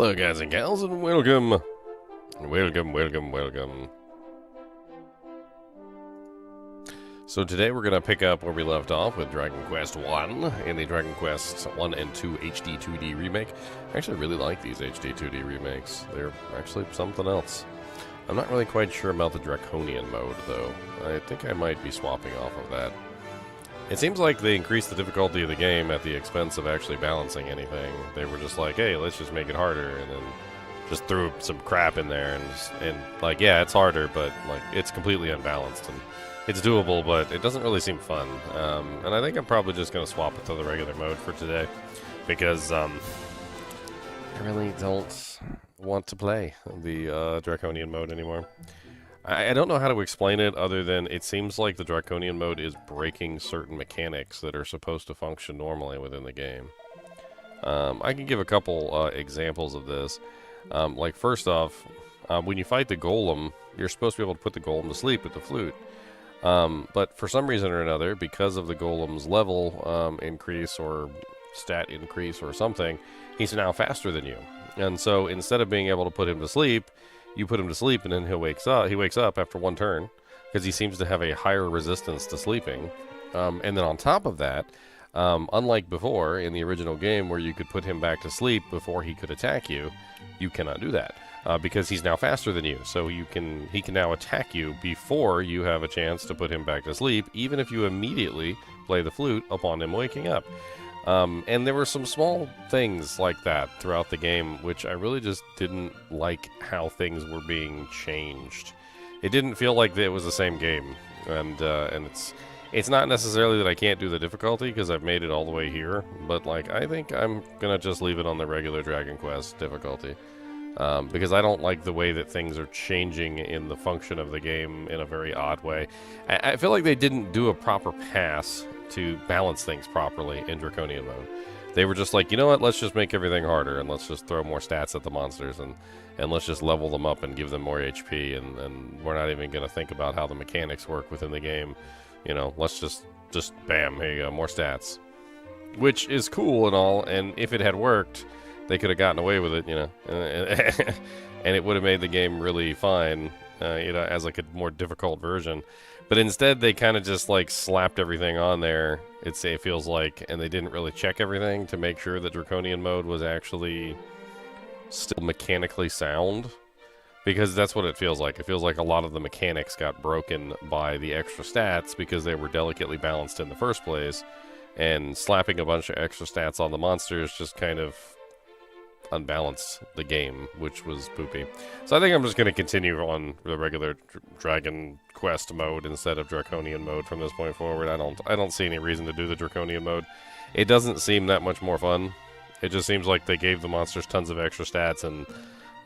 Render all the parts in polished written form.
Hello guys and gals, and welcome. Welcome. So today we're going to pick up where we left off with Dragon Quest 1 in the Dragon Quest 1 and 2 HD-2D remake. I actually really like these HD-2D remakes. They're actually something else. I'm not really quite sure about the Draconian mode though. I think I might be swapping off of that. It seems like they increased the difficulty of the game at the expense of actually balancing anything. They were just like, hey, let's just make it harder, and then just threw some crap in there, and like, yeah, it's harder, but like, it's completely unbalanced, and it's doable, but it doesn't really seem fun. And I think I'm probably just going to swap it to the regular mode for today, because I really don't want to play the Draconian mode anymore. I don't know how to explain it other than it seems like the Draconian mode is breaking certain mechanics that are supposed to function normally within the game. I can give a couple examples of this. Like first off, when you fight the golem, you're supposed to be able to put the golem to sleep with the flute. But for some reason or another, because of the golem's level increase or stat increase or something, he's now faster than you. And so instead of being able to put him to sleep, you put him to sleep, and then he wakes up after one turn, because he seems to have a higher resistance to sleeping. And then on top of that, unlike before in the original game where you could put him back to sleep before he could attack you, you cannot do that because he's now faster than you. So he can now attack you before you have a chance to put him back to sleep, even if you immediately play the flute upon him waking up. And there were some small things like that throughout the game, which I really just didn't like how things were being changed. It didn't feel like it was the same game, and it's not necessarily that I can't do the difficulty because I've made it all the way here, but like I think I'm gonna just leave it on the regular Dragon Quest difficulty because I don't like the way that things are changing in the function of the game in a very odd way. I feel like they didn't do a proper pass to balance things properly in Draconian mode. They were just like, you know what, let's just make everything harder, and let's just throw more stats at the monsters, and let's just level them up and give them more HP, and we're not even going to think about how the mechanics work within the game. You know, let's just bam, here you go, more stats. Which is cool and all, and if it had worked, they could have gotten away with it, you know, and it would have made the game really fine, you know, as like a more difficult version. But instead, they kind of just like slapped everything on there, it feels like, and they didn't really check everything to make sure that Draconian mode was actually still mechanically sound. Because that's what it feels like. It feels like a lot of the mechanics got broken by the extra stats because they were delicately balanced in the first place. And slapping a bunch of extra stats on the monsters just kind of unbalanced the game, which was poopy. So I think I'm just going to continue on the regular Dragon Quest mode instead of Draconian mode from this point forward. I don't see any reason to do the Draconian mode. It doesn't seem that much more fun. It just seems like they gave the monsters tons of extra stats, and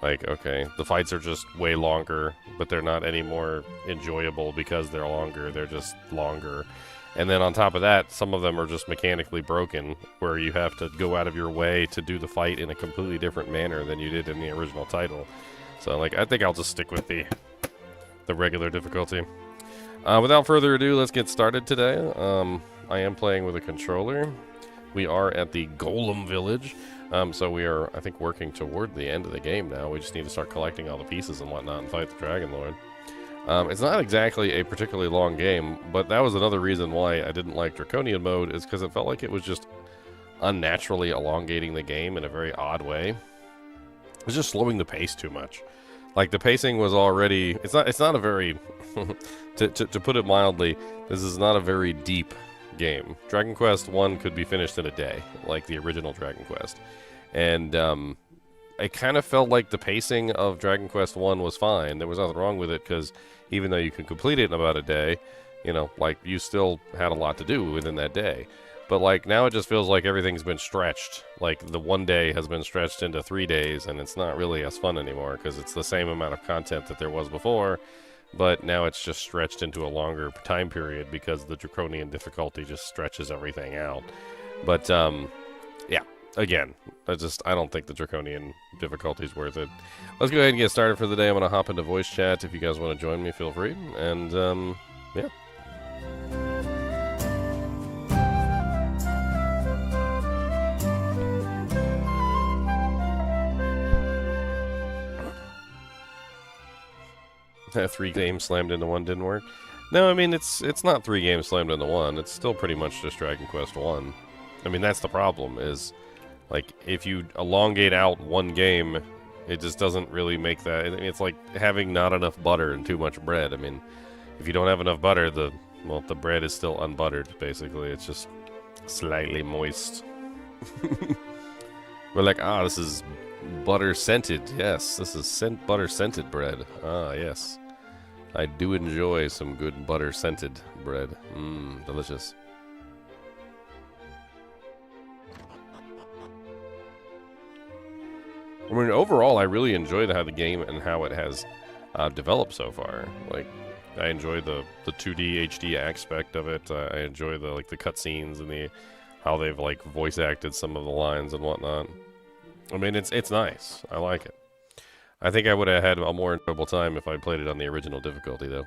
like, okay, the fights are just way longer, but they're not any more enjoyable because they're longer. They're just longer. And then on top of that, some of them are just mechanically broken, where you have to go out of your way to do the fight in a completely different manner than you did in the original title. So, like, I think I'll just stick with the regular difficulty. Without further ado, let's get started today. I am playing with a controller. We are at the Golem Village. So we are, I think, working toward the end of the game now. We just need to start collecting all the pieces and whatnot and fight the Dragon Lord. It's not exactly a particularly long game, but that was another reason why I didn't like Draconian mode, is because it felt like it was just unnaturally elongating the game in a very odd way. It was just slowing the pace too much. Like, the pacing was already... It's not a very... to put it mildly, this is not a very deep game. Dragon Quest 1 could be finished in a day, like the original Dragon Quest. And, it kind of felt like the pacing of Dragon Quest 1 was fine. There was nothing wrong with it, because even though you can complete it in about a day, you know, like, you still had a lot to do within that day. But, like, now it just feels like everything's been stretched. Like, the one day has been stretched into 3 days, and it's not really as fun anymore, because it's the same amount of content that there was before, but now it's just stretched into a longer time period because the Draconian difficulty just stretches everything out. But, yeah. Again, I don't think the Draconian difficulty is worth it. Let's go ahead and get started for the day. I'm going to hop into voice chat. If you guys want to join me, feel free. And, yeah. 3 games slammed into one didn't work. No, I mean, it's not 3 games slammed into one. It's still pretty much just Dragon Quest 1. I mean, that's the problem, is, like, if you elongate out one game, it just doesn't really make that... It's like having not enough butter and too much bread. I mean, if you don't have enough butter, the bread is still unbuttered, basically. It's just slightly moist. We're like, this is butter-scented. Yes, this is butter-scented bread. Ah, yes. I do enjoy some good butter-scented bread. Mmm, delicious. I mean, overall, I really enjoy how the game and how it has developed so far. Like, I enjoy the 2D HD aspect of it. I enjoy the cutscenes and how they've like voice acted some of the lines and whatnot. I mean, it's nice. I like it. I think I would have had a more enjoyable time if I played it on the original difficulty, though.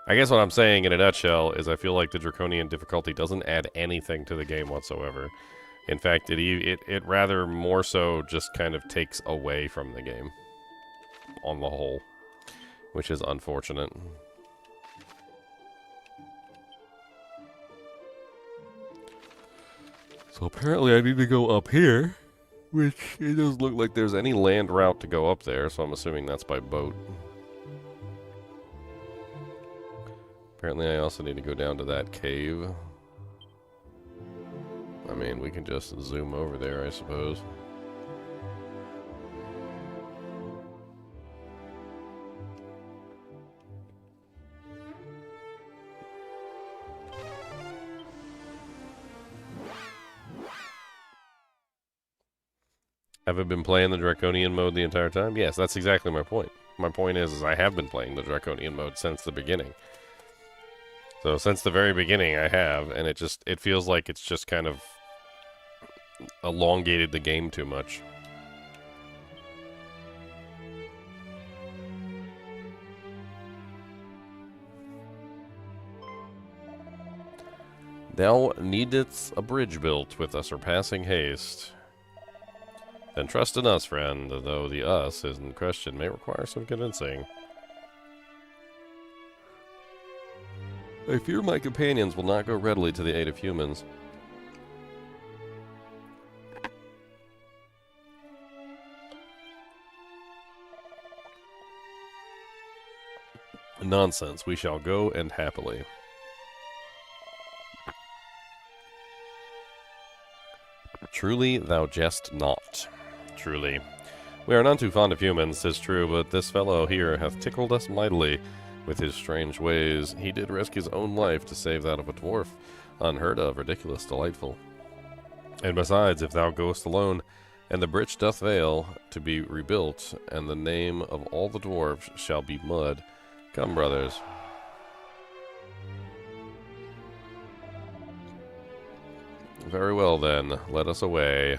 I guess what I'm saying in a nutshell is I feel like the Draconian difficulty doesn't add anything to the game whatsoever. In fact, it rather more so just kind of takes away from the game on the whole, which is unfortunate. So apparently I need to go up here, which it doesn't look like there's any land route to go up there, so I'm assuming that's by boat. Apparently I also need to go down to that cave. I mean, we can just zoom over there, I suppose. Have I been playing the Draconian mode the entire time? Yes, that's exactly my point. My point is I have been playing the Draconian mode since the beginning. So since the very beginning I have, and it feels like it's just kind of elongated the game too much. Thou needest a bridge built with a surpassing haste. Then trust in us, friend, though the us in question may require some convincing. I fear my companions will not go readily to the aid of humans. Nonsense, we shall go, and happily. Truly, thou jest not. Truly. We are none too fond of humans, 'tis true, but this fellow here hath tickled us mightily with his strange ways. He did risk his own life to save that of a dwarf. Unheard of, ridiculous, delightful. And besides, if thou goest alone, and the bridge doth fail to be rebuilt, and the name of all the dwarves shall be mud. Come, brothers. Very well, then. Let us away.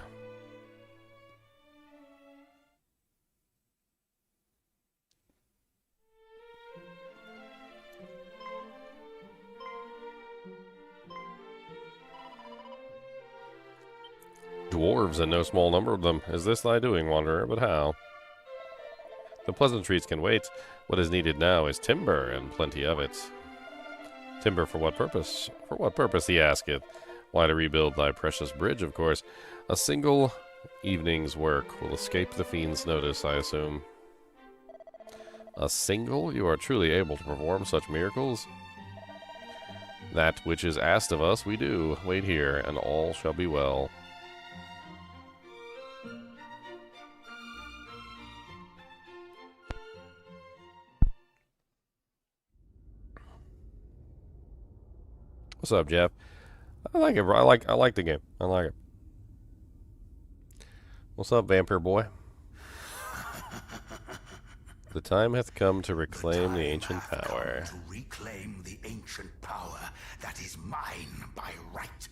Dwarves, and no small number of them. Is this thy doing, wanderer? But how? The pleasantries can wait. What is needed now is timber, and plenty of it. Timber for what purpose? For what purpose, he asketh. Why, to rebuild thy precious bridge, of course. A single evening's work will escape the fiend's notice, I assume. A single? You are truly able to perform such miracles? That which is asked of us, we do. Wait here, and all shall be well. What's up, Jeff? I like it, bro. I like the game. I like it. What's up, vampire boy? The time hath come to reclaim the ancient power. To reclaim the ancient power that is mine by right.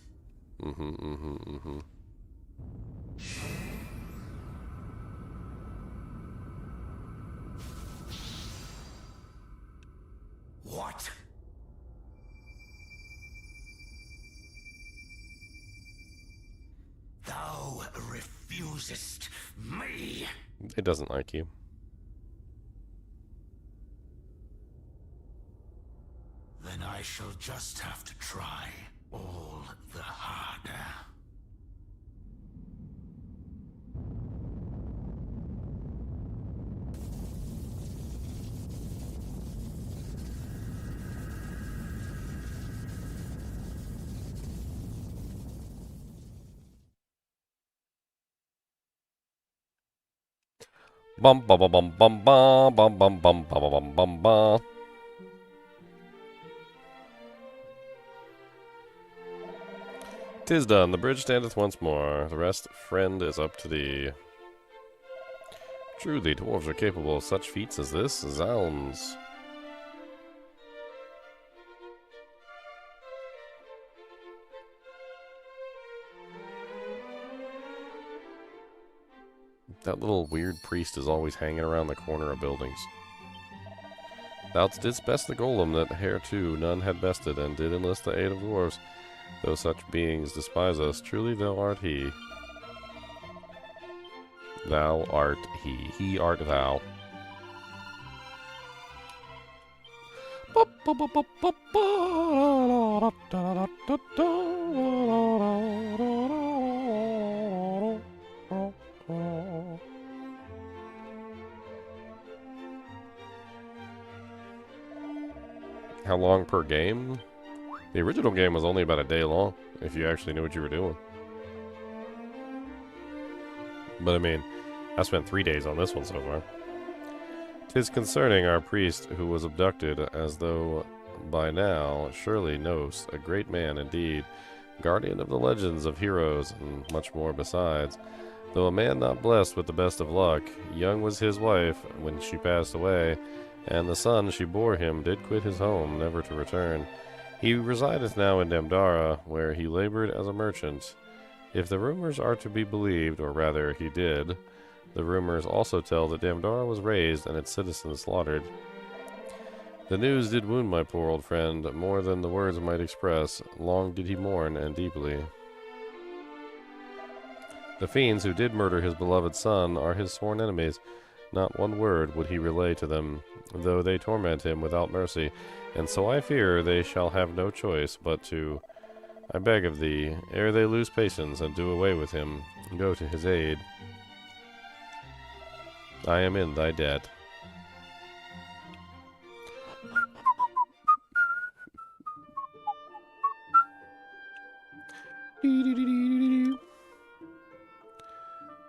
What? Thou refusest me. It doesn't like you. I shall just have to try all the harder. Bum bum bum bum bum bum bum bum bum bum bum bum. Tis done, the bridge standeth once more. The rest, friend, is up to thee. Truly, dwarves are capable of such feats as this. Zounds. That little weird priest is always hanging around the corner of buildings. Thou didst best the golem that hereto none had bested, and did enlist the aid of dwarves. Though such beings despise us, truly thou art he. Thou art he art thou. How long per game? The original game was only about a day long, if you actually knew what you were doing. But I mean, I spent 3 days on this one so far. 'Tis concerning our priest who was abducted, as though by now surely knowst, a great man indeed, guardian of the legends of heroes, and much more besides. Though a man not blessed with the best of luck, young was his wife when she passed away, and the son she bore him did quit his home, never to return. He resideth now in Damdara, where he labored as a merchant. If the rumors are to be believed, or rather he did, the rumors also tell that Damdara was razed and its citizens slaughtered. The news did wound my poor old friend more than the words might express. Long did he mourn, and deeply. The fiends who did murder his beloved son are his sworn enemies. Not one word would he relay to them, though they torment him without mercy, and so I fear they shall have no choice but to, I beg of thee, ere they lose patience and do away with him, go to his aid. I am in thy debt.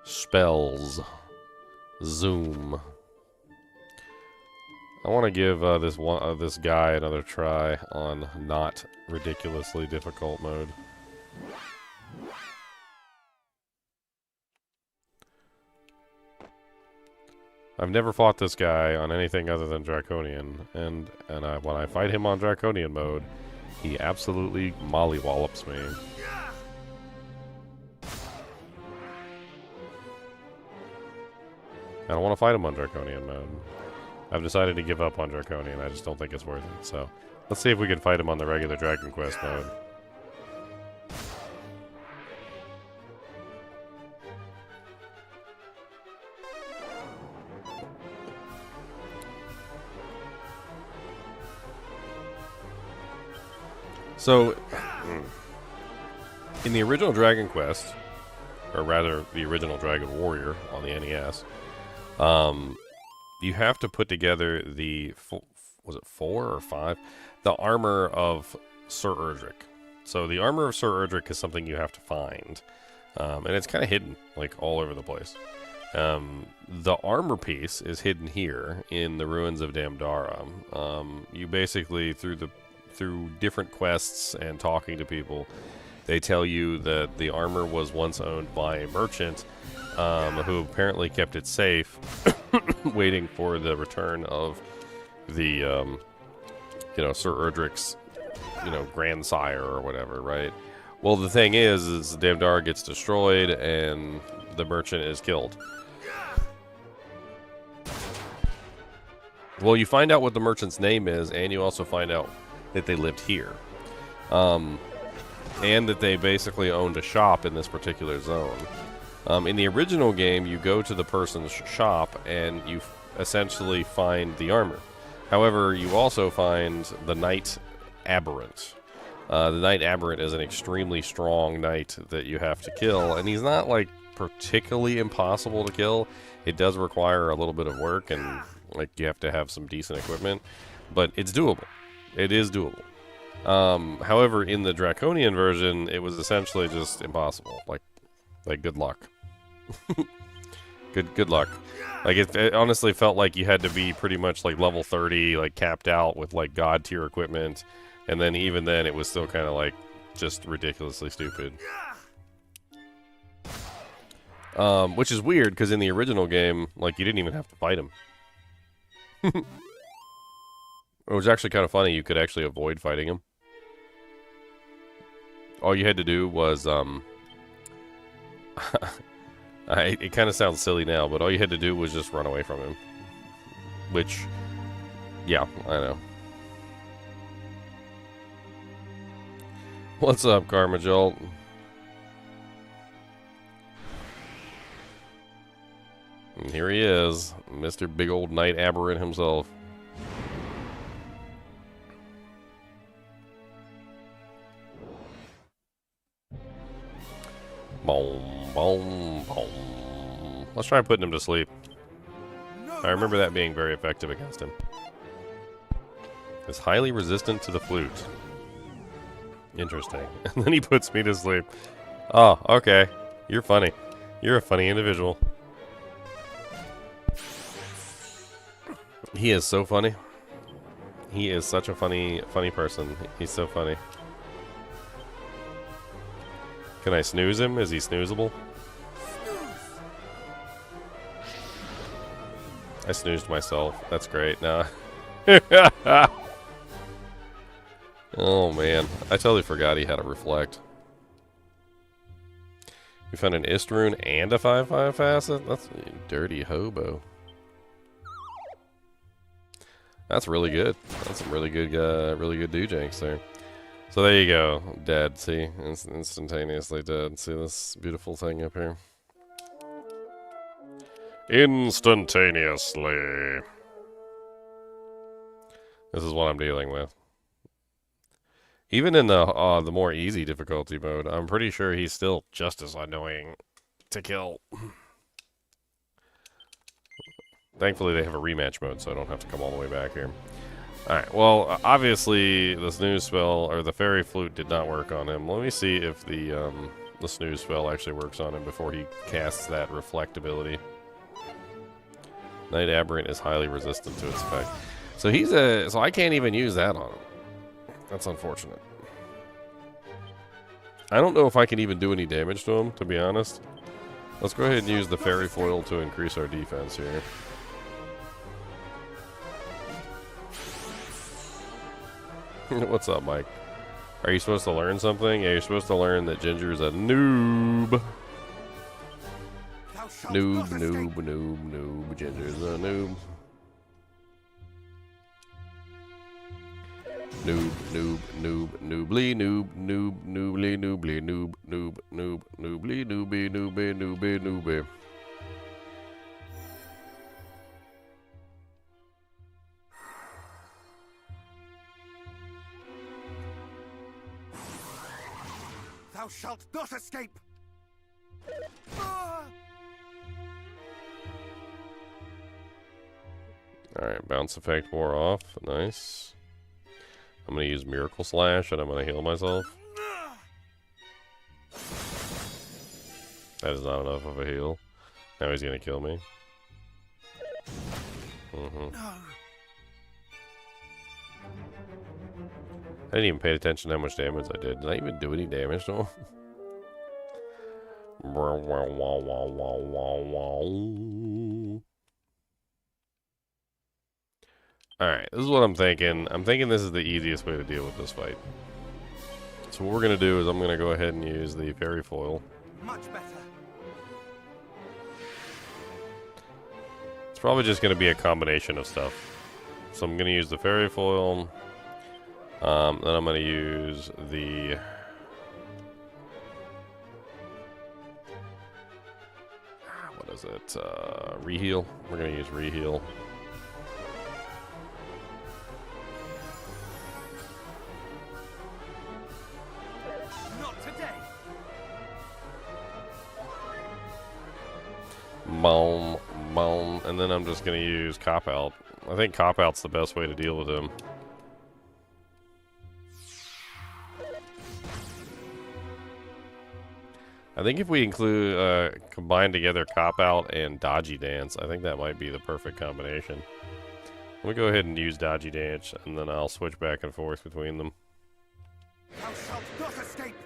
Spells. Zoom. I want to give this guy another try on not ridiculously difficult mode. I've never fought this guy on anything other than Draconian, and when I fight him on Draconian mode, he absolutely mollywallops me. I don't want to fight him on Draconian mode. I've decided to give up on Draconian. I just don't think it's worth it. So, let's see if we can fight him on the regular Dragon Quest mode. So, in the original Dragon Quest, or rather the original Dragon Warrior on the NES, you have to put together the, was it 4 or 5? The armor of Sir Erdrick. So the armor of Sir Erdrick is something you have to find. And it's kind of hidden, like, all over the place. The armor piece is hidden here in the ruins of Damdara. You basically, through different quests and talking to people, they tell you that the armor was once owned by a merchant who apparently kept it safe, waiting for the return of the, Sir Erdrick's, grandsire or whatever, right? Well, the thing is Damdara gets destroyed and the merchant is killed. Well, you find out what the merchant's name is, and you also find out that they lived here. And that they basically owned a shop in this particular zone. In the original game, you go to the person's shop and you essentially find the armor. However, you also find the knight Aberrant. The Knight Aberrant is an extremely strong knight that you have to kill, and he's not like particularly impossible to kill. It does require a little bit of work, and like you have to have some decent equipment, but it's doable. It is doable. However, in the Draconian version, it was essentially just impossible. Like good luck. good luck. Like it honestly felt like you had to be pretty much like level 30, like capped out with like god tier equipment, and then even then it was still kind of like just ridiculously stupid. Which is weird because in the original game, like you didn't even have to fight him. It was actually kind of funny. You could actually avoid fighting him. All you had to do was it kind of sounds silly now, but all you had to do was just run away from him. Which, yeah, I know. What's up, Karma Jolt? And here he is, Mr. Big Old Knight Aberrant himself. Boom, boom, boom. Let's try putting him to sleep. I remember that being very effective against him. It's highly resistant to the flute. Interesting. And then he puts me to sleep. Oh, okay. You're funny. You're a funny individual. He is so funny. He is such a funny person. He's so funny. Can I snooze him? Is he snoozable? I snoozed myself. That's great. No. Oh man, I totally forgot he had a reflect. You found an Ist rune and a 5/5 facet? That's a dirty hobo. That's really good. That's some really good do-janks there. So there you go. Dead. See? Instantaneously dead. See this beautiful thing up here? Instantaneously. This is what I'm dealing with. Even in the more easy difficulty mode, I'm pretty sure he's still just as annoying to kill. Thankfully, they have a rematch mode, so I don't have to come all the way back here. Alright, well, obviously, the snooze spell, or the fairy flute, did not work on him. Let me see if the snooze spell actually works on him before he casts that reflect ability. Knight Aberrant is highly resistant to its effect. So so I can't even use that on him. That's unfortunate. I don't know if I can even do any damage to him, to be honest. Let's go ahead and use the fairy foil to increase our defense here. What's up, Mike? Are you supposed to learn something? Yeah, you're supposed to learn that Ginger's a noob. Noob. Ginger's a noob. Noobly, noobly. Thou shalt not escape! Alright, bounce effect wore off. Nice. I'm going to use Miracle Slash and I'm going to heal myself. That is not enough of a heal. Now he's going to kill me. I didn't even pay attention to how much damage I did. Did I even do any damage to him? Alright, this is what I'm thinking. I'm thinking this is the easiest way to deal with this fight. So what we're going to do is I'm going to go ahead and use the fairy foil. Much better. It's probably just going to be a combination of stuff. So I'm going to use the fairy foil. Then I'm going to use the... what is it? Reheal. We're going to use Reheal. Boom, boom. And then I'm just going to use Cop Out. I think Cop Out's the best way to deal with him. I think if we include, combine together Cop Out and Dodgy Dance, I think that might be the perfect combination. Let me go ahead and use Dodgy Dance, and then I'll switch back and forth between them. Thou shalt not escape.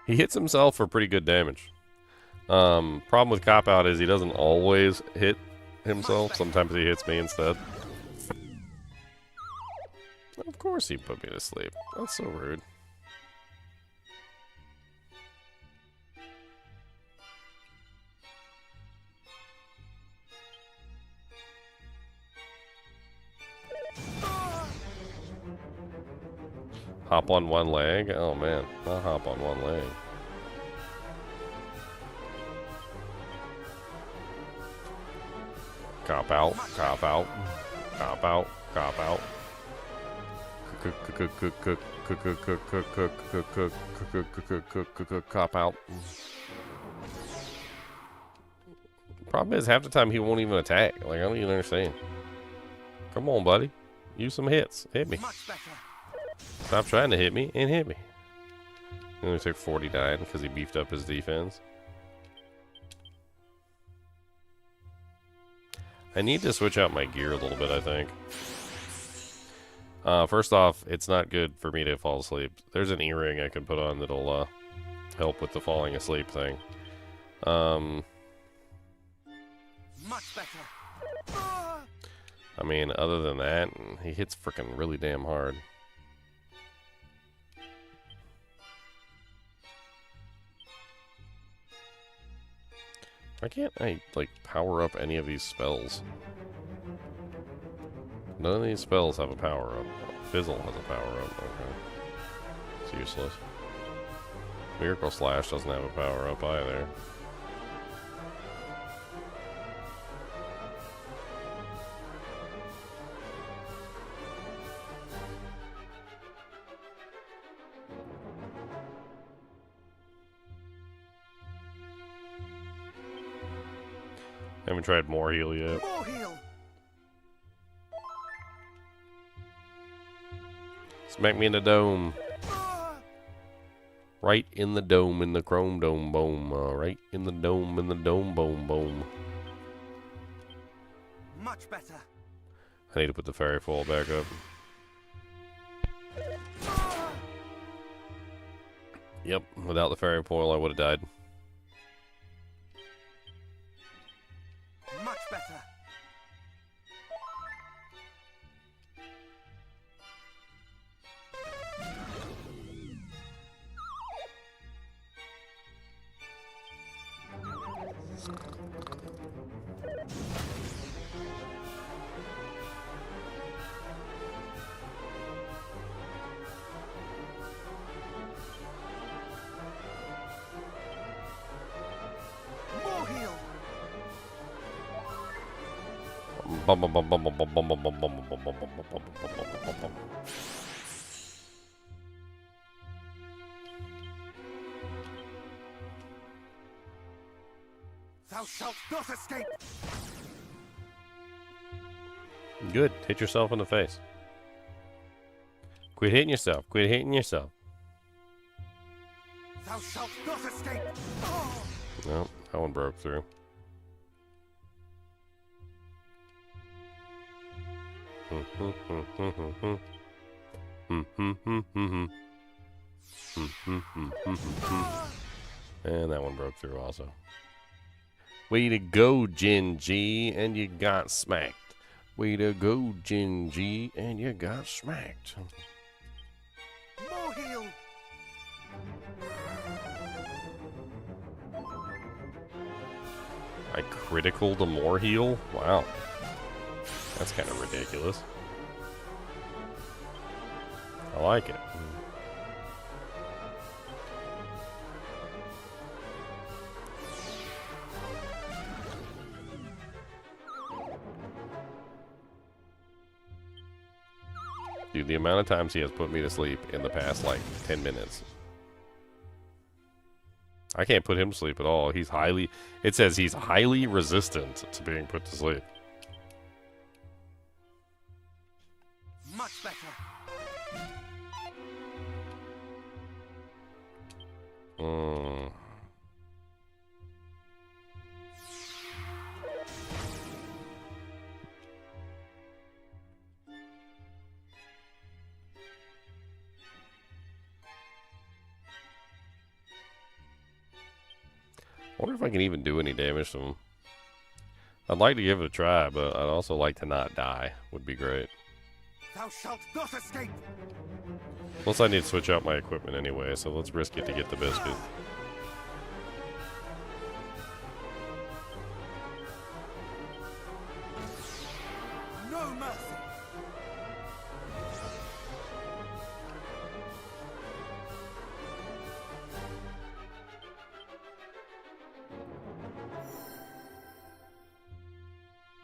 He hits himself for pretty good damage. Problem with Cop Out is he doesn't always hit himself. Sometimes he hits me instead. Of course he put me to sleep. That's so rude. Hop on one leg? Oh man, I'll hop on one leg. Cop out, cop out, cop out, cop out. Cop out. Problem is, half the time he won't even attack. Like, I don't even understand. Come on, buddy. Use some hits. Hit me. Stop trying to hit me and hit me. He only took 49 because he beefed up his defense. I need to switch out my gear a little bit, I think. First off, it's not good for me to fall asleep. There's an earring I can put on that'll help with the falling asleep thing. Much better. I mean, other than that, he hits freaking really damn hard. Why can't I, like, power up any of these spells? None of these spells have a power-up. Fizzle has a power-up. Okay. It's useless. Miracle Slash doesn't have a power-up either. Haven't tried more heal yet. More heal. Smack me in the dome. Right in the dome, in the chrome dome, boom. Right in the dome, boom, boom. Much better. I need to put the fairy foil back up. Yep, without the fairy foil, I would have died. Much better. More heal. Bum, bum, bum, bum, bum, bum, bum, bum, bum, bum, bum, bum, bum, bum, bum, bum, bum. Thou shalt not escape. Good. Hit yourself in the face. Quit hitting yourself. Quit hitting yourself. Thou shalt not escape. No, that one broke through. And that one broke through also. Way to go, Gen G, and you got smacked. Way to go, Gen G, and you got smacked. More heal. I critical the more heal? Wow. That's kind of ridiculous. I like it. Dude, the amount of times he has put me to sleep in the past, like, 10 minutes. I can't put him to sleep at all. He's highly... It says he's highly resistant to being put to sleep. Much better. I wonder if I can even do any damage to him. I'd like to give it a try, but I'd also like to not die. Would be great. Thou shalt not escape. Plus, I need to switch out my equipment anyway, so let's risk it to get the biscuit. No mercy.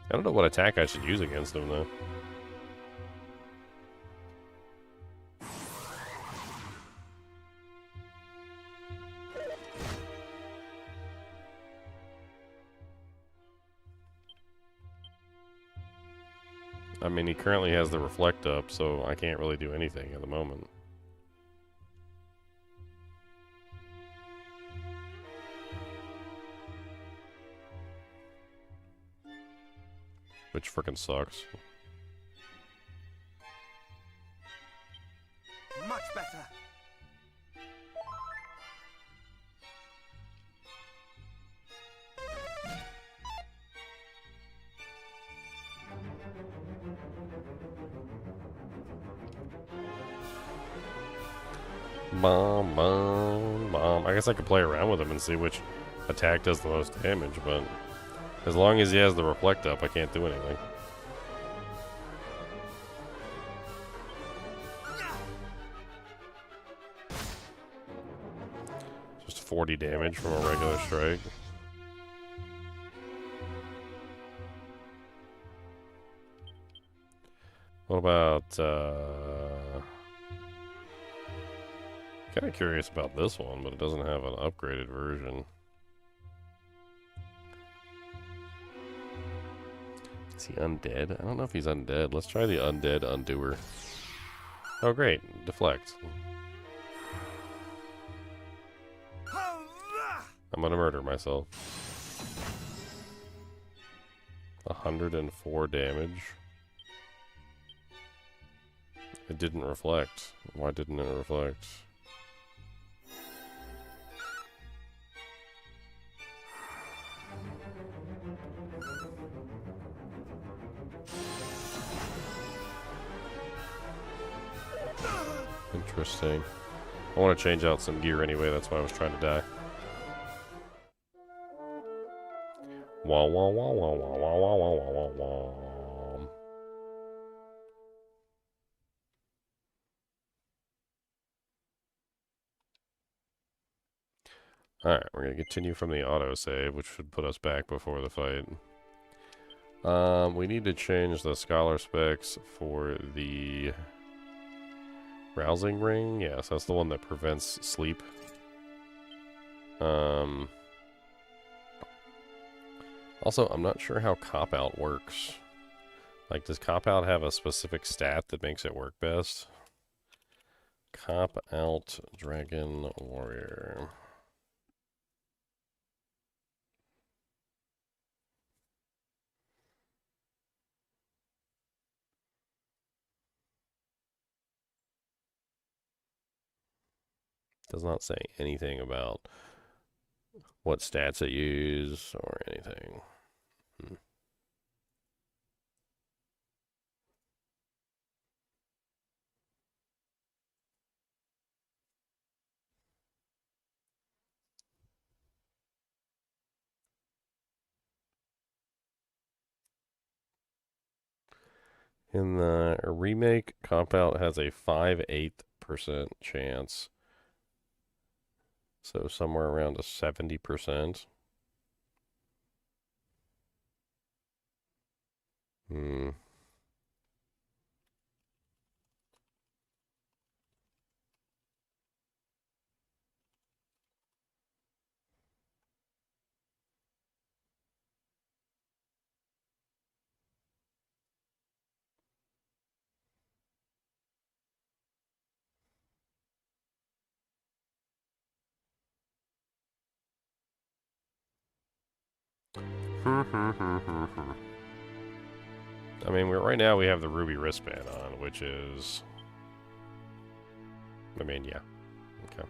I don't know what attack I should use against him, though. I mean, he currently has the reflect up, so I can't really do anything at the moment. Which frickin' sucks. Much better. Bomb, bomb, bomb. I guess I could play around with him and see which attack does the most damage, but as long as he has the reflect up, I can't do anything. Just 40 damage from a regular strike. What about, kind of curious about this one, but it doesn't have an upgraded version. Is he undead? I don't know if he's undead. Let's try the undead undoer. Oh, great. Deflect. I'm gonna murder myself. 104 damage. It didn't reflect. Why didn't it reflect? Interesting. I want to change out some gear anyway, that's why I was trying to die. Wah wah wah wah wah wah wah wah wah wah wah. Alright, we're gonna continue from the autosave, which should put us back before the fight. We need to change the scholar specs for the rousing ring. Yes, that's the one that prevents sleep. Also, I'm not sure how cop-out works. Like, does cop-out have a specific stat that makes it work best? Cop-out Dragon Warrior. Does not say anything about what stats it use or anything. In the remake, Cop Out has a 5/8% chance. So somewhere around a 70%. I mean, right now we have the ruby wristband on, which is... I mean, yeah. Okay.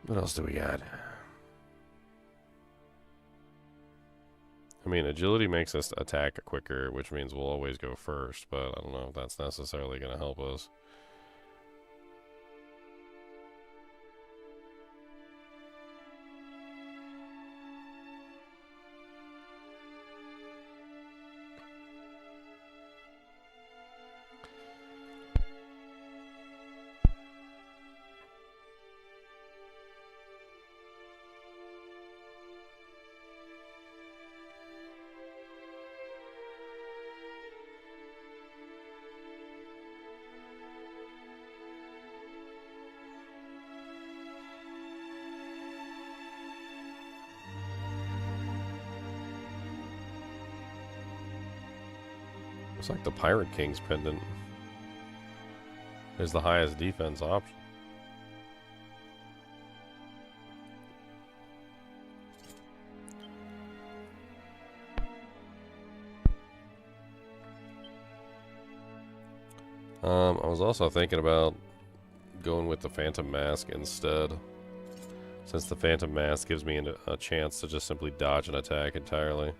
What else do we got? I mean, agility makes us attack quicker, which means we'll always go first, but I don't know if that's necessarily going to help us. It's like the Pirate King's pendant is the highest defense option. I was also thinking about going with the Phantom Mask instead, since the Phantom Mask gives me a chance to just simply dodge an attack entirely.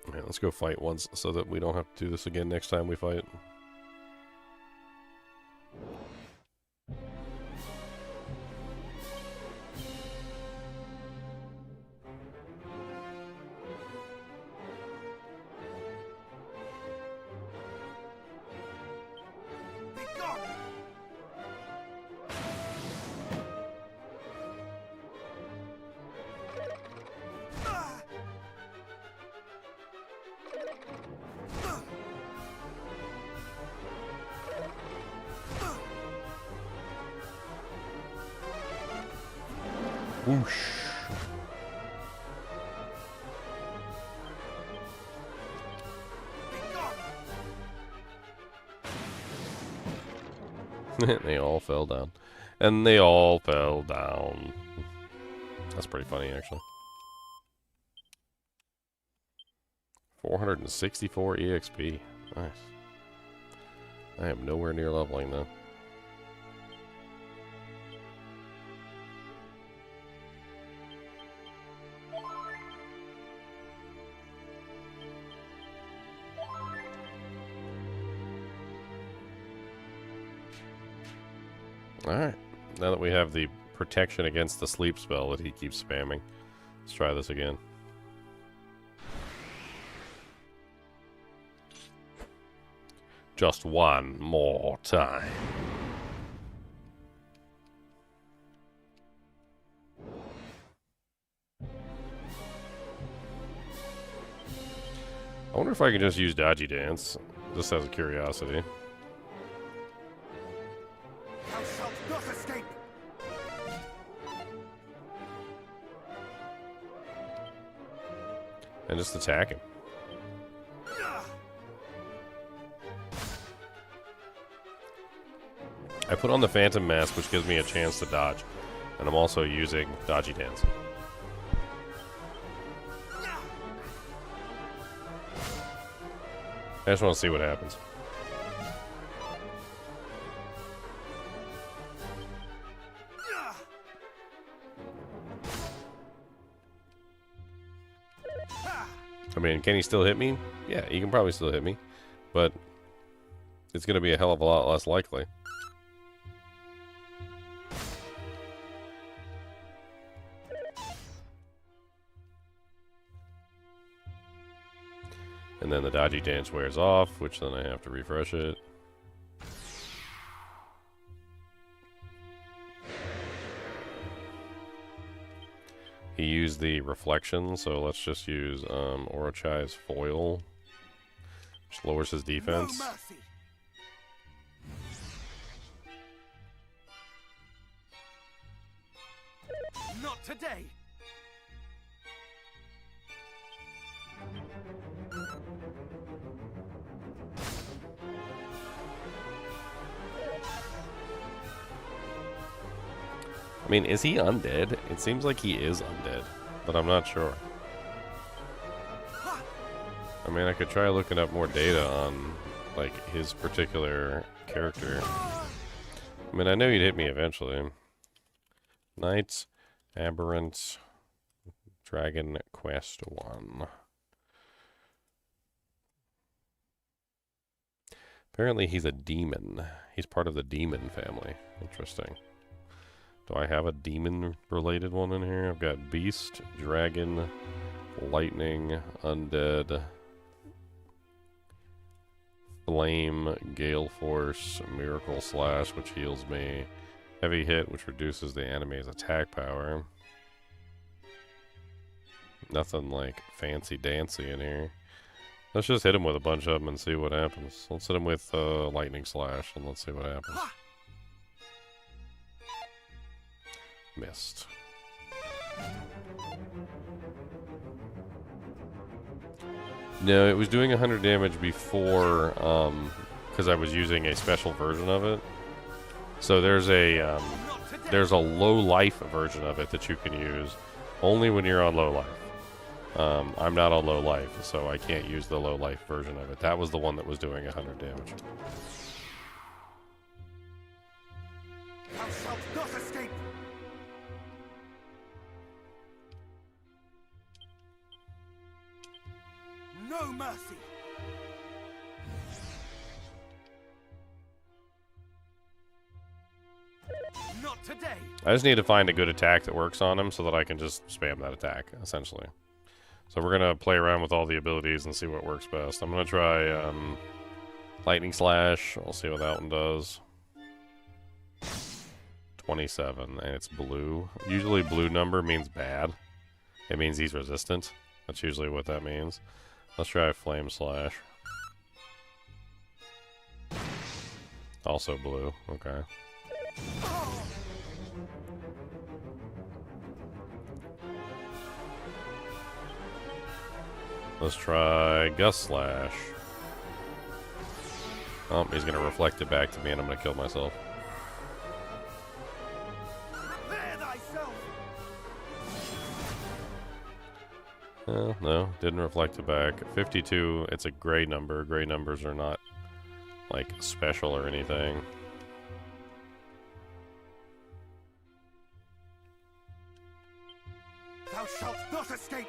Alright, let's go fight once so that we don't have to do this again next time we fight. Whoosh. They all fell down. And they all fell down. That's pretty funny, actually. 464 EXP. Nice. I am nowhere near leveling, though. Alright, now that we have the protection against the sleep spell that he keeps spamming, let's try this again. Just one more time. I wonder if I can just use Dodgy Dance, just as a curiosity. And just attack him. I put on the Phantom Mask, which gives me a chance to dodge. And I'm also using Dodgy Dance. I just want to see what happens. I mean, can he still hit me? Yeah, he can probably still hit me. But it's going to be a hell of a lot less likely. And then the Dodgy Dance wears off, which then I have to refresh it. He used the reflection, so let's just use Orochi's foil, which lowers his defense. No mercy. Not today. I mean, is he undead? It seems like he is undead, but I'm not sure. I mean, I could try looking up more data on, like, his particular character. I mean, I know you'd hit me eventually. Knights, Aberrant, Dragon Quest 1. Apparently he's a demon. He's part of the demon family. Interesting. Do I have a demon-related one in here? I've got Beast, Dragon, Lightning, Undead, Flame, Gale Force, Miracle Slash, which heals me, Heavy Hit, which reduces the enemy's attack power. Nothing like fancy-dancy in here. Let's just hit him with a bunch of them and see what happens. Let's hit him with Lightning Slash and let's see what happens. Missed. No, it was doing 100 damage before, because I was using a special version of it. So there's a low life version of it that you can use only when you're on low life. I'm not on low life, so I can't use the low life version of it. That was the one that was doing 100 damage. Thou shalt not escape! No mercy! Not today! I just need to find a good attack that works on him so that I can just spam that attack, essentially. So we're going to play around with all the abilities and see what works best. I'm going to try Lightning Slash. We'll see what that one does. 27, and it's blue. Usually blue number means bad. It means he's resistant. That's usually what that means. Let's try Flame Slash. Also blue. Okay. Let's try Gust Slash. Oh, he's going to reflect it back to me and I'm going to kill myself. Prepare thyself! No, didn't reflect it back. 52, it's a gray number. Gray numbers are not, like, special or anything. Thou shalt not escape!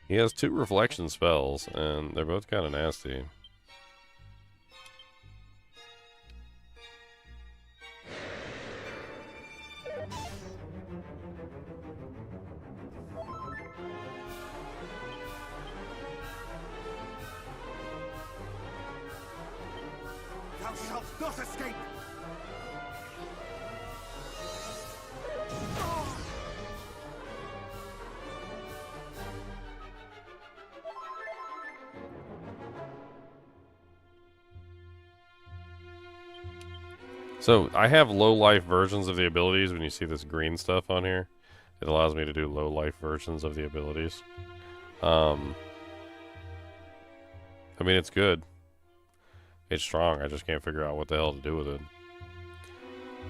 He has 2 reflection spells, and they're both kind of nasty. Thou shalt not escape! So, I have low life versions of the abilities. When you see this green stuff on here, it allows me to do low life versions of the abilities. I mean, it's good. It's strong. I just can't figure out what the hell to do with it.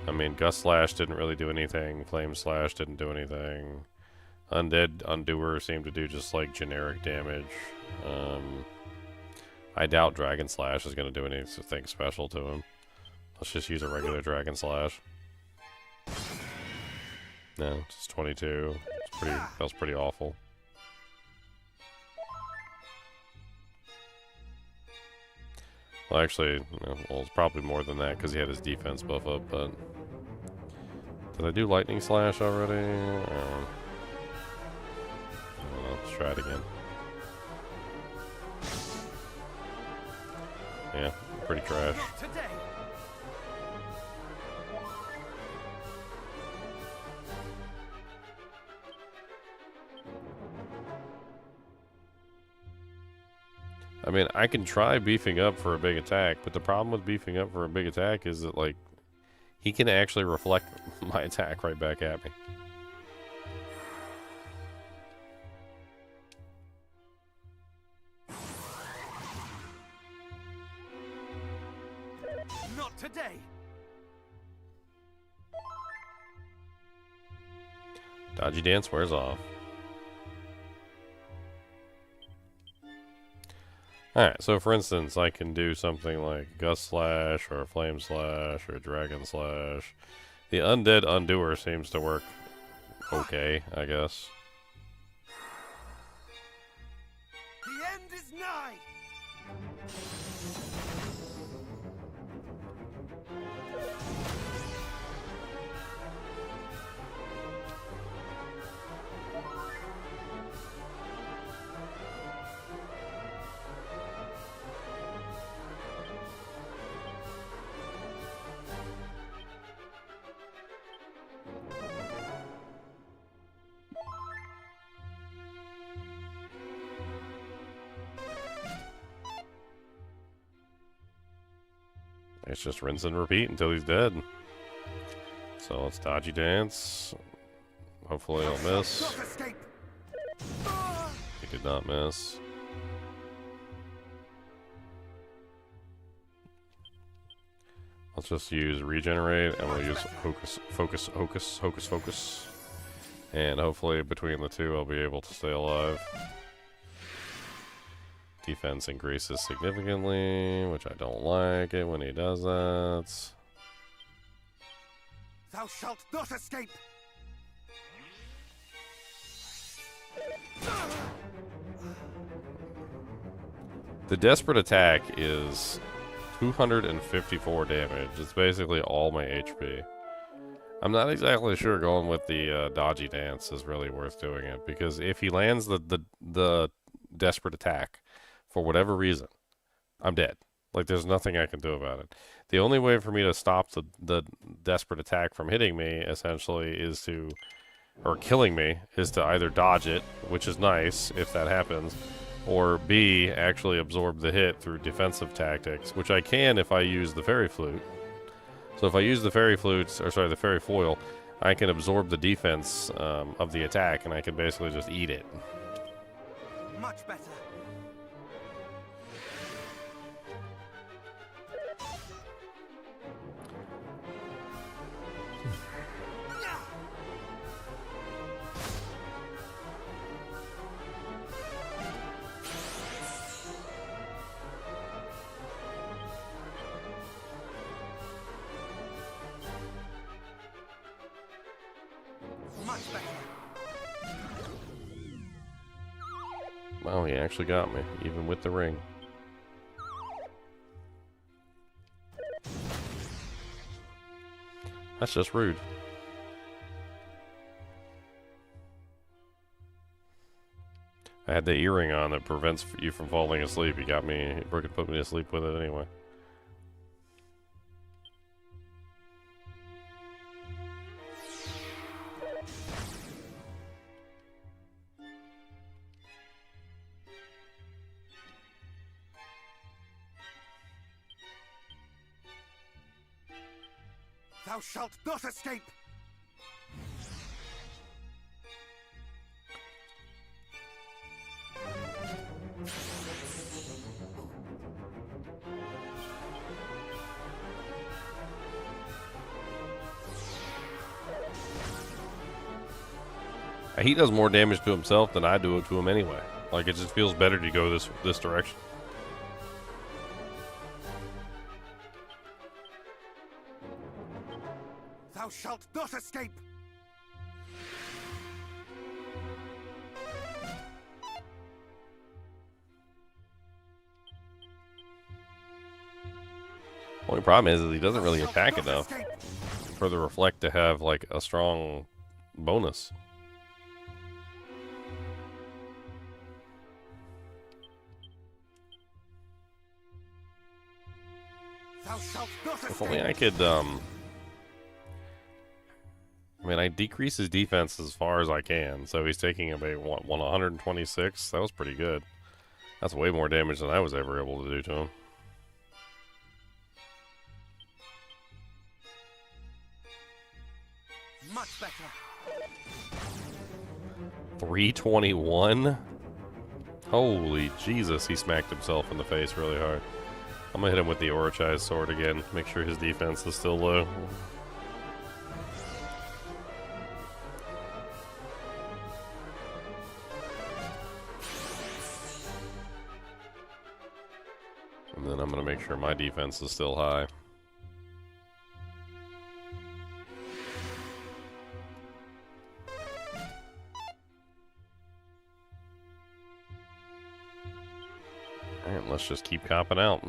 I mean, Gust Slash didn't really do anything. Flame Slash didn't do anything. Undead Undoer seemed to do just like generic damage. I doubt Dragon Slash is going to do anything special to him. Let's just use a regular Dragon Slash. No, it's 22. It's pretty. That was pretty awful. Well, actually, well, it's probably more than that because he had his defense buff up. But did I do Lightning Slash already? I don't know. Let's try it again. Yeah, pretty trash. Not today! I mean, I can try beefing up for a big attack, but the problem with beefing up for a big attack is that, like, he can actually reflect my attack right back at me. Not today. Dodgy dance wears off. Alright, so for instance, I can do something like Gust Slash, or Flame Slash, or Dragon Slash. The Undead Undoer seems to work okay, I guess. The end is nigh. It's just rinse and repeat until he's dead. So let's Dodgy Dance. Hopefully he'll miss. Not escape. He did not miss. Let's just use Regenerate, and we'll use Focus. And hopefully between the two I'll be able to stay alive. Defense increases significantly, which I don't like it when he does that. Thou shalt not escape. The Desperate Attack is 254 damage. It's basically all my HP. I'm not exactly sure going with the Dodgy Dance is really worth doing it, because if he lands the Desperate Attack, for whatever reason, I'm dead. Like, there's nothing I can do about it. The only way for me to stop the Desperate Attack from hitting me, essentially, is to, or killing me, is to either dodge it, which is nice if that happens, or B, actually absorb the hit through defensive tactics, which I can if I use the Fairy Flute. So if I use the Fairy Flutes, or sorry, the Fairy Foil, I can absorb the defense of the attack, and I can basically just eat it. Much better. Much better. Wow, he actually got me, even with the ring. That's just rude. I had the earring on that prevents you from falling asleep. He got me, he put me to sleep with it anyway. Thou shalt not escape. He does more damage to himself than I do to him anyway. Like, it just feels better to go this direction. Thou shalt not escape. Only problem is he doesn't really attack enough for the Reflect to have, like, a strong bonus. Thou shalt not escape. If only I could, I mean, I decrease his defense as far as I can, so he's taking about, what, 126? That was pretty good. That's way more damage than I was ever able to do to him. Much better. 321? Holy Jesus, he smacked himself in the face really hard. I'm gonna hit him with the Orochi's sword again, make sure his defense is still low. And then I'm gonna make sure my defense is still high. Alright, let's just keep copping out.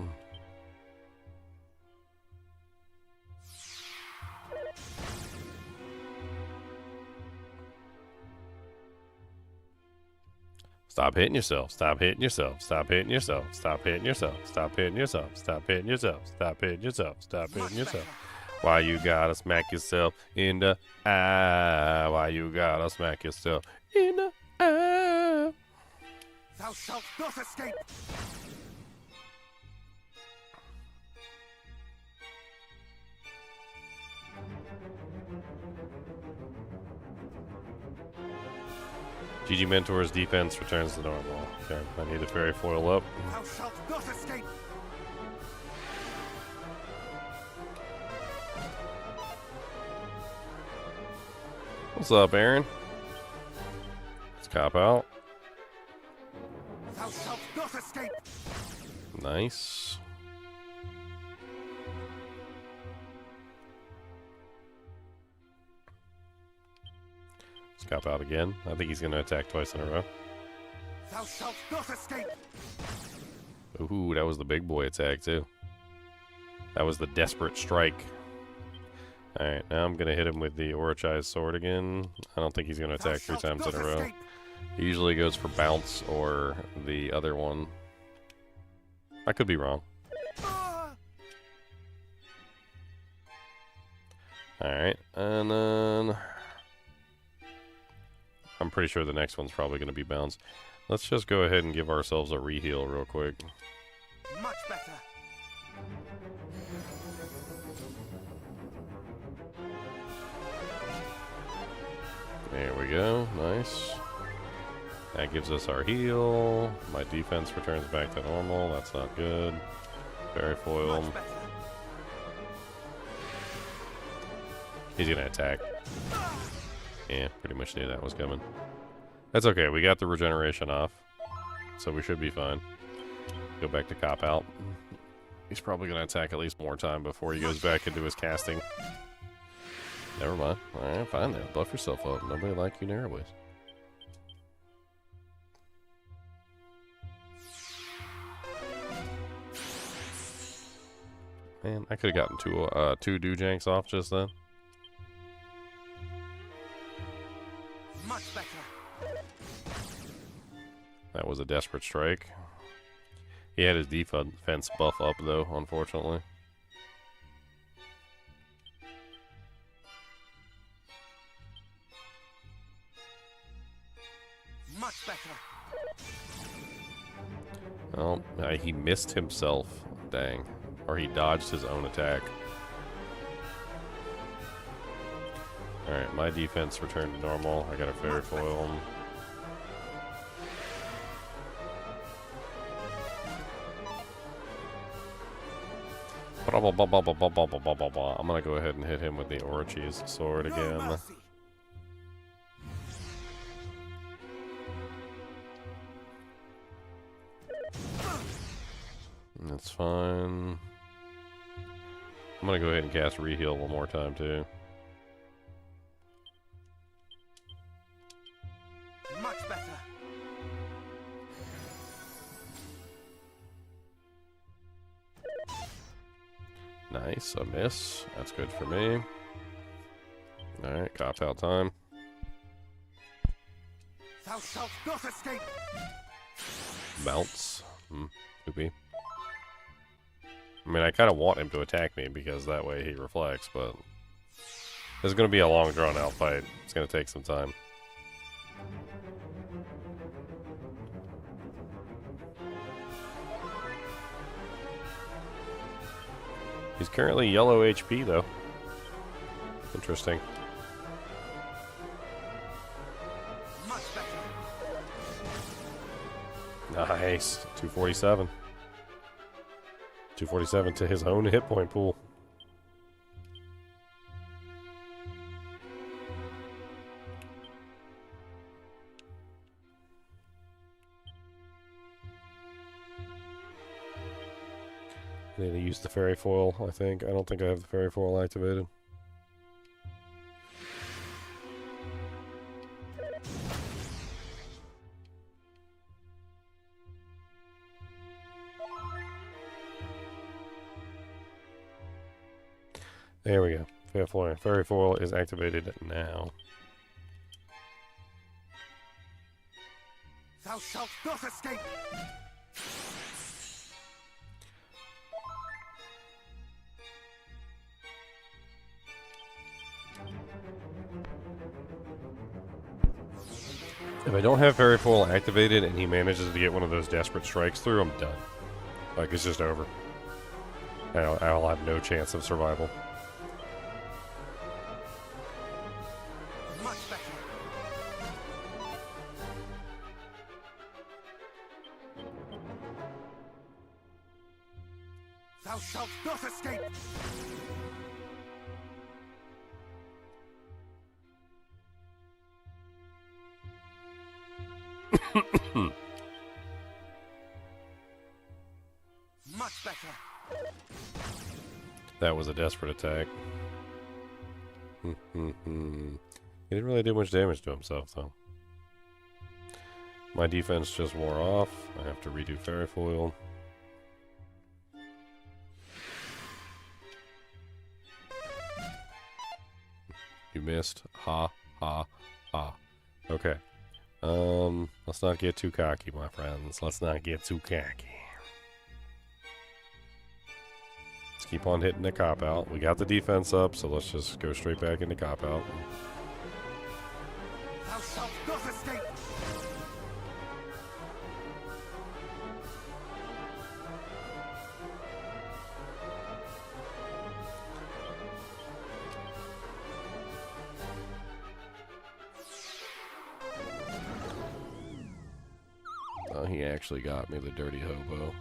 Stop hitting yourself. Stop hitting yourself. Stop hitting yourself. Stop hitting yourself. Stop hitting yourself. Stop hitting yourself. Stop hitting yourself. Stop hitting yourself. Why you gotta smack yourself in the eye? Why you gotta smack yourself in the eye? Thou shalt not escape. GG Mentor's defense returns to normal. Okay, I need a fairy foil up. Thou shalt not escape. What's up, Aaron? Let's cop out. Thou shalt not escape. Nice. Let's cop out again. I think he's going to attack twice in a row. Thou shalt not escape. Ooh, that was the big boy attack, too. That was the desperate strike. Alright, now I'm going to hit him with the Orochi's sword again. I don't think he's going to attack 3 times in a row. He usually goes for bounce or the other one. I could be wrong. Alright, and then... I'm pretty sure the next one's probably going to be bounce. Let's just go ahead and give ourselves a re-heal real quick. Much better. There we go. Nice. That gives us our heal. My defense returns back to normal. That's not good. Fairy foil. Much better. He's going to attack. Yeah, pretty much knew that was coming. That's okay. We got the regeneration off. So we should be fine. Go back to cop out. He's probably going to attack at least more time before he goes back into his casting. Never mind. Alright, fine then. Buff yourself up. Nobody like you narrowways. Man, I could have gotten two Doojanks off just then. Much better. That was a desperate strike. He had his defense buff up though, unfortunately. Much better. Well, he missed himself. Dang. Or he dodged his own attack. Alright, my defense returned to normal. I got a fairy foil. I'm gonna go ahead and hit him with the Orochi's sword again. That's fine. I'm gonna go ahead and cast Reheal one more time too. Much better. Nice, a miss. That's good for me. Alright, cop out time. Thou shalt not escape. Bounce. Could be. I mean, I kind of want him to attack me because that way he reflects, but this is going to be a long, drawn-out fight. It's going to take some time. He's currently yellow HP, though. Interesting. Much better. Nice. 247. 247 to his own hit point pool. I need to use the fairy foil, I think. I don't think I have the fairy foil activated. There we go. Fairy foil is activated now. Thou shalt not escape. If I don't have fairy foil activated and he manages to get one of those desperate strikes through, I'm done. Like, it's just over. I'll have no chance of survival. Much better. Thou shalt not escape. Much better. That was a desperate attack. He didn't really do much damage to himself, though. My defense just wore off. I have to redo fairy foil. You missed. Ha, ha, ha. Okay. Let's not get too cocky, my friends. Let's not get too cocky. Let's keep on hitting the cop-out. We got the defense up, so let's just go straight back into cop-out. Thou shalt not escape. Oh, he actually got me, the dirty hobo.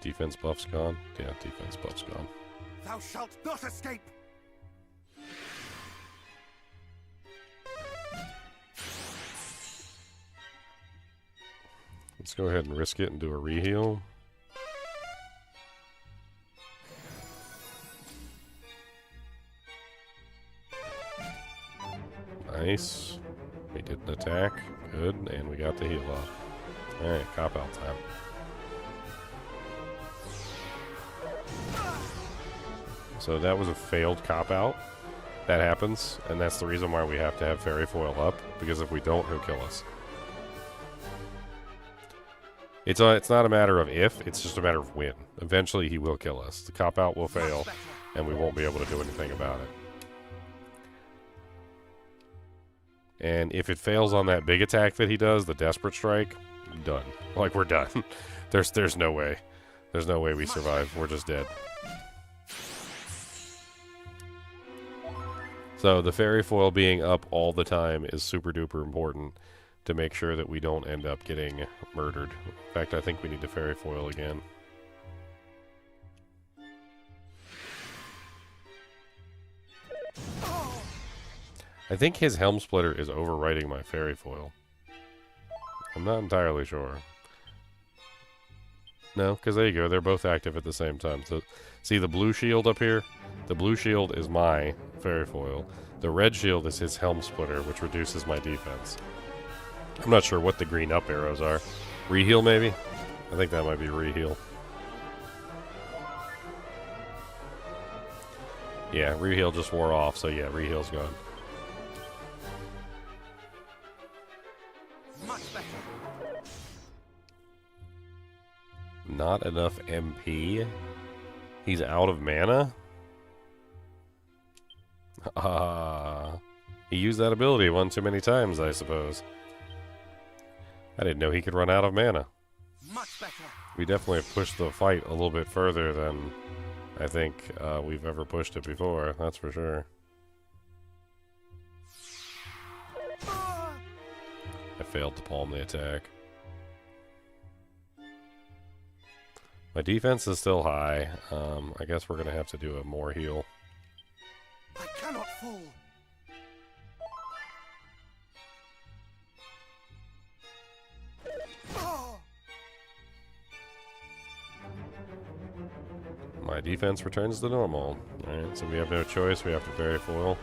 Defense buff's gone? Yeah, defense buff's gone. Thou shalt not escape. Let's go ahead and risk it and do a reheal. Nice. We did an attack. Good. And we got the heal off. Alright, cop out time. So that was a failed cop out. That happens, and that's the reason why we have to have fairy foil up, because if we don't, he'll kill us. It's not a matter of if, it's just a matter of when. Eventually he will kill us. The cop out will fail, and we won't be able to do anything about it. And if it fails on that big attack that he does, the desperate strike, done. Like, we're done. There's no way. There's no way we survive. We're just dead. So the fairy foil being up all the time is super duper important to make sure that we don't end up getting murdered. In fact, I think we need to fairy foil again. I think his helm splitter is overwriting my fairy foil. I'm not entirely sure. No, because there you go. They're both active at the same time. So, see the blue shield up here? The blue shield is my fairy foil. The red shield is his helm splitter, which reduces my defense. I'm not sure what the green up arrows are. Reheal, maybe? I think that might be reheal. Yeah, reheal just wore off, so yeah, reheal's gone. Much Much better. Not enough MP. He's out of mana? He used that ability one too many times, I suppose. I didn't know he could run out of mana. Much better. We definitely pushed the fight a little bit further than I think we've ever pushed it before, that's for sure. I failed to palm the attack. My defense is still high. I guess we're going to have to do a more heal. I cannot fall. My defense returns to normal. Alright, so we have no choice. We have to parry foil.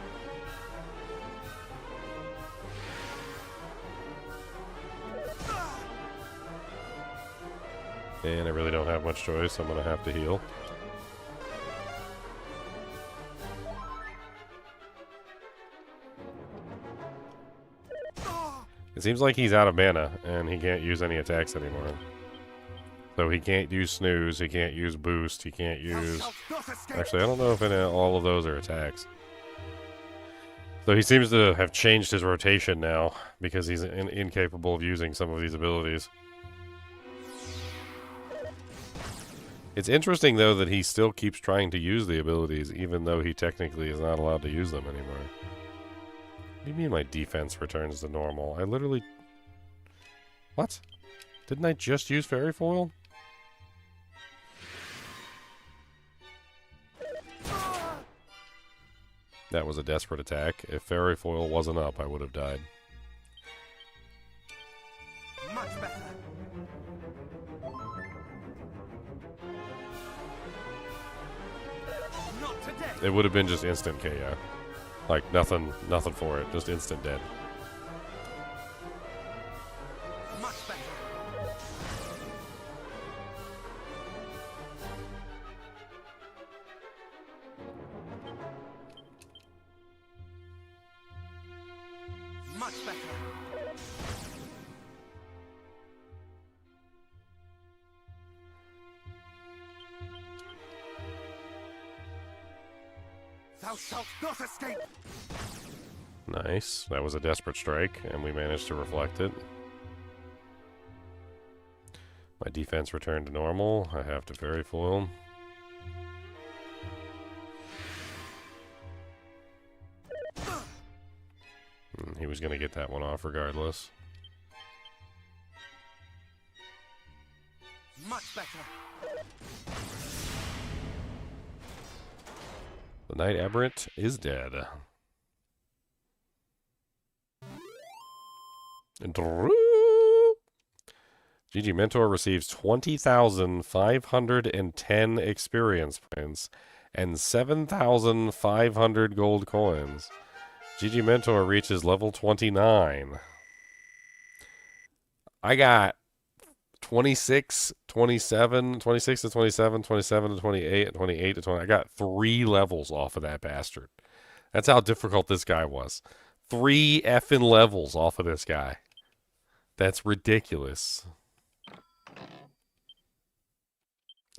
And I really don't have much choice. I'm going to have to heal. It seems like he's out of mana, and he can't use any attacks anymore. So he can't use snooze, he can't use boost, he can't use... Actually, I don't know if all of those are attacks. So he seems to have changed his rotation now, because he's incapable of using some of these abilities. It's interesting, though, that he still keeps trying to use the abilities, even though he technically is not allowed to use them anymore. What do you mean my defense returns to normal? I literally... What? Didn't I just use Fairy Foil? That was a desperate attack. If Fairy Foil wasn't up, I would have died. Much better. Not today. It would have been just instant KO. Like, nothing for it. Just instant dead. Much better. Much better. Thou shalt not escape. Nice. That was a desperate strike, and we managed to reflect it. My defense returned to normal. I have to Fairy Foil. He was going to get that one off regardless. Much better. The Knight Aberrant is dead. GG Mentor receives 20,510 experience points and 7,500 gold coins. GG Mentor reaches level 29. I got 26, 27, 26 to 27, 27 to 28, and 28 to 20. I got 3 levels off of that bastard. That's how difficult this guy was. 3 effing levels off of this guy. That's ridiculous.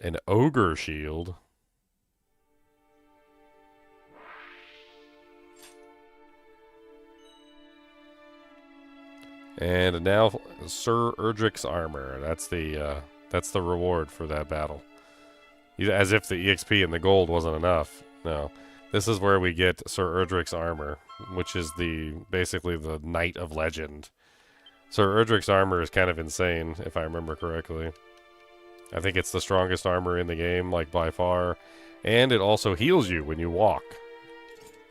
An Ogre Shield. And now Sir Erdrick's Armor. That's the reward for that battle. As if the EXP and the gold wasn't enough. No. This is where we get Sir Erdrick's Armor, which is basically the Knight of Legend. Sir Erdrick's Armor is kind of insane, if I remember correctly. I think it's the strongest armor in the game, like, by far. And it also heals you when you walk,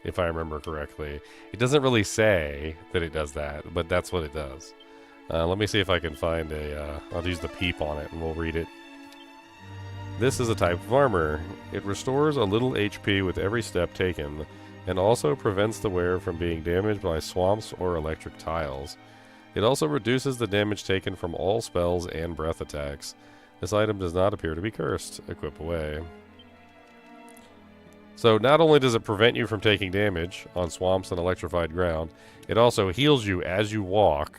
if I remember correctly. It doesn't really say that it does that, but that's what it does. Let me see if I can find I'll use the peep on it, and we'll read it. This is a type of armor. It restores a little HP with every step taken, and also prevents the wearer from being damaged by swamps or electric tiles. It also reduces the damage taken from all spells and breath attacks. This item does not appear to be cursed. Equip away. So not only does it prevent you from taking damage on swamps and electrified ground, it also heals you as you walk.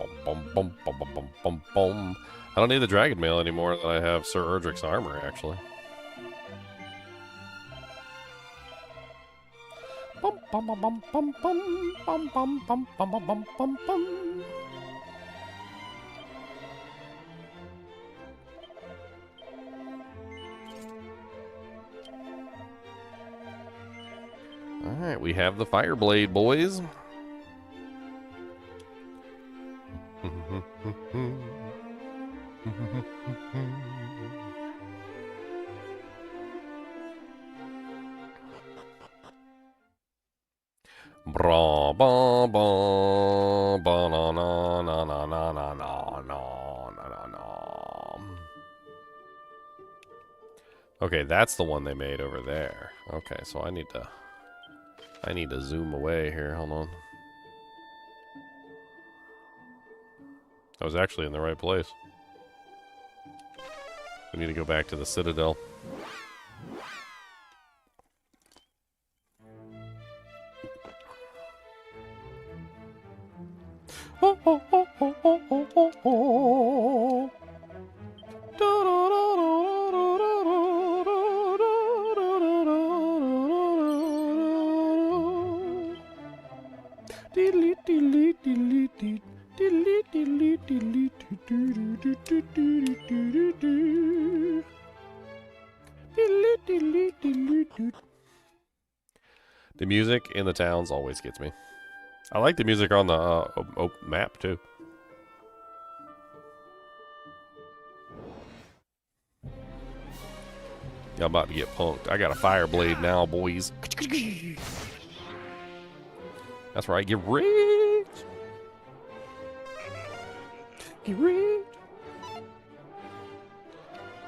I don't need the dragon mail anymore that I have Sir Erdrick's armor, actually. Alright, we have the Fireblade, boys. Bra ba ba ba na na na na na na na na na na. Okay, that's the one they made over there. Okay, so I need to zoom away here. Hold on. I was actually in the right place. We need to go back to the Citadel. The music in the towns always gets me. I like the music on the map, too. Y'all about to get punked. I got a Fireblade now, boys. That's right, get rigged. Get rigged.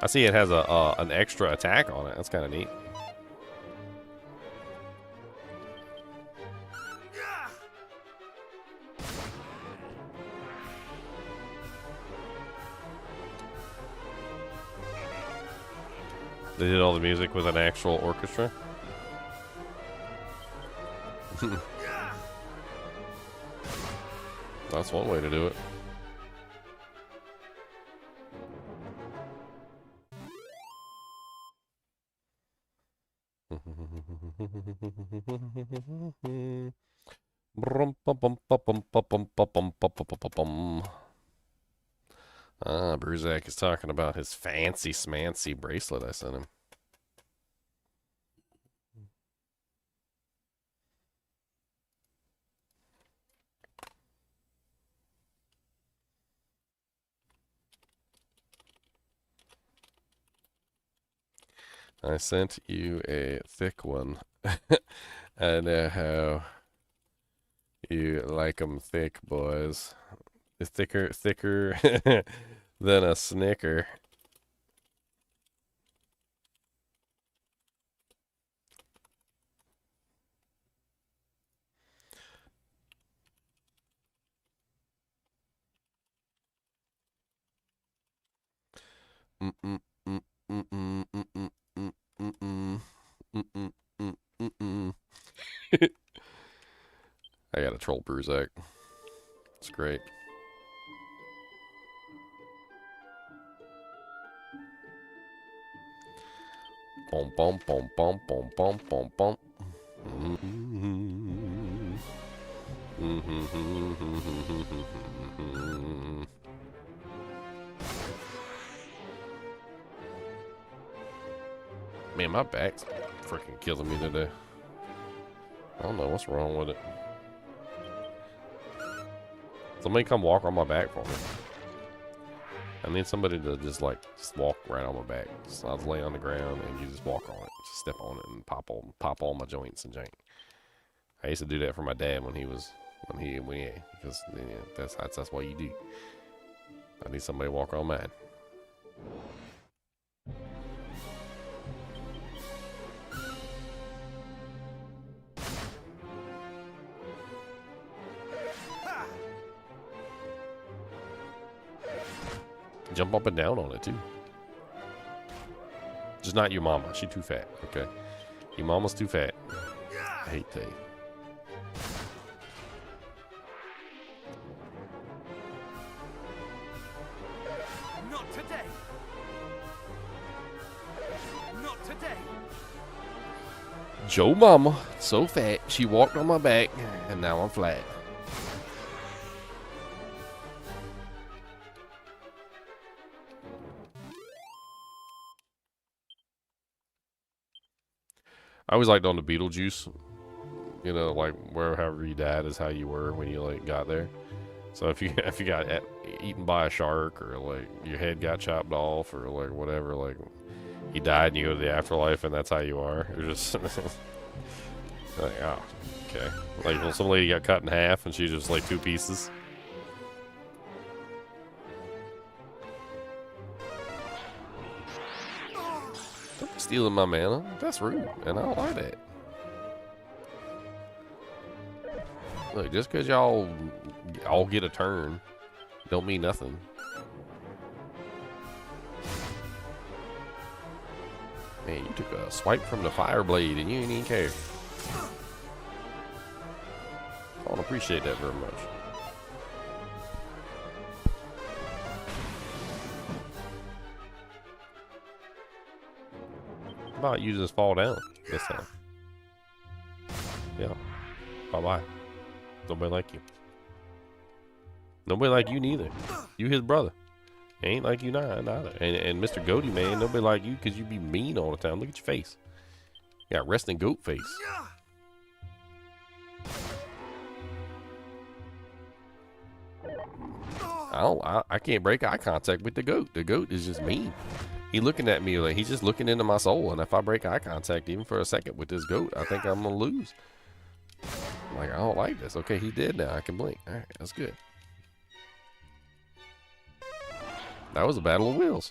I see it has an extra attack on it. That's kind of neat. They did all the music with an actual orchestra. That's one way to do it. Bruzak is talking about his fancy smancy bracelet I sent him. I sent you a thick one. I know how you like 'em thick, boys. It's thicker than a Snicker. I gotta troll Bruzak. It's great. Bom bom bom bom bom bom bom bom. Man, my back's freaking killing me today. I don't know what's wrong with it. Somebody come walk on my back for me. I need somebody to just walk right on my back. Just, I'll lay on the ground and you just walk on it. Just step on it and pop all my joints and jank. I used to do that for my dad because that's what you do. I need somebody to walk on mine. Jump up and down on it, too. Just not your mama. She too fat, okay? Your mama's too fat. I hate that. Joe Mama, so fat, she walked on my back, and now I'm flat. I always liked on the Beetlejuice, you know, like wherever you died is how you were when you like got there. So if you got eaten by a shark, or like your head got chopped off, or like whatever, like you died and you go to the afterlife and that's how you are. It was just like, oh, okay. Like when some lady got cut in half and she's just like 2 pieces. Don't be stealing my mana. That's rude, and I don't like that. Look, just because y'all all get a turn, don't mean nothing. Man, you took a swipe from the fire blade and you didn't even care. I don't appreciate that very much. How about you just fall down this time? Yeah. Bye-bye. Nobody like you. Nobody like you neither. You his brother. Ain't like you neither. And Mr. Goaty Man, nobody like you because you be mean all the time. Look at your face. You got resting goat face. I can't break eye contact with the goat. The goat is just mean. He looking at me like he's just looking into my soul. And if I break eye contact even for a second with this goat, I think I'm gonna lose. I'm like, I don't like this. Okay, he did now. I can blink. All right, that's good. That was a battle of wills.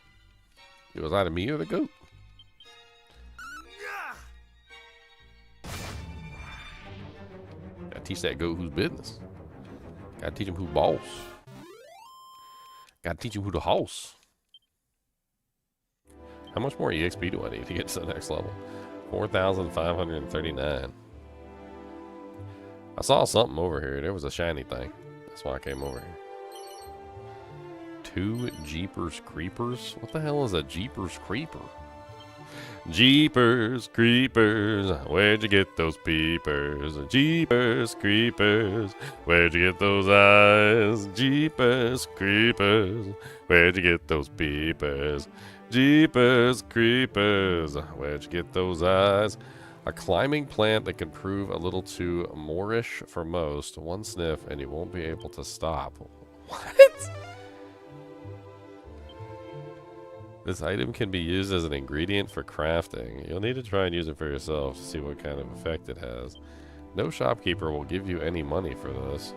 It was either me or the goat. Gotta teach that goat who's business. Gotta teach him who boss. Gotta teach him who the house. How much more EXP do I need to get to the next level? 4,539. I saw something over here. There was a shiny thing. That's why I came over here. 2 Jeepers Creepers? What the hell is a Jeepers Creeper? Jeepers Creepers, where'd you get those peepers? Jeepers Creepers, where'd you get those eyes? Jeepers Creepers, where'd you get those peepers? Jeepers Creepers, where'd you get those eyes? A climbing plant that can prove a little too moorish for most. 1 sniff and you won't be able to stop. What? This item can be used as an ingredient for crafting. You'll need to try and use it for yourself to see what kind of effect it has. No shopkeeper will give you any money for this.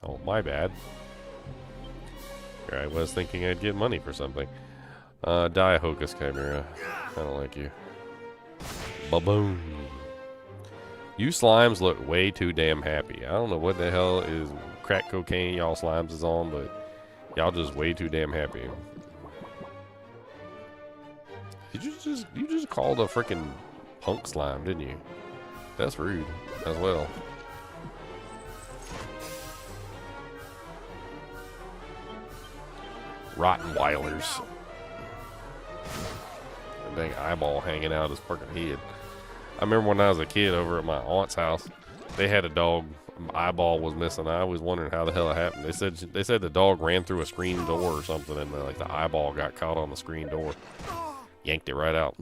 Oh, my bad. Here I was thinking I'd get money for something. Die Hocus Chimera. I don't like you. Ba-boom. You slimes look way too damn happy. I don't know what the hell is crack cocaine y'all slimes is on, but y'all just way too damn happy. You just called a freaking punk slime, didn't you? That's rude as well. Rottenweilers. That dang eyeball hanging out his fucking head. I remember when I was a kid over at my aunt's house, they had a dog. Eyeball was missing. I was wondering how the hell it happened. They said the dog ran through a screen door or something, and like the eyeball got caught on the screen door. Yanked it right out.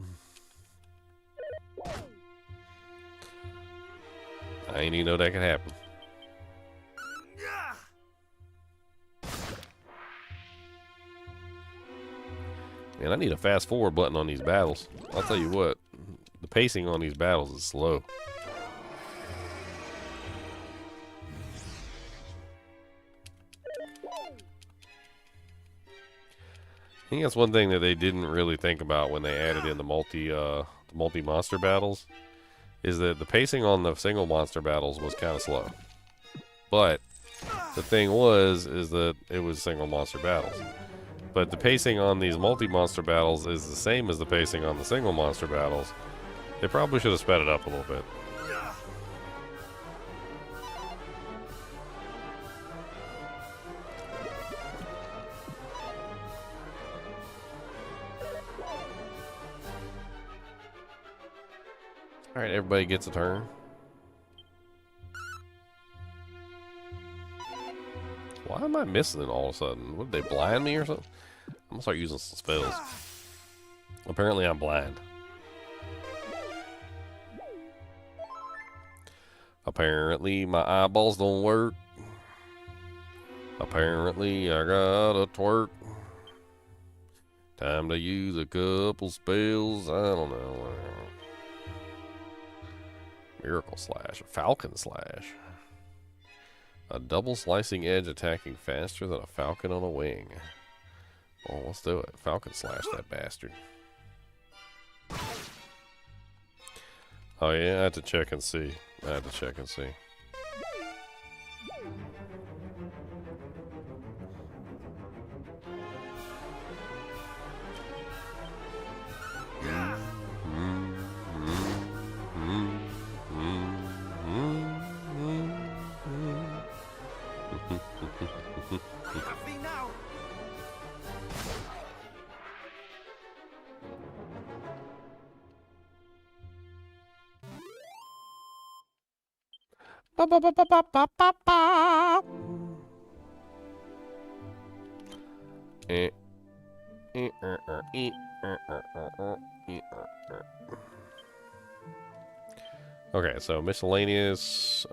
I ain't even know that could happen. Man, I need a fast forward button on these battles. I'll tell you what, the pacing on these battles is slow. I think that's one thing that they didn't really think about when they added in the multi monster battles, is that the pacing on the single monster battles was kind of slow. But the thing is that it was single monster battles. But the pacing on these multi-monster battles is the same as the pacing on the single monster battles. They probably should have sped it up a little bit. Alright, everybody gets a turn. Why am I missing it all of a sudden? What, did they blind me or something? I'm gonna start using some spells. Apparently I'm blind. Apparently my eyeballs don't work. Apparently I gotta twerk. Time to use a couple spells. I don't know. Miracle Slash. Falcon Slash. A double slicing edge attacking faster than a falcon on a wing. Well, let's do it. Falcon Slash that bastard. Oh yeah, I had to check and see. Have me now. Ba ba ba ba ba ba ba ba. Okay, so miscellaneous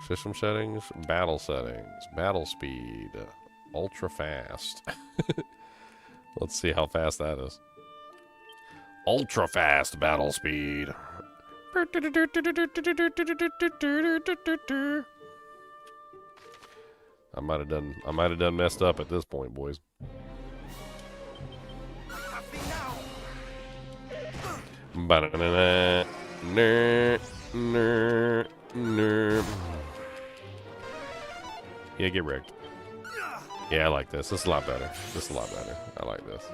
system settings, battle speed, ultra fast. Let's see how fast that is. Ultra fast battle speed. I might have done messed up at this point, boys. Have me now. Yeah, get wrecked. Yeah, I like this. This is a lot better. I like this.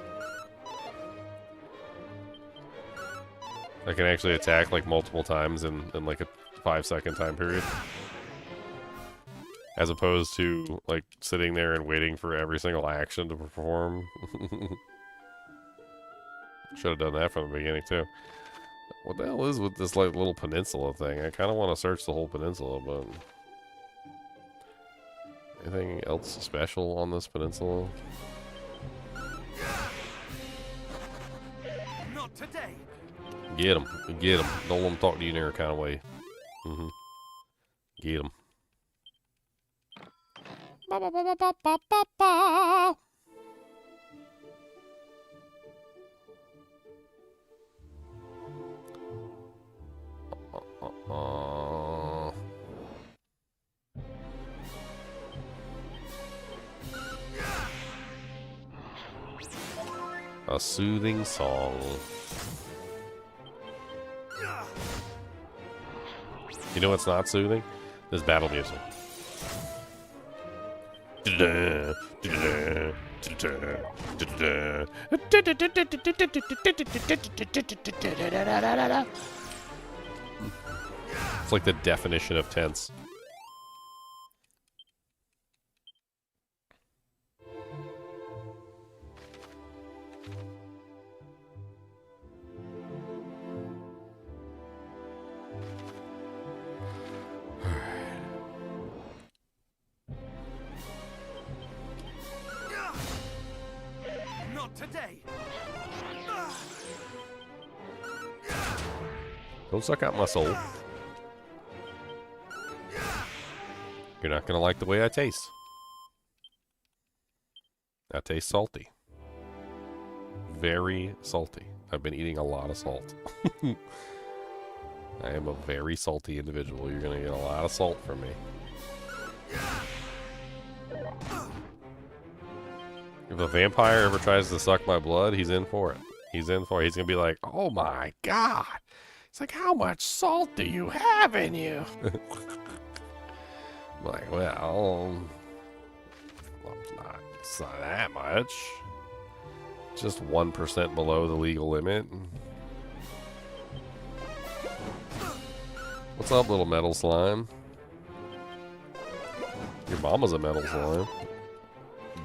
I can actually attack like multiple times in like a 5-second time period. As opposed to like sitting there and waiting for every single action to perform. Should have done that from the beginning too. What the hell is with this like little peninsula thing? I kind of want to search the whole peninsula, but anything else special on this peninsula? Not today. Get him. Don't let him talk to you in any kind of way. Get him. Ba ba ba ba ba ba ba. A soothing song. You know what's not soothing? This battle music. It's like the definition of tense. Not today. Don't suck out my soul. You're not gonna like the way I taste. I taste salty. Very salty. I've been eating a lot of salt. I am a very salty individual. You're gonna get a lot of salt from me. If a vampire ever tries to suck my blood, he's in for it. He's gonna be like, oh my god. It's like, how much salt do you have in you? I'm like, well, it's not that much. Just 1% below the legal limit. What's up, little metal slime? Your mama's a metal slime.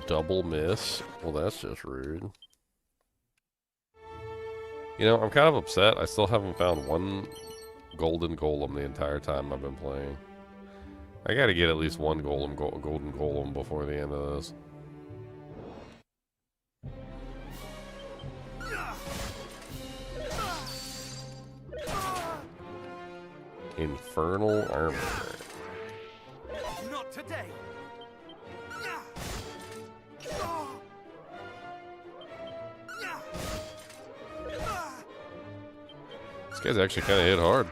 Double miss. Well, that's just rude. You know, I'm kind of upset. I still haven't found one golden golem the entire time I've been playing. I gotta get at least one golden golem before the end of this. Infernal armor. Not today. This guy's actually kind of hit hard.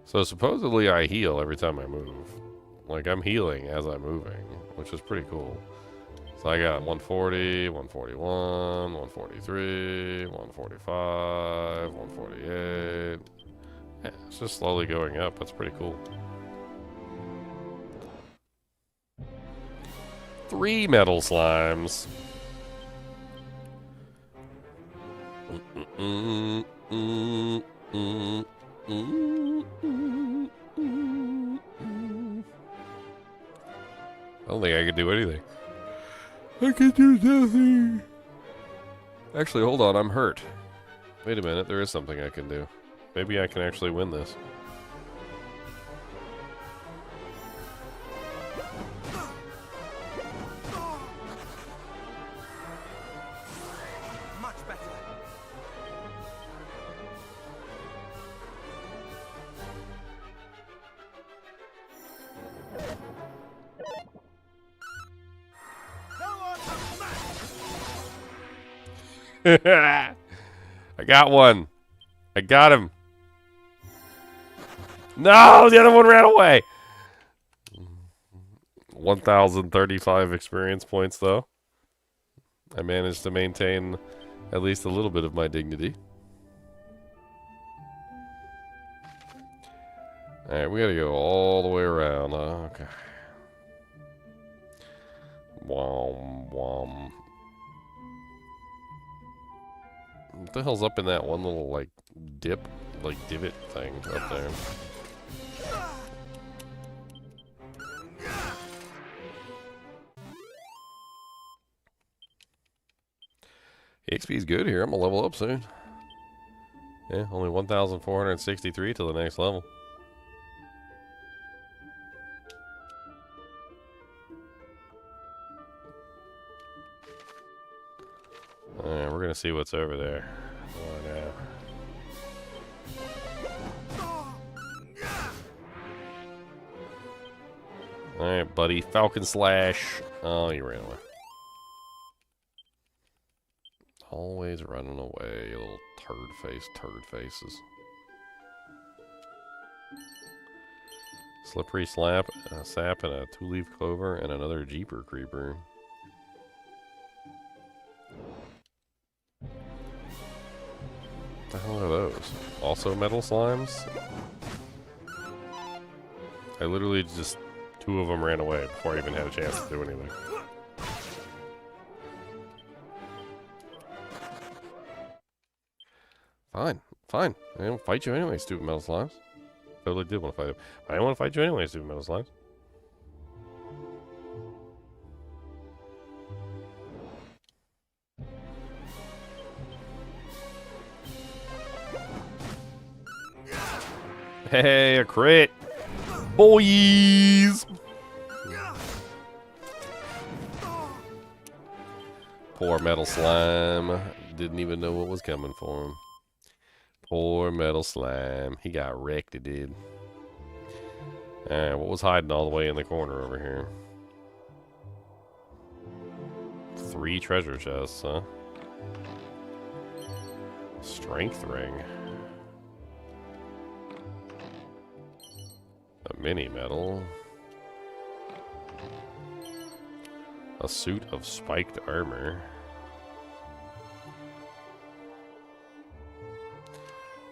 So supposedly I heal every time I move. Like I'm healing as I'm moving, which is pretty cool. So I got 140, 141, 143, 145, 148. Yeah, it's just slowly going up. That's pretty cool. 3 metal slimes. I don't think I could do anything. I can do nothing. Actually, hold on. I'm hurt. Wait a minute. There is something I can do. Maybe I can actually win this. Much better. I got one. I got him. No, the other one ran away. 1,035 experience points, though. I managed to maintain at least a little bit of my dignity. Alright, we gotta go all the way around. Okay. Wom, wom. What the hell's up in that one little, like, dip, like, divot thing up there? XP's good here. I'm gonna level up soon. Yeah, only 1,463 to the next level. Alright, we're gonna see what's over there. Oh, no. Alright, buddy. Falcon Slash. Oh, you ran away. Always running away, you little turd faces. Slippery Sap, and a 2-leaf clover, and another Jeeper Creeper. What the hell are those? Also metal slimes? I literally just... 2 of them ran away before I even had a chance to do anything. Fine, fine. I don't fight you anyway, stupid metal slimes. Totally did want to fight him. I didn't want to fight you anyway, stupid metal slimes. Hey, a crit! Boys! Poor metal slime. Didn't even know what was coming for him. Poor metal slime. He got wrecked, he did. Alright, what was hiding all the way in the corner over here? 3 treasure chests, huh? Strength ring. A mini medal. A suit of spiked armor.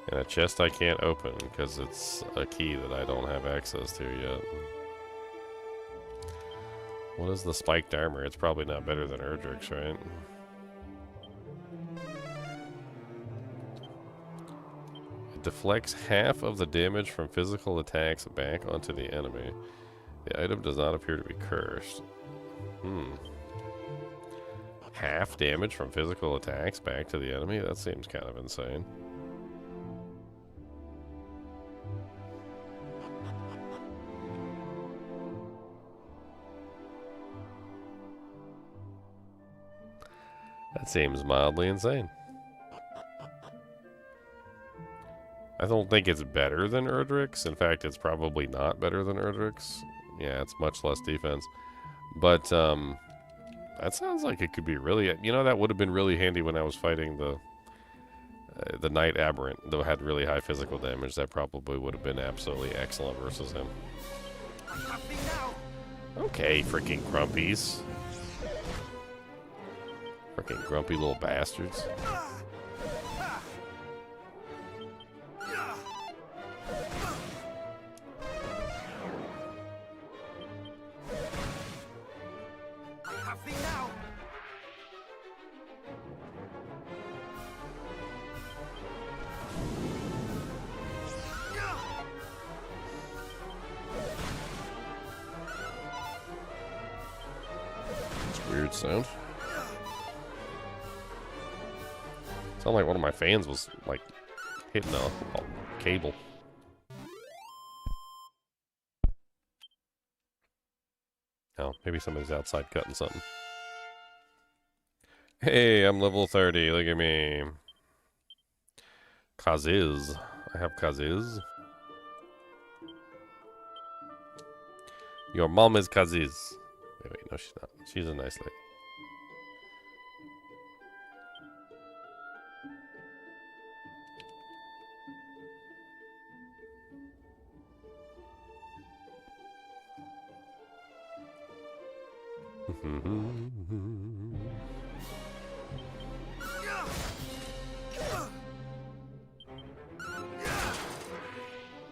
And a chest I can't open because it's a key that I don't have access to yet. What is the spiked armor? It's probably not better than Erdrick's, right? It deflects half of the damage from physical attacks back onto the enemy. The item does not appear to be cursed. Half damage from physical attacks back to the enemy? That seems kind of insane. That seems mildly insane. I don't think it's better than Erdrick's. In fact, it's probably not better than Erdrick's. Yeah, it's much less defense. But, that sounds like it could be really... You know, that would have been really handy when I was fighting the Knight Aberrant, though had really high physical damage. That probably would have been absolutely excellent versus him. Okay, freaking grumpies. Freaking grumpy little bastards. Weird sound. Sound like one of my fans was like hitting a cable. Oh, maybe somebody's outside cutting something. Hey, I'm level 30. Look at me. Kaziz. I have Kaziz. Your mom is Kaziz. Wait, no, she's not. She's a nice lady.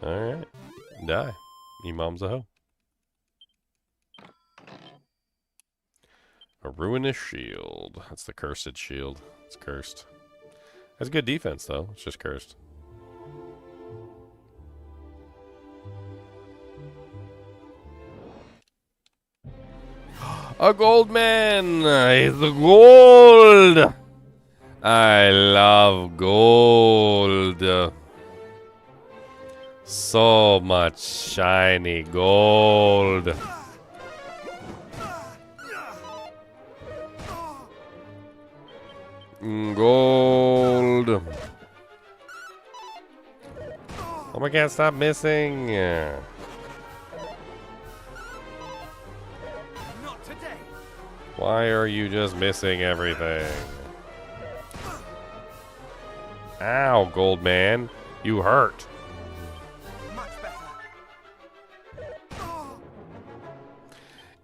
Alright. Die. Your mom's a hoe. A ruinous shield. That's the cursed shield. It's cursed. Has good defense, though. It's just cursed. A gold man! It's gold! I love gold. So much shiny gold. Gold. Oh my god, stop missing. Not today. Why are you just missing everything? Ow, gold man. You hurt. Much better.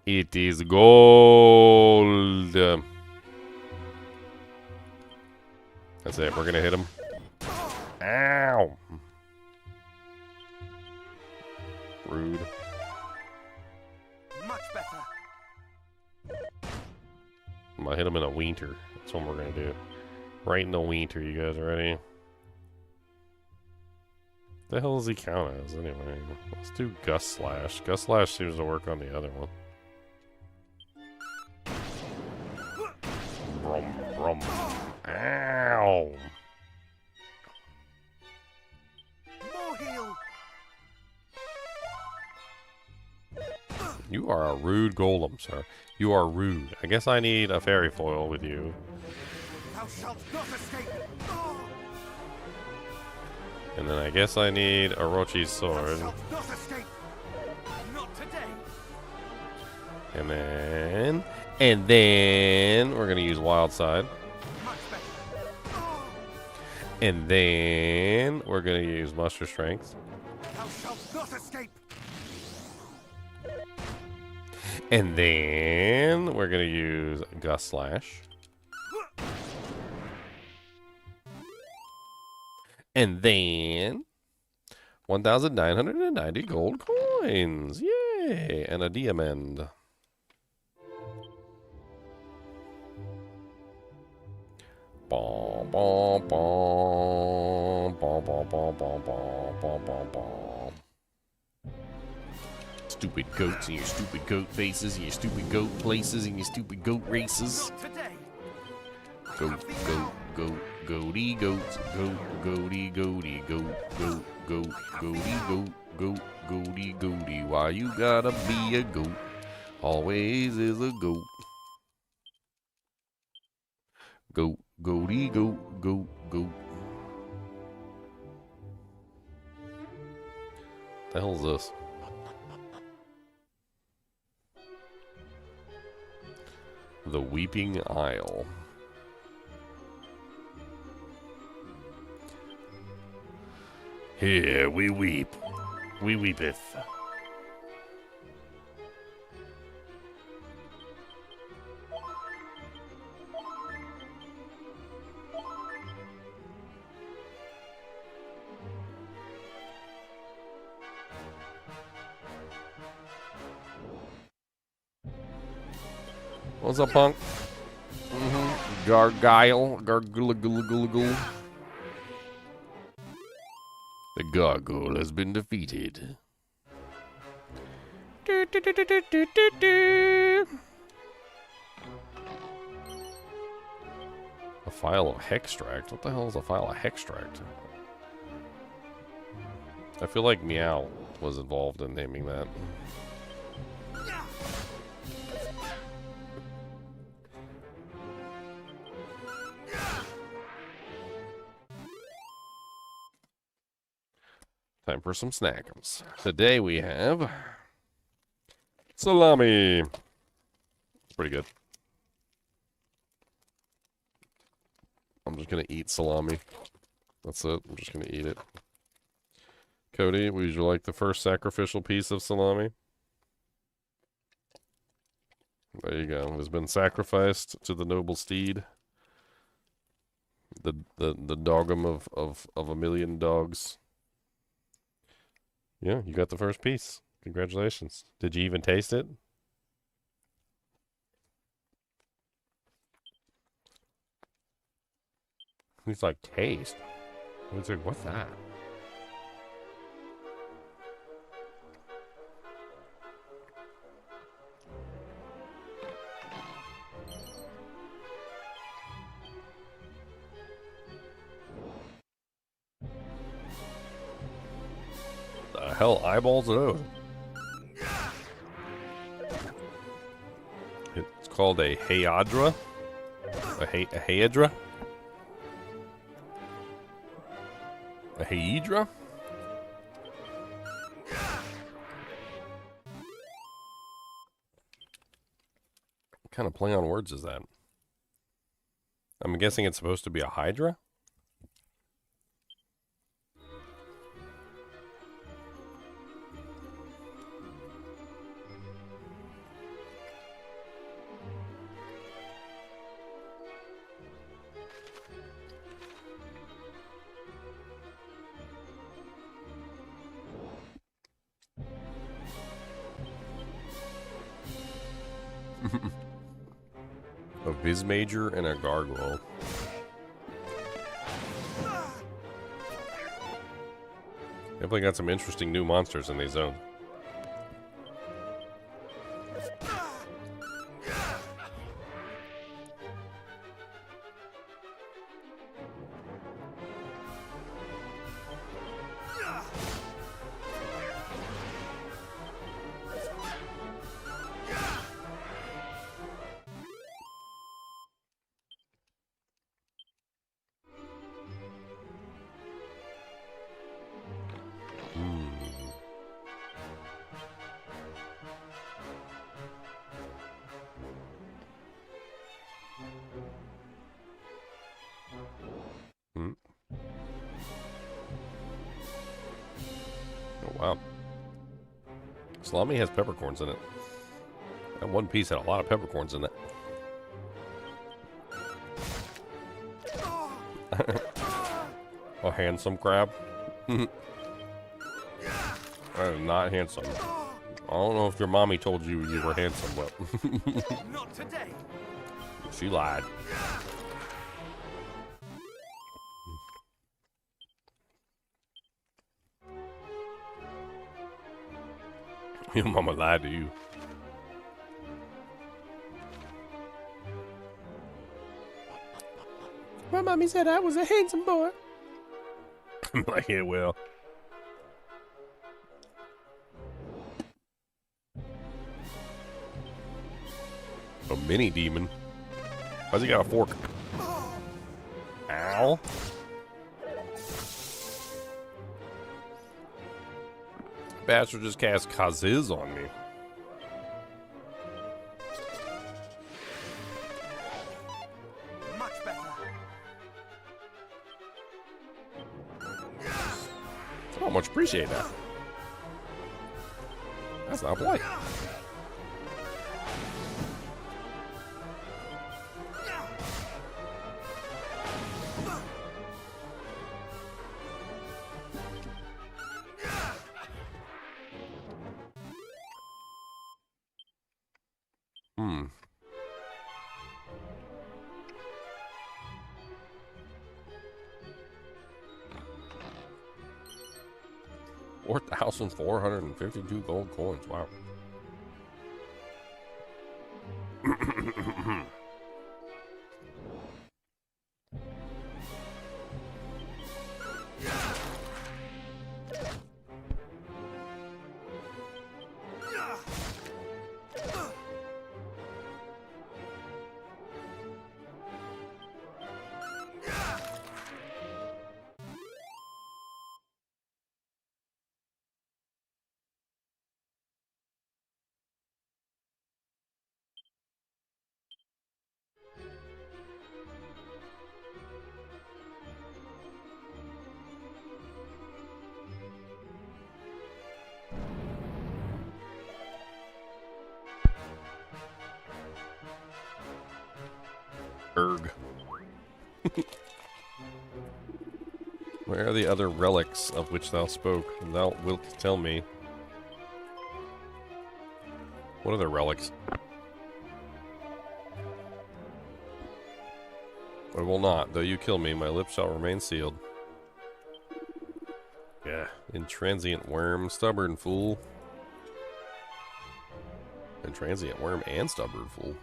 It is gold. That's it. We're going to hit him. Ow. Rude. Much better. I'm going to hit him in a weenter. That's what we're going to do. Right in the weenter. You guys ready? The hell does he count as anyway? Let's do Gust Slash. Gust Slash seems to work on the other one. Brum, brum. Ow! More heal. You are a rude golem, sir. You are rude. I guess I need a fairy foil with you. Thou shalt not escape. And then I guess I need Orochi's sword. Thou shalt not escape. Not today. And then we're gonna use Wild Side. Much better. And then we're gonna use Muster Strength. Thou shalt not escape. And then we're gonna use Gust Slash. And then 1,990 gold coins. Yay! And a diamond. Bom, bom, bom, bom, bom, bom, bom, bom, bom, bom, bom. Stupid goats and your stupid goat faces and your stupid goat places and your stupid goat races. Not today. Goat, goat, goat, goaty goats, goat, goaty, goaty, goat, goat, goat, goaty, goat, goat, goaty, goaty. Why you gotta be a goat? Always is a goat. Goat, goaty, goat, goat, goat. The hell is this? The Weeping Isle. Here we weep. We weepeth. What's up, punk? Gargyle. Gargule. The gargoyle has been defeated. A file of hextract? What the hell is a file of hextract? I feel like Meow was involved in naming that. Time for some snackums. Today we have salami. It's pretty good. I'm just gonna eat salami. That's it. I'm just gonna eat it. Cody, would you like the first sacrificial piece of salami? There you go. It has been sacrificed to the noble steed. The dogum of a million dogs. Yeah, you got the first piece. Congratulations. Did you even taste it? He's like, taste? He's like, what's that? The hell eyeballs are those? It's called a Hayadra. A Hayadra? A Hayedra? What kind of play on words is that? I'm guessing it's supposed to be a Hydra? A Vismajor and a Gargoyle. Definitely got some interesting new monsters in these zones. Wow. Salami has peppercorns in it. That one piece had a lot of peppercorns in it. A handsome crab. That is not handsome. I don't know if your mommy told you you were handsome, but Not today. she lied. Your mama lied to you. My mommy said I was a handsome boy. I'm like, yeah, well. A mini demon. Why's he got a fork? Ow. Bastard just cast Kaziz on me. Much better. I don't much appreciate that. That's not polite. Hmm. 4,452 gold coins. Wow. Erg. Where are the other relics of which thou spoke? Thou wilt tell me. What are the relics? I will not. Though you kill me, my lips shall remain sealed. Yeah. Intransient worm, stubborn fool. Intransient worm and stubborn fool.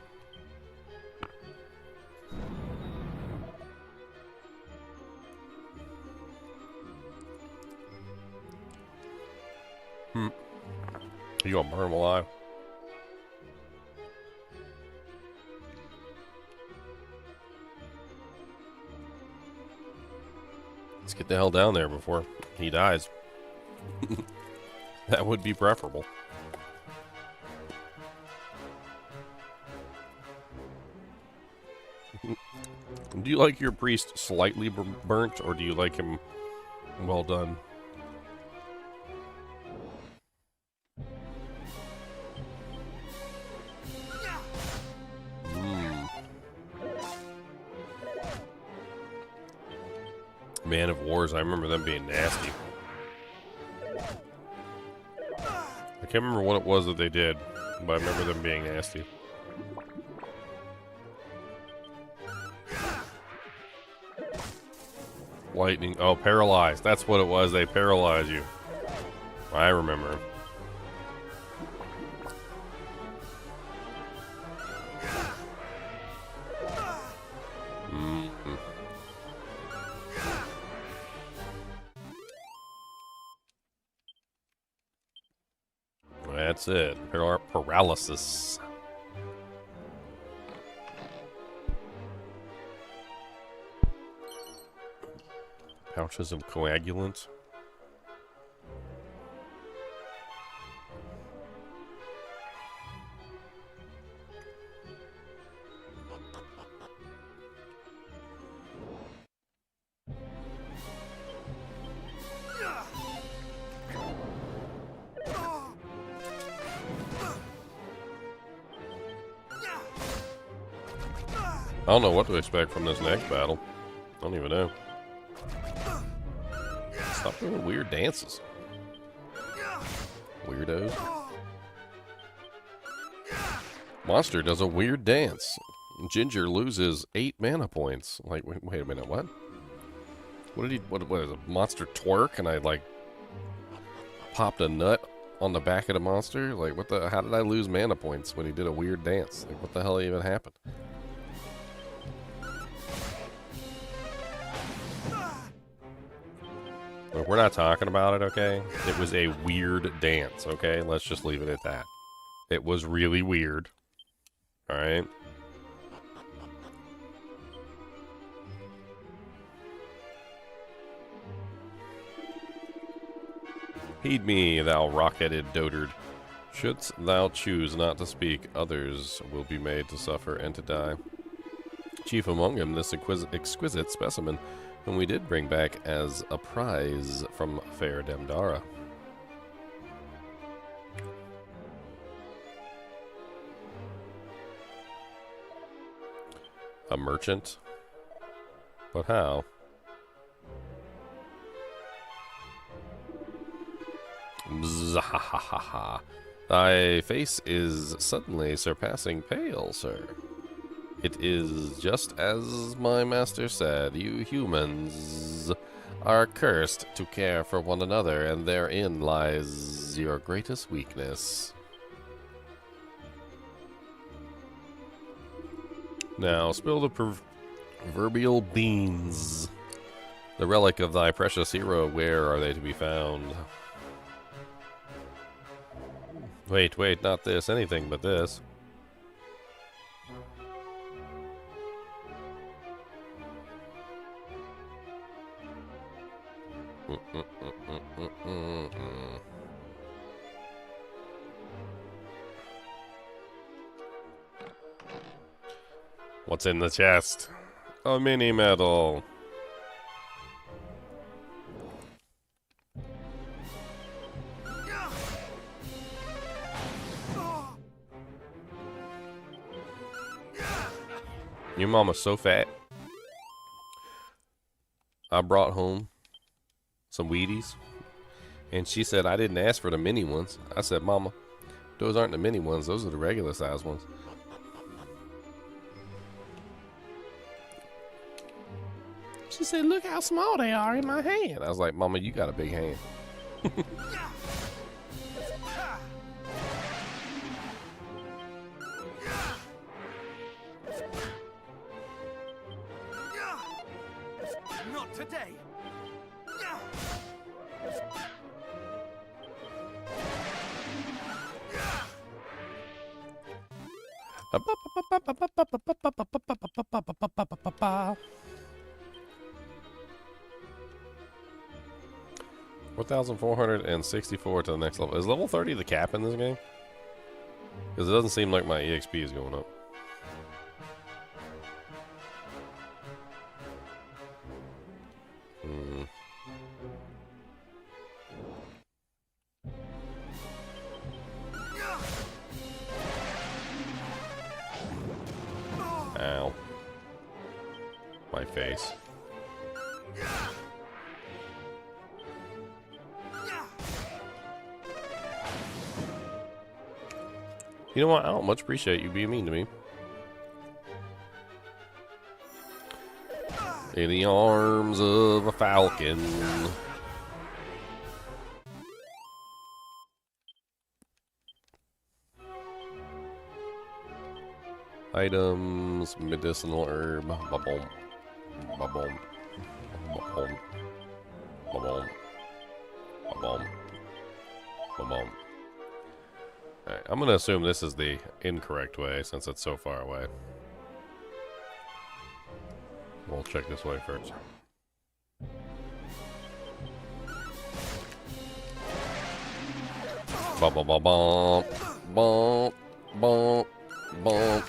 You gonna burn him alive? Let's get the hell down there before he dies. That would be preferable. Do you like your priest slightly burnt, or do you like him well done? Man of Wars, I remember them being nasty. I can't remember what it was that they did, but I remember them being nasty. Lightning. Oh, paralyzed. That's what it was. They paralyze you. I remember. That's it. Paralysis. Pouches of coagulant. I don't know what to expect from this next battle. I don't even know. Stop doing weird dances. Weirdos. Monster does a weird dance. Ginger loses 8 mana points. Like, wait a minute, what? What did he, what is a monster twerk? And I, like, popped a nut on the back of the monster? Like, what the? How did I lose mana points when he did a weird dance? Like, what the hell even happened? Look, we're not talking about it, okay? It was a weird dance, okay? Let's just leave it at that. It was really weird. Alright? Heed me, thou rock-headed dotard. Shouldst thou choose not to speak, others will be made to suffer and to die. Chief among them, this exquisite specimen, whom we did bring back as a prize from fair Demdara. A merchant? But how? Bzz-ha-ha-ha-ha. Thy face is suddenly surpassing pale, sir. It is just as my master said, you humans are cursed to care for one another, and therein lies your greatest weakness. Now, spill the proverbial beans. The relic of thy precious hero, where are they to be found? Wait, not this. Anything but this. What's in the chest? A mini medal. Your mama's so fat. I brought home some Wheaties, and she said I didn't ask for the mini ones. I said, Mama, those aren't the mini ones, those are the regular size ones. She said, look how small they are in my hand. I was like, Mama, you got a big hand. Not today. $4,464 to the next level. Is level 30 the cap in this game? Because it doesn't seem like my EXP is going up. Ow. My face. You know what? I don't much appreciate you being mean to me. In the arms of a falcon. Items, medicinal herb, ba-boom, ba-boom, ba-boom, ba-boom, ba-boom, ba-boom. Alright, I'm gonna assume this is the incorrect way since it's so far away. We'll check this way first. Ba-ba-ba-bump, bump, bump, bump.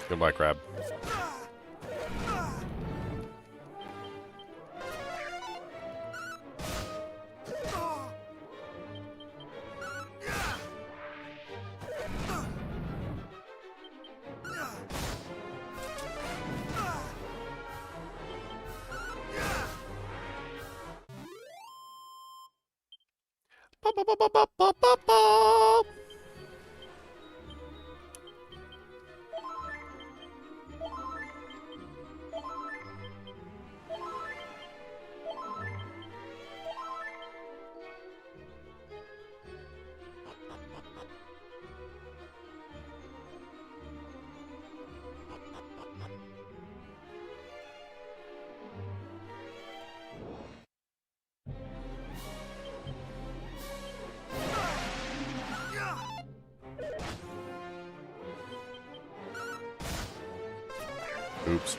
Goodbye, crab. Ba-ba-ba-ba-ba-ba-ba. Oops.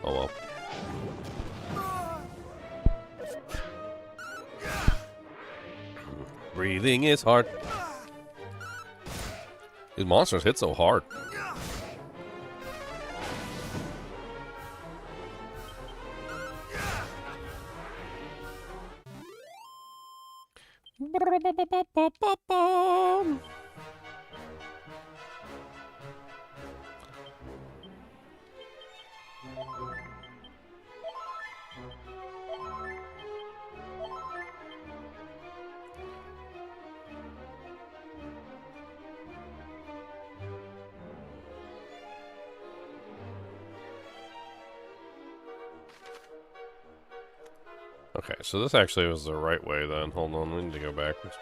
Oh well. Breathing is hard. These monsters hit so hard. Okay, so this actually was the right way then. Hold on, we need to go backwards.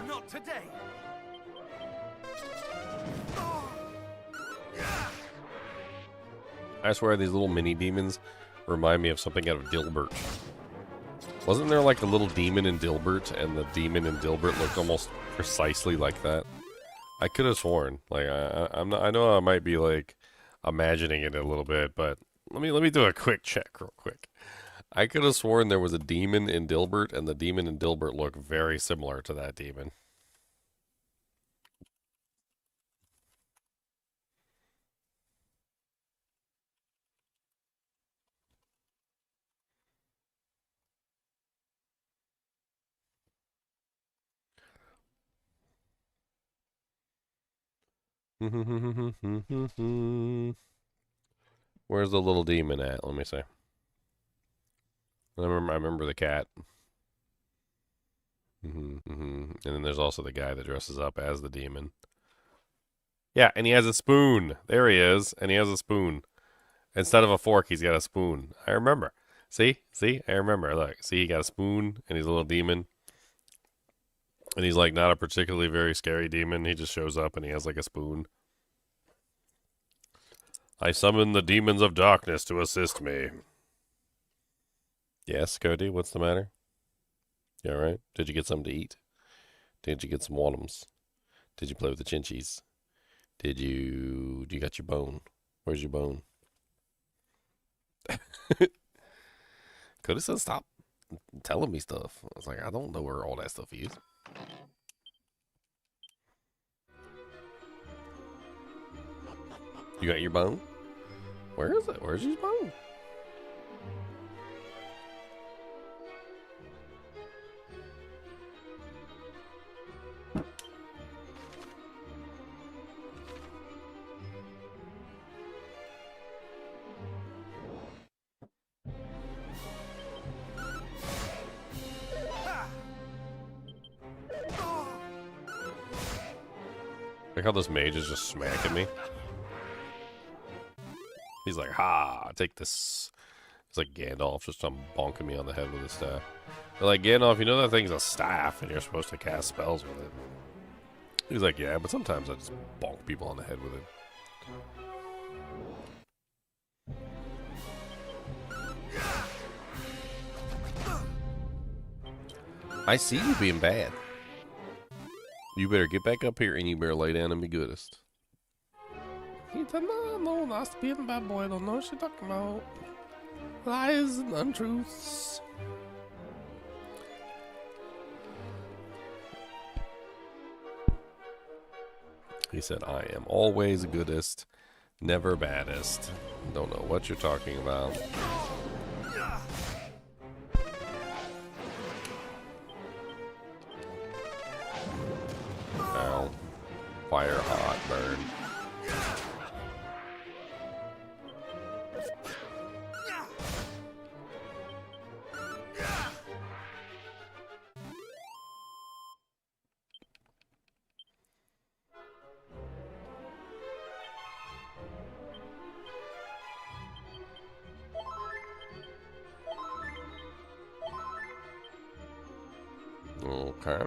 Not today. I swear these little mini demons remind me of something out of Dilbert. Wasn't there like a little demon in Dilbert, and the demon in Dilbert looked almost precisely like that? I could have sworn. Like I'm not. I know I might be like imagining it a little bit, but let me do a quick check real quick. I could have sworn there was a demon in Dilbert, and the demon in Dilbert looked very similar to that demon. Where's the little demon at? Let me see. I remember the cat. And then there's also the guy that dresses up as the demon. Yeah, and he has a spoon. There he is, and he has a spoon. Instead of a fork, he's got a spoon. I remember. See? I remember. Look, see, he got a spoon, and he's a little demon. And he's like not a particularly very scary demon. He just shows up, and he has like a spoon. I summon the demons of darkness to assist me. Yes, Cody, what's the matter? You alright? Did you get something to eat? Did you get some Wadums? Did you play with the Chinchies? Do you got your bone? Where's your bone? Cody said stop telling me stuff. I was like, I don't know where all that stuff is. You got your bone? Where is it? Where's your bone? Like how this mage is just smacking me. He's like, ha, take this. It's like Gandalf just bonking me on the head with his staff. They're like, Gandalf, you know that thing's a staff and you're supposed to cast spells with it. He's like, yeah, but sometimes I just bonk people on the head with it. I see you being bad. You better get back up here and you better lay down and be goodest. He said, no, not being a bad boy. I don't know what she's talking about. Lies and untruths. He said, I am always goodest, never baddest. Don't know what you're talking about. Ow. Fire hot burn. Okay.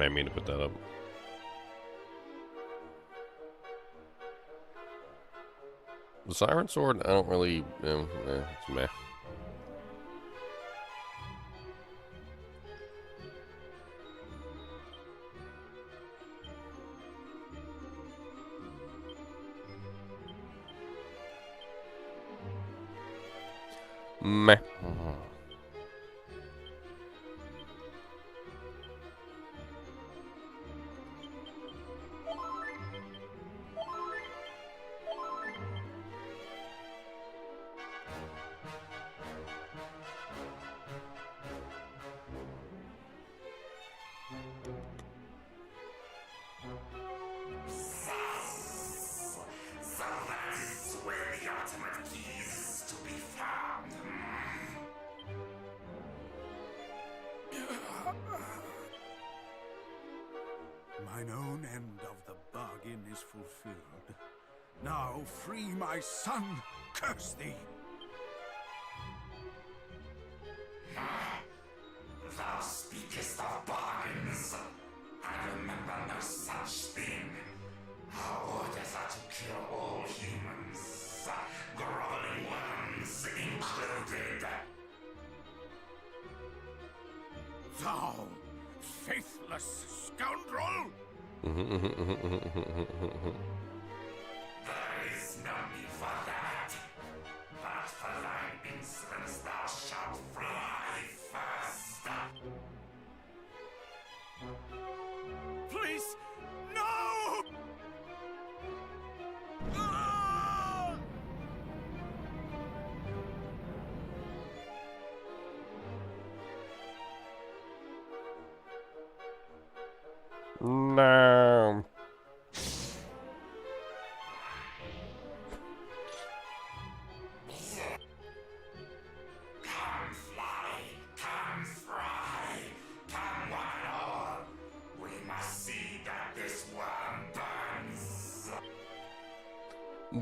I mean to put that up. The Siren Sword, I don't really, it's meh. Meh. So that is where the ultimate key is to be found. Mine own end of the bargain is fulfilled. Now free my son, curse thee! Thou speakest of bargains. I remember no such thing. Our orders are to kill all humans, groveling ones included. Thou faithless scoundrel! There is no need for that. But for thine insolence thou shalt fly first. Please, no! Ah! No. Come fly, come fry, come one and all. We must see that this worm burns.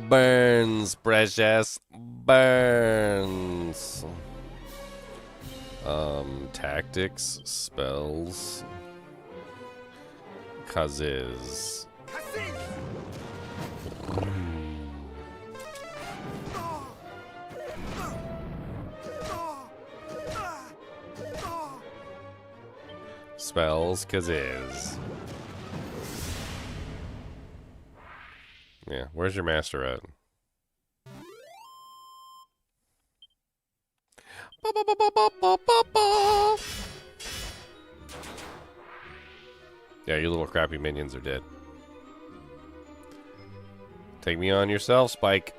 Burns, precious. Burns. Tactics, spells. Causes. Spells, causes. Yeah, where's your master at? Yeah, your little crappy minions are dead. Take me on yourself, Spike.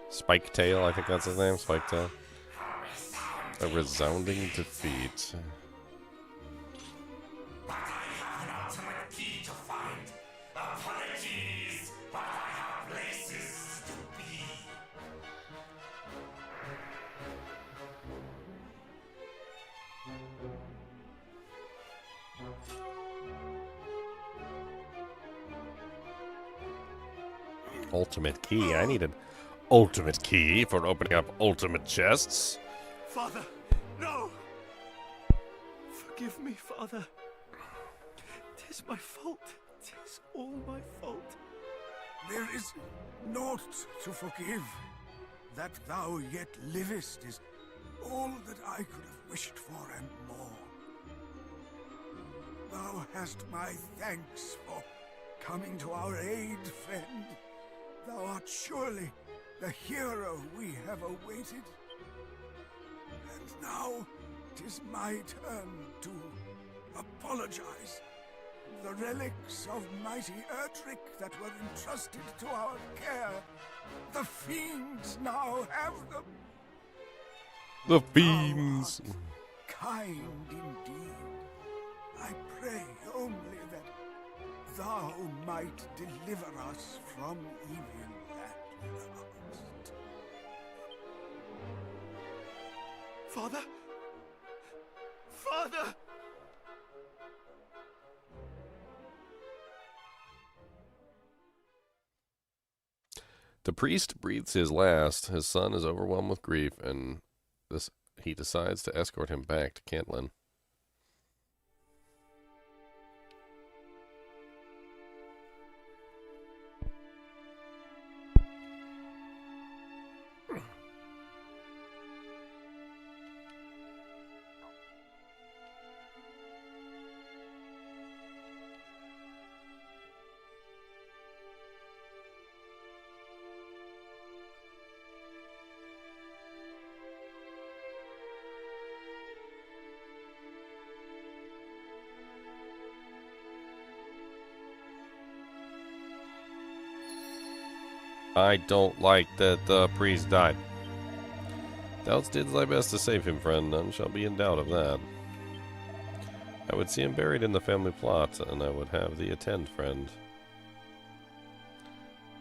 Spike Tail, I think that's his name, Spike Tail. A resounding defeat. But I have an ultimate key to find. Apologies, but I have places to be. Ultimate key. I need an ultimate key for opening up ultimate chests. Father, no! Forgive me, Father. 'Tis my fault. 'Tis all my fault. There is naught to forgive. That thou yet livest is all that I could have wished for and more. Thou hast my thanks for coming to our aid, friend. Thou art surely the hero we have awaited. And now 'tis my turn to apologize. The relics of mighty Erdrick that were entrusted to our care, the fiends now have them. The fiends. Thou art kind indeed. I pray only that thou might deliver us from evil at last. Father? Father! The priest breathes his last. His son is overwhelmed with grief, and he decides to escort him back to Cantlin. I don't like that the priest died. Thou didst thy best to save him, friend. None shall be in doubt of that. I would see him buried in the family plot, and I would have thee attend, friend.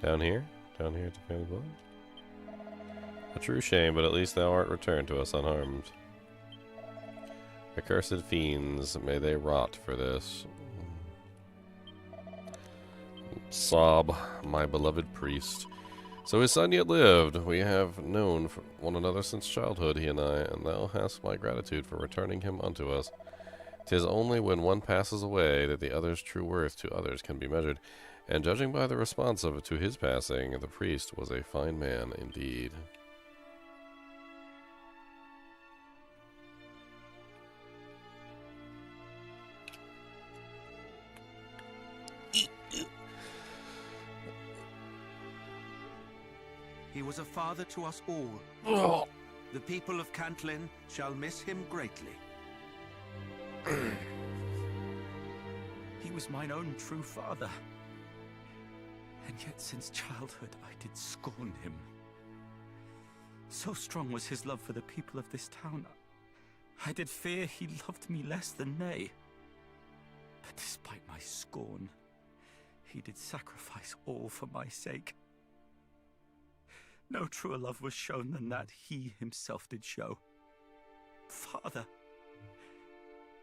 Down here? Down here at the family plot? A true shame, but at least thou art returned to us unharmed. Accursed fiends, may they rot for this. Sob, my beloved priest. So his son yet lived. We have known one another since childhood, he and I, and thou hast my gratitude for returning him unto us. 'Tis only when one passes away that the other's true worth to others can be measured, and judging by the response of to his passing, the priest was a fine man indeed. He was a father to us all. Oh. The people of Cantlin shall miss him greatly. He was mine own true father. And yet since childhood I did scorn him. So strong was his love for the people of this town, I did fear he loved me less than they. But despite my scorn, he did sacrifice all for my sake. No truer love was shown than that he himself did show. Father,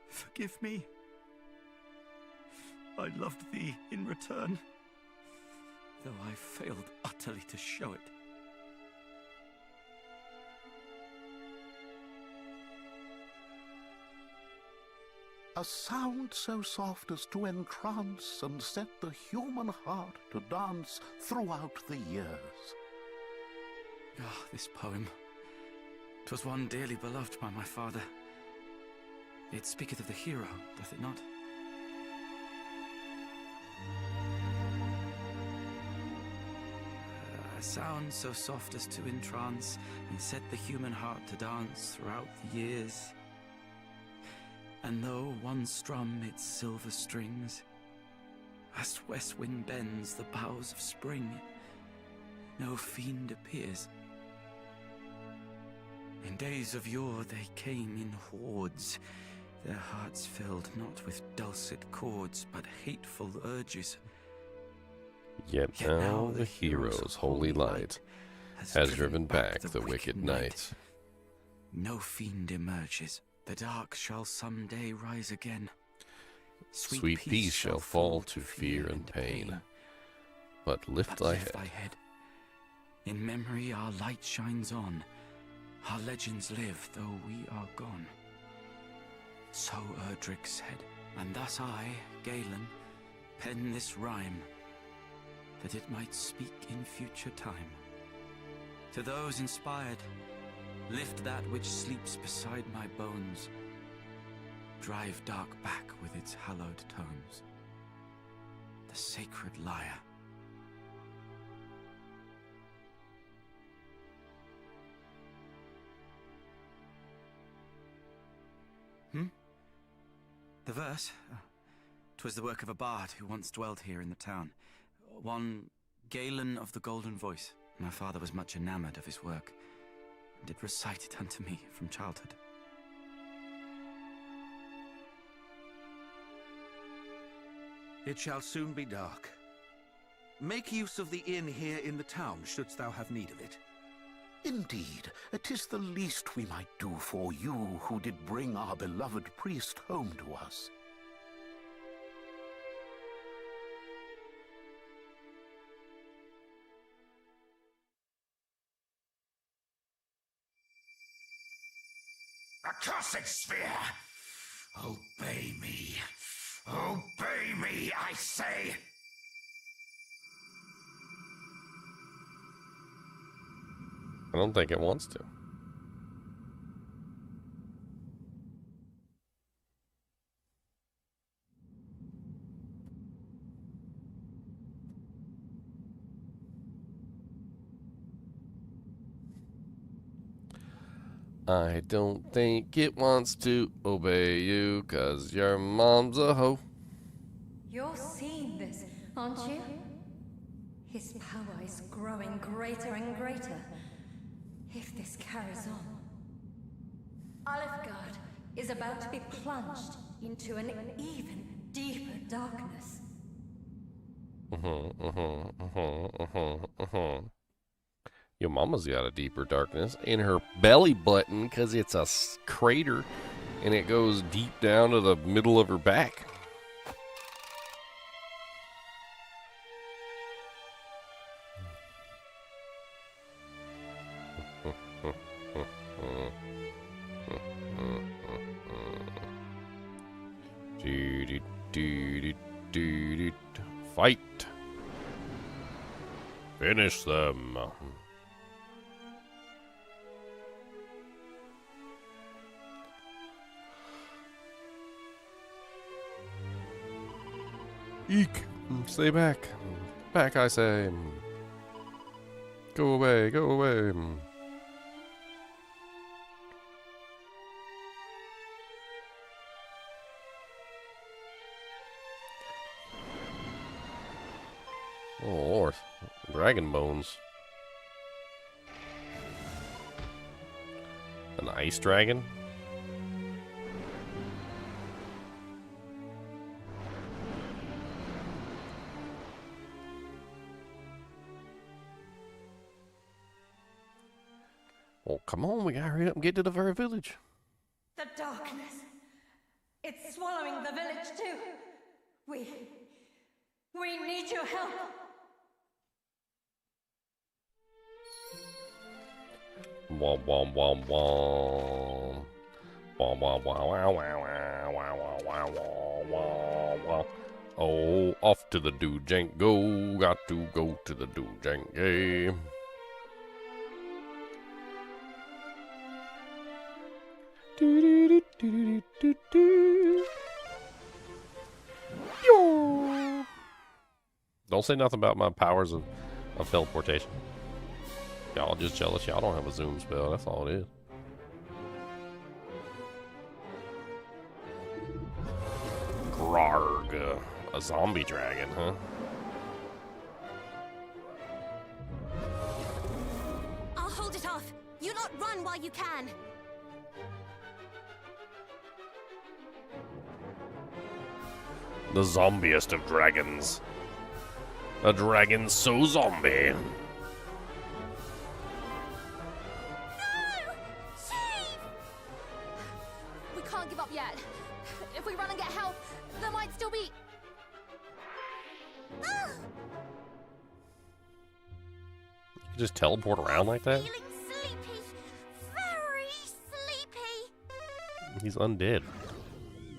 forgive me. I loved thee in return, though I failed utterly to show it. A sound so soft as to entrance and set the human heart to dance throughout the years. Ah, this poem. 'Twas one dearly beloved by my father. It speaketh of the hero, doth it not? A sound so soft as to entrance and set the human heart to dance throughout the years. And though one strum its silver strings, as west wind bends the boughs of spring, no fiend appears. In days of yore they came in hordes, their hearts filled not with dulcet chords, but hateful urges. Yet now the hero's holy light has driven back the wicked night. No fiend emerges, the dark shall some day rise again. Sweet peace shall fall to fear and pain. But lift thy head. In memory our light shines on. Our legends live, though we are gone. So Erdrick said, and thus I, Galen, pen this rhyme, that it might speak in future time. To those inspired, lift that which sleeps beside my bones. Drive dark back with its hallowed tones. The sacred lyre. The verse? 'Twas the work of a bard who once dwelt here in the town. One Galen of the Golden Voice. My father was much enamoured of his work, and did recite it unto me from childhood. It shall soon be dark. Make use of the inn here in the town, shouldst thou have need of it. Indeed, 'tis the least we might do for you who did bring our beloved priest home to us. Accursed sphere! Obey me! Obey me, I say! I don't think it wants to. I don't think it wants to obey you, 'cause your mom's a hoe. You're seeing this, aren't you? His power is growing greater and greater. If this carries on, Alefgard is about to be plunged into an even deeper darkness. Your mama's got a deeper darkness in her belly button because it's a crater and it goes deep down to the middle of her back. Fight. Finish them. Eek. Stay back. Back, I say. Go away, go away. Oh, Lord. Dragon bones. An ice dragon? Well, come on, we gotta hurry up and get to the very village. The darkness. It's swallowing the village too. We need your help. Wom wom wom wom. Wom wom wom wow wow wow wow wow wow wow wow. Oh, off to the do-jank go. Got to go to the do-jank game. Don't say nothing about my powers of teleportation. Y'all just jealous y'all don't have a zoom spell. That's all it is. Grarg. A zombie dragon, huh? I'll hold it off. You lot run while you can. The zombiest of dragons. A dragon so zombie. No! Chief! We can't give up yet. If we run and get help, there might still be... You just teleport around like that? Feeling sleepy. Very sleepy. He's undead.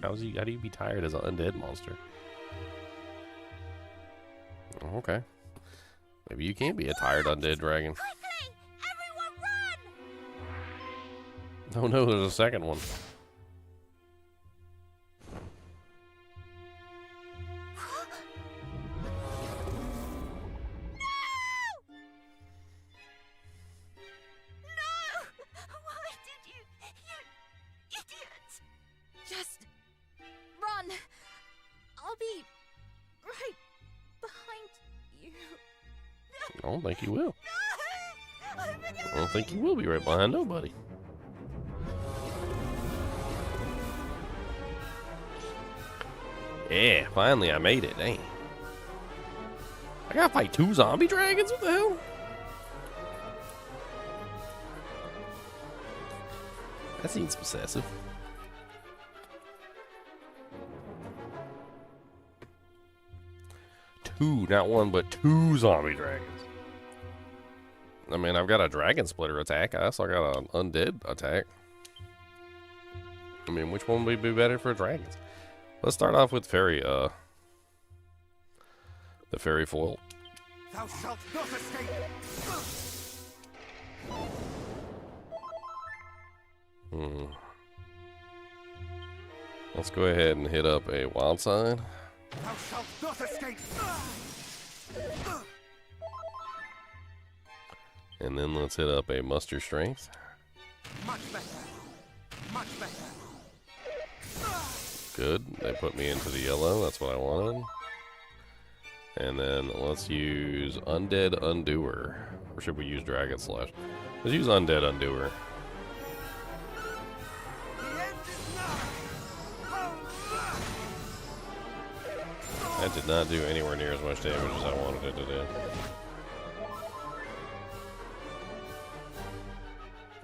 How do you be tired as an undead monster? Okay. Maybe you can be a tired undead dragon. Quickly! Everyone run! Oh no, there's a second one. Why did you idiot? Just run. I'll be right behind you. I don't think you will. No! I don't think you will be right behind nobody. Yeah, finally I made it. Dang. I gotta fight 2 zombie dragons? What the hell? That seems possessive. 2, not 1, but 2 zombie dragons. I mean, I've got a dragon splitter attack. I also got an undead attack. I mean, which one would be better for dragons? Let's start off with fairy, the fairy foil. Thou shalt not escape! Let's go ahead and hit up a wild side. Thou shalt not escape! And then let's hit up a muster strength. Much better! Much better! Good. They put me into the yellow. That's what I wanted. And then let's use Undead Undoer. Or should we use Dragon Slash? Let's use Undead Undoer. That did not do anywhere near as much damage as I wanted it to do.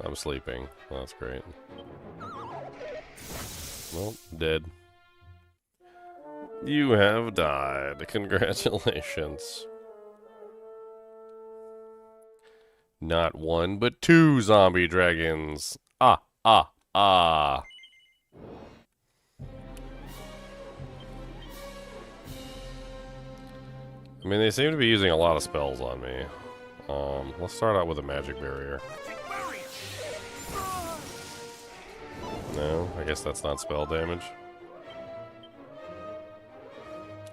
I'm sleeping. That's great. Well, dead. You have died. Congratulations. Not one, but two zombie dragons. Ah, ah, ah. I mean, they seem to be using a lot of spells on me. Let's start out with a magic barrier. No, I guess that's not spell damage.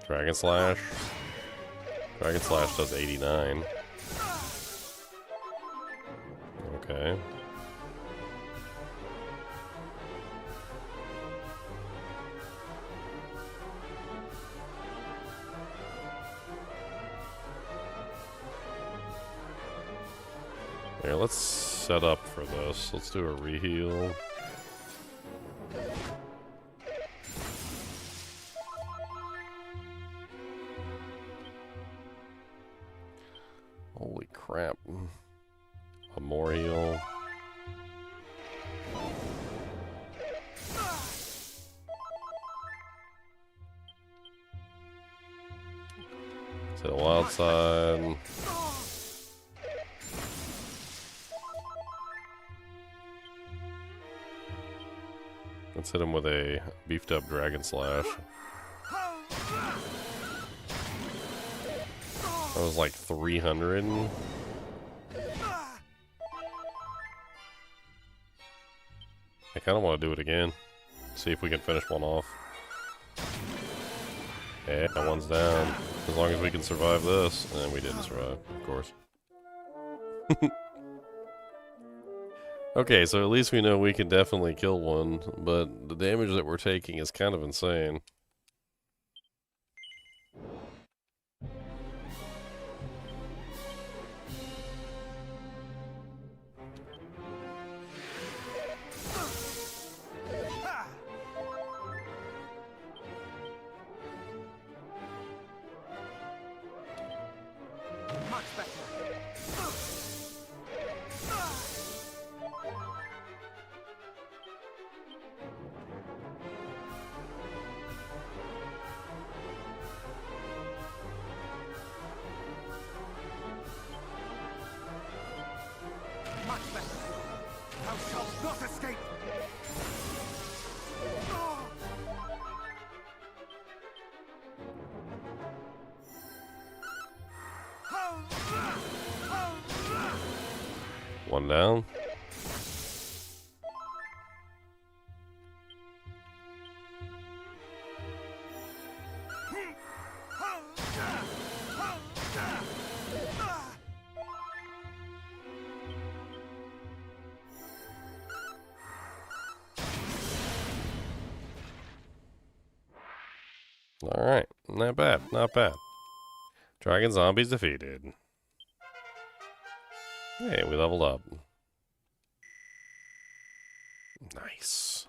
Dragon Slash. Dragon Slash does 89. Okay. Here, let's set up for this. Let's do a reheal. Holy crap. A more heal. To the wild side. Let's hit him with a beefed up Dragon Slash. That was like 300. I kind of want to do it again. See if we can finish one off. Yeah, that one's down. As long as we can survive this. And we didn't survive, of course. Okay, so at least we know we can definitely kill one, but the damage that we're taking is kind of insane. One down. Alright, not bad, not bad. Dragon zombies defeated. Hey, we leveled up. Nice.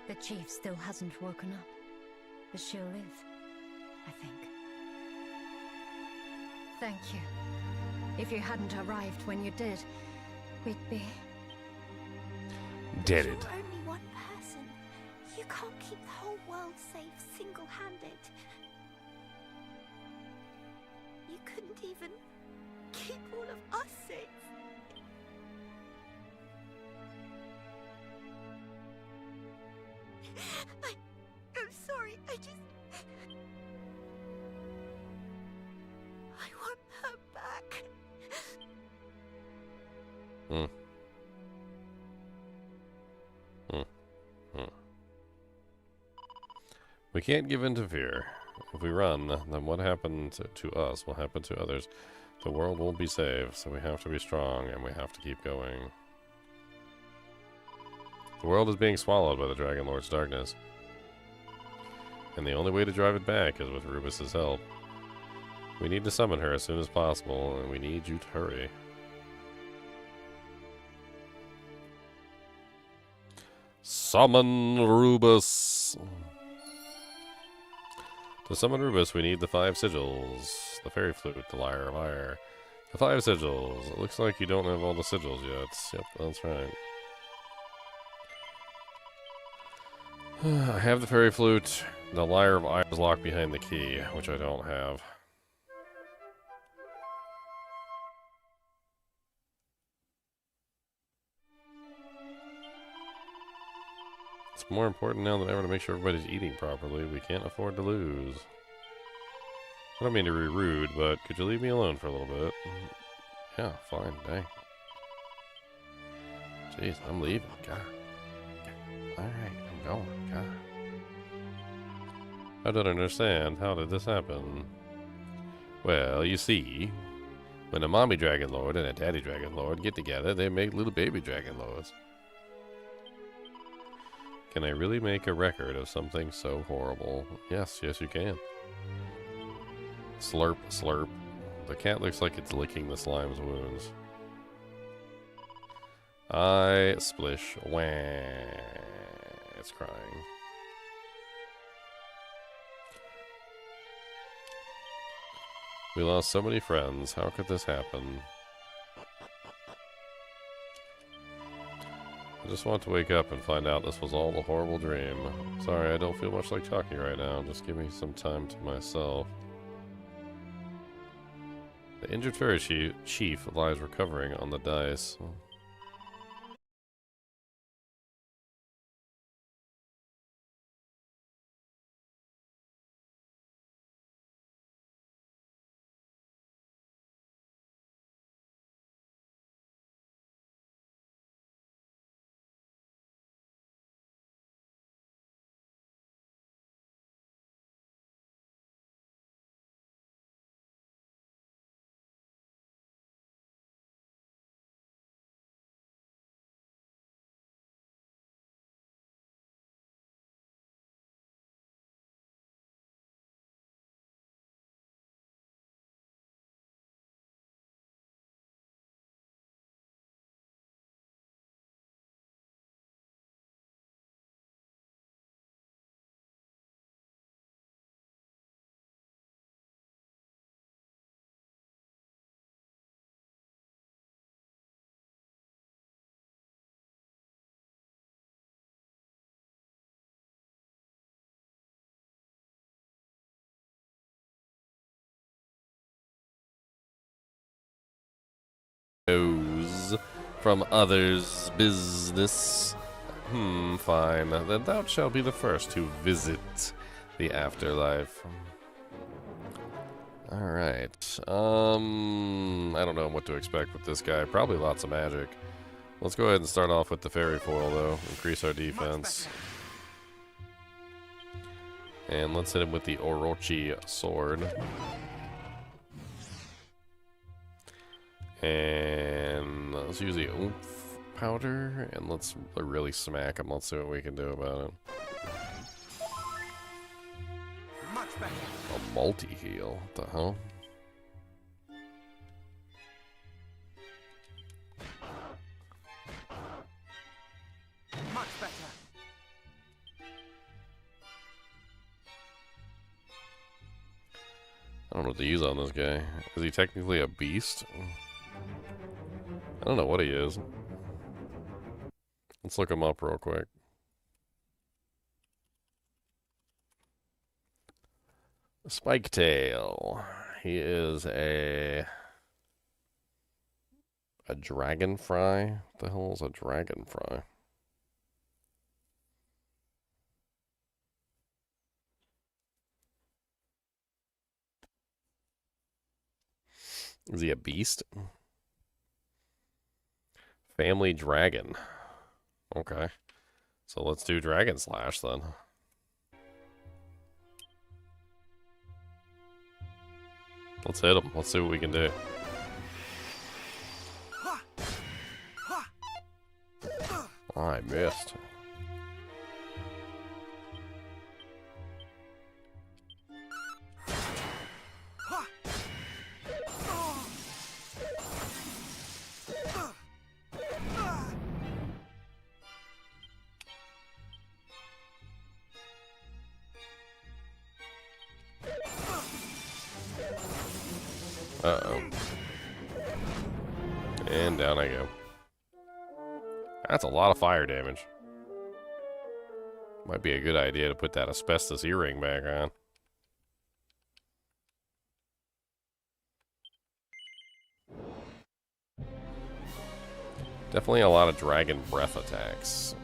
The chief still hasn't woken up, but she'll live, I think. Thank you. If you hadn't arrived when you did, we'd be... Deaded. You're only one person. You can't keep the whole world safe single-handed. You couldn't even keep all of us safe. I'm sorry, Hmm. Hmm. Hmm. We can't give in to fear. If we run, then what happened to us will happen to others. The world won't be saved, so we have to be strong and we have to keep going. The world is being swallowed by the Dragon Lord's darkness. And the only way to drive it back is with Rubus's help. We need to summon her as soon as possible, and we need you to hurry. Summon Rubus! To summon Rubus, we need the 5 sigils. The fairy flute, the lyre of ire. The 5 sigils. It looks like you don't have all the sigils yet. Yep, that's right. I have the fairy flute. The lyre of ire is locked behind the key, which I don't have. It's more important now than ever to make sure everybody's eating properly. We can't afford to lose. I don't mean to be rude, but could you leave me alone for a little bit? Yeah, fine, dang. Jeez, I'm leaving, God. Alright, I'm going, God. I don't understand. How did this happen? Well, you see, when a mommy dragon lord and a daddy dragon lord get together, they make little baby dragon lords. Can I really make a record of something so horrible? Yes, yes you can. Slurp, slurp. The cat looks like it's licking the slime's wounds. I splish, wah. It's crying. We lost so many friends. How could this happen? I just want to wake up and find out this was all a horrible dream. Sorry, I don't feel much like talking right now. Just give me some time to myself. The injured fairy chief lies recovering on the dais. From others' business. Fine. Then thou shalt be the first to visit the afterlife. Alright. I don't know what to expect with this guy. Probably lots of magic. Let's go ahead and start off with the fairy foil, though. Increase our defense. And let's hit him with the Orochi sword. And let's use the oomph powder, and let's really smack him. Let's see what we can do about it. Much better. A multi-heal? What the hell? Much better. I don't know what to use on this guy. Is he technically a beast? I don't know what he is. Let's look him up real quick. Spiketail. He is a dragonfly. What the hell is a dragonfly? Is he a beast? Family Dragon. Okay. So let's do Dragon Slash then. Let's hit him. Let's see what we can do. Oh, I missed. Uh-oh. And down I go. That's a lot of fire damage. Might be a good idea to put that asbestos earring back on. Definitely a lot of dragon breath attacks.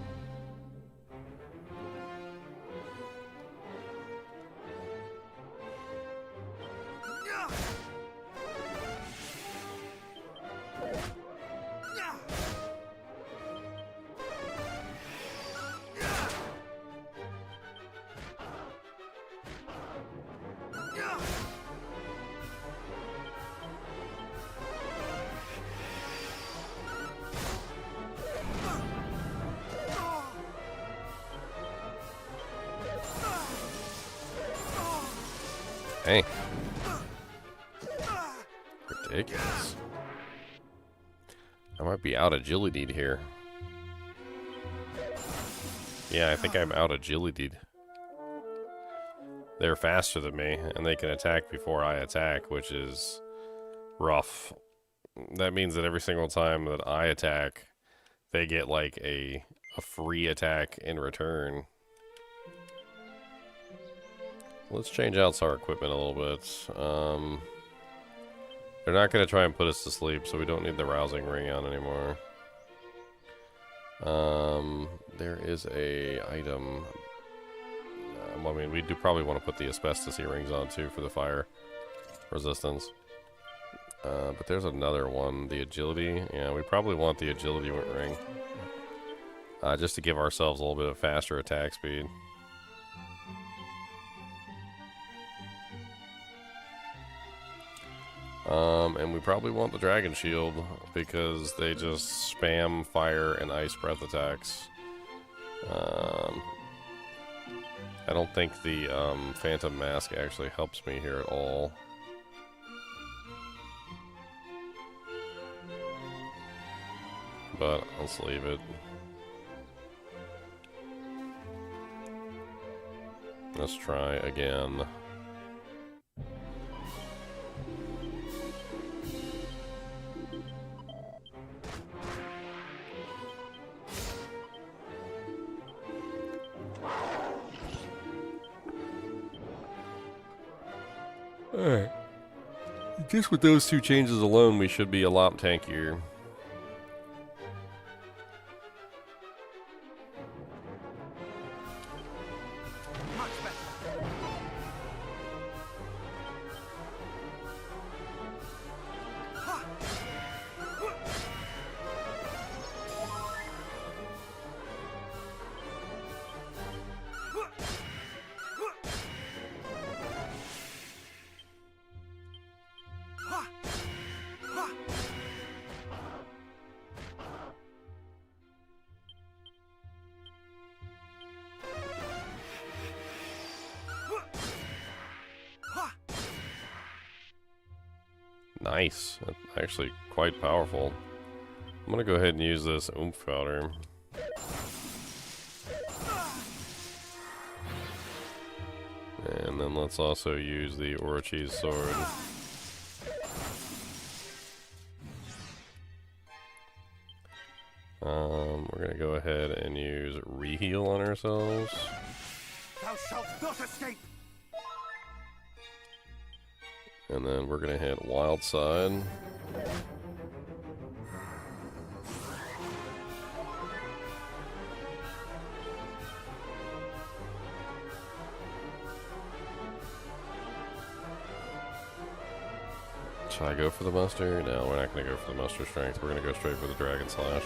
Hey. Ridiculous. I might be out agility here. Yeah, I think I'm out agility. They're faster than me, and they can attack before I attack, which is rough. That means that every single time that I attack, they get like a free attack in return. Let's change out our equipment a little bit. They're not going to try and put us to sleep, so we don't need the rousing ring on anymore. There is a item. I mean, we do probably want to put the asbestos earrings on too for the fire resistance. But there's another one, the agility. Yeah, we probably want the agility ring. Just to give ourselves a little bit of faster attack speed. And we probably want the Dragon Shield because they just spam fire and ice breath attacks. I don't think the Phantom Mask actually helps me here at all. But let's leave it. Let's try again. Alright. I guess with those two changes alone, we should be a lot tankier. Nice. That's actually quite powerful. I'm gonna go ahead and use this oomph powder. And then let's also use the Orochi's sword. We're gonna go ahead and use reheal on ourselves. Thou shalt not escape! And then we're gonna hit Wild Side. Should I go for the muster? No, we're not going to go for the muster strength. We're going to go straight for the dragon slash.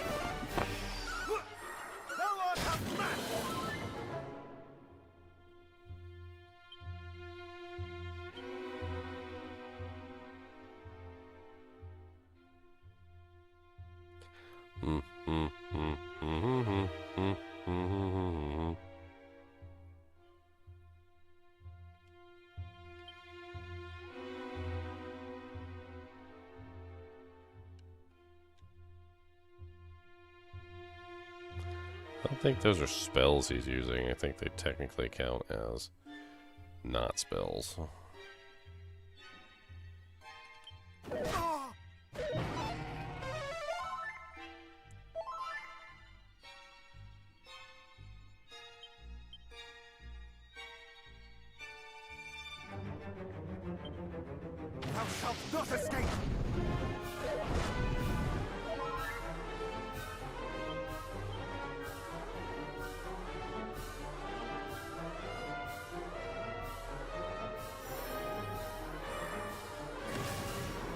I don't think those are spells he's using. I think they technically count as not spells. Thou shalt not escape!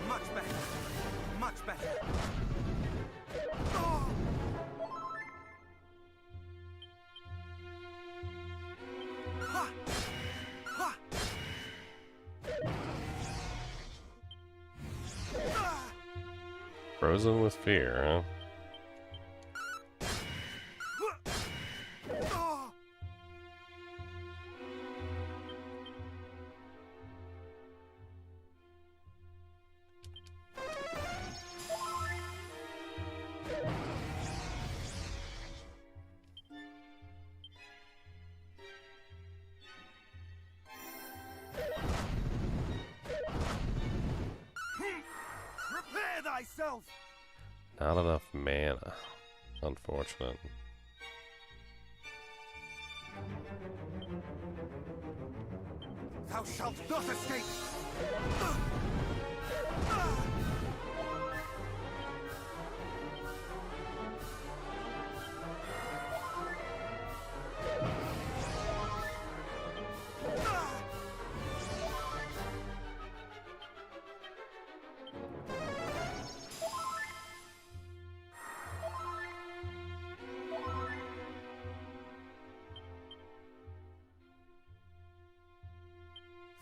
Much better. Much better. Ha! Ha! Frozen with fear, huh? Prepare thyself! Not enough mana. Unfortunate. Thou shalt not escape!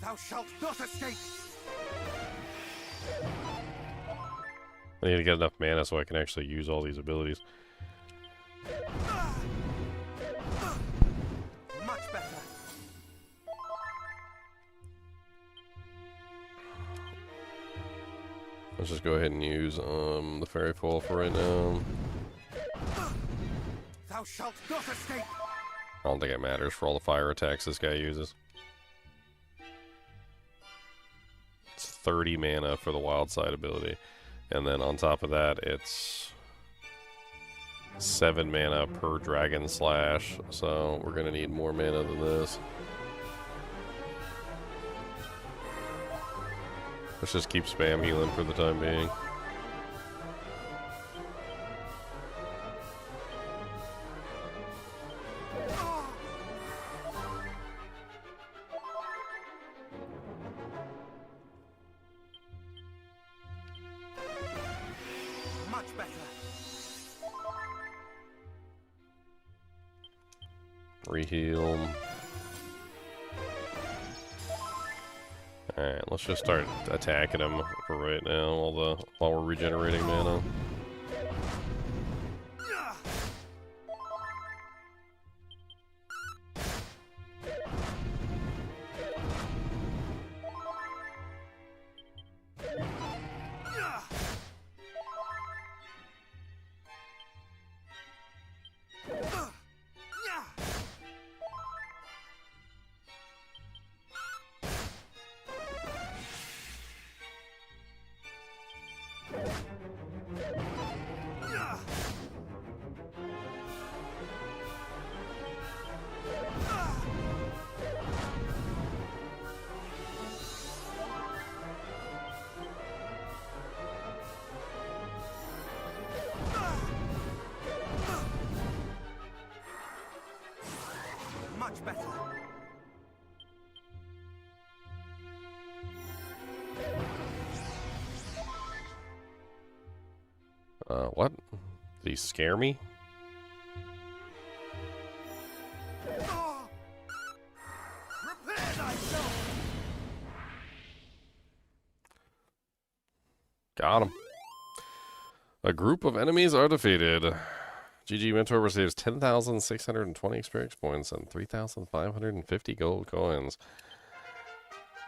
Thou shalt not escape! I need to get enough mana so I can actually use all these abilities. Much better. Let's just go ahead and use the fairy fall for right now. Thou shalt not escape! I don't think it matters for all the fire attacks this guy uses. It's 30 mana for the wild side ability. And then on top of that, it's 7 mana per dragon slash. So we're going to need more mana than this. Let's just keep spam healing for the time being. Much better. Reheal. Alright, let's just start attacking him for right now while we're regenerating mana. Much better. What? Did he scare me? Prepare thyself! Got him. A group of enemies are defeated. GG Mentor receives 10,620 experience points and 3,550 gold coins.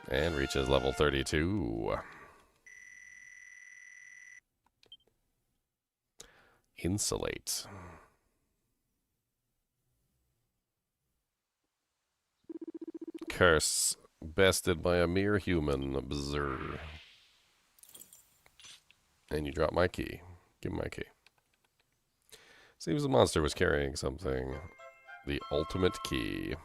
And reaches level 32. Insulate. Curse. Bested by a mere human. Bzzz. And you drop my key. Give me my key. Seems the monster was carrying something. The ultimate key.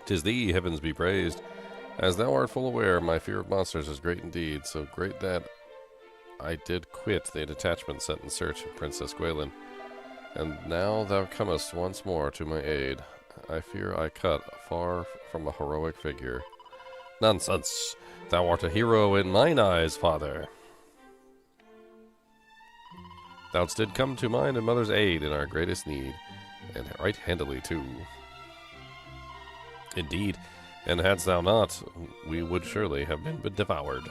Tis thee, heavens be praised. As thou art full aware, my fear of monsters is great indeed, so great that I did quit the detachment sent in search of Princess Gwaelin. And now thou comest once more to my aid. I fear I cut far from a heroic figure. Nonsense! Thou art a hero in mine eyes, father. Thou did come to mine and mother's aid in our greatest need, and right handily too. Indeed, and hadst thou not, we would surely have been devoured.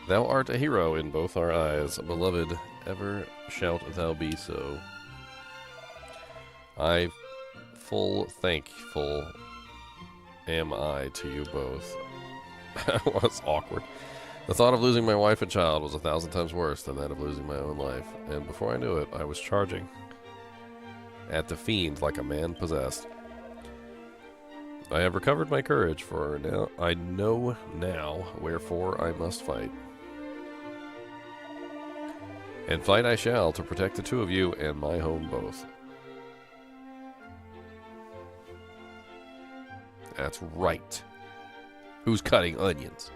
Thou art a hero in both our eyes, beloved, ever shalt thou be so. I full thankful am I to you both. That was awkward. The thought of losing my wife and child was 1,000 times worse than that of losing my own life, and before I knew it, I was charging at the fiend like a man possessed. I have recovered my courage, for now I know now wherefore I must fight. And fight I shall to protect the two of you and my home both. That's right. Who's cutting onions?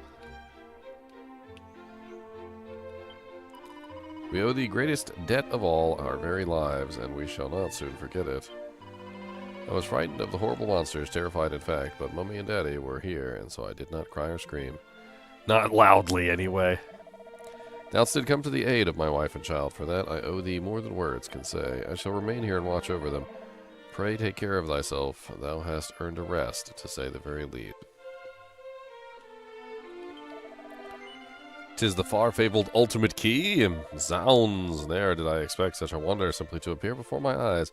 We owe the greatest debt of all, our very lives, and we shall not soon forget it. I was frightened of the horrible monsters, terrified in fact, but Mummy and Daddy were here, and so I did not cry or scream. Not loudly, anyway. Thou did come to the aid of my wife and child. For that I owe thee more than words can say. I shall remain here and watch over them. Pray take care of thyself. Thou hast earned a rest, to say the very least. 'Tis the far-fabled ultimate key. Zounds, there did I expect such a wonder simply to appear before my eyes.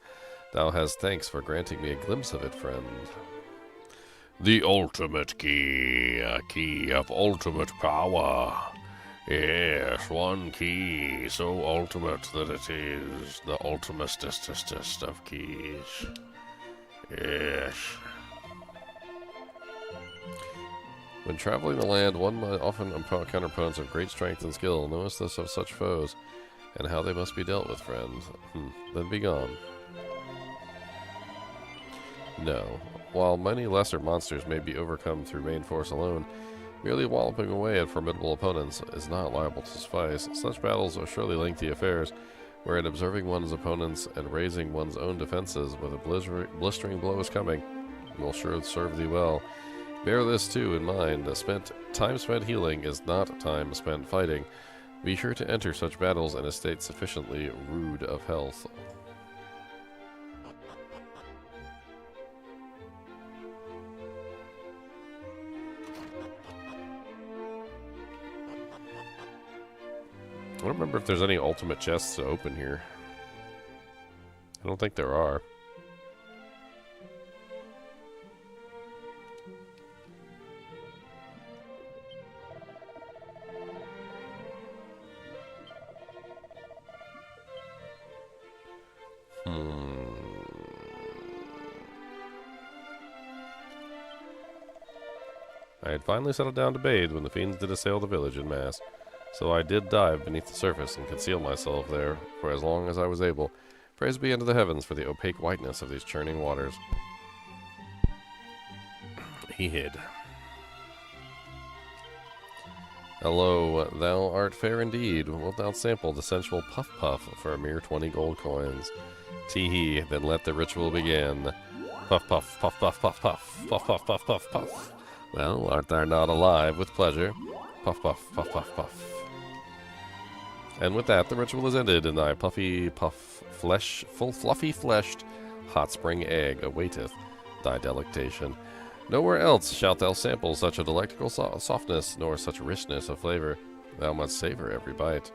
Thou hast thanks for granting me a glimpse of it, friend. The ultimate key, a key of ultimate power. Yes, one key so ultimate that it is the ultimatest of keys. Yes. When traveling the land, one might often encounter opponents of great strength and skill. Knowest this of such foes, and how they must be dealt with, friend? Then be gone. No. While many lesser monsters may be overcome through main force alone, merely walloping away at formidable opponents is not liable to suffice. Such battles are surely lengthy affairs, wherein observing one's opponents and raising one's own defenses with a blistering blow is coming will sure serve thee well. Bear this, too, in mind. Time spent healing is not time spent fighting. Be sure to enter such battles in a state sufficiently rude of health. I don't remember if there's any ultimate chests to open here. I don't think there are. I had finally settled down to bathe when the fiends did assail the village en masse. So I did dive beneath the surface and conceal myself there for as long as I was able. Praise be unto the heavens for the opaque whiteness of these churning waters. He hid. Hello, thou art fair indeed. Wilt thou sample the sensual puff puff for a mere 20 gold coins? Tee-hee, then let the ritual begin. Puff puff, puff puff, puff puff, puff puff, puff puff, puff. Well, art thou not alive with pleasure? Puff puff, puff puff, puff. And with that, the ritual is ended, and thy puffy puff flesh, full fluffy fleshed hot spring egg awaiteth thy delectation. Nowhere else shalt thou sample such a delectable softness, nor such richness of flavor. Thou must savor every bite.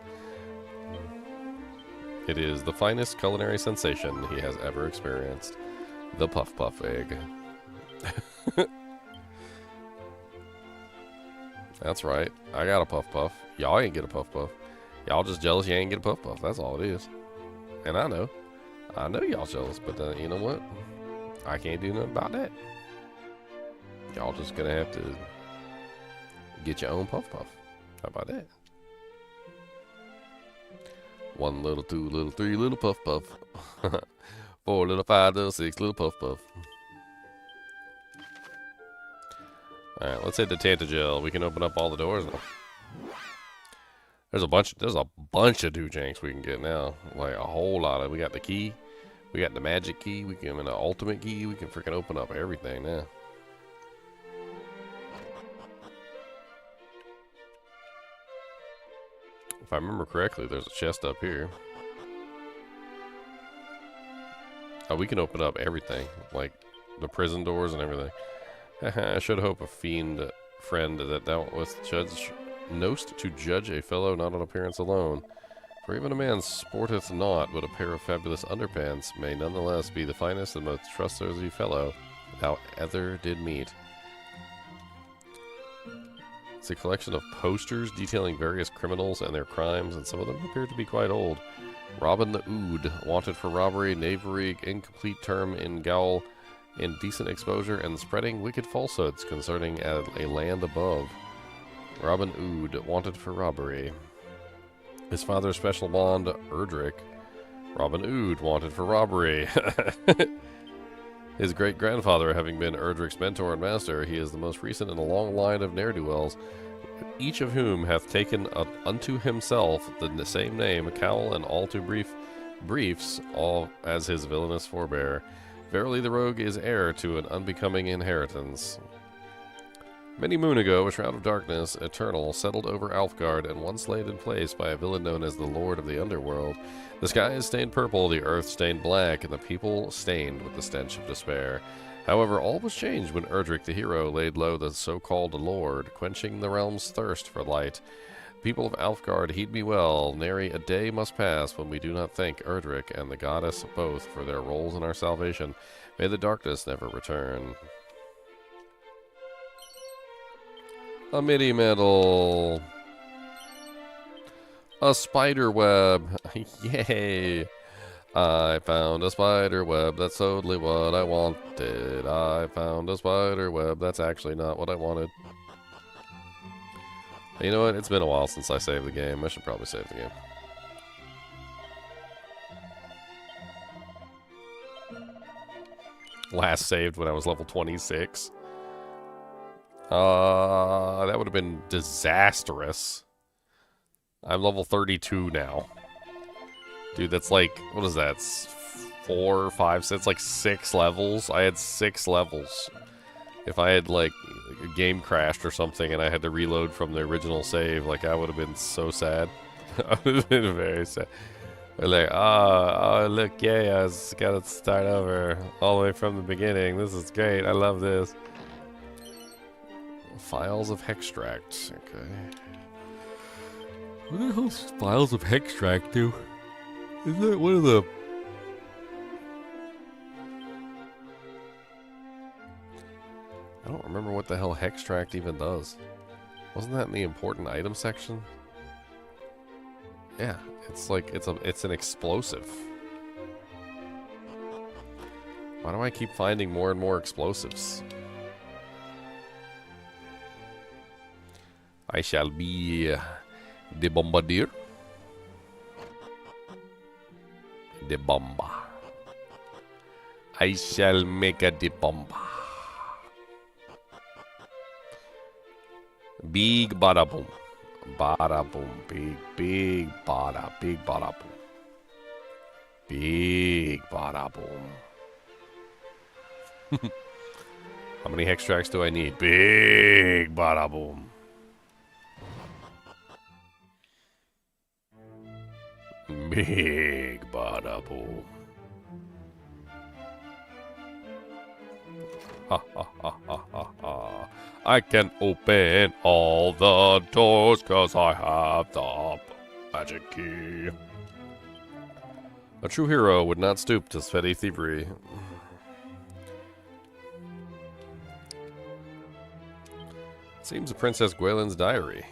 It is the finest culinary sensation he has ever experienced. The puff puff egg. That's right. I got a puff puff. Y'all ain't get a puff puff. Y'all just jealous you ain't get a puff puff. That's all it is. And I know. I know y'all jealous, but you know what? I can't do nothing about that. Y'all just gonna have to get your own puff puff. How about that? 1 little, 2 little, 3 little puff puff. 4 little, 5 little, 6 little puff puff. Alright, let's hit the Tantagel. We can open up all the doors now. There's a bunch of Doojanks we can get now. Like a whole lot of. We got the key. We got the magic key. We can an ultimate key. We can freaking open up everything now. If I remember correctly, there's a chest up here. Oh, we can open up everything, like the prison doors and everything. I should hope a fiend friend that thou wast knowst to judge a fellow not on appearance alone. For even a man sporteth not, but a pair of fabulous underpants may nonetheless be the finest and most trustworthy fellow thou ever did meet. It's a collection of posters detailing various criminals and their crimes, and some of them appear to be quite old. Robin the Ood, wanted for robbery, knavery, incomplete term in gaol, indecent exposure, and spreading wicked falsehoods concerning a land above. Robin Ood, wanted for robbery. His father's special bond, Erdrick. Robin Ood, wanted for robbery. His great-grandfather having been Erdrick's mentor and master, he is the most recent in a long line of ne'er-do-wells, each of whom hath taken unto himself the same name, cowl, and all too briefs, all as his villainous forebear. Verily the rogue is heir to an unbecoming inheritance. Many moon ago, a shroud of darkness, eternal, settled over Alfgard, and once laid in place by a villain known as the Lord of the Underworld. The sky is stained purple, the earth stained black, and the people stained with the stench of despair. However, all was changed when Erdrick the hero laid low the so-called Lord, quenching the realm's thirst for light. People of Alfgard, heed me well, nary a day must pass when we do not thank Erdrick and the goddess both for their roles in our salvation. May the darkness never return. A MIDI medal. A spider web. Yay. I found a spider web. That's totally what I wanted. I found a spider web. That's actually not what I wanted. You know what? It's been a while since I saved the game. I should probably save the game. Last saved when I was level 26. That would have been disastrous. I'm level 32 now. Dude, that's like, what is that? 4, 5, 6, like 6 levels? I had 6 levels. If I had, like, a game crashed or something and I had to reload from the original save, like, I would have been so sad. I would have been very sad. But like, oh, look, yay, I just gotta start over all the way from the beginning. This is great. I love this. Files of Hextract. Okay. What the hell's Files of Hextract do? Is that one of the... I don't remember what the hell Hextract even does. Wasn't that in the important item section? Yeah, it's like, it's an explosive. Why do I keep finding more and more explosives? I shall be the bombardier. The bomba. I shall make a the bomba. Big bada boom. Bada boom. Big bada. Big bada boom. Big bada boom. How many hex tracks do I need? Big bada boom. Big bada boom. Ha ha ha ha ha ha. I can open all the doors cause I have the magic key. A true hero would not stoop to petty thievery. Seems a Princess Gwaylen's diary.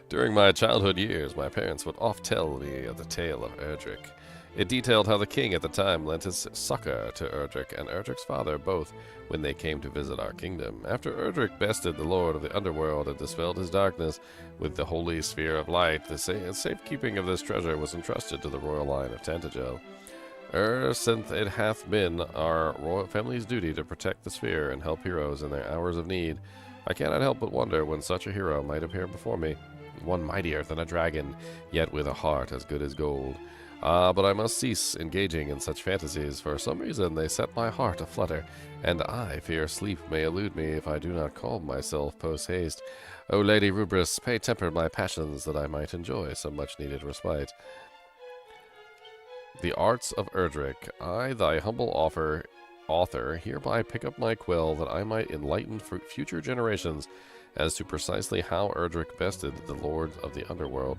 During my childhood years, my parents would oft tell me of the tale of Erdrick. It detailed how the king at the time lent his succor to Erdrick and Erdrick's father both when they came to visit our kingdom. After Erdrick bested the lord of the underworld and dispelled his darkness with the holy sphere of light, the safekeeping of this treasure was entrusted to the royal line of Tantagel. Since it hath been our royal family's duty to protect the sphere and help heroes in their hours of need, I cannot help but wonder when such a hero might appear before me, one mightier than a dragon, yet with a heart as good as gold. But I must cease engaging in such fantasies. For some reason they set my heart aflutter, and I fear sleep may elude me if I do not calm myself post-haste. O Lady Rubris, pray temper my passions that I might enjoy some much-needed respite. The Arts of Erdrick, I, thy humble author, hereby pick up my quill that I might enlighten future generations as to precisely how Erdrick bested the lord of the underworld.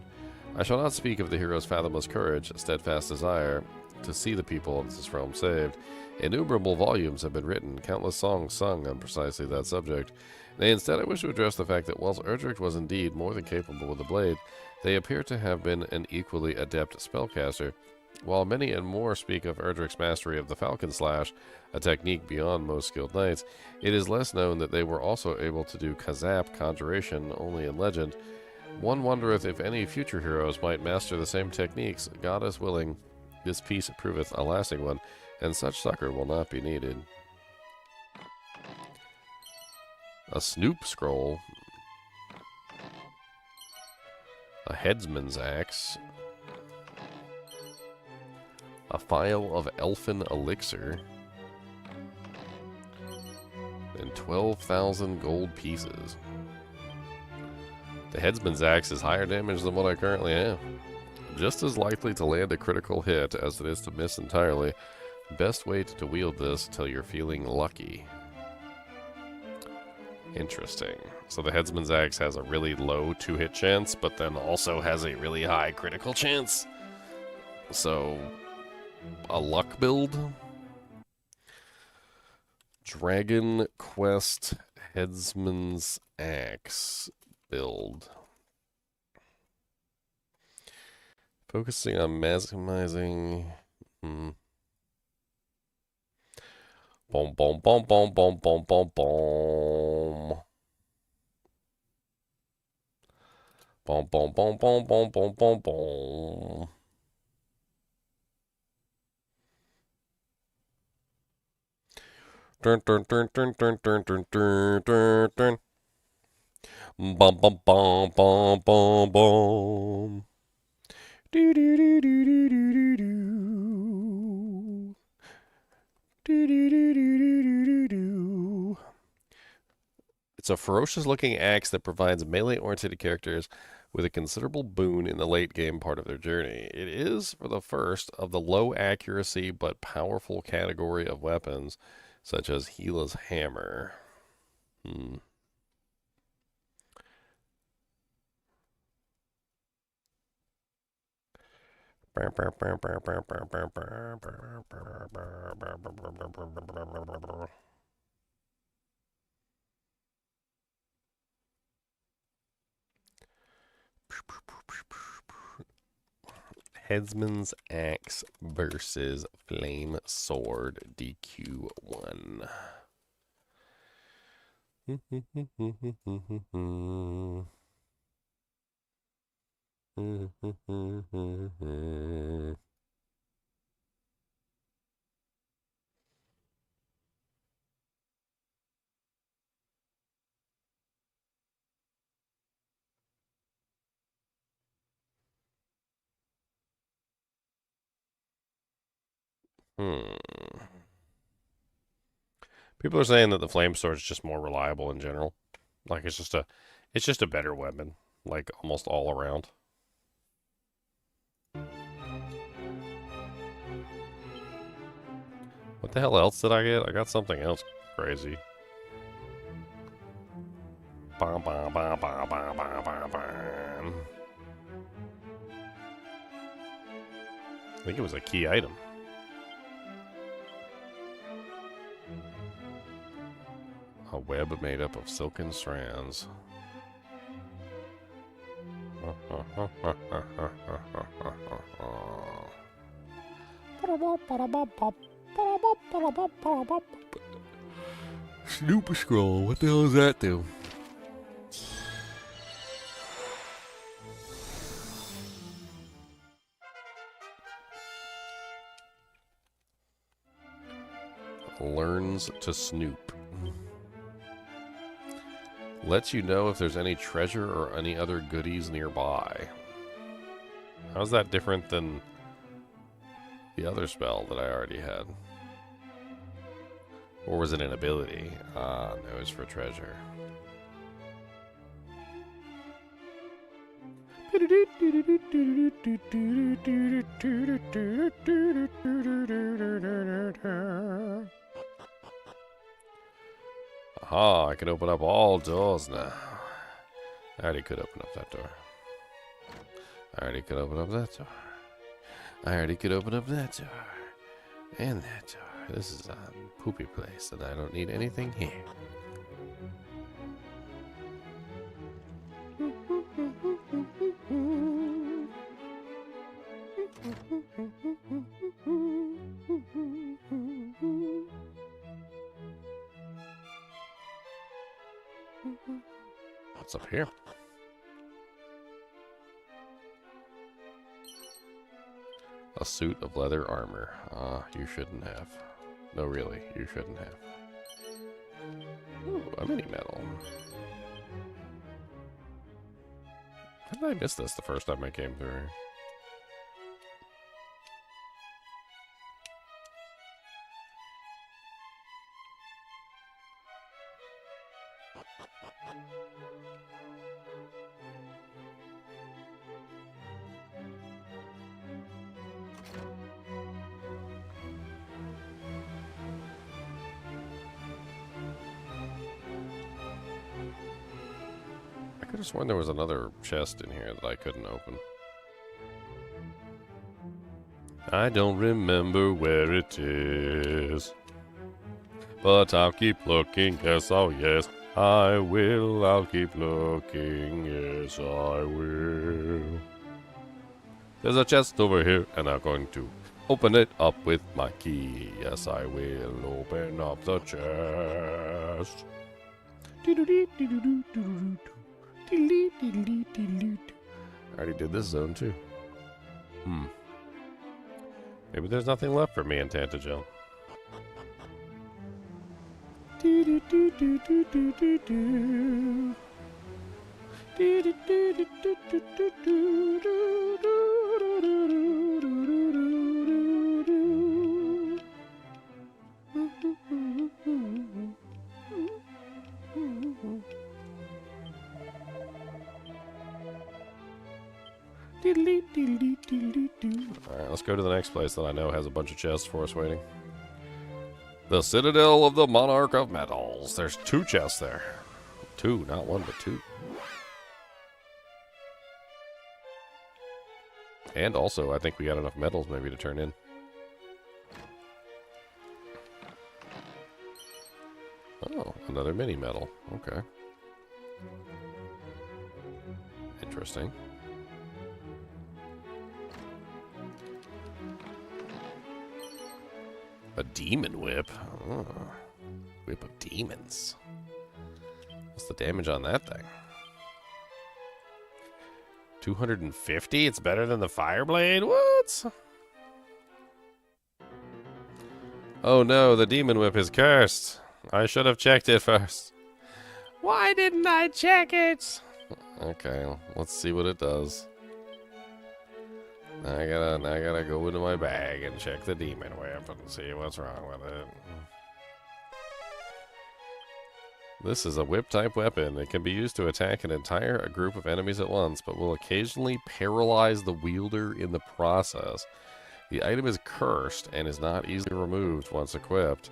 I shall not speak of the hero's fathomless courage, steadfast desire to see the people of this realm saved. Innumerable volumes have been written, countless songs sung on precisely that subject. Nay, instead I wish to address the fact that whilst Erdrick was indeed more than capable with the blade, they appear to have been an equally adept spellcaster. While many and more speak of Erdrick's mastery of the Falcon Slash, a technique beyond most skilled knights, it is less known that they were also able to do Kazap conjuration only in legend. One wondereth if any future heroes might master the same techniques. God is willing, this peace proveth a lasting one, and such succor will not be needed. A Snoop Scroll. A Headsman's Axe. A Phial of Elfin Elixir. And 12,000 gold pieces. The Headsman's Axe is higher damage than what I currently have. Just as likely to land a critical hit as it is to miss entirely. Best way to wield this till you're feeling lucky. Interesting. So the Headsman's Axe has a really low 2-hit chance, but then also has a really high critical chance. So, a luck build? Dragon Quest Headsman's Axe build. Focusing on maximizing. Boom, boom, boom, boom, boom, boom, boom, boom. Boom, boom, boom, boom, boom, boom, boom, boom. Dun, dun, dun, dun, dun, dun, dun, dun, dun, dun. Bum, bum, bum, bum, bum, bum. Do, do, do, do, do, do, do. Do, do, do, do, do, do, do. It's a ferocious-looking axe that provides melee-oriented characters with a considerable boon in the late-game part of their journey. It is, for the first, of the low-accuracy but powerful category of weapons, such as Gila's Hammer. Headsman's Axe versus Flame Sword DQ1. People are saying that the flame sword is just more reliable in general. Like it's just a better weapon, like almost all around. What the hell else did I get? I got something else crazy. Bam, bam, bam, bam, bam, bam, bam, bam. I think it was a key item. A web made up of silken strands. Snoop scroll, what the hell does that do? Learns to snoop. Lets you know if there's any treasure or any other goodies nearby. How's that different than the other spell that I already had? Or was it an ability? Ah, no, it's for treasure. Aha, I can open up all doors now. I already could open up that door. I already could open up that door. I already could open up that door. And that door. This is a poopy place, and I don't need anything here. What's up here? A suit of leather armor. Ah, you shouldn't have. No, really, you shouldn't have. Ooh, a mini medal. How did I miss this the first time I came through here? I could have sworn there was another chest in here that I couldn't open. I don't remember where it is. But I'll keep looking, yes, oh yes, I will. I'll keep looking, yes, I will. There's a chest over here, and I'm going to open it up with my key. Yes, I will open up the chest. I already did this zone too. Maybe there's nothing left for me in Tantagel. Alright, let's go to the next place that I know has a bunch of chests for us waiting. The Citadel of the Monarch of Metals. There's 2 chests there. 2, not 1, but 2. And also, I think we got enough metals maybe to turn in. Oh, another mini metal. Okay. Interesting. A demon whip. Oh. Whip of demons. What's the damage on that thing? 250? It's better than the Fireblade? What? Oh no, the demon whip is cursed. I should have checked it first. Why didn't I check it? Okay, let's see what it does. I gotta go into my bag and check the demon whip and see what's wrong with it. This is a whip-type weapon. It can be used to attack an entire group of enemies at once, but will occasionally paralyze the wielder in the process. The item is cursed and is not easily removed once equipped.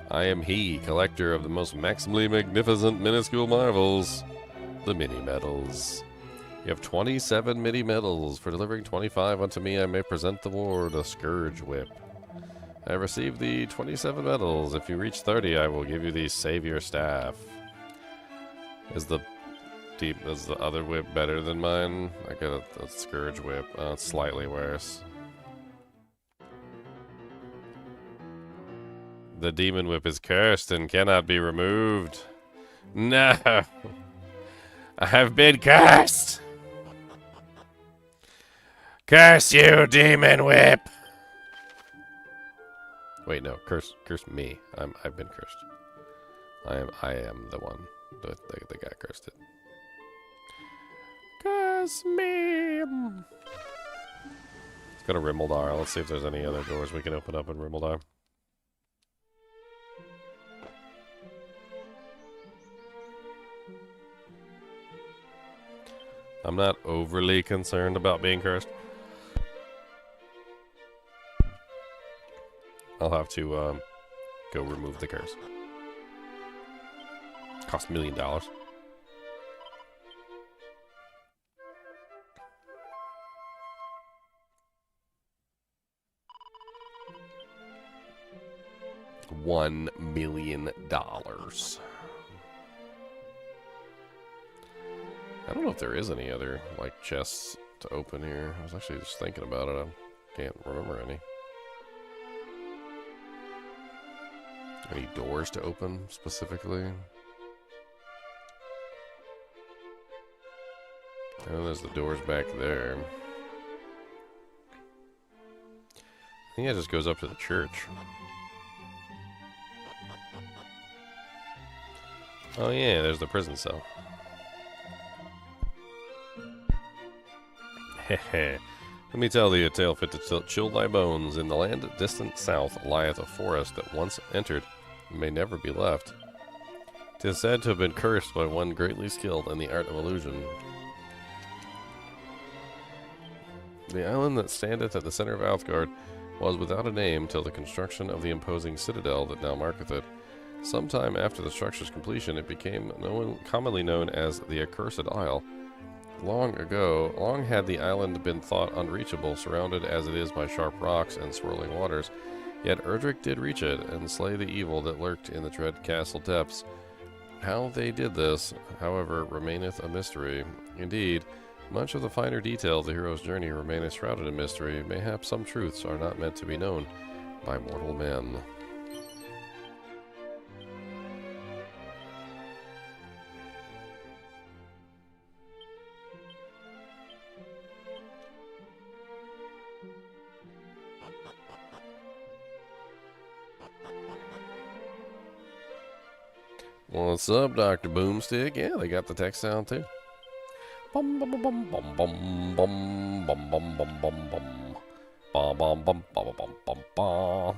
I am he, collector of the most maximally magnificent minuscule marvels, the mini-medals. You have 27 mini-medals. For delivering 25 unto me, I may present the ward, a scourge whip. I have received the 27 medals. If you reach 30, I will give you the savior staff. Is the other whip better than mine? I got a scourge whip. It's slightly worse. The demon whip is cursed and cannot be removed. No! I have been cursed! Curse you, demon whip! Wait, no, curse me. I've been cursed. I am the one that got cursed. Curse me! Let's go to Rimmildar. Let's see if there's any other doors we can open up in Rimmildar. I'm not overly concerned about being cursed. I'll have to go remove the curse. Cost $1 million. $1 million. I don't know if there is any other, like, chests to open here. I was actually just thinking about it. I can't remember any. Any doors to open, specifically? I know there's the doors back there. I think that just goes up to the church. Oh yeah, there's the prison cell. Let me tell thee a tale fit to chill thy bones. In the land distant south lieth a forest that once entered and may never be left. 'Tis said to have been cursed by one greatly skilled in the art of illusion. The island that standeth at the center of Althgard was without a name till the construction of the imposing citadel that now marketh it. Sometime after the structure's completion, it became commonly known as the Accursed Isle. Long had the island been thought unreachable, surrounded as it is by sharp rocks and swirling waters. Yet Erdrick did reach it, and slay the evil that lurked in the dread castle depths. How they did this, however, remaineth a mystery. Indeed, much of the finer detail of the hero's journey remaineth shrouded in mystery. Mayhap some truths are not meant to be known by mortal men. What's up, Dr. Boomstick? Yeah, they got the text sound too. Bum bum bum bum bum bum bum bum bum bum bum bum bum bum bum bum bum bum.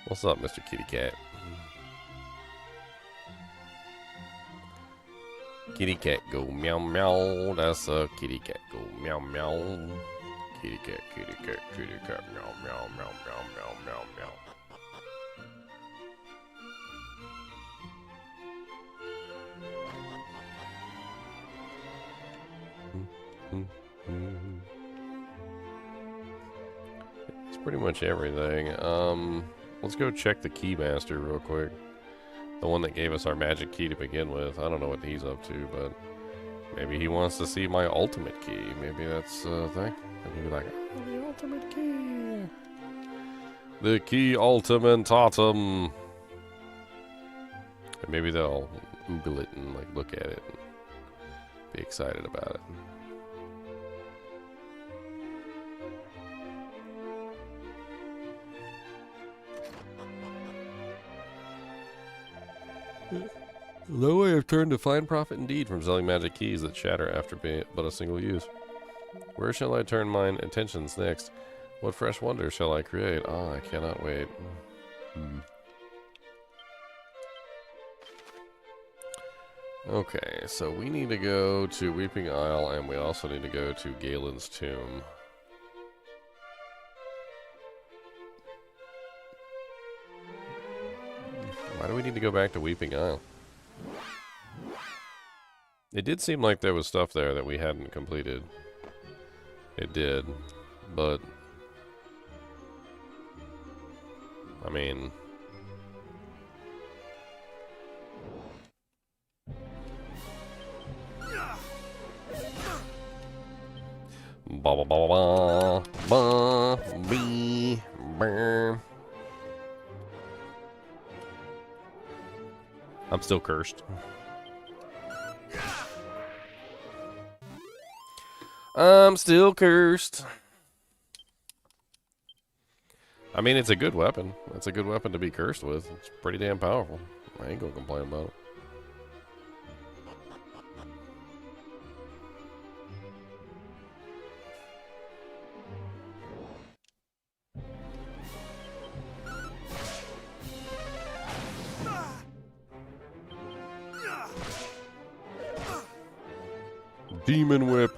What's up, Mr. Kitty Cat? Kitty cat go meow meow. That's a kitty cat go meow meow. Kitty cat, kitty cat, kitty cat, meow meow meow meow meow meow meow. It's pretty much everything. Let's go check the Keymaster real quick. The one that gave us our magic key to begin with. I don't know what he's up to, but maybe he wants to see my ultimate key. Maybe that's a thing. And he'd be like, oh, the ultimate key. The key ultimatatum. And maybe they'll Google it and like look at it and be excited about it. Though I have turned to fine profit indeed from selling magic keys that shatter after but a single use. Where shall I turn mine attentions next? What fresh wonder shall I create? Ah, I cannot wait. Okay, so we need to go to Weeping Isle, and we also need to go to Galen's Tomb. Why do we need to go back to Weeping Isle? It did seem like there was stuff there that we hadn't completed. It did, but... I mean... Ba ba ba ba ba bee burn. I'm still cursed. I'm still cursed. I mean, it's a good weapon. It's a good weapon to be cursed with. It's pretty damn powerful. I ain't gonna complain about it. Demon Whip.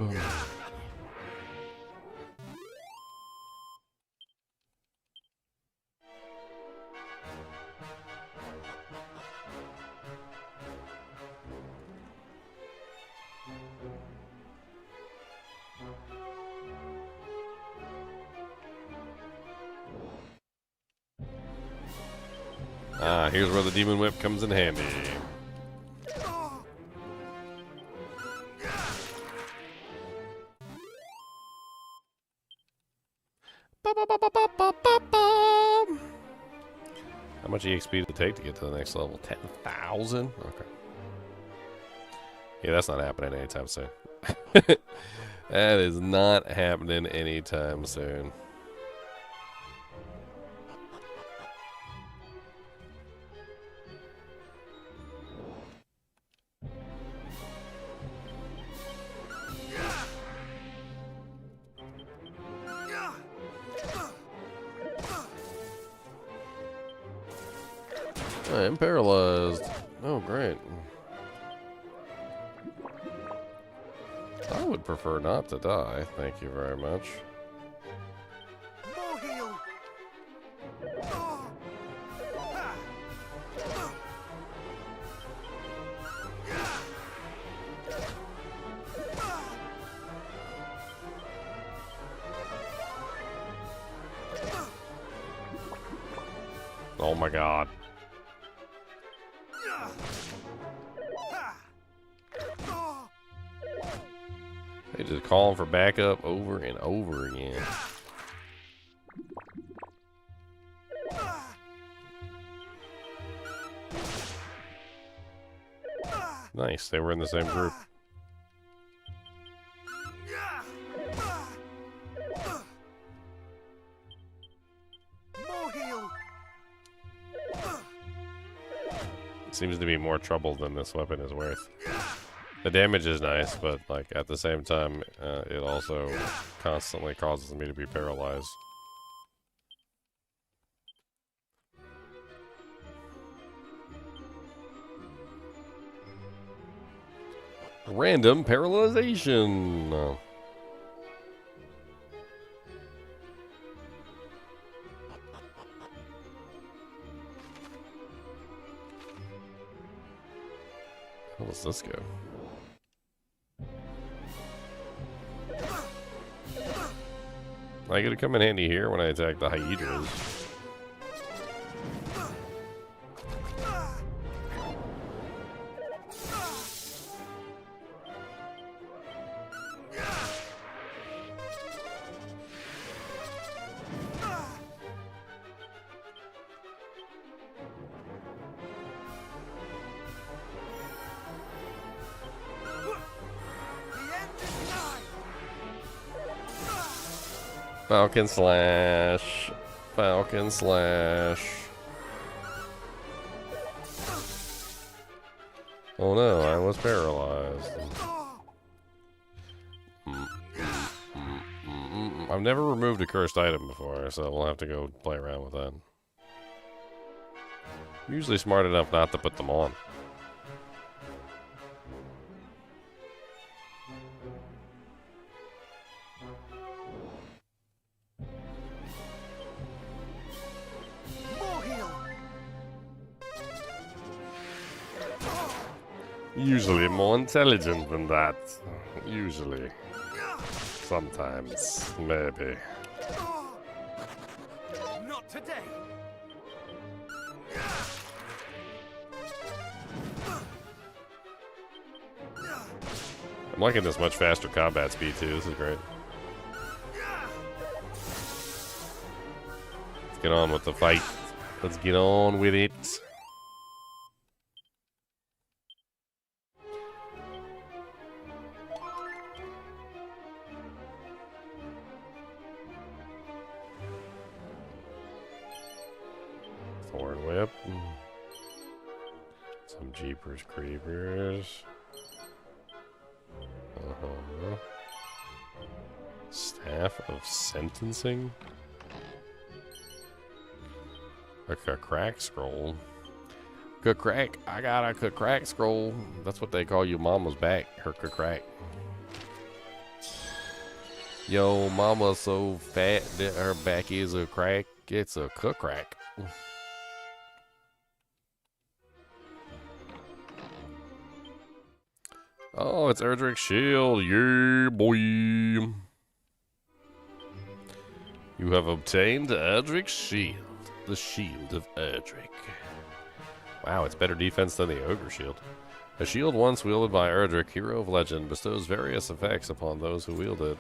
Ah, here's where the Demon Whip comes in handy. How much EXP did it take to get to the next level? 10,000? Okay. Yeah, that's not happening anytime soon. That is not happening anytime soon. I'm paralyzed. Oh, great. I would prefer not to die. Thank you very much. More heal. Oh my god. They just calling for backup over and over again. Nice, they were in the same group. More heal. Seems to be more trouble than this weapon is worth. The damage is nice, but like at the same time, it also constantly causes me to be paralyzed. Random paralyzation. How does this go? I get to come in handy here when I attack the Hydras. Falcon Slash. Falcon Slash. Oh no, I was paralyzed. I've never removed a cursed item before, so we'll have to go play around with that. I'm usually smart enough not to put them on. Usually more intelligent than that. Usually. Sometimes. Maybe. Not today. I'm liking this much faster combat speed too. This is great. Let's get on with the fight. Let's get on with it. Thorn whip. Some Jeepers Creepers. Staff of Sentencing? A crack scroll. Crack. I got a crack scroll. That's what they call you mama's back. Her crack. Yo, mama's so fat that her back is a crack. It's a crack. Oh, it's Erdrick's shield. Yeah, boy. You have obtained Erdrick's shield. The shield of Erdrick. Wow, it's better defense than the ogre shield. A shield once wielded by Erdrick, hero of legend, bestows various effects upon those who wield it.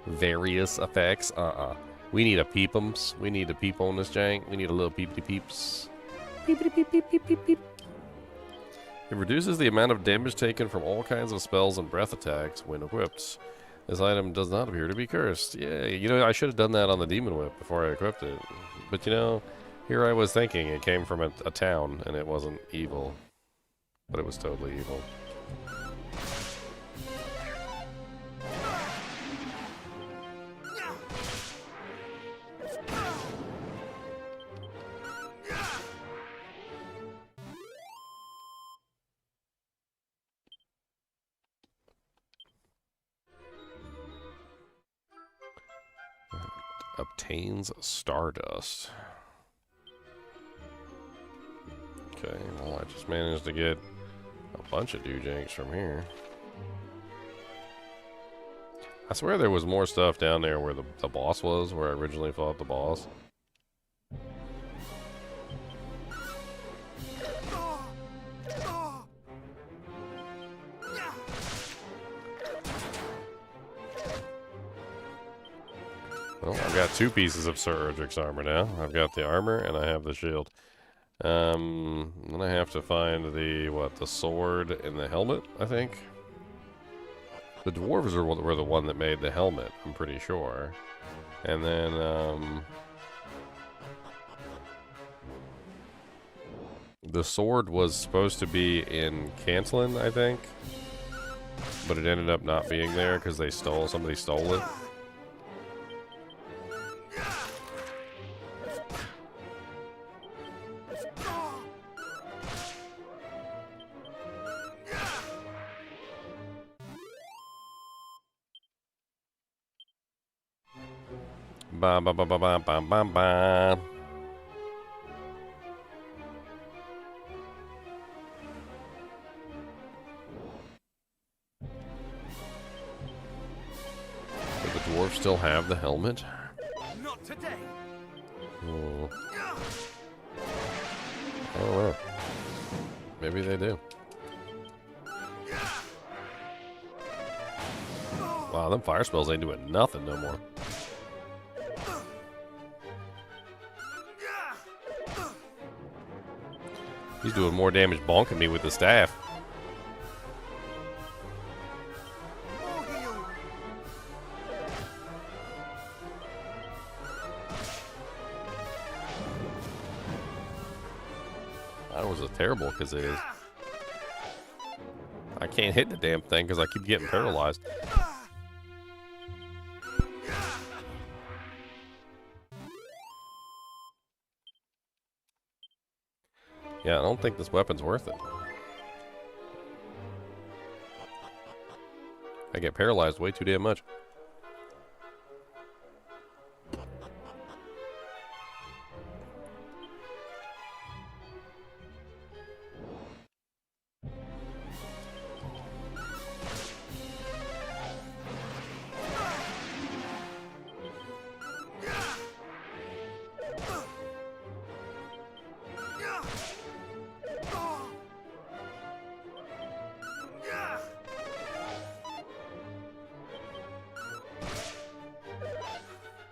Various effects? We need a peepums. We need a peep on this jank. We need a little peepity peeps. Peepity peep peep peep peep peep. It reduces the amount of damage taken from all kinds of spells and breath attacks when equipped. This item does not appear to be cursed. Yeah, you know, I should have done that on the Demon Whip before I equipped it. But you know, here I was thinking it came from a town and it wasn't evil. But it was totally evil. Obtains Stardust. Okay, well I just managed to get a bunch of doojanks from here. I swear there was more stuff down there where the boss was, where I originally fought the boss. Well, I've got two pieces of Sir Erdrick's armor now. I've got the armor and I have the shield. Then I have to find the sword and the helmet, I think. The dwarves were the one that made the helmet, I'm pretty sure. And then, the sword was supposed to be in Cantlin, I think. But it ended up not being there because somebody stole it. Ba ba ba ba ba ba ba ba. Do the dwarves still have the helmet? Not today. Oh. Oh well. Maybe they do. Wow, them fire spells ain't doing nothing no more. He's doing more damage bonking me with the staff. I was a terrible because it is. I can't hit the damn thing because I keep getting paralyzed. Yeah, I don't think this weapon's worth it. I get paralyzed way too damn much.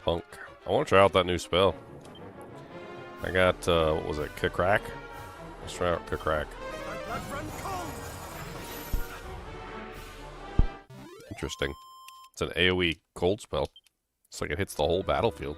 Punk. I want to try out that new spell. I got, what was it, Crack? Let's try out Crack. Interesting. It's an AoE cold spell. It's like it hits the whole battlefield.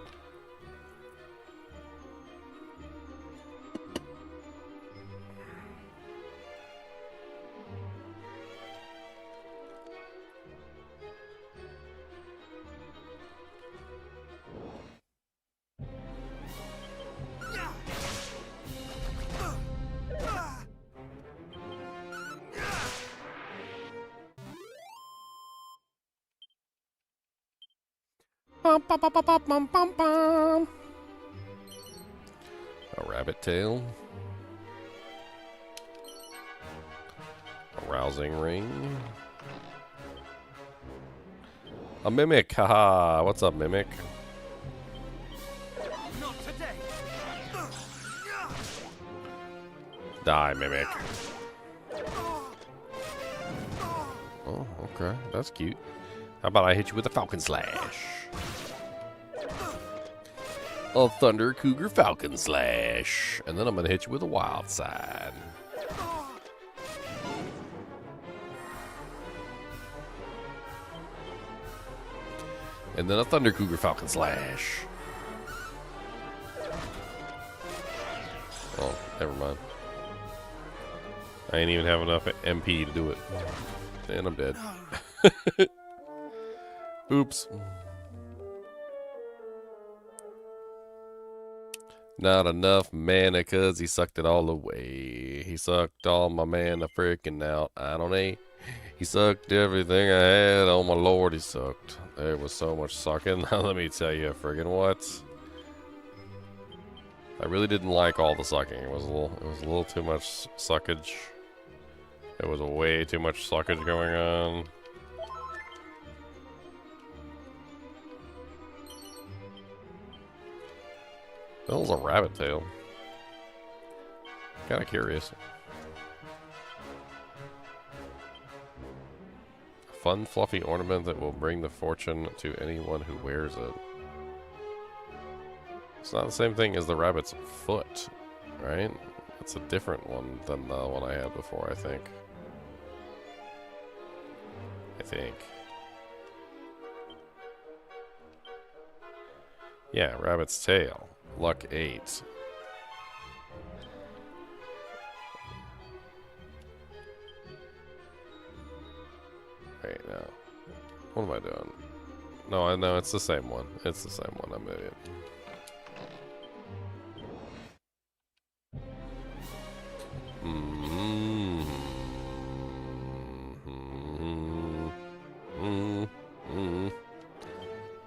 Bum, bum, bum, bum, bum, bum, bum. A rabbit tail. A rousing ring. A mimic. Haha. What's up, mimic? Not today. Die, mimic. Oh, okay. That's cute. How about I hit you with a Falcon Slash? A Thunder Cougar Falcon Slash. And then I'm going to hit you with a Wild Side. And then a Thunder Cougar Falcon Slash. Oh, never mind. I ain't even have enough MP to do it. And I'm dead. Oops. Not enough mana cause he sucked it all away. He sucked all my mana freaking out. I don't know. He sucked everything I had. Oh my lord, he sucked. There was so much sucking. Now let me tell you friggin' what. I really didn't like all the sucking. It was a little too much suckage. It was way too much suckage going on. That was a rabbit tail. Kinda curious. A fun, fluffy ornament that will bring the fortune to anyone who wears it. It's not the same thing as the rabbit's foot, right? It's a different one than the one I had before, I think. Yeah, rabbit's tail. Luck 8. Wait, no. What am I doing? No, I know it's the same one. It's the same one. I'm an idiot.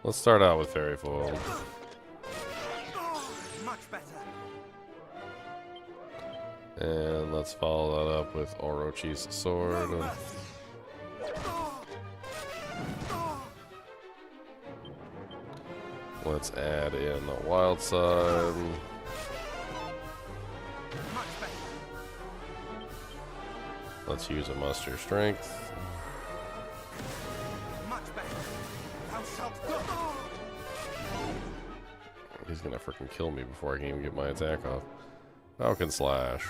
Let's start out with Fairy Foil. Much better. And let's follow that up with Orochi's sword. Let's add in a wild side. Let's use a muster strength. He's gonna freaking kill me before I can even get my attack off. Falcon Slash.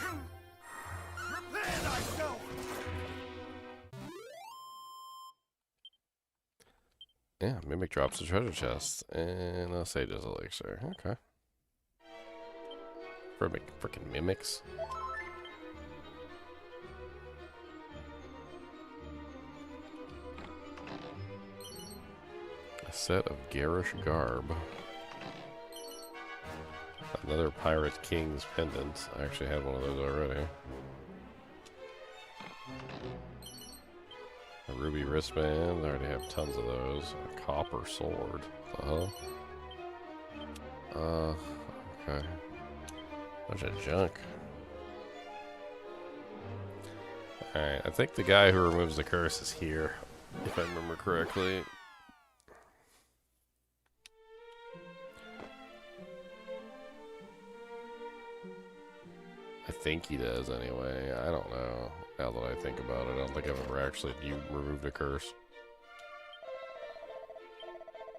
Yeah, Mimic drops a treasure chest. And a Sage's Elixir. Okay. Freaking Mimics. A set of garish garb. Another Pirate King's pendant. I actually had one of those already. A ruby wristband. I already have tons of those. A copper sword. Okay. Bunch of junk. Alright, I think the guy who removes the curse is here, if I remember correctly. I think he does anyway. I don't know. Now that I think about it, I don't think I've ever actually removed a curse.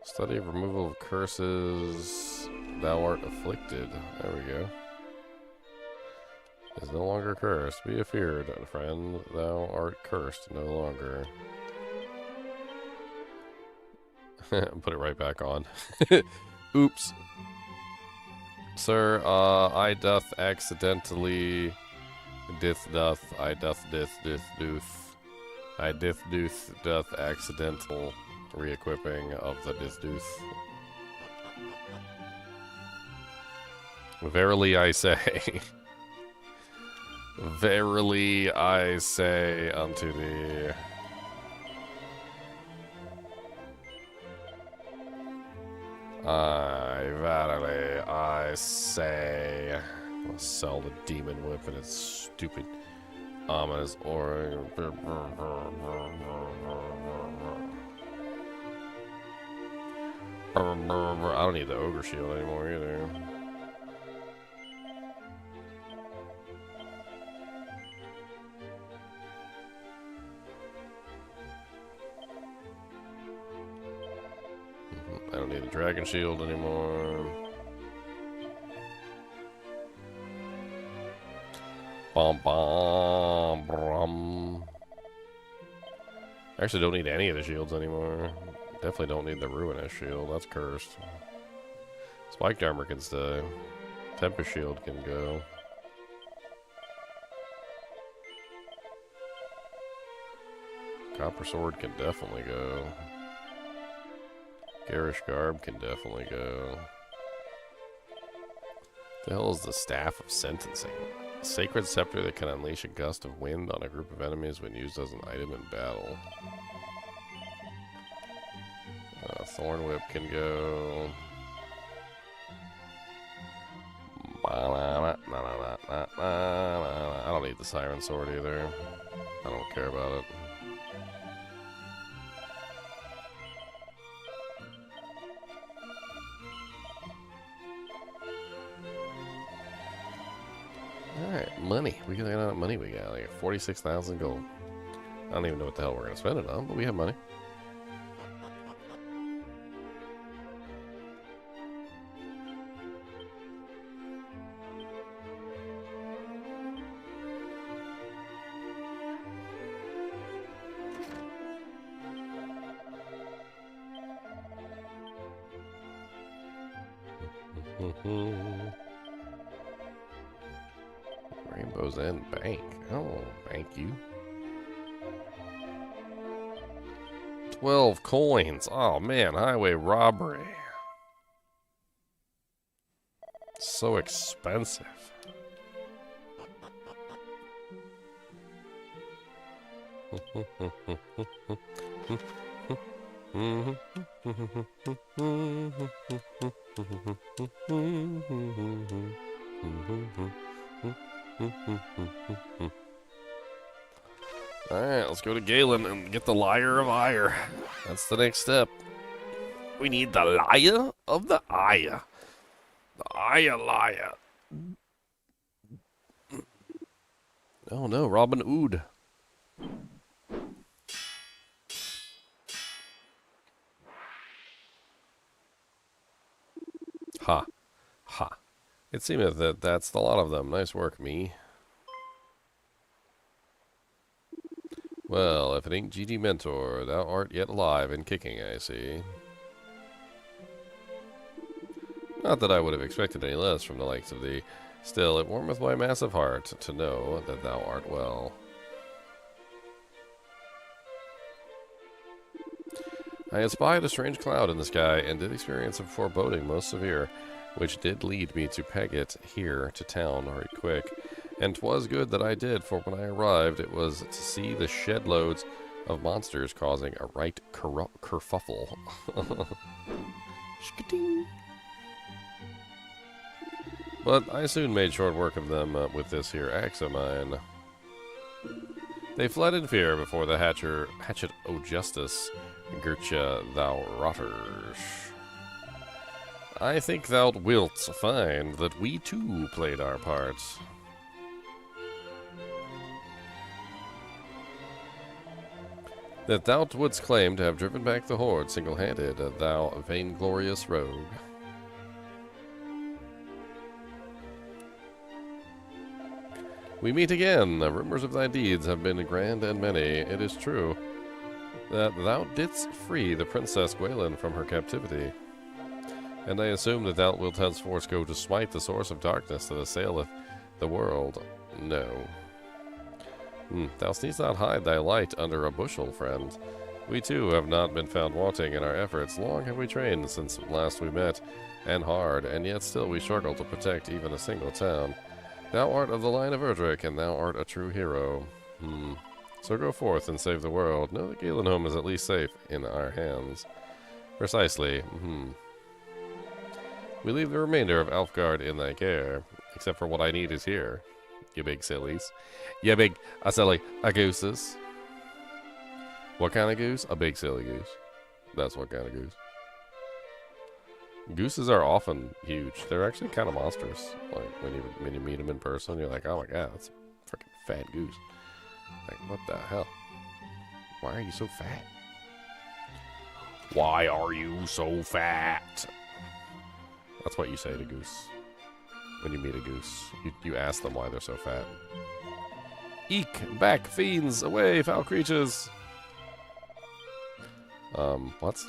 Study of removal of curses. Thou art afflicted. There we go. Is no longer cursed. Be afeared, friend. Thou art cursed no longer. Put it right back on. Oops. Sir, I doth accidentally I doth doth accidental re-equipping of the dooth. Verily I say, verily I say unto thee, verily I say, I'll sell the demon whip and its stupid ominous aura. I don't need the ogre shield anymore either. I don't need the dragon shield anymore. Bum bum brum. I actually don't need any of the shields anymore. Definitely don't need the ruinous shield. That's cursed. Spiked armor can stay. Tempest shield can go. Copper sword can definitely go. Garish garb can definitely go. The hell is the staff of sentencing? A sacred scepter that can unleash a gust of wind on a group of enemies when used as an item in battle. Thorn whip can go. I don't need the siren sword either. I don't care about it. Alright, money. We got how much money we got. Like 46,000 gold. I don't even know what the hell we're gonna spend it on, but we have money. Rainbow's End Bank. Oh, thank you. 12 coins. Oh man, highway robbery. So expensive. Alright, let's go to Galen and get the Lyre of Ire. That's the next step. We need the Lyre of the Ire. The Ire Lyre. Oh no, Robin Hood. Ha. Ha. It seemeth that that's the lot of them. Nice work, me. Well, if it ain't GD Mentor, thou art yet alive and kicking, I see. Not that I would have expected any less from the likes of thee. Still, it warmeth my massive heart to know that thou art well. I had spied a strange cloud in the sky and did experience a foreboding most severe, which did lead me to peg it here to town right quick. And 'twas good that I did, for when I arrived it was to see the shed loads of monsters causing a right kerfuffle. But I soon made short work of them with this here axe of mine. They fled in fear before the hatchet o' justice, Gertcha thou rotters. I think thou wilt find that we too played our parts. That thou wouldst claim to have driven back the horde single-handed, thou vainglorious rogue. We meet again. Rumors of thy deeds have been grand and many. It is true that thou didst free the Princess Gwaelin from her captivity. And I assume that thou wilt henceforth go to smite the source of darkness that assaileth the world. No. Thou needst not hide thy light under a bushel, friend. We too have not been found wanting in our efforts. Long have we trained since last we met, and hard, and yet still we struggle to protect even a single town. Thou art of the line of Erdrick, and thou art a true hero. So go forth and save the world. Know that Galenholm is at least safe in our hands. Precisely. We leave the remainder of Alfgard in thy care, except for what I need is here. You big sillies. You big, silly, gooses. What kind of goose? A big silly goose. That's what kind of goose. Gooses are often huge. They're actually kind of monstrous. Like when you meet them in person, you're like, oh my god, that's a freaking fat goose. Like, what the hell? Why are you so fat? Why are you so fat? That's what you say to goose. When you meet a goose, you ask them why they're so fat. Eek! Back, fiends! Away, foul creatures! What?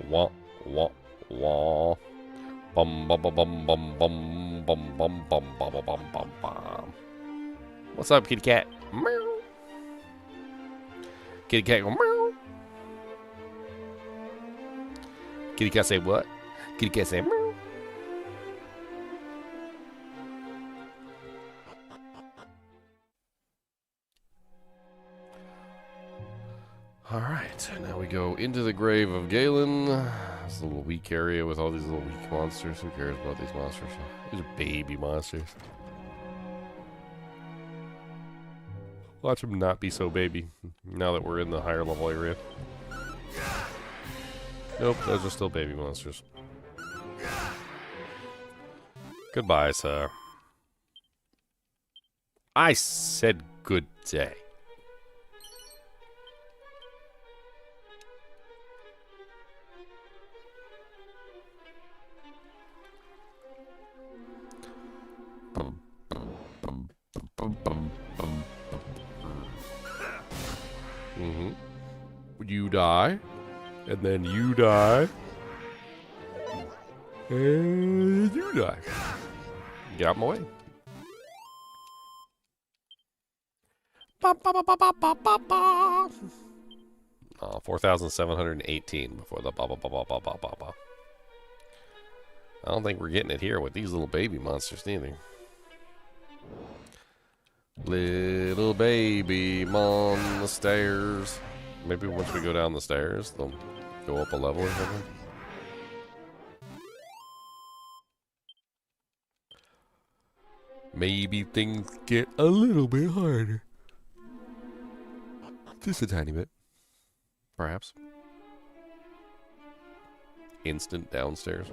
Wah, wah, wah. Bum, bum, bum, bum, bum, bum, bum, bum, bum, bum, bum, bum, bum. What's up, kitty cat? Meow. Kitty cat go meow. Kitty cat say what? Kitty cat say meow. Alright, now we go into the grave of Galen. This little weak area with all these little weak monsters. Who cares about these monsters? These are baby monsters. Watch them not be so baby now that we're in the higher level area. Nope, those are still baby monsters. Goodbye, sir. I said good day. You die, and then you die, and you die. Get out of my way. 4,718 before the ba ba ba ba ba ba ba ba. I don't think we're getting it here with these little baby monsters neither. Little baby on the stairs. Maybe once we go down the stairs, they'll go up a level or something. Maybe things get a little bit harder. Just a tiny bit. Perhaps. Instant downstairs.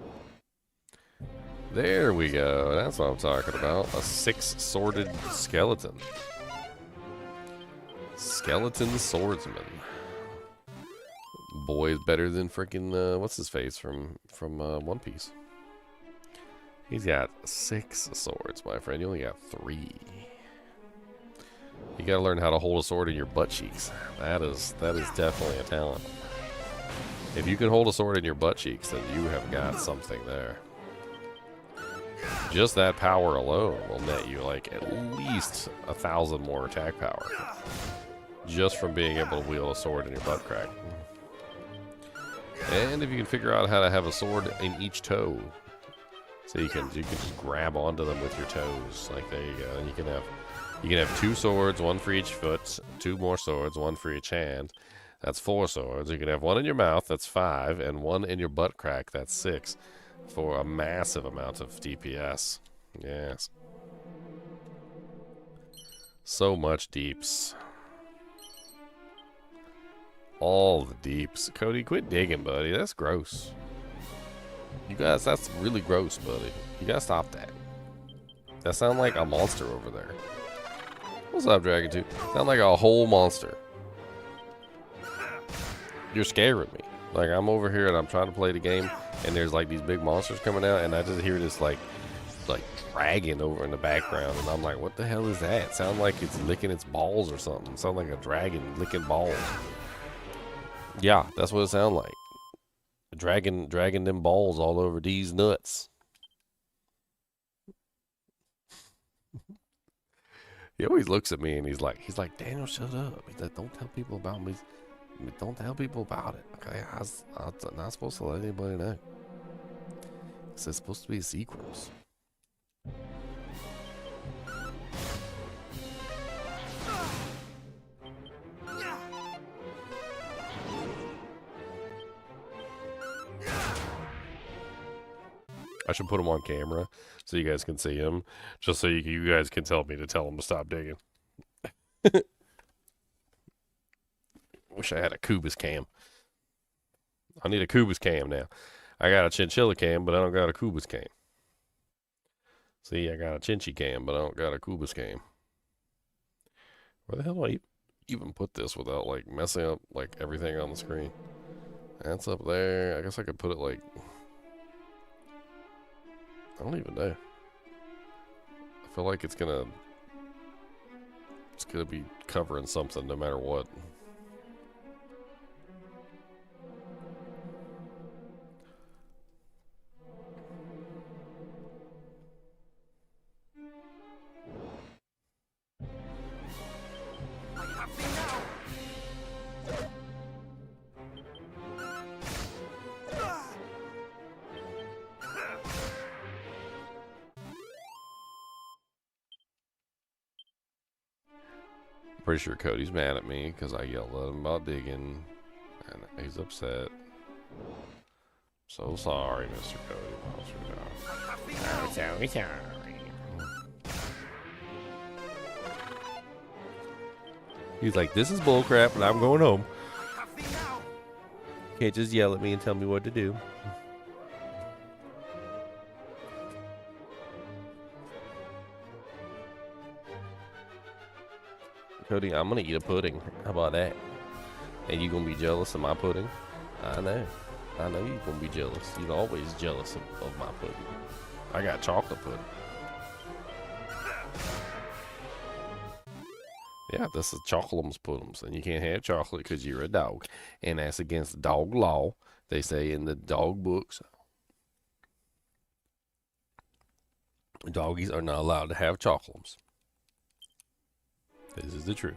There we go. That's what I'm talking about. A 6-sworded skeleton. Skeleton swordsman. Boy is better than freaking what's his face from One Piece. He's got 6 swords, my friend. You only got 3. You gotta learn how to hold a sword in your butt cheeks. That is definitely a talent. If you can hold a sword in your butt cheeks, then you have got something there. just that power alone will net you like at least 1,000 more attack power. Just from being able to wield a sword in your butt crack. And if you can figure out how to have a sword in each toe, so you can just grab onto them with your toes. Like there you go. And you can have 2 swords, 1 for each foot, 2 more swords, 1 for each hand. That's 4 swords. You can have 1 in your mouth, that's 5, and 1 in your butt crack, that's 6, for a massive amount of DPS. Yes. So much deeps. All the deeps. Cody, quit digging, buddy. That's gross. You guys, that's really gross, buddy. You gotta stop that. That sounds like a monster over there. What's up, Dragon 2? Sound like a whole monster. You're scaring me. Like, I'm over here and I'm trying to play the game, and there's like these big monsters coming out, and I just hear this like dragon over in the background, and I'm like, what the hell is that? It sounds like it's licking its balls or something. It sounds like a dragon licking balls. Yeah, that's what it sounds like. Dragging them balls all over these nuts. He always looks at me and he's like, Daniel, shut up. He's like, don't tell people about me. Don't tell people about it. Okay, I'm not supposed to let anybody know. It's supposed to be secrets. I should put him on camera so you guys can see him, just so you guys can tell me to tell him to stop digging. Wish I had a Kubus cam. I need a Kubus cam now. I got a Chinchilla cam, but I don't got a Kubus cam. See, I got a Chinchy cam, but I don't got a Kubus cam. Where the hell do I even put this without like messing up like everything on the screen? That's up there. I guess I could put it like... I don't even know. I feel like it's gonna be covering something no matter what. Pretty sure Cody's mad at me because I yelled at him about digging, and he's upset. So sorry, Mr. Cody. I'm so sorry. He's like, this is bullcrap, and I'm going home. Can't just yell at me and tell me what to do. Cody, I'm gonna eat a pudding. How about that? And you gonna be jealous of my pudding? I know you're gonna be jealous. You're always jealous of my pudding. I got chocolate pudding. Yeah, this is chocolate's puddings, and you can't have chocolate because you're a dog, and that's against dog law. They say in the dog books, doggies are not allowed to have chocolates. This is the truth.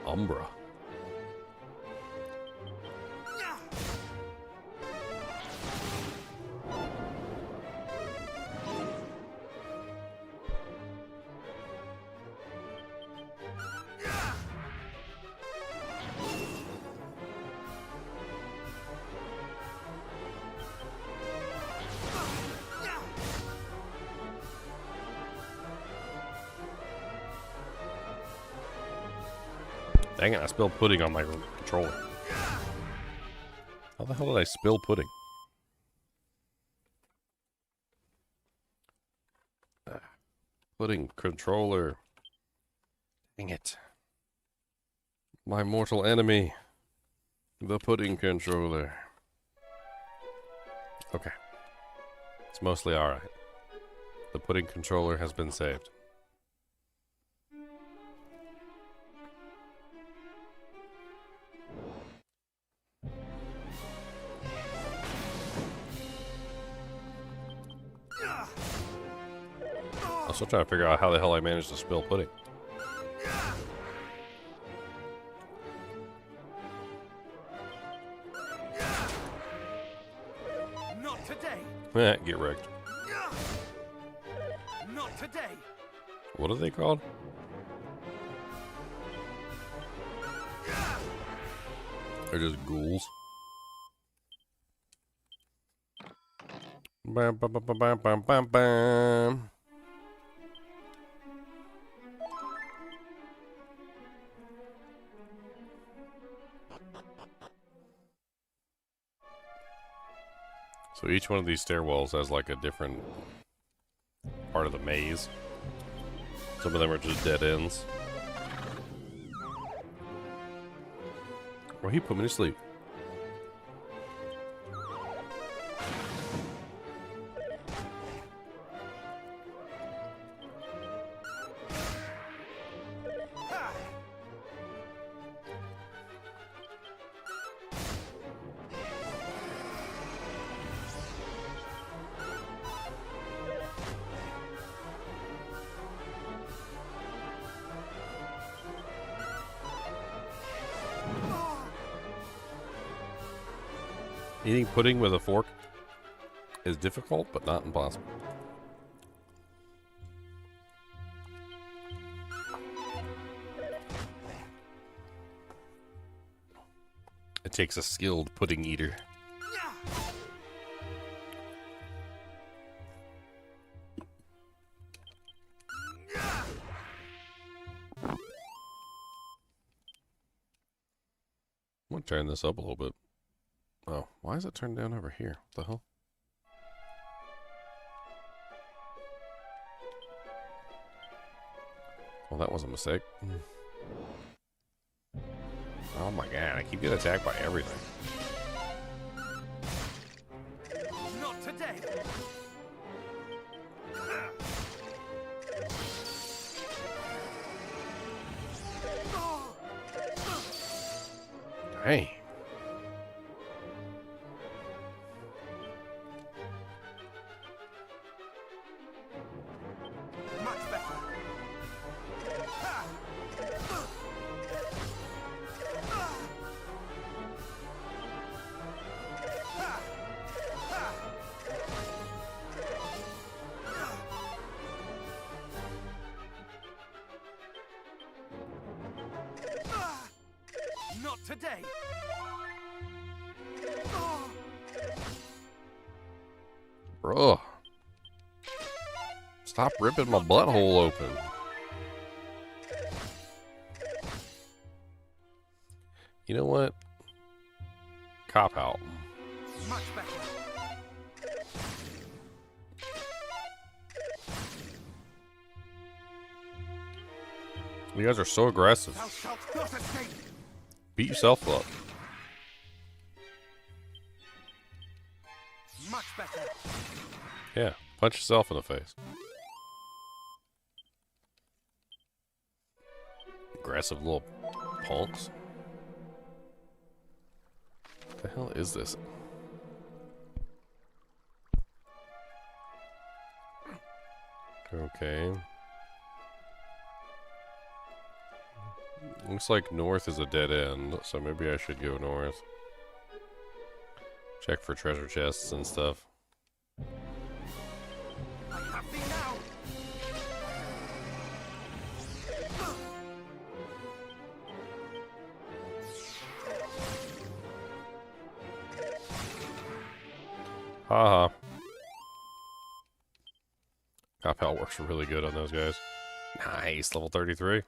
Umbra. Dang it, I spilled pudding on my controller. How the hell did I spill pudding? Pudding controller. Dang it. My mortal enemy. The pudding controller. Okay. It's mostly alright. The pudding controller has been saved. I'm still trying to figure out how the hell I managed to spill pudding. Not today. Get wrecked. Not today. What are they called? They're just ghouls. Bam, bam, bam, bam, bam, bam, bam. So each one of these stairwells has like a different part of the maze. Some of them are just dead ends. Well, he put me to sleep. Eating pudding with a fork is difficult, but not impossible. It takes a skilled pudding eater. I'm gonna turn this up a little bit. Oh, why is it turned down over here? What the hell? Well, that was a mistake. Oh my god, I keep getting attacked by everything. Not today. Hey. Not today. Bruh. Stop ripping my butthole open. You know what? Cop out. Much better. You guys are so aggressive. Thou shalt not escape. Beat yourself up. Much better. Yeah, punch yourself in the face. Aggressive little punks. What the hell is this? Okay. Looks like north is a dead end, so maybe I should go north. Check for treasure chests and stuff. I have thee now. Haha. Cop out works really good on those guys. Nice, level 33.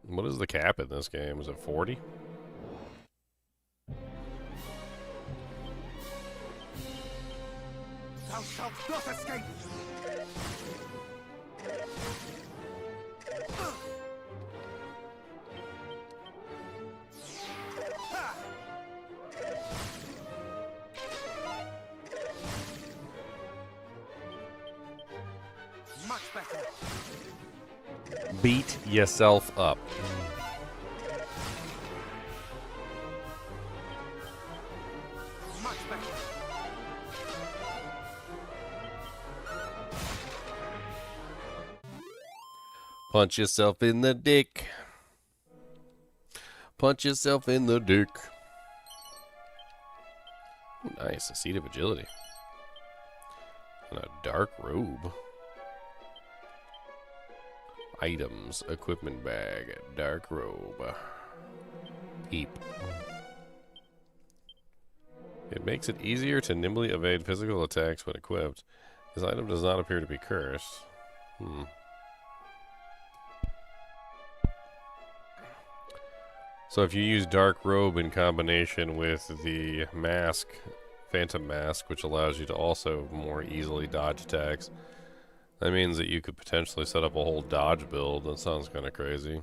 What is the cap in this game? Is it 40? Thou shalt not escape. Much better. Beat yourself up. Much better. Punch yourself in the dick. Punch yourself in the dick. Nice, a seat of agility. And a dark robe. Items, equipment bag, dark robe. Peep. It makes it easier to nimbly evade physical attacks when equipped. This item does not appear to be cursed. So if you use Dark Robe in combination with the Mask, Phantom Mask, which allows you to also more easily dodge attacks, that means that you could potentially set up a whole dodge build. That sounds kind of crazy.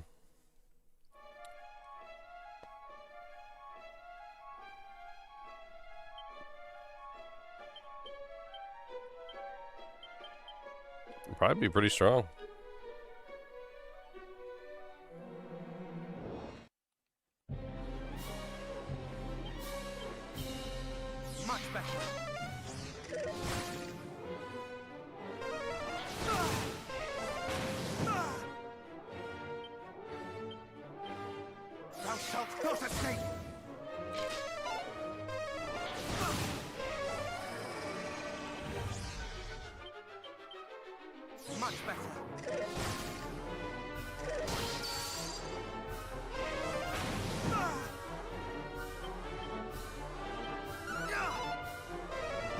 It'd probably be pretty strong. Much better. Thou shalt not escape. Much better.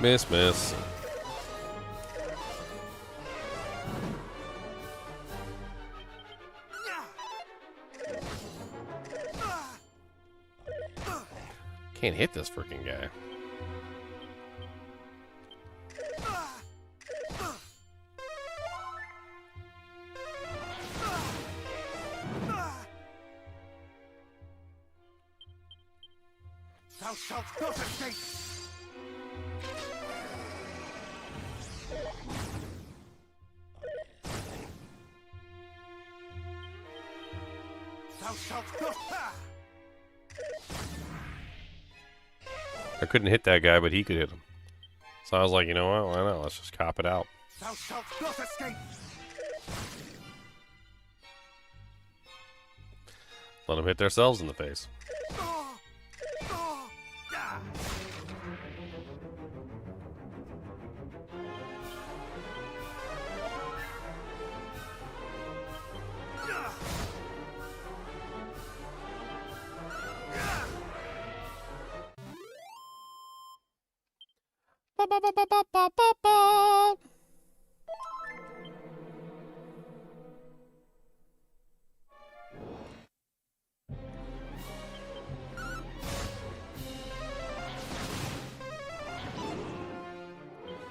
Miss, miss. Can't hit this freaking guy. Thou shalt not escape. Thou shalt not. I couldn't hit that guy, but he could hit him. So I was like, you know what? Why not? Let's just cop it out. Thou shalt not escape. Let them hit themselves in the face. Ba, ba, ba, ba, ba, ba, ba, ba.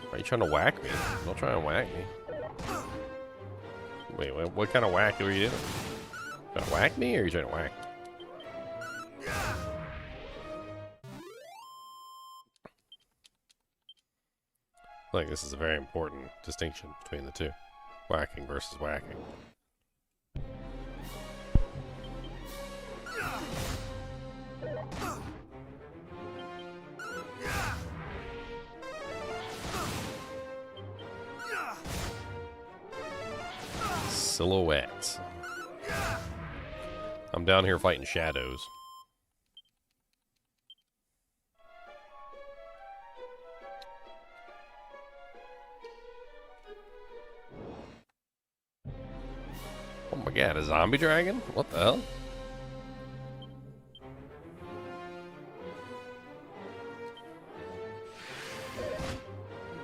Are you trying to whack me? Don't try and whack me. Wait, what kind of whack are you doing? Trying to whack me, or are you trying to whack me? I think this is a very important distinction between the two. Whacking versus whacking. Silhouettes. I'm down here fighting shadows. Oh my god, a zombie dragon? What the hell?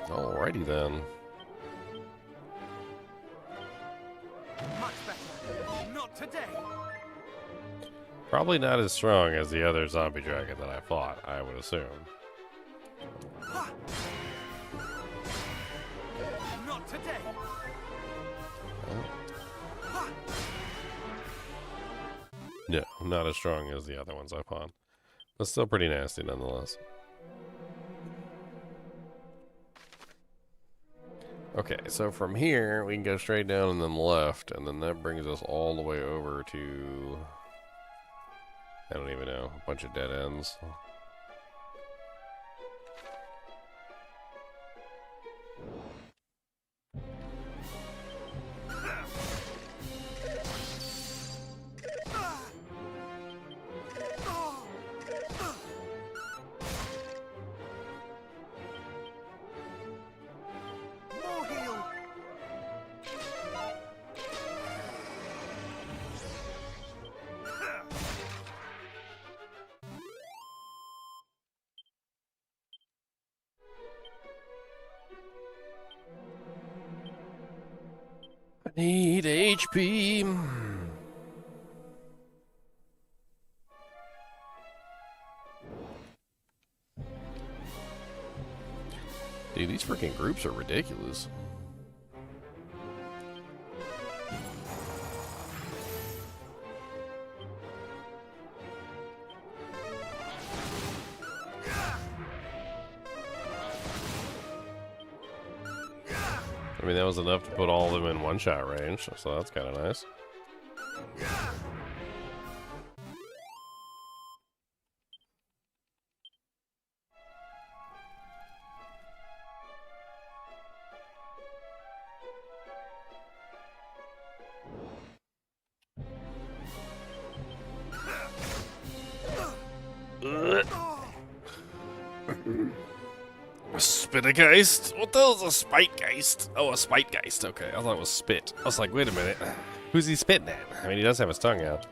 Alrighty then. Much better. Not today. Probably not as strong as the other zombie dragon that I fought, I would assume. Not today. No, not as strong as the other ones I fought. But still pretty nasty nonetheless. Okay, so from here, we can go straight down and then left, and then that brings us all the way over to... I don't even know, a bunch of dead ends. I need HP. Dude, these freaking groups are ridiculous. I mean, that was enough to put all of them in one-shot range, so that's kind of nice. Spittergeist? What the hell is a Spitegeist? Oh, a Spitegeist. Okay, I thought it was spit. I was like, wait a minute. Who's he spitting at? I mean, he does have his tongue out.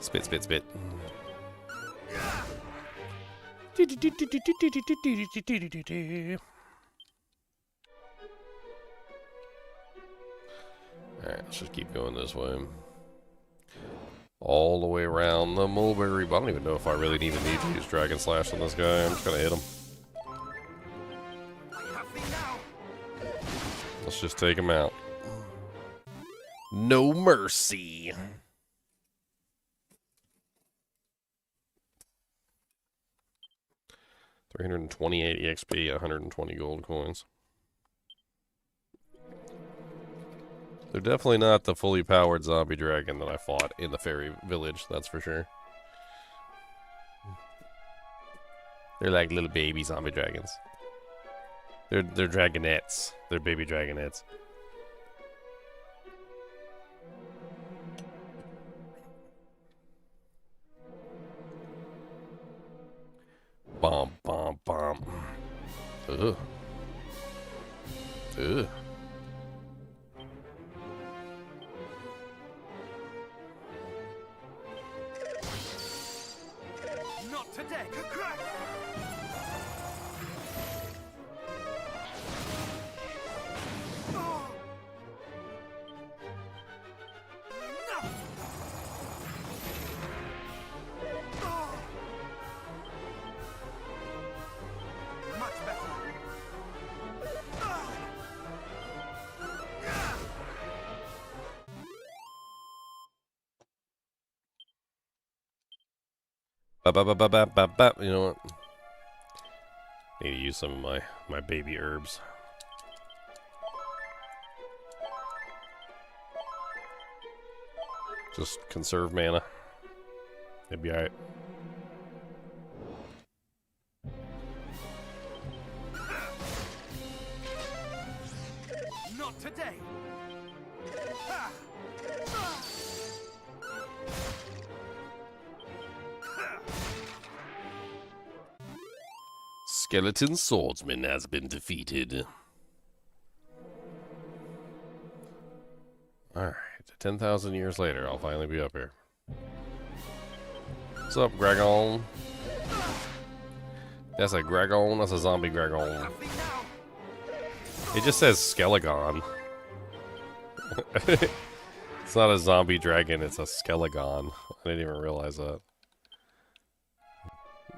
Spit, spit, spit. Alright, let's just keep going this way. All the way around the mulberry. But I don't even know if I really even need to use Dragon Slash on this guy. I'm just gonna hit him. Let's just take him out. No mercy. $328 EXP, 120 gold coins. They're definitely not the fully powered zombie dragon that I fought in the fairy village, that's for sure. They're like little baby zombie dragons. They're dragonettes. They're baby dragonettes. Bomb, bomb, bomb. Ugh. Ugh. Not today. Crack. You know what? Need to use some of my baby herbs. Just conserve mana. It'd be alright. Not today. Skeleton swordsman has been defeated. Alright, 10,000 years later, I'll finally be up here. What's up, Gragon? That's a Gragon? That's a zombie Gragon. It just says Skelegon. It's not a zombie dragon, it's a Skelegon. I didn't even realize that.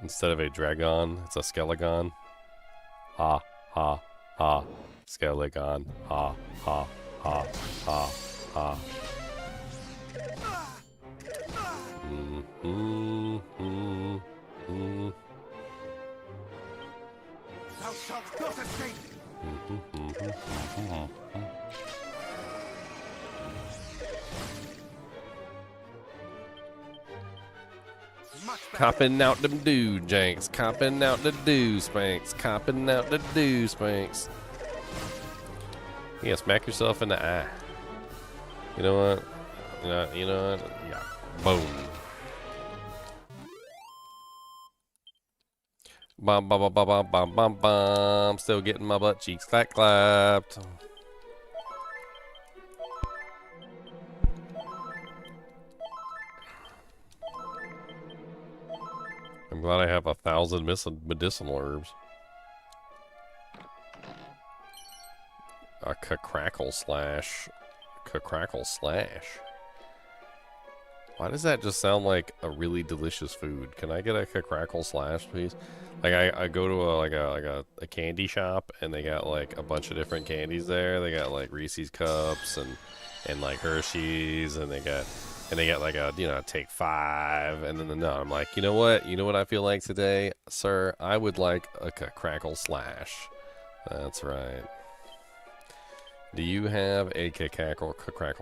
Instead of a dragon, it's a Skelegon. Ha, ha, ha. Skelegon. Ha, ha, ha, ha, ha. Thou shalt not escape. Copping out them do janks, copping out the do spanks, copping out the do spanks. Yeah, smack yourself in the eye. You know what? You know what? Yeah. Boom. Bum bum bum bum bum bum bum bum. Still getting my butt cheeks clapped. I'm glad I have 1,000 medicinal herbs. A crackle slash. Crackle slash. Why does that just sound like a really delicious food? Can I get a crackle slash, please? Like I go to a candy shop and they got like a bunch of different candies there. They got like Reese's cups and like Hershey's and they got like a, you know, take 5 and then no, I'm like, you know what I feel like today, sir? I would like a crackle slash. That's right. Do you have a crackle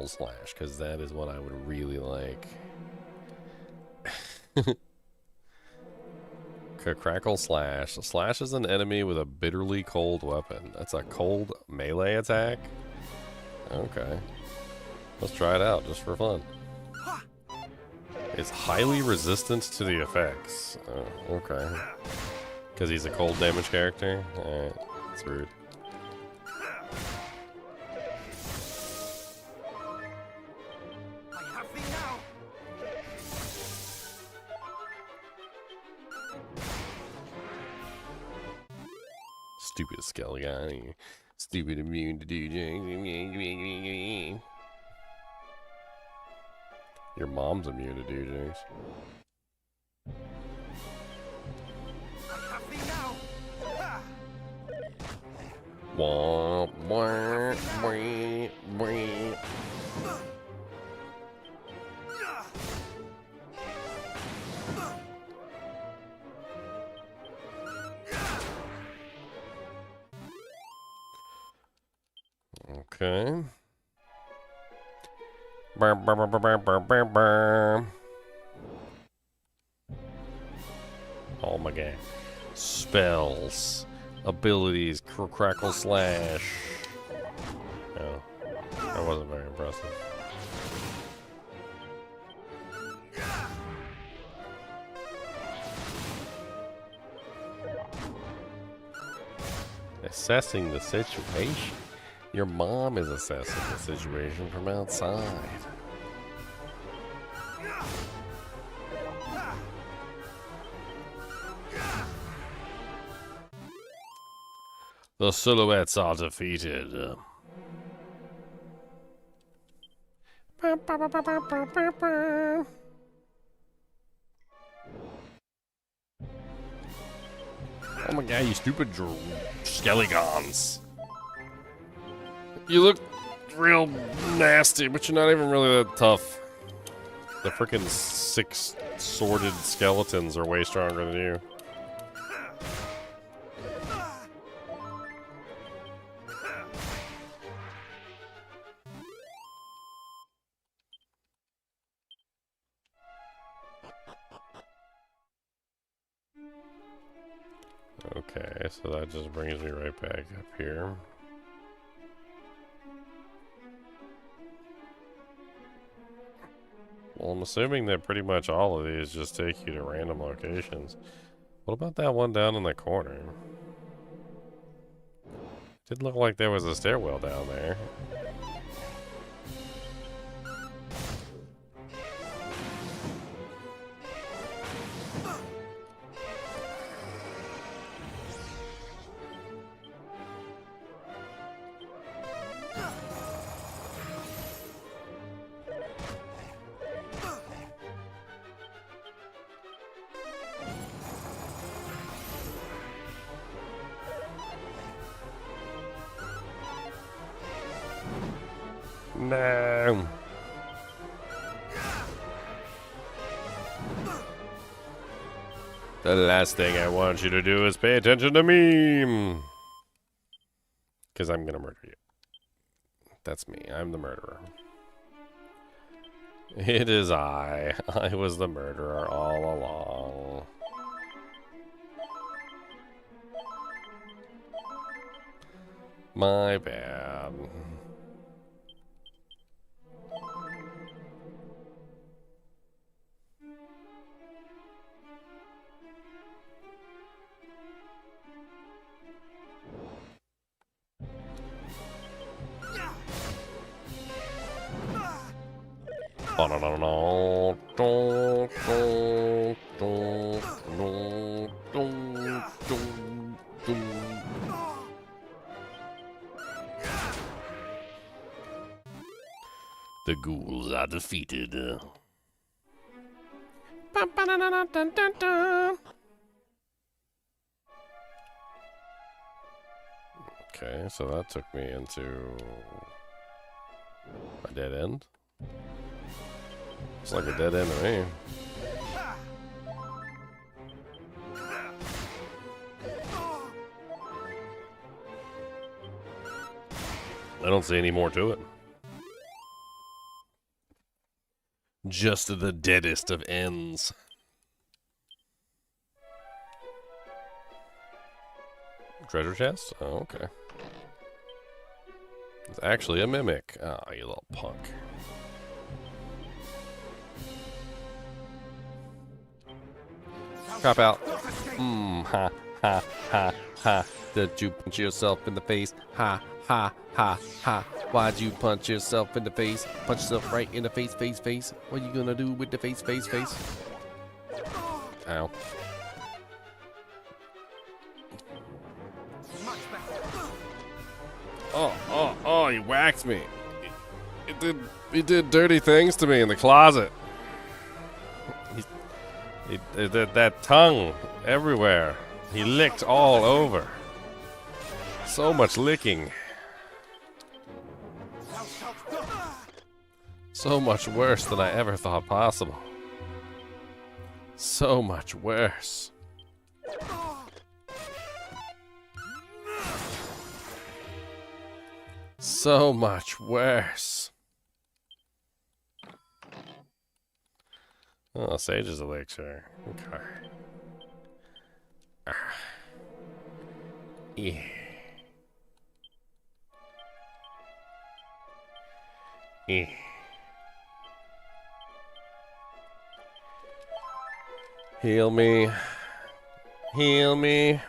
slash? Because that is what I would really like. Crackle slash. A slash is an enemy with a bitterly cold weapon. That's a cold melee attack? Okay. Let's try it out just for fun. It's highly resistant to the effects. Oh, okay. Because he's a cold damage character? Alright. That's rude. Stupid skelly guy. Stupid immune to do things. Your mom's immune to do things. Wah, wah, wah, wah. Okay. Burr, burr, burr, burr, burr, burr, burr. Oh my god. Spells. Abilities. Crackle slash. Oh. That wasn't very impressive. Assessing the situation. Your mom is assessing the situation from outside. The silhouettes are defeated. Oh my god, you stupid skelegons. You look real nasty, but you're not even really that tough. The freaking 6-sworded skeletons are way stronger than you. Okay, so that just brings me right back up here. Well, I'm assuming that pretty much all of these just take you to random locations. What about that one down in the corner? Did look like there was a stairwell down there. No. The last thing I want you to do is pay attention to me. Because I'm going to murder you. That's me. I'm the murderer. It is I. I was the murderer all along. My bad. The ghouls are defeated. Okay, so that took me into a dead end. It's like a dead end to me. I don't see any more to it. Just the deadest of ends. Treasure chest? Oh, okay. It's actually a mimic. Oh, you little punk. Cop out. Ha, ha, ha, ha. Did you punch yourself in the face? Ha, ha, ha, ha. Why'd you punch yourself in the face? Punch yourself right in the face, face, face. What you gonna do with the face, face, face? Ow. Oh, he whacked me. He did dirty things to me in the closet. He did that tongue everywhere. He licked all over. So much licking. So much worse than I ever thought possible. So much worse. So much worse. Oh, Sage's elixir. Okay. Yeah. Yeah. Heal me. Heal me.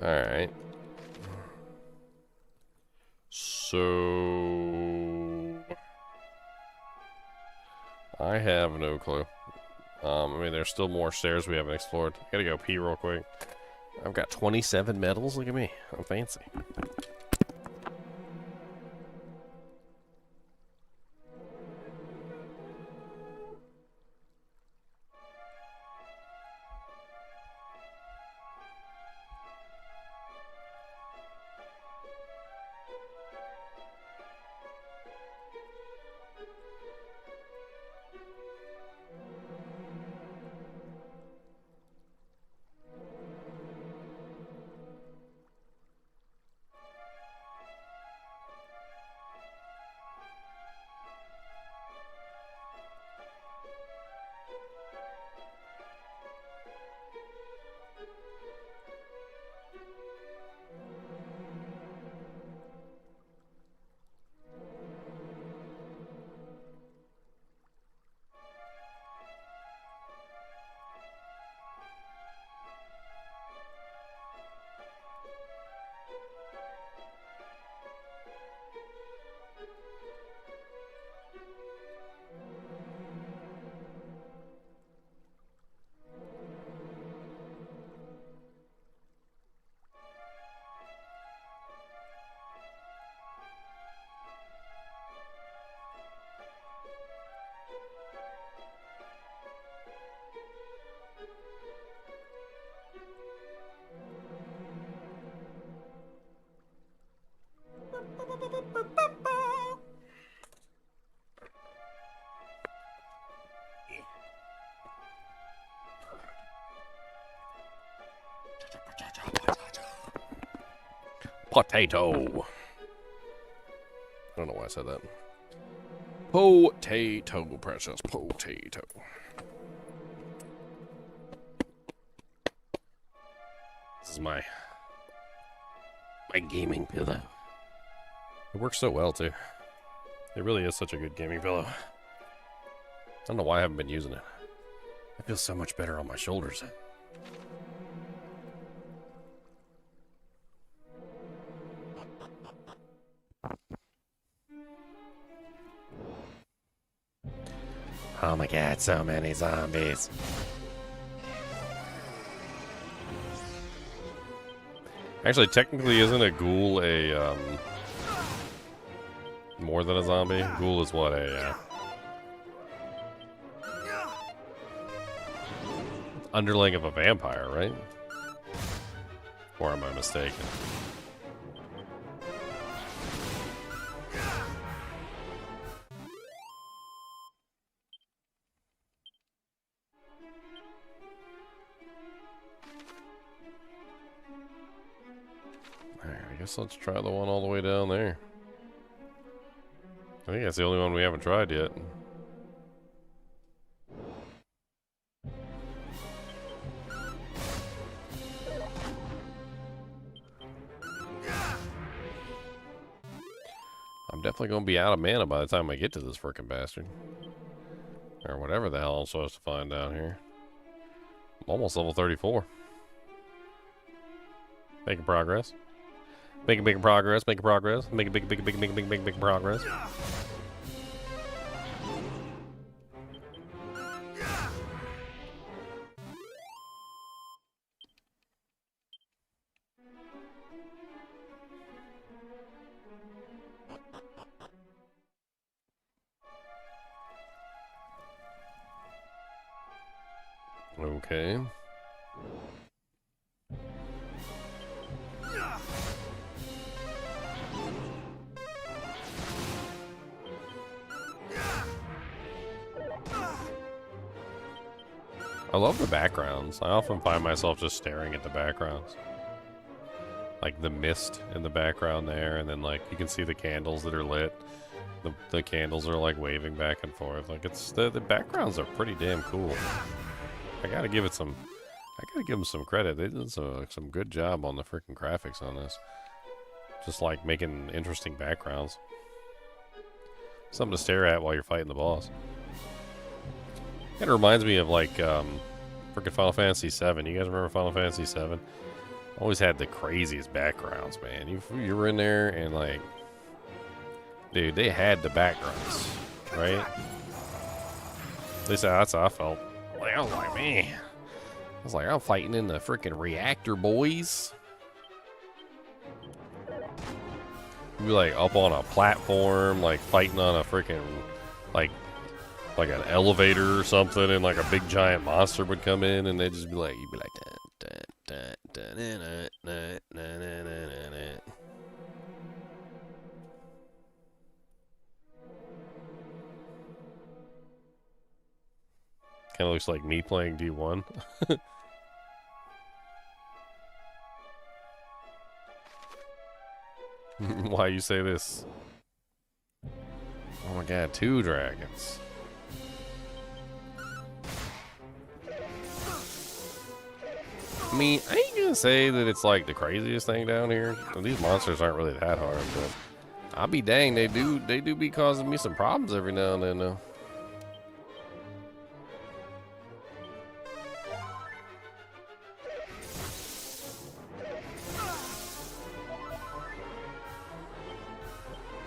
Alright. So I have no clue. I mean, there's still more stairs we haven't explored. I gotta go pee real quick. I've got 27 medals. Look at me. I'm fancy. Potato. I don't know why I said that. Potato, precious potato. This is my gaming pillow. It works so well too. It really is such a good gaming pillow. I don't know why I haven't been using it. It feels so much better on my shoulders. Oh my god, so many zombies. Actually, technically, isn't a ghoul a, more than a zombie? Ghoul is what, a, underling of a vampire, right? Or am I mistaken? Alright, I guess let's try the one all the way down there. I think that's the only one we haven't tried yet. I'm definitely going to be out of mana by the time I get to this frickin' bastard. Or whatever the hell I'm supposed to find down here. I'm almost level 34. Making progress. Making progress, making progress, making big progress. Okay. I love the backgrounds. I often find myself just staring at the backgrounds. Like the mist in the background there, and then like you can see the candles that are lit. The candles are like waving back and forth. Like it's the backgrounds are pretty damn cool. I gotta give it some. I gotta give them some credit. They did some good job on the freaking graphics on this. Just like making interesting backgrounds. Something to stare at while you're fighting the boss. It reminds me of like freaking Final Fantasy VII. You guys remember Final Fantasy VII? Always had the craziest backgrounds, man. You were in there and like, dude, they had the backgrounds, right? At least that's how I felt. Like I was like, man, I was like, I'm fighting in the freaking reactor, boys. You'd be like up on a platform, like fighting on a freaking like an elevator or something, and like a big giant monster would come in, and they'd just be like, you'd be like, kind of looks like me playing D1. Why you say this? Oh my god, 2 dragons. I mean, I ain't gonna say that it's like the craziest thing down here. These monsters aren't really that hard, but I'll be dang, they do be causing me some problems every now and then though.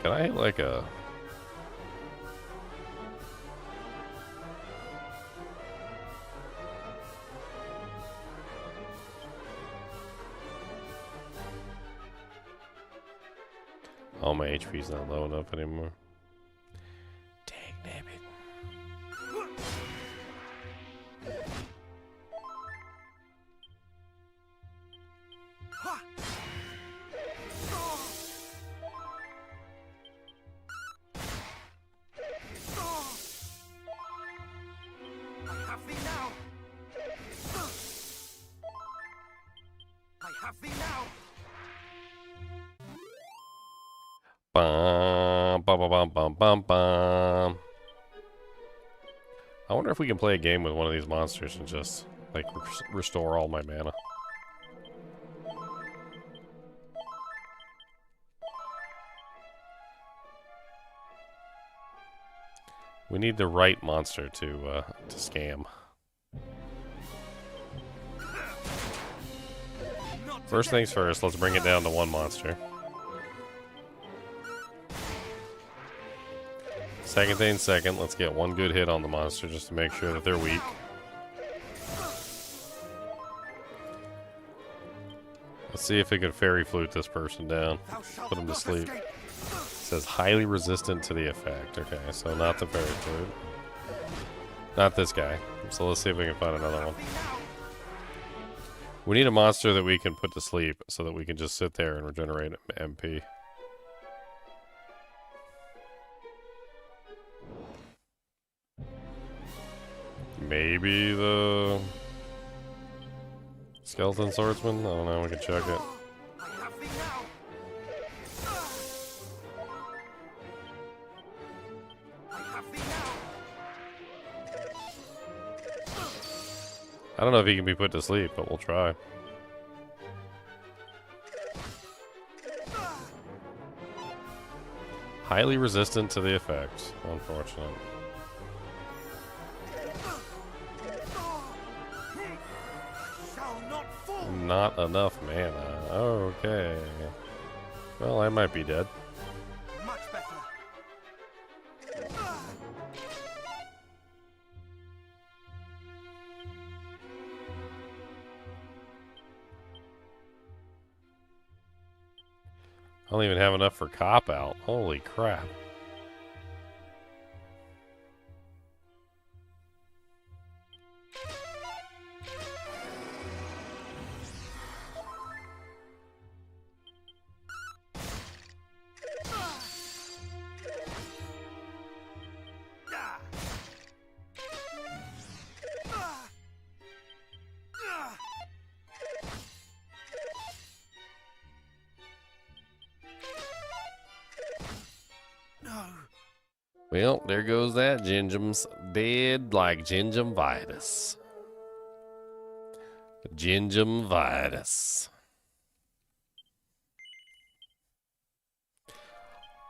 Can I hit like a... Oh, my HP's not low enough anymore. Dang, damn it. Bum, bum, bum, bum, bum, bum. I wonder if we can play a game with one of these monsters and just, like, restore all my mana. We need the right monster to scam. First things first, let's bring it down to one monster. Second thing second, let's get one good hit on the monster just to make sure that they're weak. Let's see if we can fairy flute this person down. Put him to sleep. It says highly resistant to the effect. Okay, so not the fairy flute. Not this guy. So let's see if we can find another one. We need a monster that we can put to sleep so that we can just sit there and regenerate MP. Maybe the skeleton swordsman? I don't know, we can check it. I don't know if he can be put to sleep, but we'll try. Highly resistant to the effects, unfortunate. Not enough mana. Okay. Well, I might be dead. Much better. I don't even have enough for cop out. Holy crap. Well, there goes that. Gingem's dead like gingivitis. Gingivitis.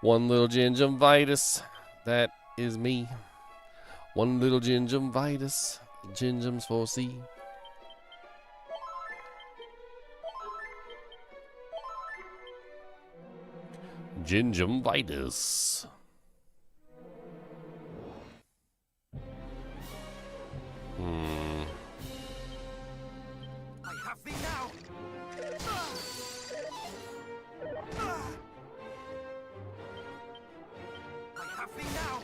One little gingivitis. That is me. One little gingivitis. Gingem's for C. Gingivitis. I have thee now. I have thee now.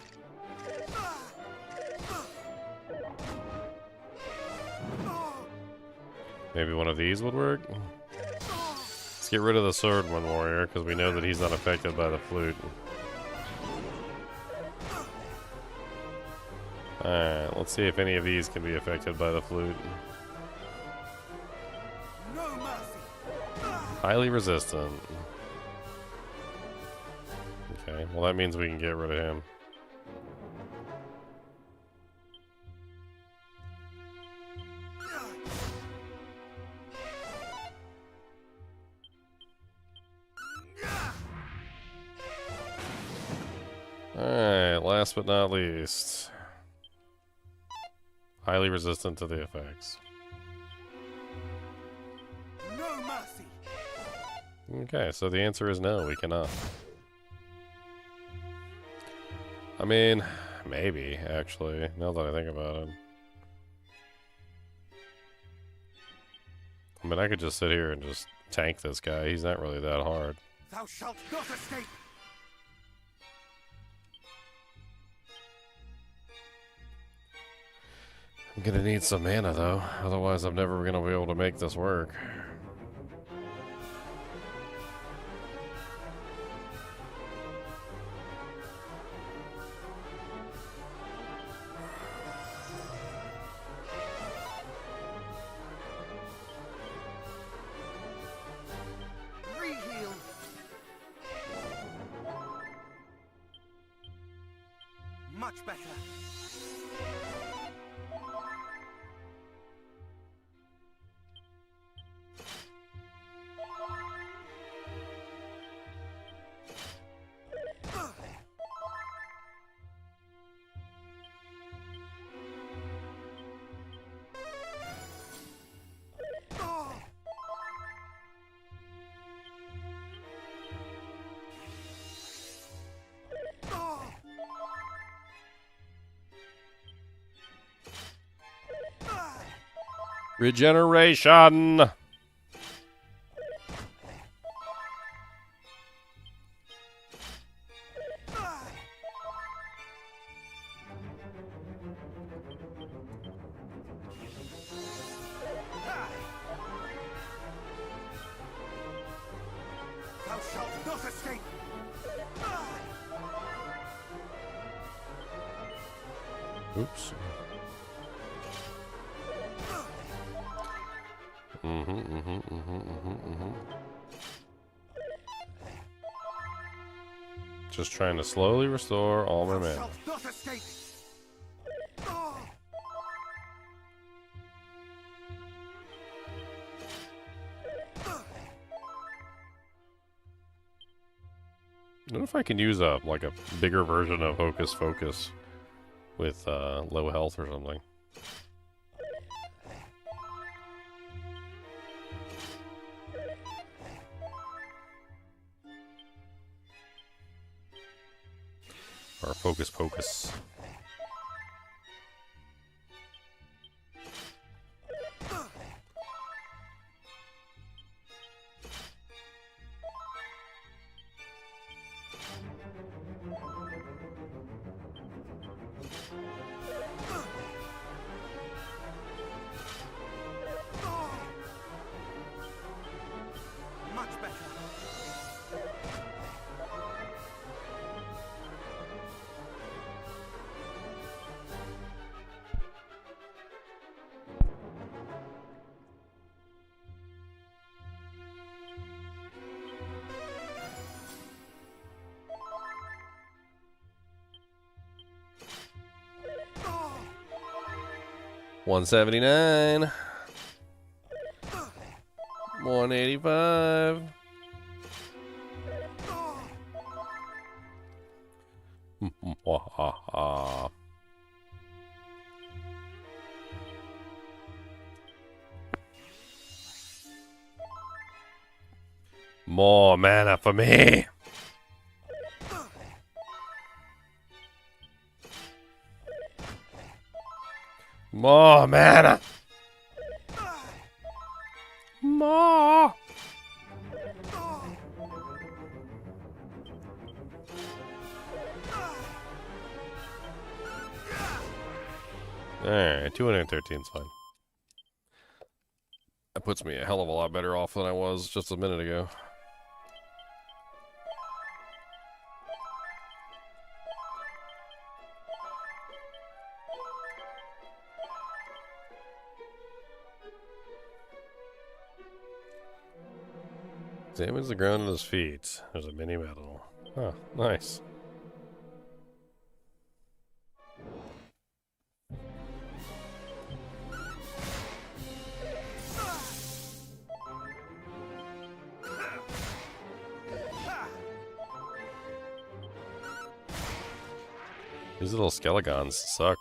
Maybe one of these would work? Let's get rid of the swordman warrior, because we know that he's not affected by the flute. Alright, let's see if any of these can be affected by the flute. No mercy. Highly resistant. Okay, well that means we can get rid of him. Alright, last but not least. Highly resistant to the effects. No mercy. Okay, so the answer is no, we cannot. I mean, maybe, actually, now that I think about it. I mean, I could just sit here and just tank this guy. He's not really that hard. Thou shalt not escape. I'm gonna need some mana, though. Otherwise, I'm never gonna be able to make this work. Reheal. Much better. Regeneration! Thou shalt not escape! Oops. Just trying to slowly restore all my Thou mana. shalt not escape! I wonder if I can use a bigger version of Hocus Focus with low health or something. Or Focus Pocus. Much better. $179. $185. More mana for me. More mana. More. Alright, 213 is fine. That puts me a hell of a lot better off than I was just a minute ago. Examines the ground at his feet. There's a mini medal. Oh, nice. These little skelegons suck.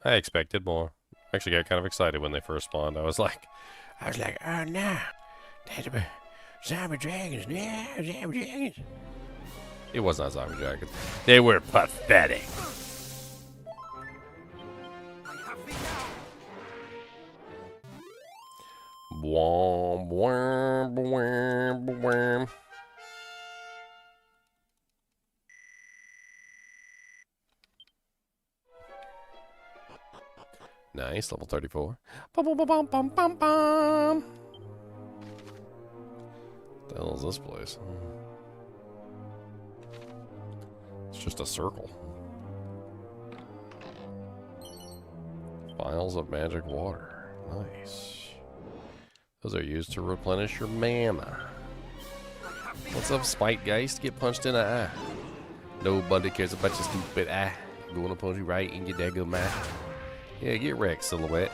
I expected more. Actually got kind of excited when they first spawned. I was like, oh no. Zombie dragons, no, zombie dragons. It was not zombie dragons. They were pathetic. Wham, wham, wham, wham. Nice, level 34. Bum, bum, bum, bum, bum, bum. What the hell is this place? It's just a circle. Vials of magic water. Nice. Those are used to replenish your mana. What's up, Spite Geist? Get punched in the eye. Nobody cares about your stupid eye. Gonna punch you right in your daggum eye. Yeah, get wrecked, Silhouette.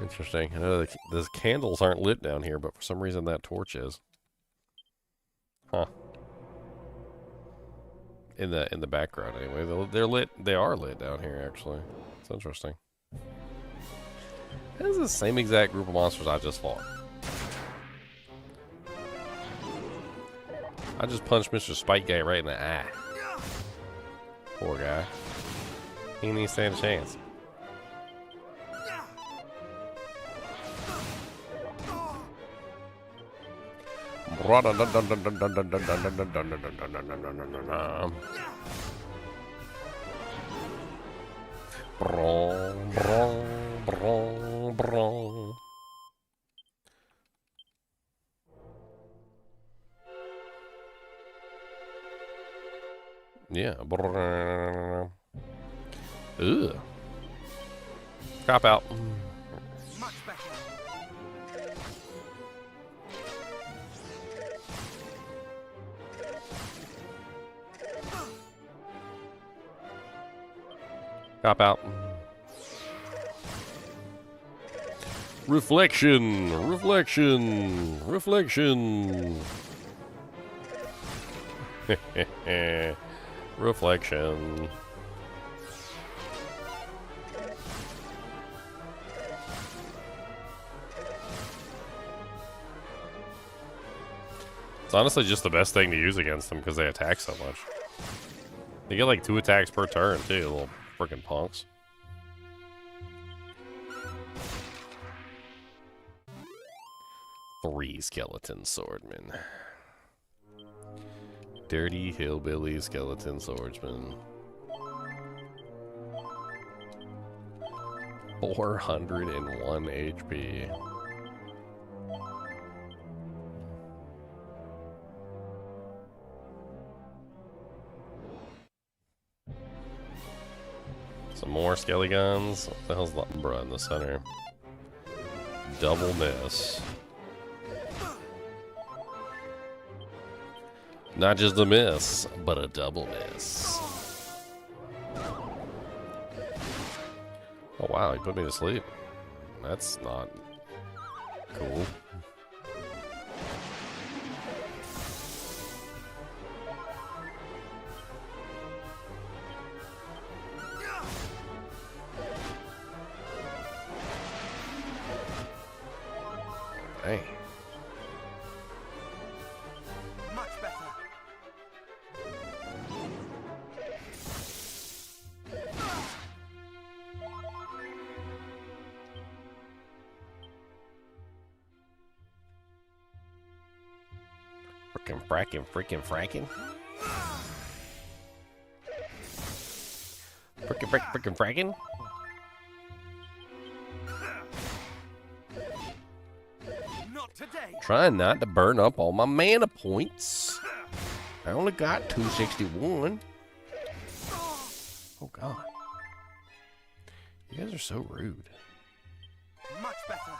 Interesting. I know the candles aren't lit down here, but for some reason that torch is. Huh. In the background, anyway. They're lit. They are lit down here, actually. It's interesting. This is the same exact group of monsters I just fought. I just punched Mr. Spike Guy right in the eye. Poor guy. He didn't even stand a chance. Yeah. Ugh. Cop out. Much better. Cop out. Reflection. Reflection. Reflection. Reflection. It's honestly just the best thing to use against them because they attack so much. They get like 2 attacks per turn too, little freaking punks. Three skeleton swordmen. Dirty hillbilly skeleton swordsman. 401 HP. Some more skelly guns. What the hell's the Umbra in the center? Double miss. Not just a miss, but a double miss. Oh wow, he put me to sleep. That's not cool. Hey. Much better. Freaking fracking. Freaking fracking. Not today. Trying not to burn up all my mana points. I only got 261. Oh god. You guys are so rude. Much better.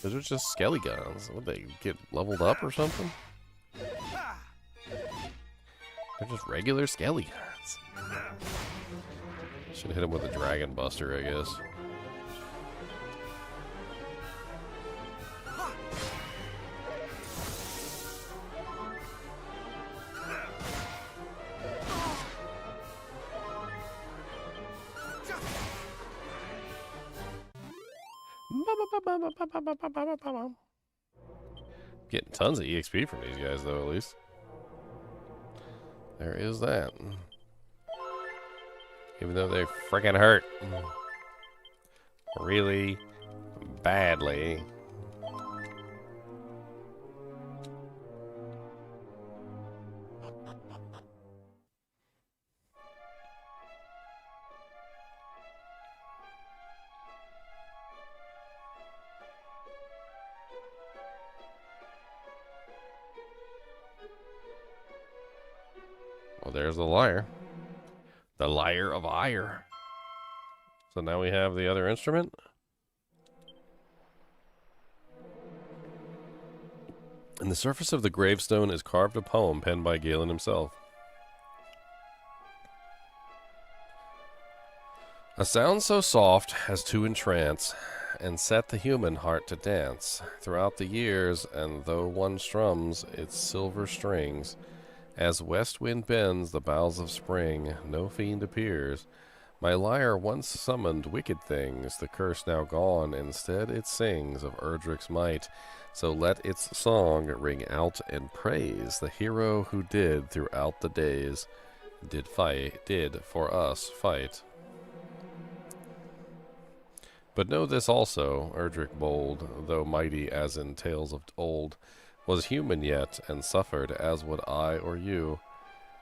Those are just skelly guns. Would they get leveled up or something? They're just regular skelly guns. Should hit him with a dragon buster, I guess. Getting tons of EXP from these guys, though, at least. There is that. Even though they freaking hurt. Really badly. Well, there's the liar. The liar of ire. So now we have the other instrument. In the surface of the gravestone is carved a poem penned by Galen himself. A sound so soft as to entrance, and set the human heart to dance throughout the years, and though one strums its silver strings, as west wind bends the boughs of spring, no fiend appears. My lyre once summoned wicked things, the curse now gone, instead it sings of Erdrick's might. So let its song ring out and praise the hero who did throughout the days, did for us fight. But know this also, Erdrick bold, though mighty as in tales of old, was human yet, and suffered as would I or you.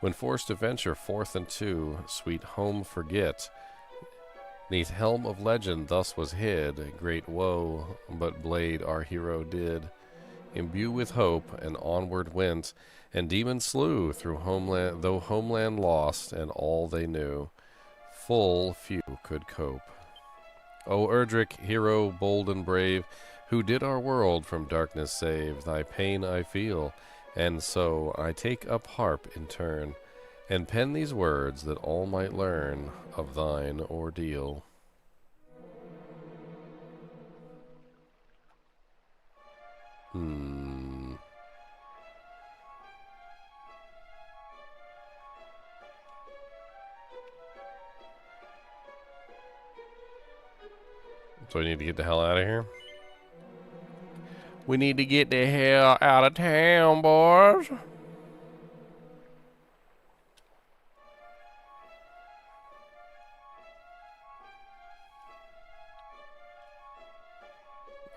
When forced to venture forth into sweet home forget, neath helm of legend thus was hid, great woe, but blade our hero did. Imbue with hope, and onward went, and demons slew through homeland, though homeland lost, and all they knew, full few could cope. O Erdrick, hero bold and brave, who did our world from darkness save, thy pain I feel, and so I take up harp in turn, and pen these words that all might learn of thine ordeal. So we need to get the hell out of here? We need to get the hell out of town, boys.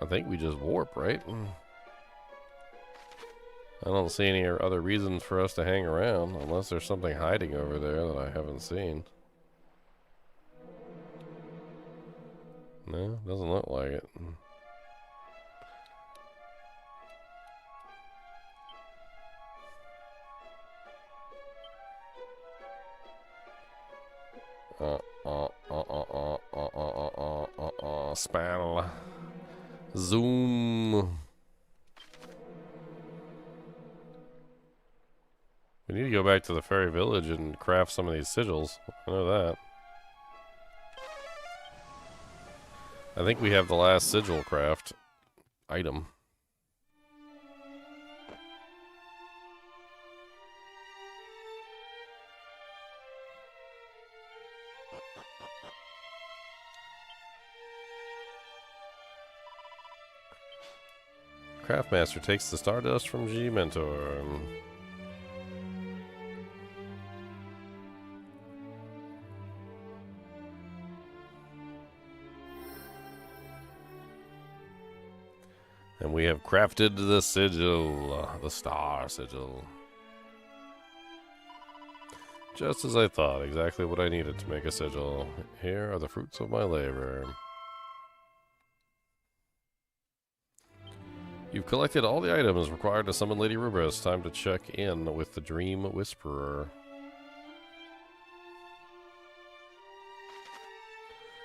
I think we just warp, right? I don't see any other reasons for us to hang around, unless there's something hiding over there that I haven't seen. No, doesn't look like it. Spell. Zoom. We need to go back to the fairy village and craft some of these sigils. I know that. I think we have the last sigil craft item. Craftmaster takes the stardust from G Mentor. And we have crafted the sigil, the star sigil. Just as I thought, exactly what I needed to make a sigil. Here are the fruits of my labor. You've collected all the items required to summon Lady Rubris. Time to check in with the Dream Whisperer.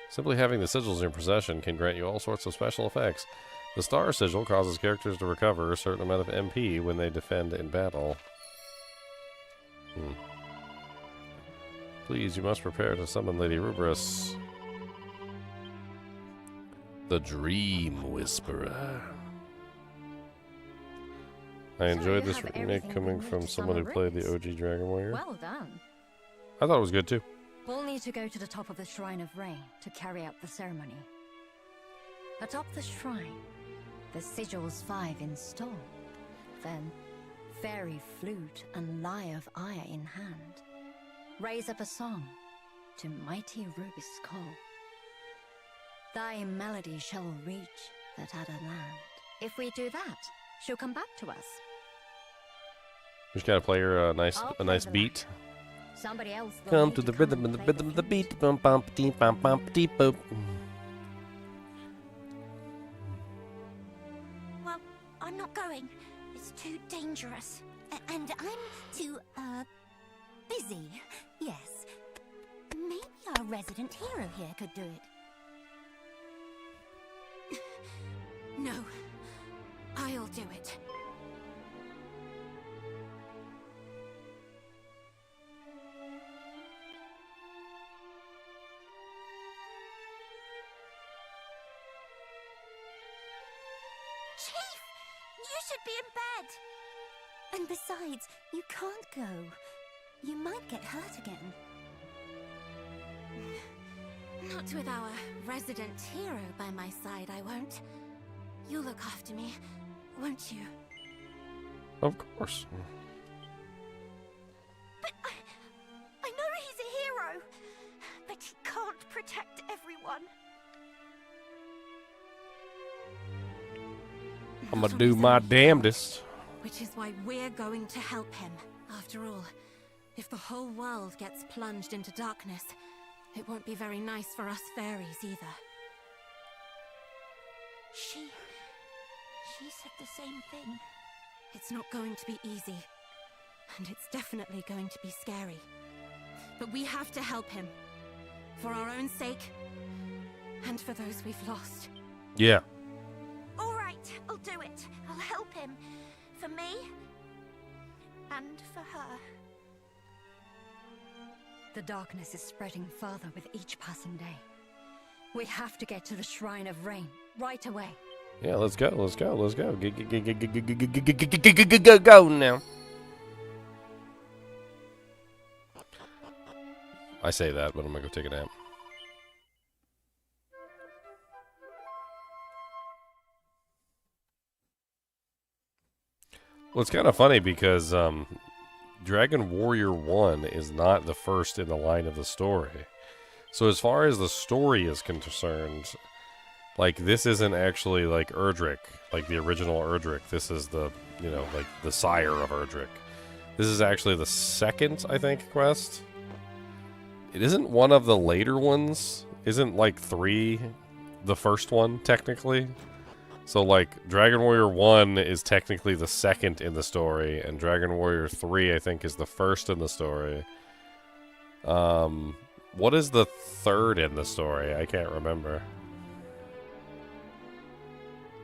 Simply having the sigils in your possession can grant you all sorts of special effects. The Star Sigil causes characters to recover a certain amount of MP when they defend in battle. Please, you must prepare to summon Lady Rubris. The Dream Whisperer. I enjoyed this remake coming from someone who played the OG Dragon Warrior. Well done. I thought it was good too. We'll need to go to the top of the Shrine of Rain to carry out the ceremony. Atop the shrine, the sigils 5 installed. Then, fairy flute and lyre of ire in hand. Raise up a song to mighty Rubis' call. Thy melody shall reach that other land. If we do that, she'll come back to us. Just gotta play her a nice beat. Somebody else Come to the rhythm and the rhythm of the beat. Bum bum dee bum bum dee boop. Well, I'm not going. It's too dangerous. And I'm too, busy. Yes. Maybe our resident hero here could do it. No, I'll do it. Chief, you should be in bed. And besides, you can't go. You might get hurt again. Not with our resident hero by my side, I won't. You'll look after me, won't you? Of course. But I know he's a hero, but he can't protect everyone. I'm gonna do my damnedest. Which is why we're going to help him. After all, if the whole world gets plunged into darkness, it won't be very nice for us fairies either. She said the same thing. It's not going to be easy, and it's definitely going to be scary. But we have to help him. For our own sake, and for those we've lost. Yeah. All right, I'll do it. I'll help him. For me, and for her. The darkness is spreading further with each passing day. We have to get to the Shrine of Rain right away. Yeah, let's go. Let's go. Let's go. Go now. I say that, but I'm gonna go take a nap. Well, it's kind of funny because Dragon Warrior 1 is not the first in the line of the story. So as far as the story is concerned, like, this isn't actually like Erdrick, like the original Erdrick. This is the, you know, like the sire of Erdrick. This is actually the second, I think, quest. It isn't one of the later ones. Isn't like 3 the first one, technically? So, like, Dragon Warrior 1 is technically the second in the story, and Dragon Warrior 3, I think, is the first in the story. What is the third in the story? I can't remember.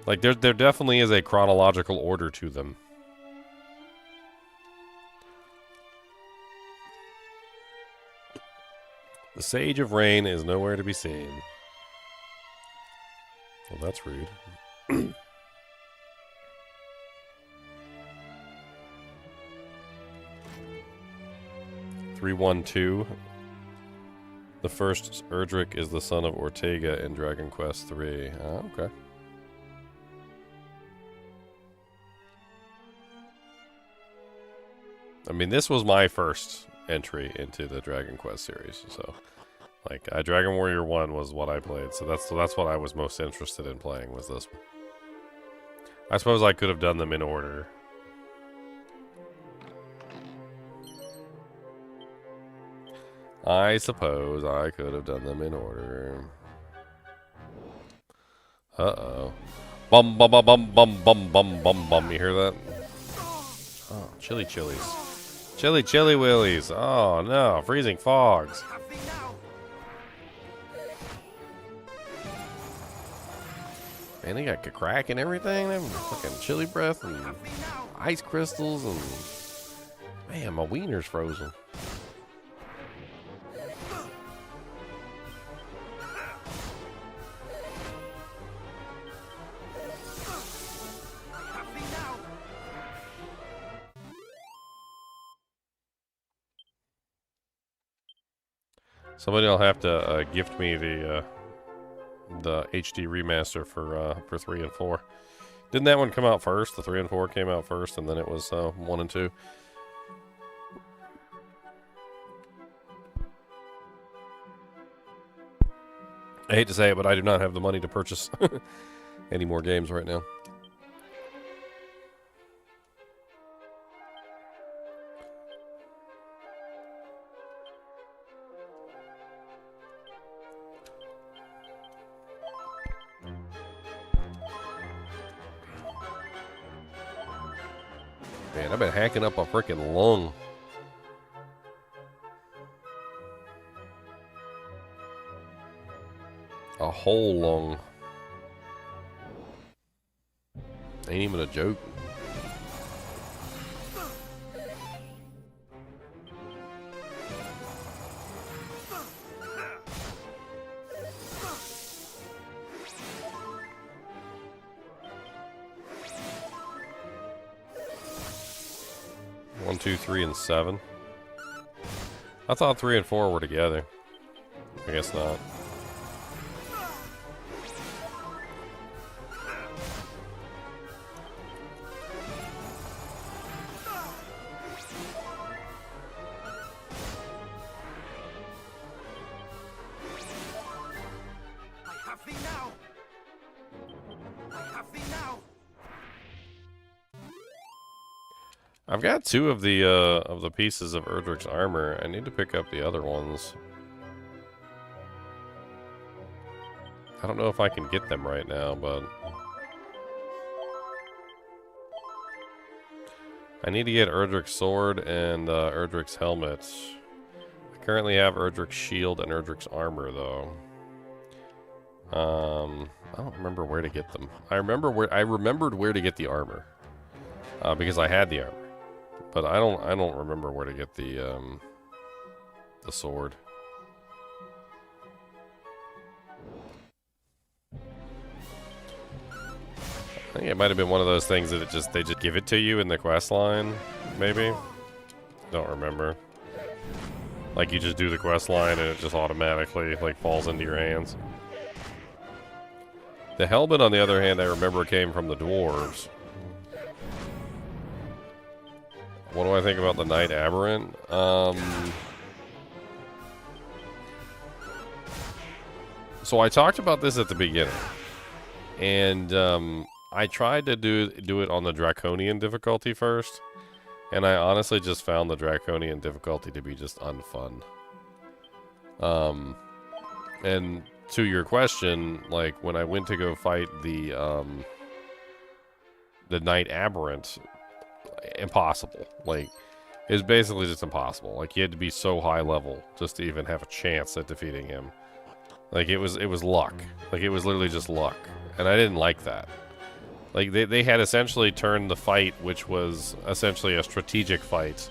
Like, there definitely is a chronological order to them. The Sage of Rain is nowhere to be seen. Well, that's rude. 312. The first Erdrick is the son of Ortega in Dragon Quest III. Oh, okay. I mean, this was my first entry into the Dragon Quest series, so like Dragon Warrior 1 was what I played, so that's what I was most interested in playing, was this one. I suppose I could have done them in order. I suppose I could have done them in order. Uh-oh. Bum bum bum bum bum bum bum bum bum. You hear that? Oh, chili chilies. Chili chili willies. Oh no, freezing fogs. Man, they got crack and everything. They have fucking chili breath and ice crystals and man, my wiener's frozen. Somebody will have to gift me the HD remaster for 3 and 4. Didn't that one come out first? The 3 and 4 came out first, and then it was 1 and 2. I hate to say it, but I do not have the money to purchase any more games right now. Man, I've been hacking up a freaking lung. A whole lung. Ain't even a joke. One, 2, 3, and 7. I thought 3 and 4 were together. I guess not. I have thee now. I have thee now. I've got 2 of the pieces of Erdrick's armor. I need to pick up the other ones. I don't know if I can get them right now, but I need to get Erdrick's sword and Erdrick's helmet. I currently have Erdrick's shield and Erdrick's armor, though. I don't remember where to get them. I remembered where to get the armor because I had the armor. But I don't remember where to get the sword. I think it might have been one of those things that they just give it to you in the quest line, maybe. Don't remember. Like you just do the quest line and it just automatically like falls into your hands. The helmet, on the other hand, I remember came from the dwarves. What do I think about the Knight Aberrant? So I talked about this at the beginning, and I tried to do it on the Draconian difficulty first, and I honestly just found the Draconian difficulty to be just unfun. And to your question, like when I went to go fight the Knight Aberrant, impossible. Like, it was basically just impossible. Like, you had to be so high level just to even have a chance at defeating him. Like, it was luck. Like, it was literally just luck. And I didn't like that. Like, they had essentially turned the fight, which was essentially a strategic fight,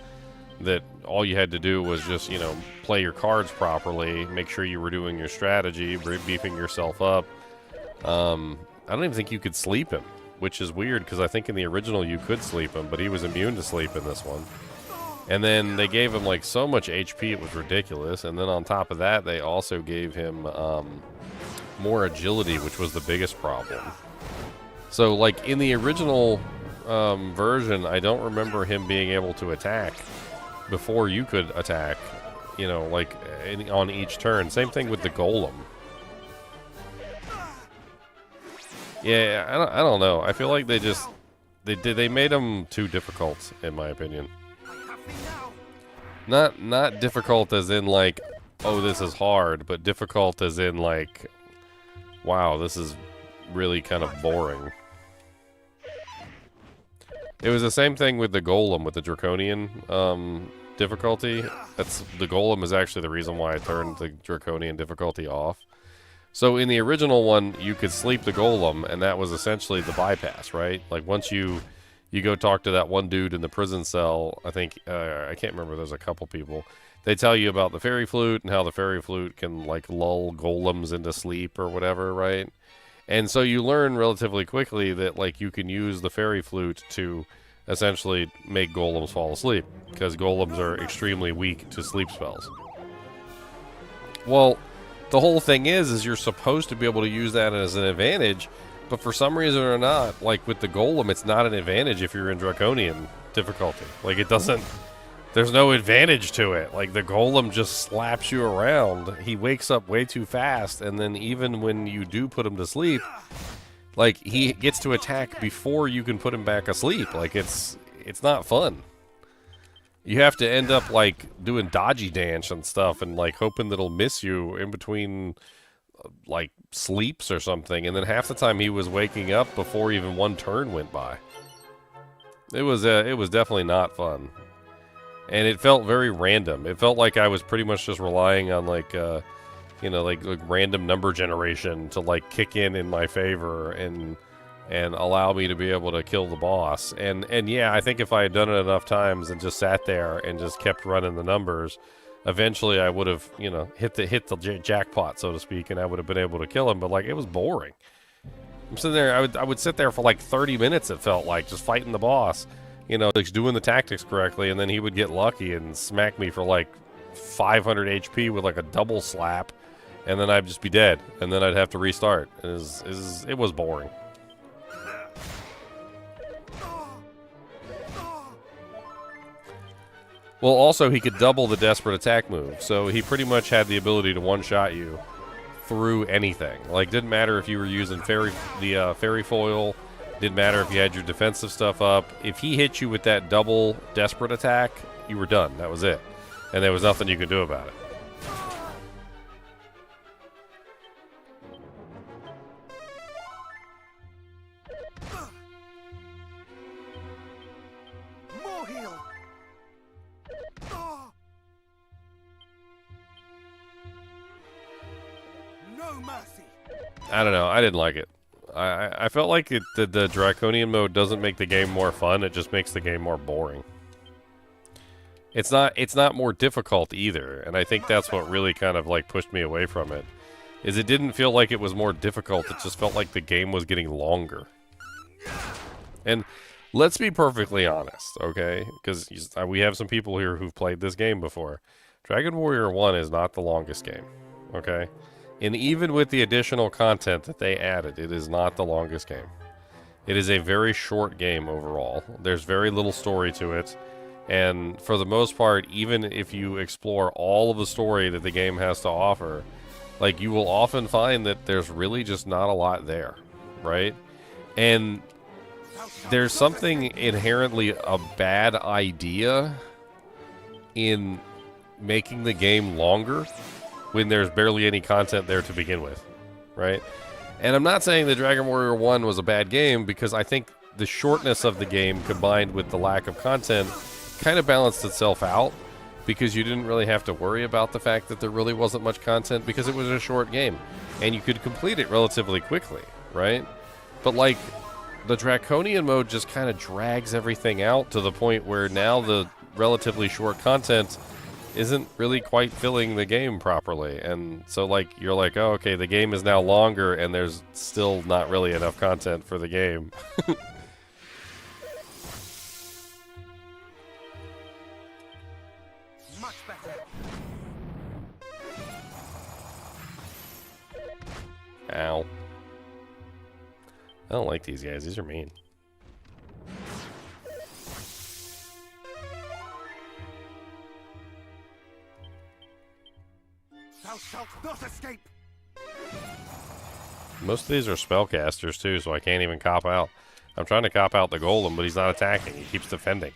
that all you had to do was just, you know, play your cards properly, make sure you were doing your strategy, beefing yourself up. I don't even think you could sleep him, which is weird, because I think in the original you could sleep him, but he was immune to sleep in this one. And then they gave him, like, so much HP, it was ridiculous. And then on top of that, they also gave him more agility, which was the biggest problem. So, like, in the original version, I don't remember him being able to attack before you could attack, you know, like, on each turn. Same thing with the Golem. Yeah, I don't know. I feel like they made them too difficult, in my opinion. Not difficult as in like, oh, this is hard, but difficult as in like, wow, this is really kind of boring. It was the same thing with the Golem, with the Draconian difficulty. The Golem is actually the reason why I turned the Draconian difficulty off. So in the original one, you could sleep the Golem, and that was essentially the bypass, right? Like once you go talk to that one dude in the prison cell, I think, I can't remember, there's a couple people. They tell you about the fairy flute and how the fairy flute can like lull golems into sleep or whatever, right? And so you learn relatively quickly that like you can use the fairy flute to essentially make golems fall asleep, because golems are extremely weak to sleep spells. Well, the whole thing is you're supposed to be able to use that as an advantage, but for some reason or not, like with the Golem, it's not an advantage if you're in Draconian difficulty. Like it doesn't, there's no advantage to it. Like the Golem just slaps you around. He wakes up way too fast, and then even when you do put him to sleep, like he gets to attack before you can put him back asleep. Like it's not fun. You have to end up like doing dodgy dance and stuff and like hoping that it'll miss you in between like sleeps or something. And then half the time he was waking up before even one turn went by. It was definitely not fun. And it felt very random. It felt like I was pretty much just relying on like, you know, like random number generation to like kick in my favor and and allow me to be able to kill the boss. And yeah, I think if I had done it enough times and just sat there and just kept running the numbers, eventually I would have, you know, hit the jackpot, so to speak, and I would have been able to kill him. But like, it was boring. I'm sitting there, I would sit there for like 30 minutes, it felt like, just fighting the boss, you know, like doing the tactics correctly, and then he would get lucky and smack me for like 500 HP with like a double slap, and then I'd just be dead, and then I'd have to restart. It was boring. Well, also, he could double the desperate attack move, so he pretty much had the ability to one-shot you through anything. Like, didn't matter if you were using fairy foil, didn't matter if you had your defensive stuff up. If he hit you with that double desperate attack, you were done. That was it. And there was nothing you could do about it. More heal. No mercy. I don't know. I didn't like it. I felt like the Draconian mode doesn't make the game more fun. It just makes the game more boring. It's not more difficult either, and I think that's what really kind of like pushed me away from it. Is it didn't feel like it was more difficult. It just felt like the game was getting longer. And let's be perfectly honest, okay? Because we have some people here who've played this game before. Dragon Warrior 1 is not the longest game, okay? And even with the additional content that they added, it is not the longest game. It is a very short game overall. There's very little story to it. And for the most part, even if you explore all of the story that the game has to offer, like, you will often find that there's really just not a lot there, right? And there's something inherently a bad idea in making the game longer when there's barely any content there to begin with, right? And I'm not saying that Dragon Warrior 1 was a bad game, because I think the shortness of the game combined with the lack of content kind of balanced itself out, because you didn't really have to worry about the fact that there really wasn't much content, because it was a short game and you could complete it relatively quickly, right? But like, the Draconian mode just kind of drags everything out to the point where now the relatively short content isn't really quite filling the game properly. And so, like, you're like, oh, okay, the game is now longer and there's still not really enough content for the game. Much better. Ow. I don't like these guys. These are mean. Thou shalt not escape. Most of these are spellcasters too, so I can't even cop out. I'm trying to cop out the golem, but he's not attacking. He keeps defending.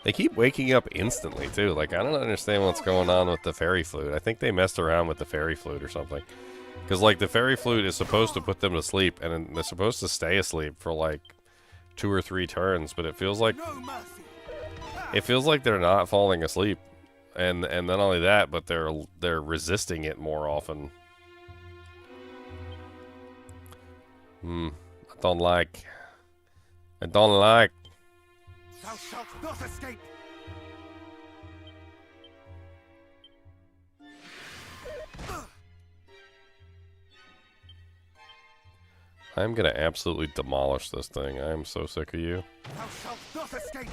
They keep waking up instantly, too. Like, I don't understand what's going on with the fairy flute. I think they messed around with the fairy flute or something. Because, like, the fairy flute is supposed to put them to sleep, and they're supposed to stay asleep for, like, 2 or 3 turns, but it feels like they're not falling asleep. And not only that, but they're resisting it more often. I don't like. Thou shalt not escape. I'm gonna absolutely demolish this thing. I am so sick of you. Thou shalt not escape.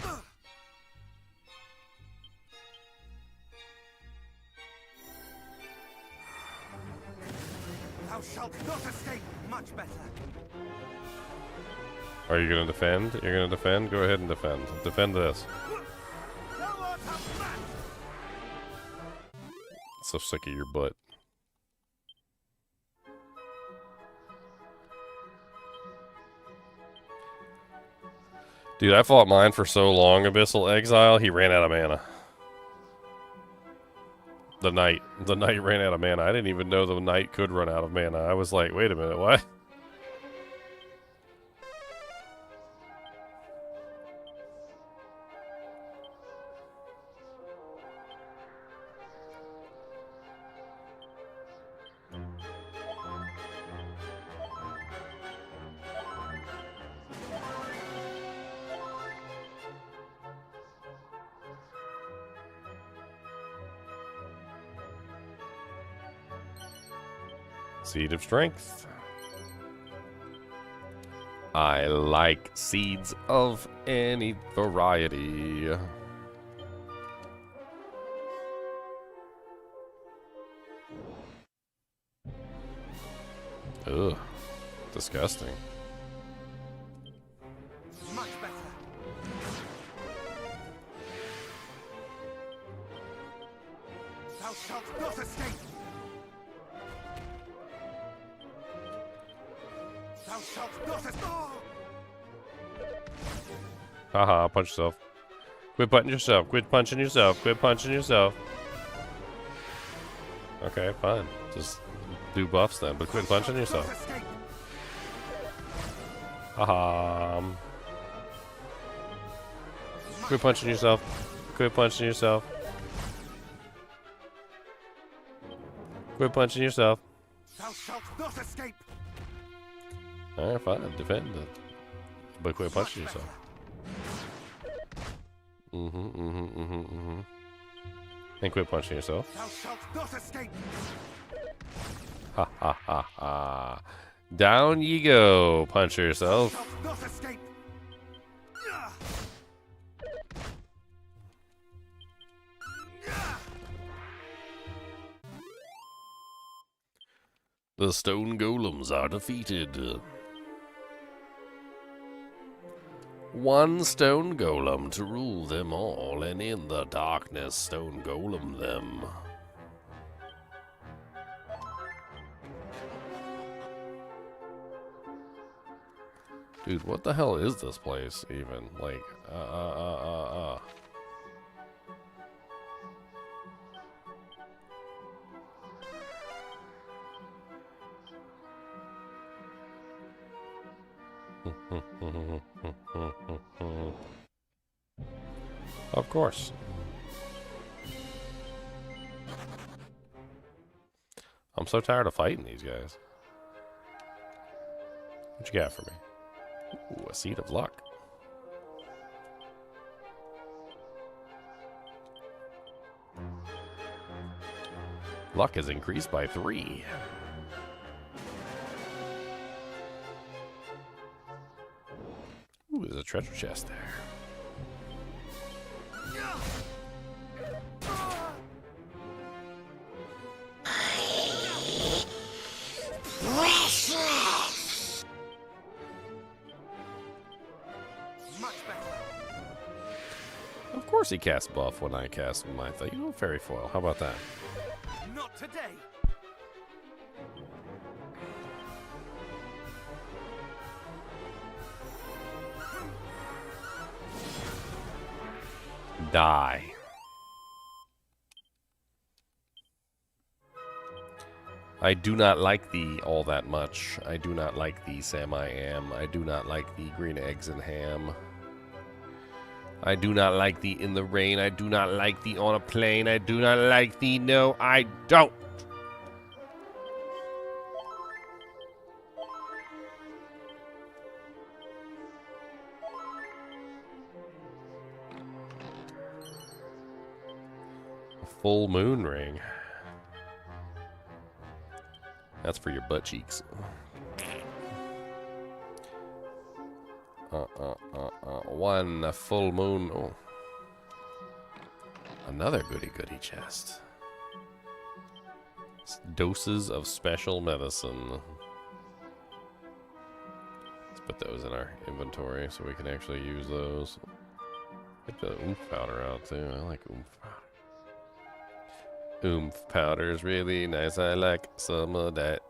Thou shalt not escape. Much better. Are you gonna defend? You're gonna defend? Go ahead and defend. Defend this. So sick of your butt. Dude, I fought mine for so long, Abyssal Exile, he ran out of mana. The knight ran out of mana. I didn't even know the knight could run out of mana. I was like, wait a minute, what? Seed of Strength. I like seeds of any variety. Ugh. Disgusting. Much better. Thou shalt not escape. Thou shalt not escape. Haha, punch yourself. Quit punching yourself. Quit punching yourself. Quit punching yourself. Okay, fine. Just do buffs then, but quit punching yourself. Haha. Quit punching yourself. Quit punching yourself. Quit punching yourself. Thou shalt not escape. Alright, fine. Defend it. But quit punching yourself. And quit punching yourself. Thou shalt not escape. Ha ha ha ha. Down you go. Punch yourself. Thou shalt not escape. The stone golems are defeated. One stone golem to rule them all, and in the darkness stone golem them. Dude, what the hell is this place even? Like, Of course. I'm so tired of fighting these guys. What you got for me? Ooh, a seed of luck. Luck is increased by 3. Ooh, there's a treasure chest there. Of course he casts buff when I cast my thing. You know, fairy foil. How about that? Not today. Die. I do not like thee all that much. I do not like thee, Sam I am. I do not like thee, green eggs and ham. I do not like thee in the rain. I do not like thee on a plane. I do not like thee. No, I don't. A full moon ring. That's for your butt cheeks. One full moon. Oh. Another goody chest. Doses of special medicine. Let's put those in our inventory so we can actually use those. Get the oomph powder out too. I like oomph powder. Oomph powder is really nice. I like some of that.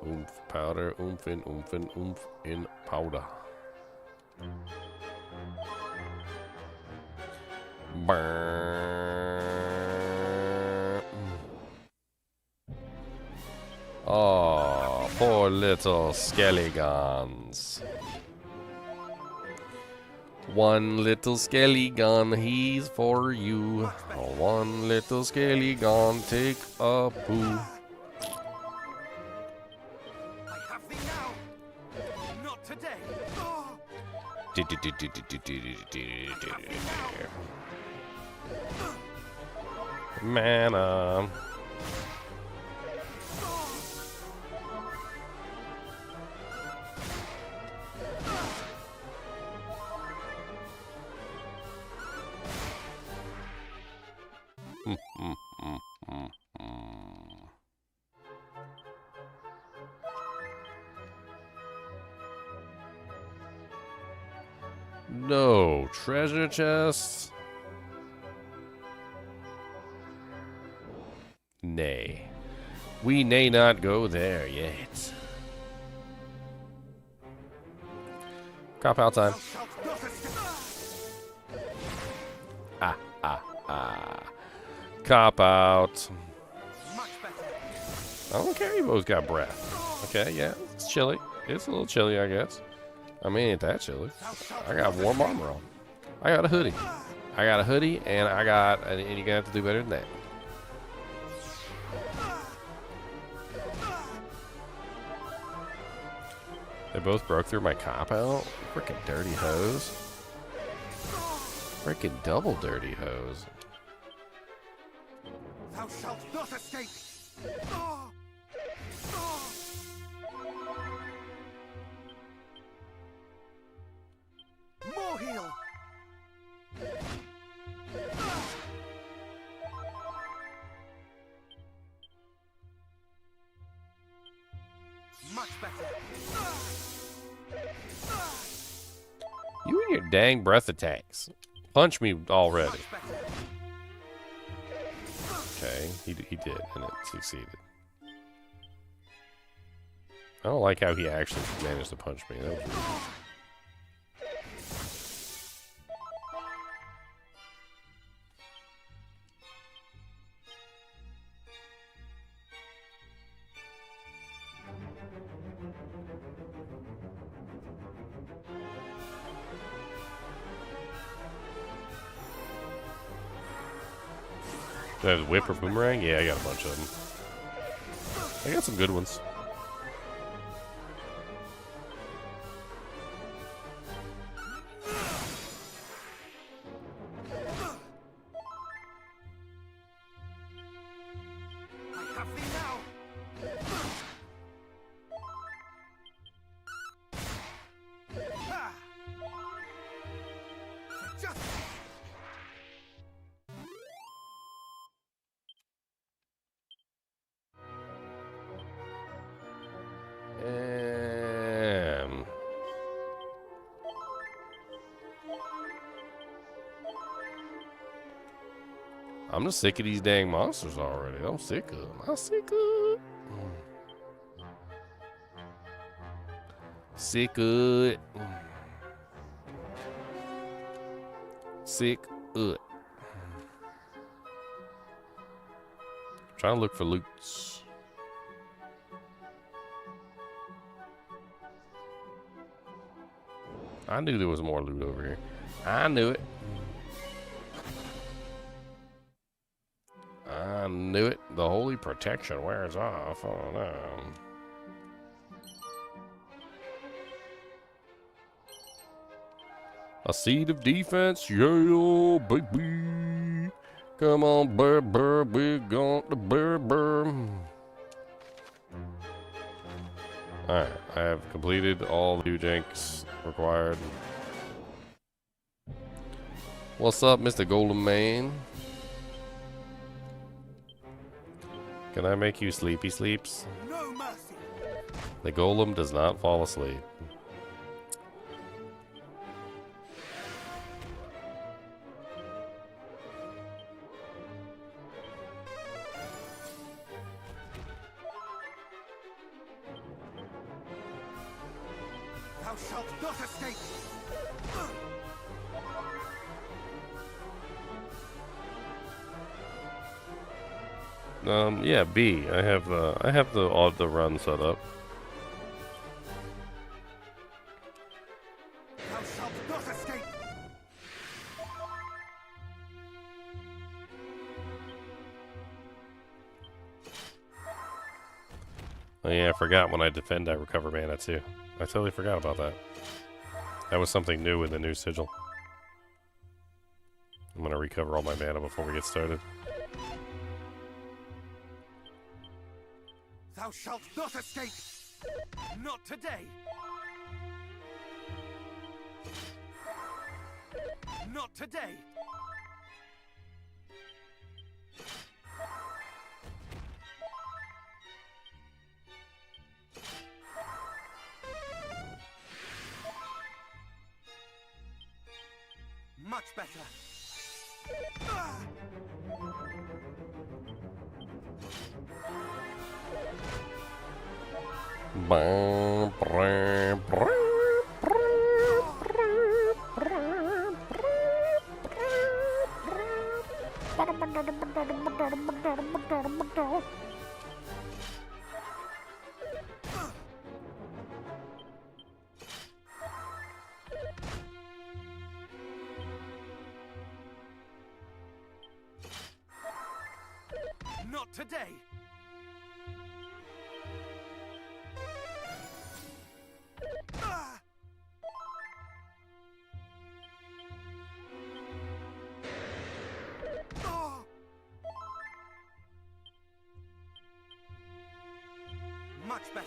Oomph powder, oomph in powder. Burn. Oh, poor little skeletons. One little skeleton, he's for you. One little skeleton, take a poo. I have thee now. Not today. Mana. No treasure chests. Nay, we may not go there yet. Cop out time. Cop out. I don't care. You both got breath. Okay, yeah, it's chilly. It's a little chilly, I guess. I mean, it ain't that chilly. I got warm armor on. I got a hoodie. I got a hoodie, and and you're gonna have to do better than that. They both broke through my cop out. Freaking dirty hose. Freaking double dirty hose. Thou shalt not escape. More heal. Much better. You and your dang breath attacks. Punch me already. Okay, he did, and it succeeded. I don't like how he actually managed to punch me. That was rude. Do I have whip or boomerang? Yeah, I got a bunch of them. I got some good ones. I'm just sick of these dang monsters already. I'm sick of them. I'm sick of it. Sick of it. Sick of it. Trying to look for loots. I knew there was more loot over here. I knew it. I knew it. The holy protection wears off. Oh no. A seed of defense, yeah, baby. Come on, burr, burr, we got the burr, burr. Alright, I have completed all the janks required. What's up, Mr. Golden Man? Can I make you sleepy sleeps? No mercy. The golem does not fall asleep. Thou shalt not escape. Yeah, B. I have the run set up. Thou shalt not escape! Oh yeah, I forgot when I defend, I recover mana too. I totally forgot about that. That was something new in the new sigil. I'm gonna recover all my mana before we get started. Thou shalt not escape! Not today! Not today! Much better! Not today! Much better.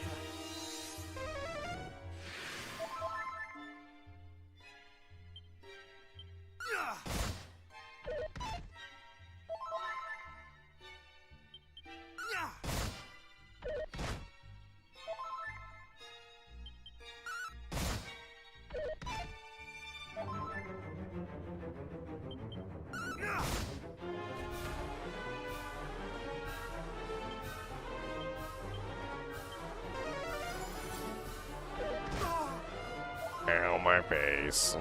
Ow, my face.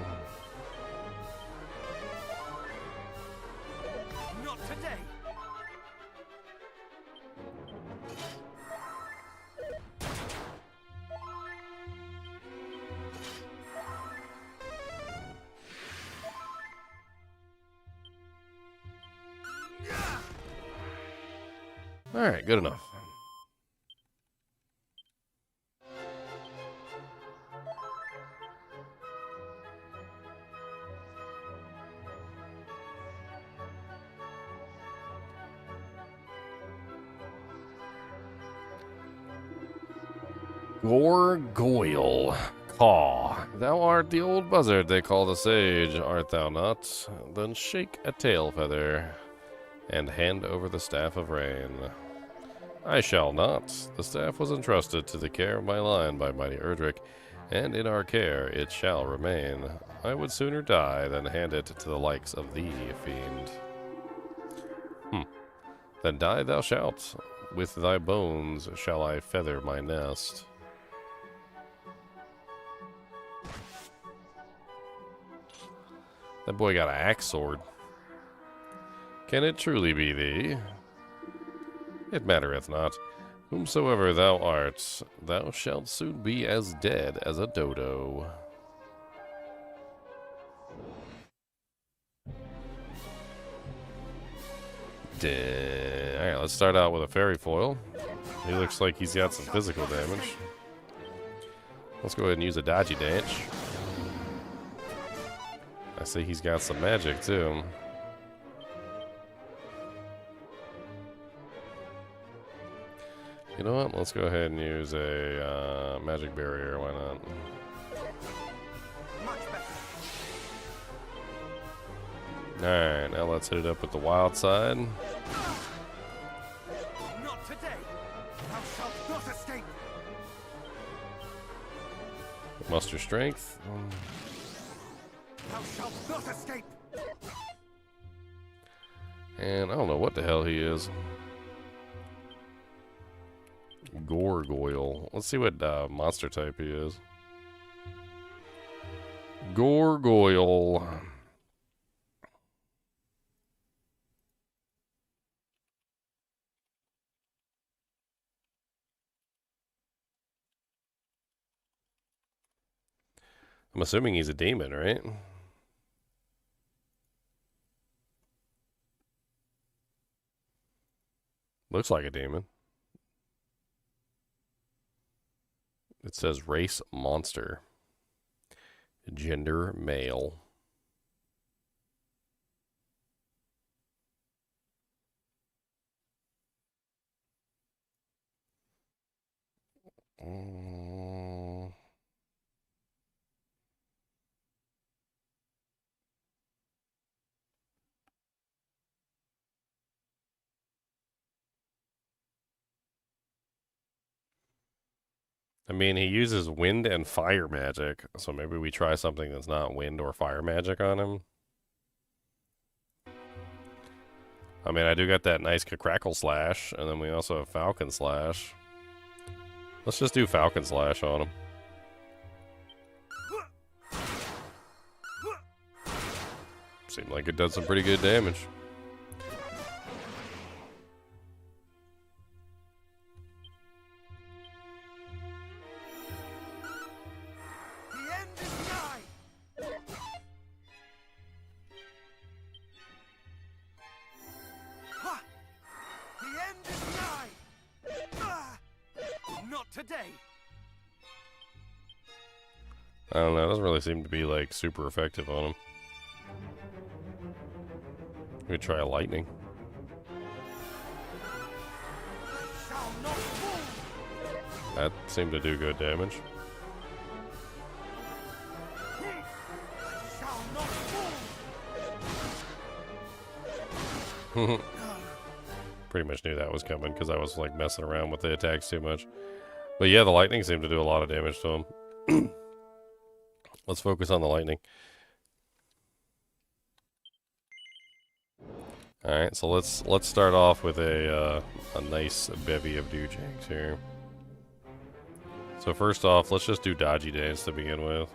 Not today! Alright, good enough. Gorgoyle. Caw. Thou art the old buzzard they call the sage, art thou not? Then shake a tail feather, and hand over the staff of rain. I shall not. The staff was entrusted to the care of my line by mighty Erdrick, and in our care it shall remain. I would sooner die than hand it to the likes of thee, fiend. Then die thou shalt. With thy bones shall I feather my nest. That boy got an axe sword. Can it truly be thee? It mattereth not. Whomsoever thou art, thou shalt soon be as dead as a dodo. Alright, let's start out with a fairy foil. He looks like he's got some physical damage. Let's go ahead and use a dodgy dance. I see he's got some magic too. You know what? Let's go ahead and use a magic barrier. Why not? Alright, now let's hit it up with the wild side. Not today! Thou shalt not escape! Muster strength. Thou shalt not escape! And I don't know what the hell he is. Gorgoyle. Let's see what monster type he is. Gorgoyle. I'm assuming he's a demon, right? Looks like a demon. It says race monster. Gender male. I mean, he uses wind and fire magic, so maybe we try something that's not wind or fire magic on him. I mean, I do got that nice crackle slash, and then we also have falcon slash. Let's just do falcon slash on him. Seemed like it does some pretty good damage. I don't know, it doesn't really seem to be like super effective on him. We could try a lightning. That seemed to do good damage. Pretty much knew that was coming because I was like messing around with the attacks too much. But yeah, the lightning seemed to do a lot of damage to him. Let's focus on the lightning. Alright, so let's start off with a nice bevy of Doojanks here. So first off, let's just do Dodgy Dance to begin with.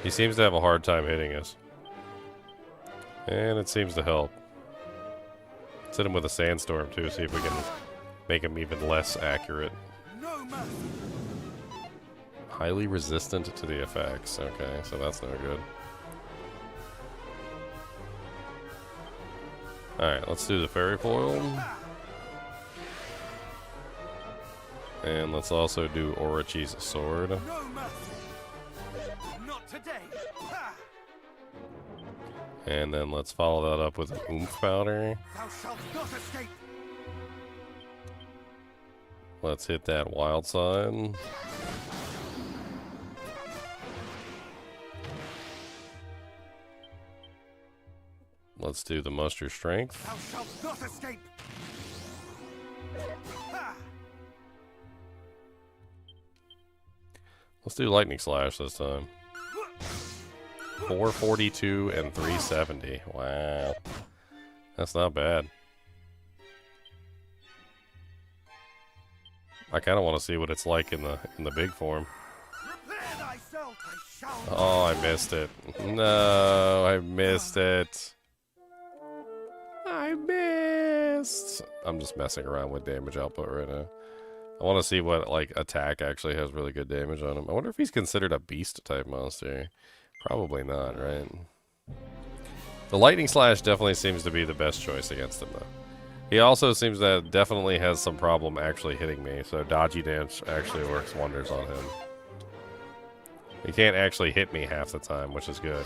He seems to have a hard time hitting us. And it seems to help. Let's hit him with a Sandstorm too, see if we can make him even less accurate. Highly resistant to the effects. Okay, so that's no good. Alright, let's do the Fairy Foil. And let's also do Orochi's Sword. And then let's follow that up with an Oomph Powder. Let's hit that Wild Side. Let's do the Muster Strength. Thou shalt not escape. Let's do Lightning Slash this time. 442 and 370. Wow. That's not bad. I kind of want to see what it's like in the big form. Oh, I missed it. No, I missed it. I missed. I'm just messing around with damage output right now. I want to see what like attack actually has really good damage on him. I wonder if he's considered a beast type monster. Probably not, right? The Lightning Slash definitely seems to be the best choice against him, though. He also seems to definitely has some problem actually hitting me, so Dodgy Dance actually works wonders on him. He can't actually hit me half the time, which is good.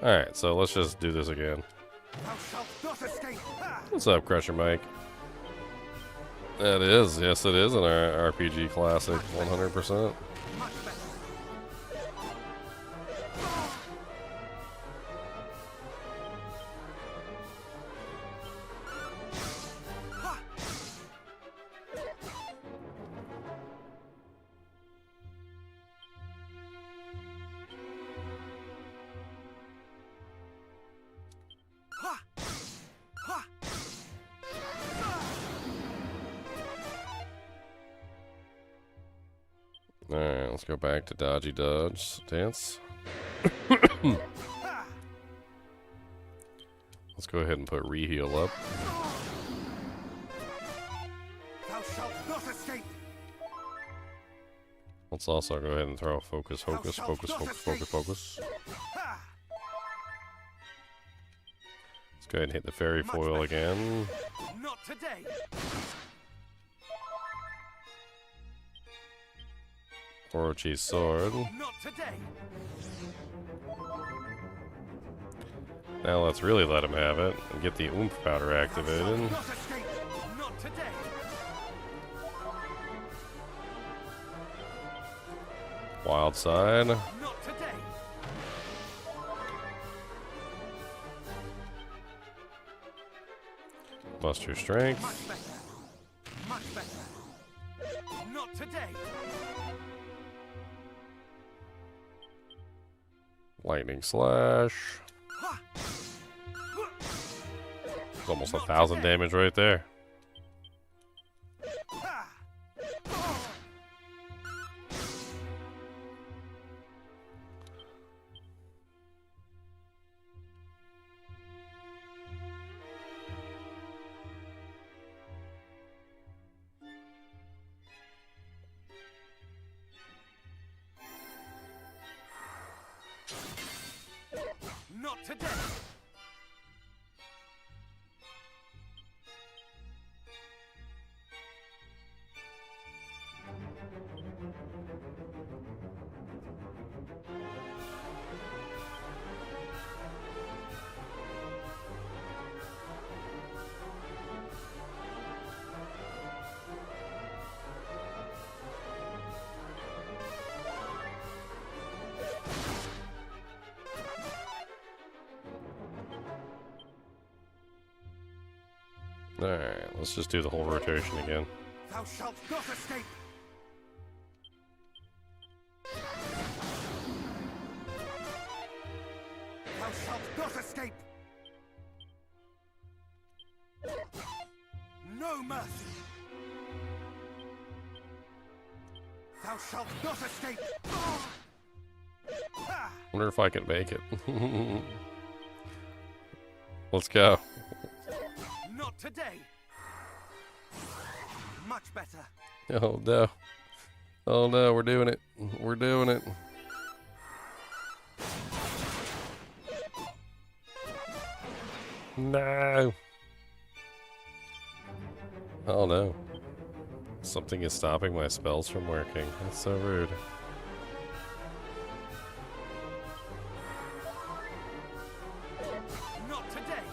Alright, so let's just do this again. What's up, Crusher Mike? It is, yes it is an RPG classic, 100%. Alright, let's go back to Dodgy Dodge Dance. Let's go ahead and put Reheal up. Let's also go ahead and throw focus, focus, focus, focus, focus, focus. Let's go ahead and hit the fairy foil again. Not today. Orochi's sword. Not today. Now let's really let him have it and get the oomph powder activated. Not escape. Not today. Wild side. Not today. Muster strength. Much better. Much better. Not today. Lightning slash. It's almost 1,000 damage right there. Not today. Alright, let's just do the whole rotation again. Thou shalt not escape. Thou shalt not escape. No mercy. Thou shalt not escape. Wonder if I can make it. Let's go. Not today. Much better. Oh no. Oh no, we're doing it. We're doing it. No. Oh no. Something is stopping my spells from working. That's so rude. Not today.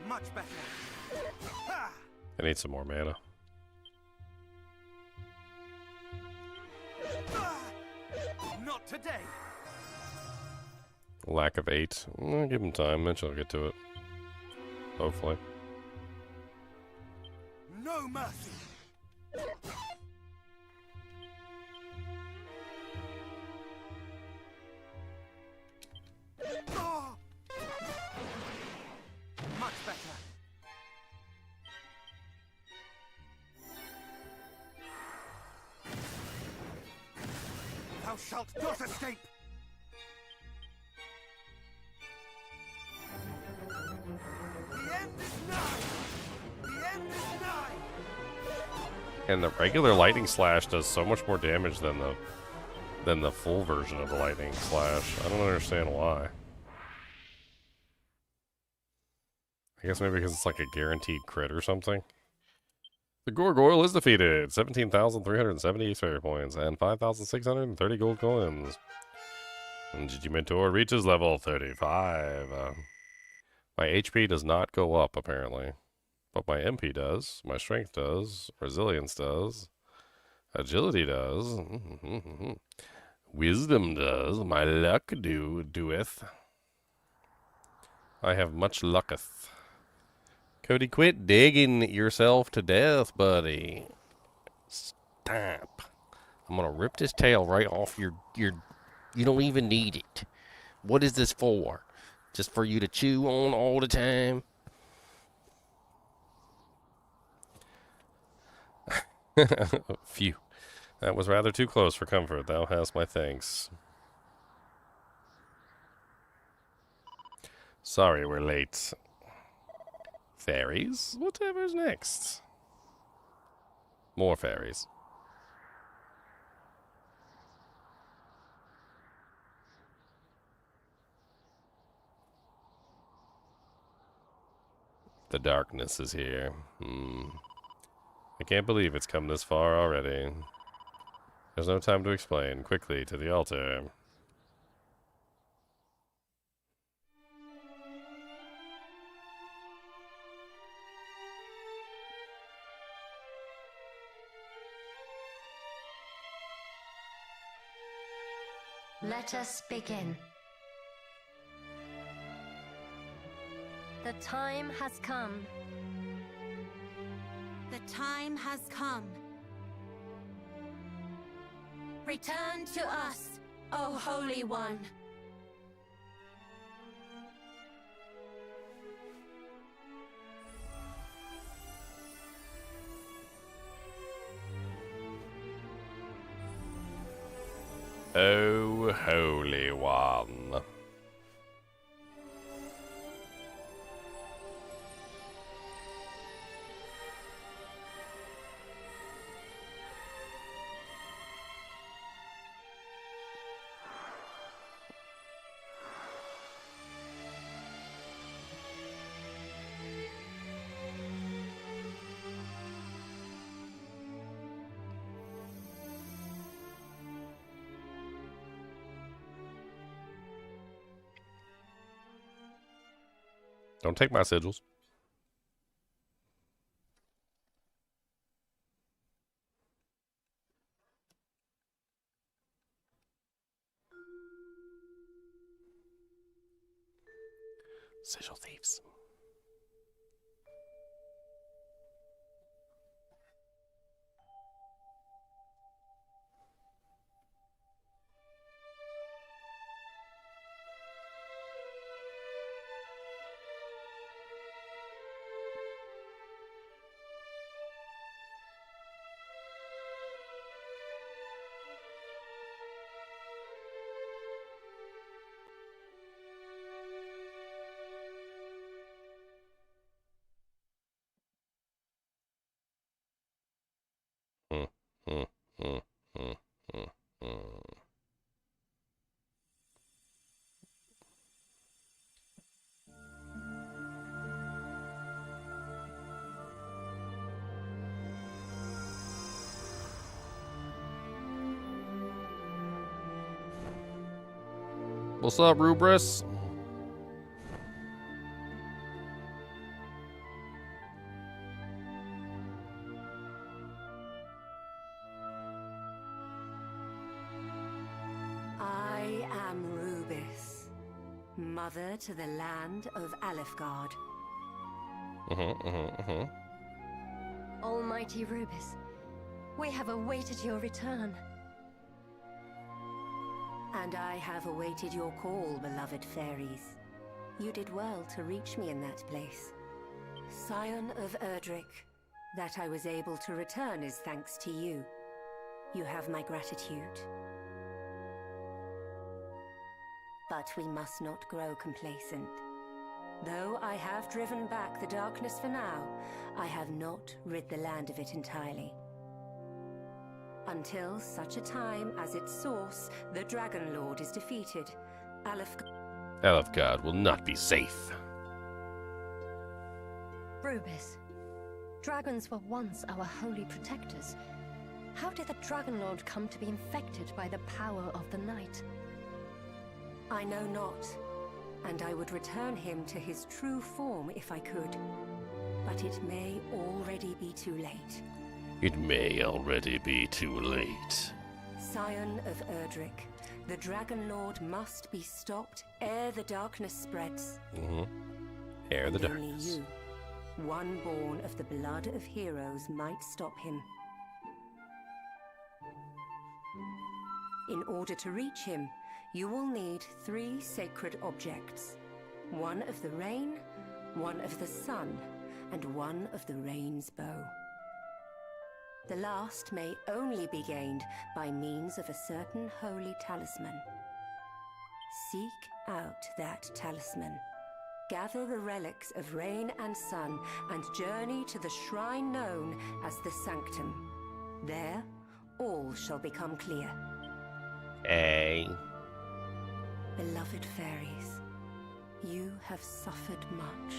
Much better. I need some more mana. Not today. Lack of 8. Give him time, eventually I'll get to it. Hopefully. No mercy. Much better. Thou shalt not escape. The end is nigh. The end is nigh. And the regular lightning slash does so much more damage than the full version of the lightning slash. I don't understand why. I guess maybe because it's like a guaranteed crit or something. The Gargoyle is defeated. 17,370 fairy points and 5,630 gold coins. And Mentor reaches level 35. My HP does not go up, apparently. But my MP does. My strength does. Resilience does. Agility does. Wisdom does. My luck doeth. I have much lucketh. Cody, quit digging yourself to death, buddy. Stop. I'm gonna rip this tail right off your... You don't even need it. What is this for? Just for you to chew on all the time? Phew. That was rather too close for comfort. Thou hast my thanks. Sorry we're late. Fairies? Whatever's next? More fairies. The darkness is here. I can't believe it's come this far already. There's no time to explain. Quickly, to the altar. Let us begin. The time has come. The time has come. Return to us, O Holy One. O Holy One. Don't take my sigils. Sigil thieves. What's up, Rubris? I am Rubis, mother to the land of Alefgard. Almighty Rubis, we have awaited your return. And I have awaited your call, beloved fairies. You did well to reach me in that place. Scion of Erdrick, that I was able to return is thanks to you. You have my gratitude. But we must not grow complacent. Though I have driven back the darkness for now, I have not rid the land of it entirely. Until such a time as its source, the Dragon Lord, is defeated, Alefgard will not be safe. Rubis, dragons were once our holy protectors. How did the Dragon Lord come to be infected by the power of the night? I know not, and I would return him to his true form if I could. But it may already be too late. It may already be too late. Scion of Erdrick, the Dragon Lord must be stopped ere the darkness spreads. Ere the Only darkness. you, one born of the blood of heroes, might stop him. In order to reach him, you will need 3 sacred objects. 1 of the rain, 1 of the sun, and 1 of the rain's bow. The last may only be gained by means of a certain holy talisman. Seek out that talisman. Gather the relics of rain and sun and journey to the shrine known as the Sanctum. There, all shall become clear. Hey. Beloved fairies, you have suffered much.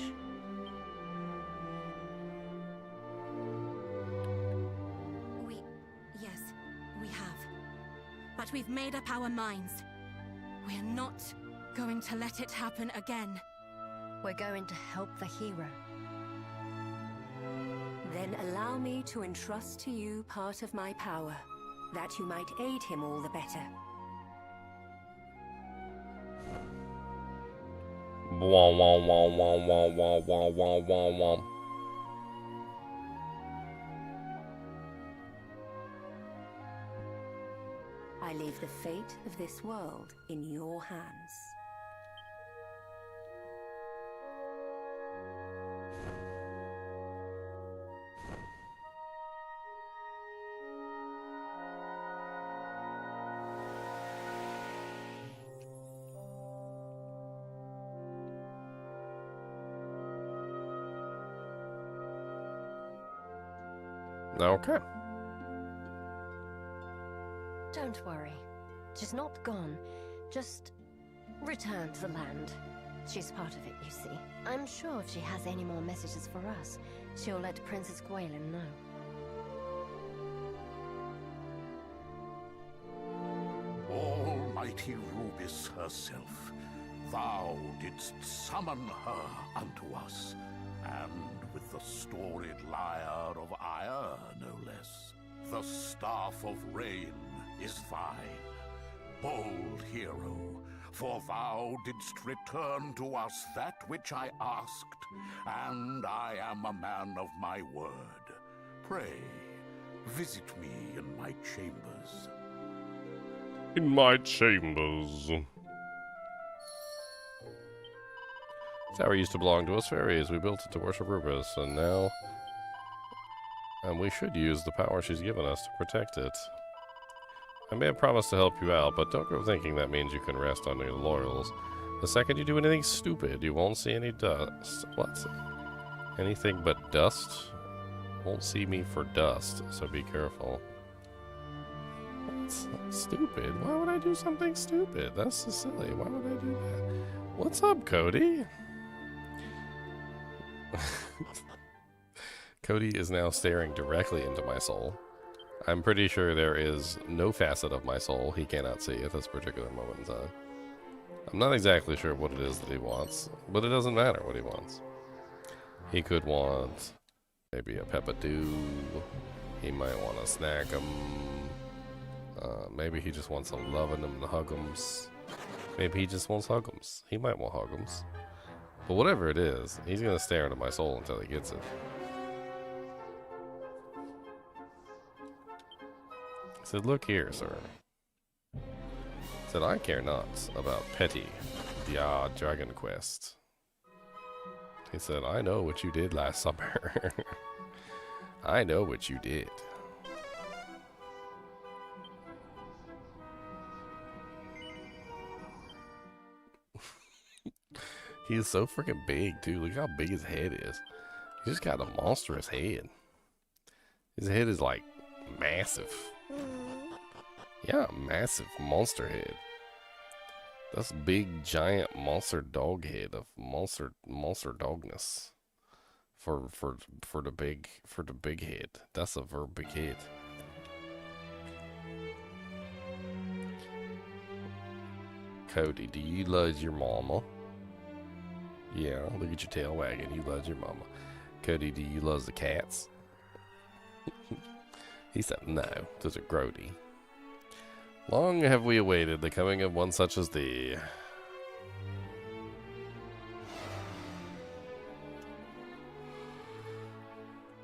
Yes, we have. But we've made up our minds. We're not going to let it happen again. We're going to help the hero. Then allow me to entrust to you part of my power, that you might aid him all the better. Wah, wah, wah, wah, wah, wah, wah, wah, wah, wah. I leave the fate of this world in your hands. Okay. Don't worry. She's not gone. Just return to the land. She's part of it, you see. I'm sure if she has any more messages for us, she'll let Princess Gwaelin know. Almighty Rubis herself, thou didst summon her unto us, and with the storied lyre of ire, no less. The staff of rain is thine, bold hero, for thou didst return to us that which I asked, and I am a man of my word. Pray, visit me in my chambers. In my chambers. Tower used to belong to us fairies. We built it to worship Rubis, and now... And we should use the power she's given us to protect it. I may have promised to help you out, but don't go thinking that means you can rest on your laurels. The second you do anything stupid, you won't see any dust. What? Anything but dust? Won't see me for dust, so be careful. That's stupid. Why would I do something stupid? That's so silly. Why would I do that? What's up, Cody? Cody is now staring directly into my soul. I'm pretty sure there is no facet of my soul he cannot see at this particular moment in time. I'm not exactly sure what it is that he wants, but it doesn't matter what he wants. He could want maybe a Peppa-Doo. He might want to snack him. Maybe he just wants some loving him and hug'ems. Maybe he just wants hug'ems. He might want hug'ems. But whatever it is, he's going to stare into my soul until he gets it. He said, look here, sir. He said, I care not about petty Dragon Quest. He said, I know what you did last summer. I know what you did. He is so freaking big, too. Look how big his head is. He's just got a monstrous head. His head is, like, massive. Yeah, massive monster head. That's big, giant monster dog head of monster dogness. For the big head. That's a very big head. Cody, do you love your mama? Yeah, look at your tail wagging. You love your mama. Cody, do you love the cats? He said, no, those are grody. Long have we awaited the coming of one such as thee.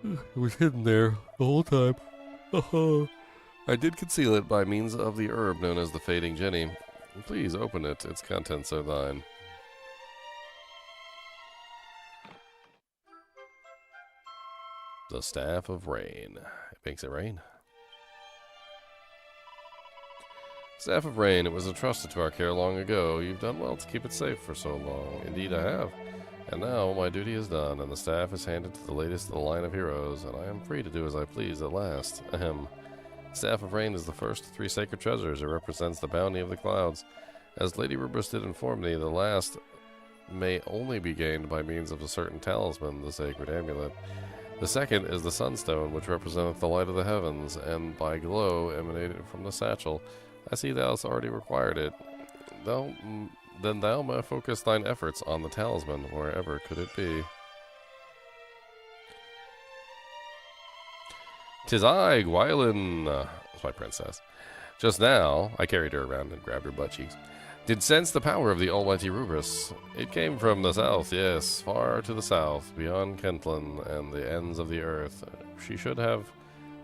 It was hidden there the whole time. I did conceal it by means of the herb known as the Fading Jenny. Please open it. Its contents are thine. The Staff of Rain. It makes it rain. Staff of Rain, it was entrusted to our care long ago. You've done well to keep it safe for so long. Indeed I have. And now my duty is done, and the staff is handed to the latest of the line of heroes, and I am free to do as I please at last. Ahem. Staff of Rain is the first of 3 sacred treasures. It represents the bounty of the clouds. As Lady Rubris did inform me, the last may only be gained by means of a certain talisman, the sacred amulet. The second is the sunstone, which representeth the light of the heavens, and by glow emanated from the satchel. I see thou hast already required it. Then thou may focus thine efforts on the talisman, wherever could it be. 'Tis I, Gwylin, that's my princess. Just now, I carried her around and grabbed her butt cheeks, did sense the power of the almighty Rubris. It came from the south, yes, far to the south, beyond Kentlin and the ends of the earth. She should have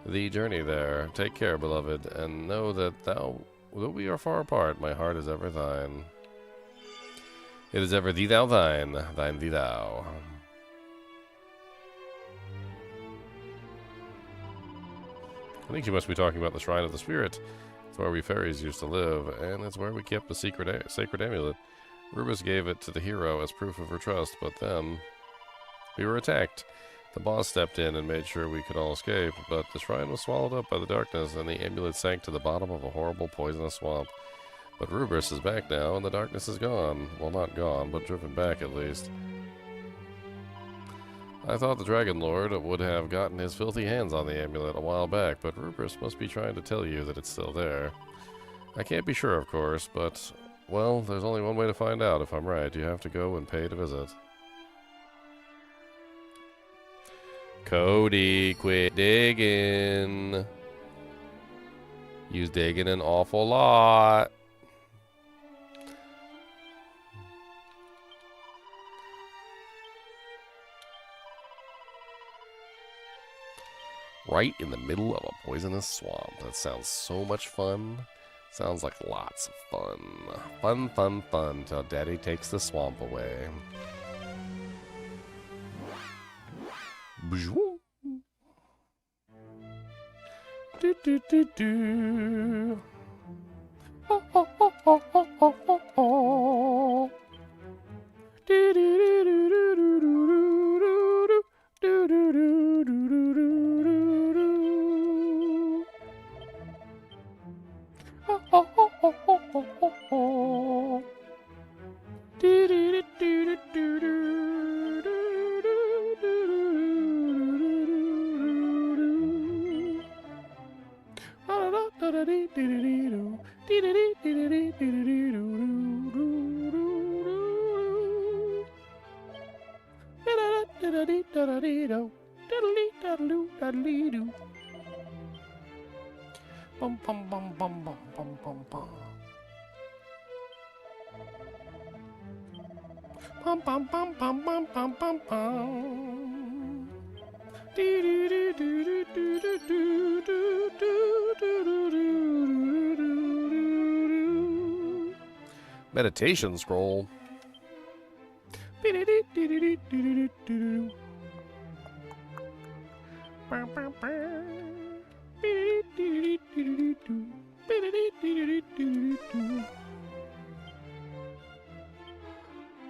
thee journey there. Take care, beloved, and know that though we are far apart, my heart is ever thine. It is ever thee thou thine, thine thee thou. I think you must be talking about the Shrine of the Spirit. It's where we fairies used to live, and it's where we kept the sacred amulet. Rubris gave it to the hero as proof of her trust, but then we were attacked. The boss stepped in and made sure we could all escape, but the shrine was swallowed up by the darkness, and the amulet sank to the bottom of a horrible poisonous swamp. But Rubris is back now, and the darkness is gone. Well, not gone, but driven back at least. I thought the Dragon Lord would have gotten his filthy hands on the amulet a while back, but Rubris must be trying to tell you that it's still there. I can't be sure, of course, but, well, there's only one way to find out. If I'm right, you have to go and pay to visit. Cody, quit digging. You's digging an awful lot. Right in the middle of a poisonous swamp. That sounds so much fun. Sounds like lots of fun. Fun, fun, fun, till Daddy takes the swamp away. Do, do, do, do. Oh, oh, oh, oh, oh, oh, oh, oh. Do, do, do, do, do, do, do, do, do, do, do, do, do, do. Oh, oh, oh, oh, oh, oh, oh, oh. Do, do, do, do, do, do, do. Bum bum bum bum bum bum bum bum. Bum bum bum bum bum bum bum bum. Do do do do do do do do do do do do. Meditation scroll.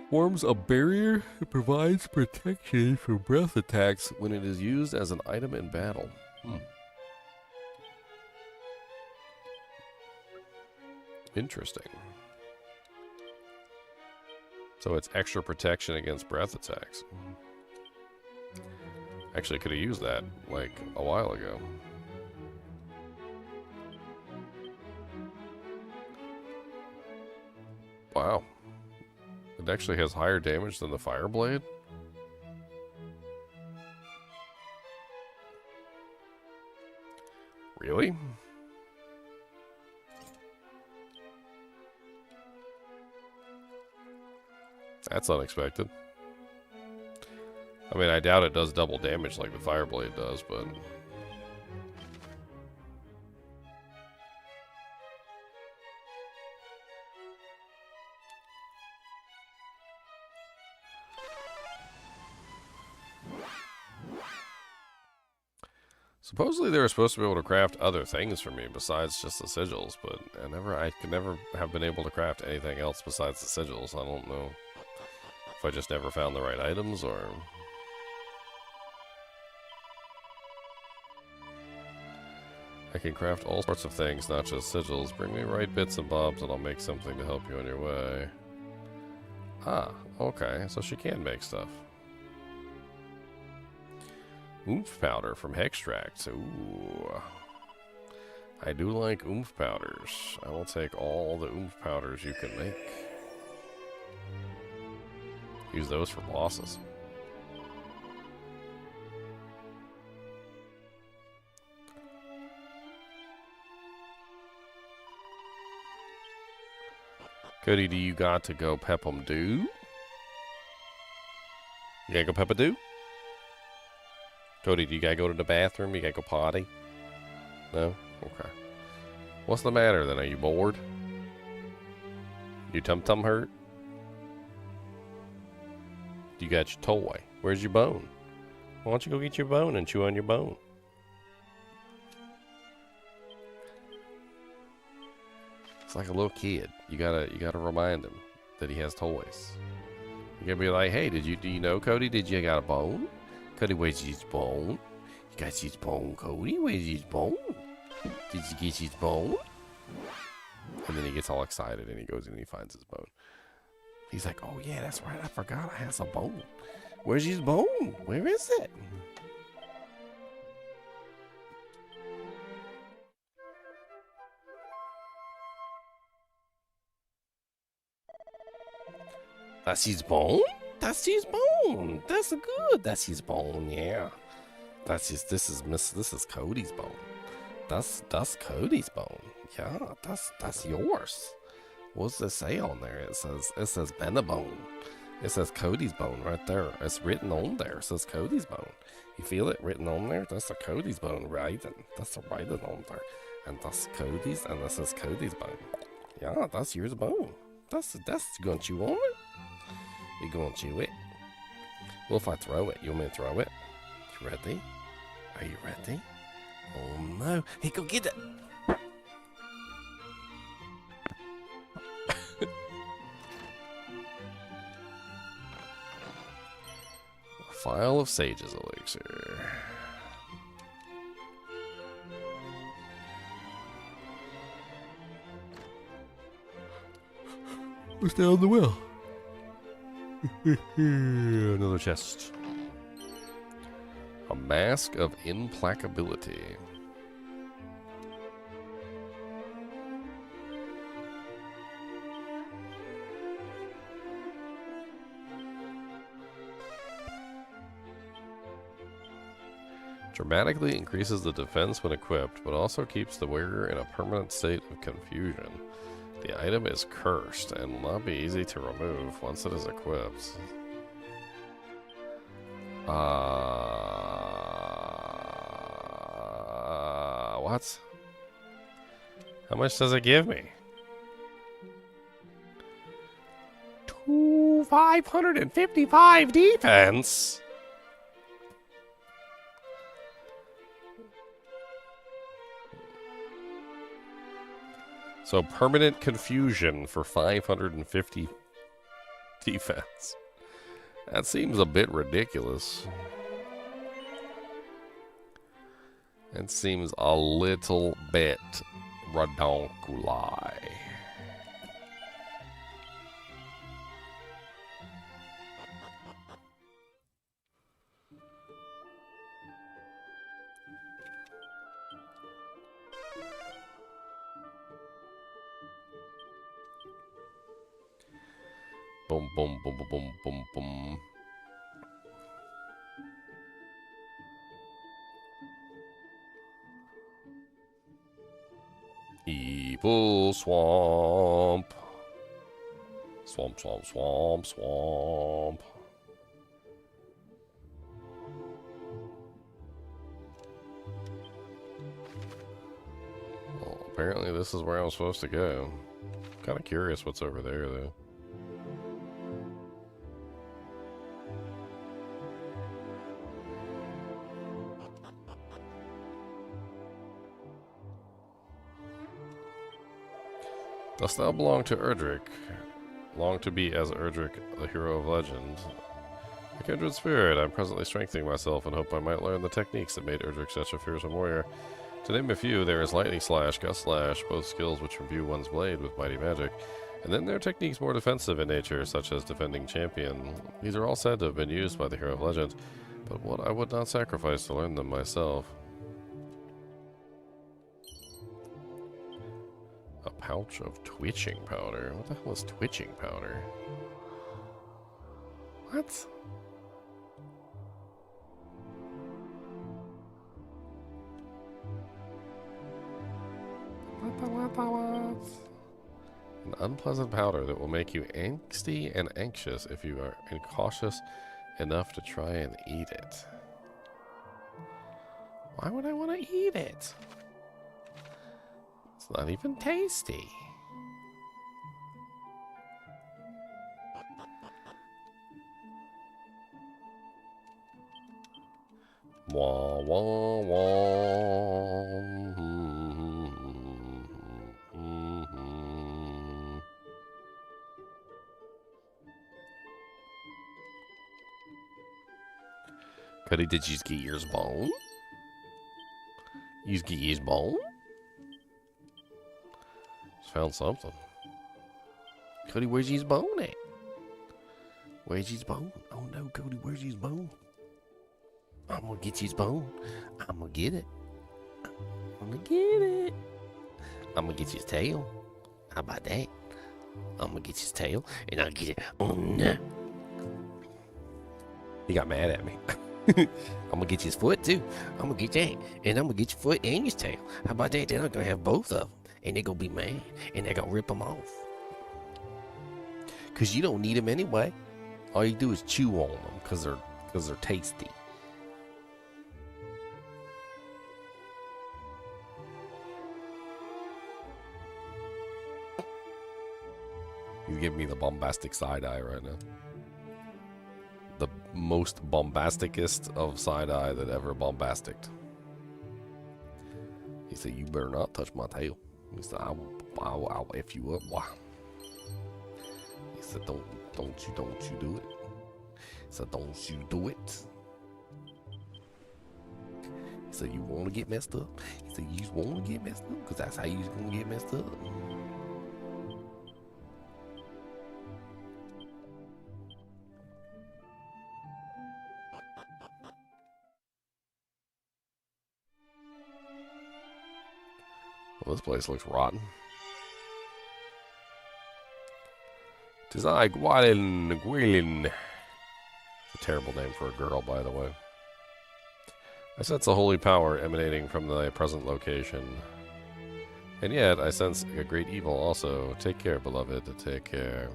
Forms a barrier. It provides protection from breath attacks when it is used as an item in battle. Interesting. So it's extra protection against breath attacks. Actually, could have used that like a while ago. Wow. It actually has higher damage than the fire blade? Really? That's unexpected. I mean, I doubt it does double damage like the fire blade does, but... Supposedly they were supposed to be able to craft other things for me besides just the sigils, but I could never have been able to craft anything else besides the sigils. I don't know if I just never found the right items or... I can craft all sorts of things, not just sigils. Bring me right bits and bobs and I'll make something to help you on your way. Ah, okay, so she can make stuff. Oomph powder from Hextract. Ooh. I do like oomph powders. I will take all the oomph powders you can make. Use those for bosses. Cody, do you got to go pep 'em do? You gotta go pep a do? Cody, do you gotta go to the bathroom? You gotta go potty? No? Okay. What's the matter then? Are you bored? Your tum-tum hurt? You got your toy. Where's your bone? Why don't you go get your bone and chew on your bone? It's like a little kid. You gotta remind him that he has toys. You gotta be like, hey, do you know, Cody? Did you got a bone? Cody, where's his bone? You got his bone, Cody? Where's his bone? Did you get his bone? And then he gets all excited and he goes in and he finds his bone. He's like, oh yeah, that's right. I forgot I have a bone. Where's his bone? Where is it? That's his bone? That's his bone. That's good. That's his bone, yeah. This is Cody's bone. That's Cody's bone. Yeah, that's yours. What's it say on there? It says Benabone. It says Cody's bone right there. It's written on there. It says Cody's bone. You feel it written on there? That's a Cody's bone writing. That's a writing on there. And that's Cody's, and this is Cody's bone. Yeah, that's yours bone. That's you gonna chew on it? You gonna chew it? Well, if I throw it, you want me to throw it? You ready? Are you ready? Oh no! Hey, go get it! A phial of Sage's elixir. What's down the well? Another chest. A mask of implacability. Dramatically increases the defense when equipped, but also keeps the wearer in a permanent state of confusion. The item is cursed and will not be easy to remove once it is equipped. What? How much does it give me? 555 defense? So permanent confusion for 550 defense. That seems a bit ridiculous. It seems a little bit radonkuli. Boom, boom, boom, boom, boom, boom, boom. Evil swamp. Swamp, swamp, swamp, swamp. Well, apparently this is where I'm supposed to go. I'm kind of curious what's over there, though. Dost thou belong to Erdrick? Long to be as Erdrick, the hero of legend. A kindred spirit, I'm presently strengthening myself and hope I might learn the techniques that made Erdrick such a fearsome warrior. To name a few, there is Lightning Slash, Gust Slash, both skills which imbue one's blade with mighty magic. And then there are techniques more defensive in nature, such as Defending Champion. These are all said to have been used by the hero of legend, but what I would not sacrifice to learn them myself. A pouch of twitching powder? What the hell is twitching powder? What? An unpleasant powder that will make you angsty and anxious if you are incautious enough to try and eat it. Why would I want to eat it? It's not even tasty. Wah, wah, wah. Cuddy, did you just get yours bone? You just get yours bone? Just found something. Cody, where's his bone at? Where's his bone? Oh no, Cody, where's his bone? I'm gonna get his bone. I'm gonna get it. I'm gonna get it. I'm gonna get his tail. How about that? I'm gonna get his tail and I'll get it. Oh no. He got mad at me. I'm gonna get his foot too. I'm gonna get that. And I'm gonna get your foot and his tail. How about that? Then I'm gonna have both of them. And they're gonna be mad. And they're gonna rip them off. Cause you don't need them anyway. All you do is chew on them because they're tasty. He's giving me the bombastic side eye right now. The most bombasticest of side eye that ever bombasticked. He said, "You better not touch my tail." He said, "I'll F you up." Wow. He said, "Don't you do it." He said, "Don't you do it." He said, "You want to get messed up?" He said, "You want to get messed up because that's how you're gonna get messed up." Well, this place looks rotten. 'Tis I, Gwyn. It's a terrible name for a girl, by the way. I sense a holy power emanating from the present location. And yet, I sense a great evil also. Take care, beloved. Take care.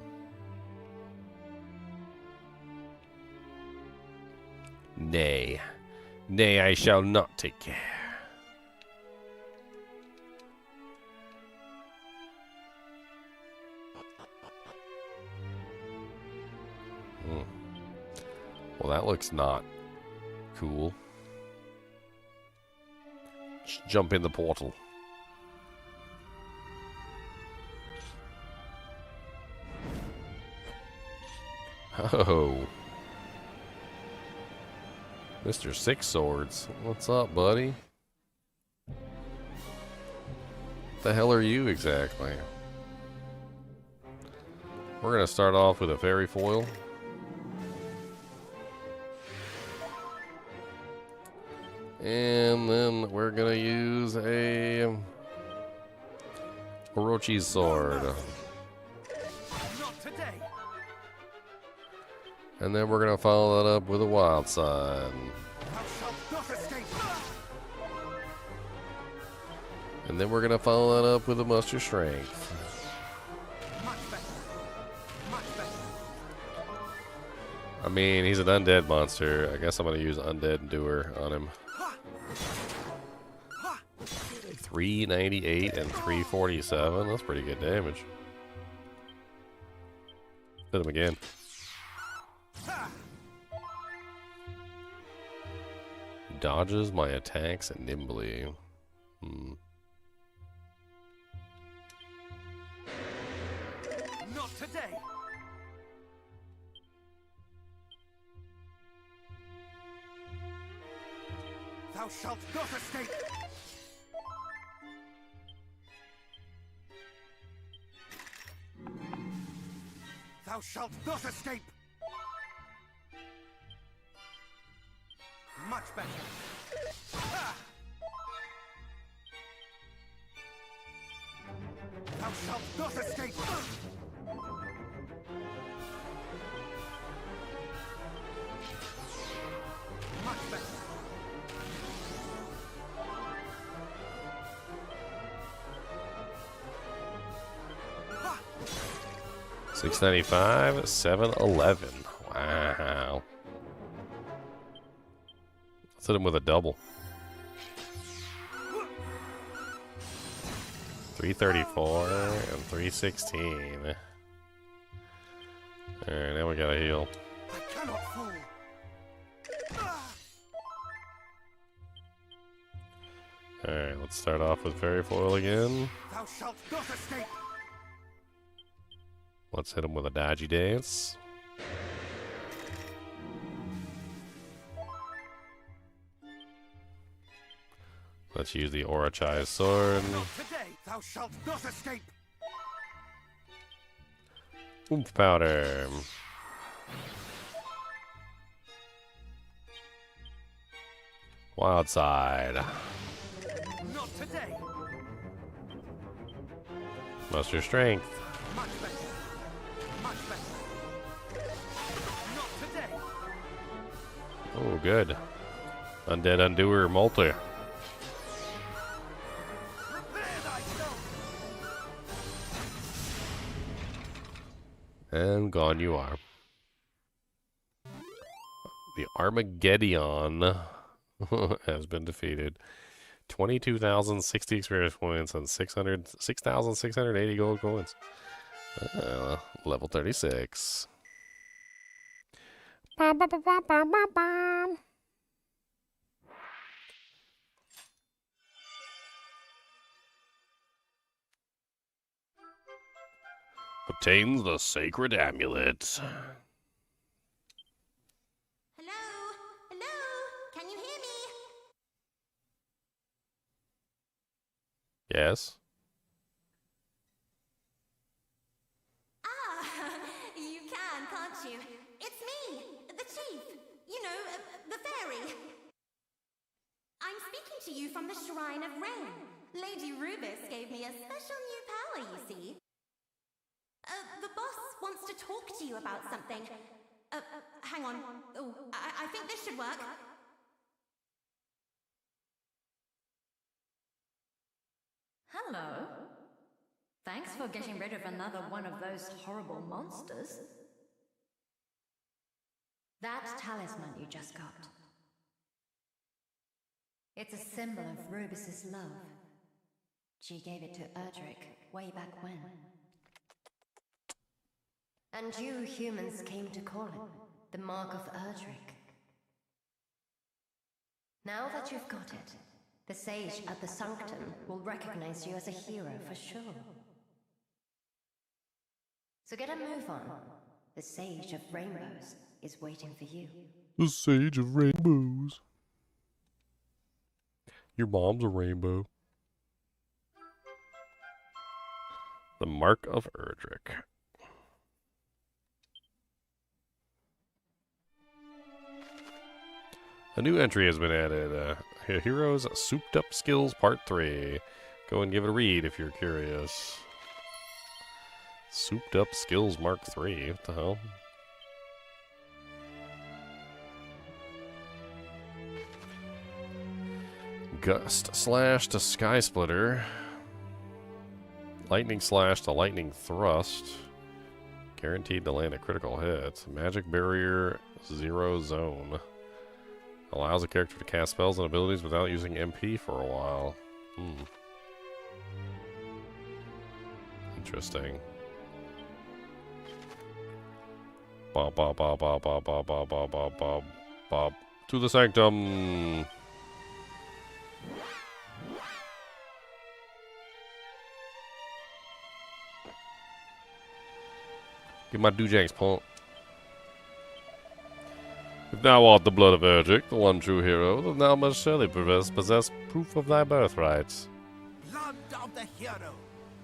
Nay. Nay, I shall not take care. Well, that looks not cool. Just jump in the portal. Oh. Mr. Six Swords. What's up, buddy? What the hell are you exactly? We're going to start off with a fairy foil. And then we're gonna use a Orochi's sword. And then we're gonna follow that up with a wild side. And then we're gonna follow that up with a muster strength. I mean, he's an undead monster. I guess I'm gonna use Undead Doer on him. 398 and 347. That's pretty good damage. Hit him again. Dodges my attacks nimbly. today! Thou shalt not escape! Thou shalt not escape! Much better! Ah! Thou shalt not escape! Much better! 695, 711. Wow. Let's hit him with a double. 334 and 316. Alright, now we gotta heal. I cannot fall. Alright, let's start off with Fairy Foil again. Thou shalt not escape. Let's hit him with a dodgy dance. Let's use the Orochi's sword. Not today. Thou shalt not escape. Oomph powder. Wild side. Not today. Muster strength. Much better. Much better. Not today. Oh, good. Undead Undoer multi. Prepare thyself. And gone you are. The Armageddon has been defeated. 22,060 experience points and 6,680 gold coins. Level 36. Obtains the sacred amulet. Hello? Hello? Can you hear me? Yes. Ah, you can, can't you? It's me, the chief. You know, the fairy. I'm speaking to you from the Shrine of Rain. Lady Rubis gave me a special new power, you see. The boss wants to talk to you about something. Hang on. Oh, I think this should work. Hello. Thanks for getting rid of another one of those horrible monsters. That talisman you just got. It's a symbol of Rubis's love. She gave it to Erdrick way back when. And you humans came to call it the Mark of Erdrick. Now that you've got it, the sage at the Sanctum will recognize you as a hero for sure. So get a move on. The Sage of Rainbows is waiting for you. The Sage of Rainbows. Your mom's a rainbow. The Mark of Erdrick. A new entry has been added. Heroes Souped Up Skills Part 3. Go and give it a read if you're curious. Souped Up Skills Mark 3. What the hell? Gust Slash to Sky Splitter. Lightning Slash to Lightning Thrust. Guaranteed to land a critical hit. Magic Barrier Zero Zone. Allows a character to cast spells and abilities without using MP for a while. Interesting. Bob, bob, bob, bob, bob, bob, bob, bob, bob, bob, bob. To the Sanctum! Get my Dujax pump. If thou art the blood of Erdrick, the one true hero, then thou must surely possess proof of thy birthright. Blood of the hero,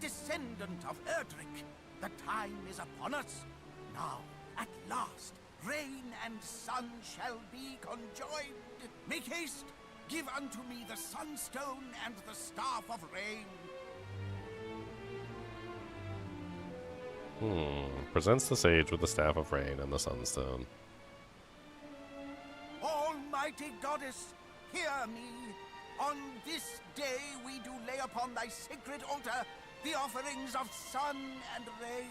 descendant of Erdrick, the time is upon us. Now, at last, rain and sun shall be conjoined. Make haste, give unto me the Sunstone and the Staff of Rain. Presents the sage with the Staff of Rain and the Sunstone. Almighty Goddess, hear me. On this day we do lay upon thy sacred altar the offerings of sun and rain.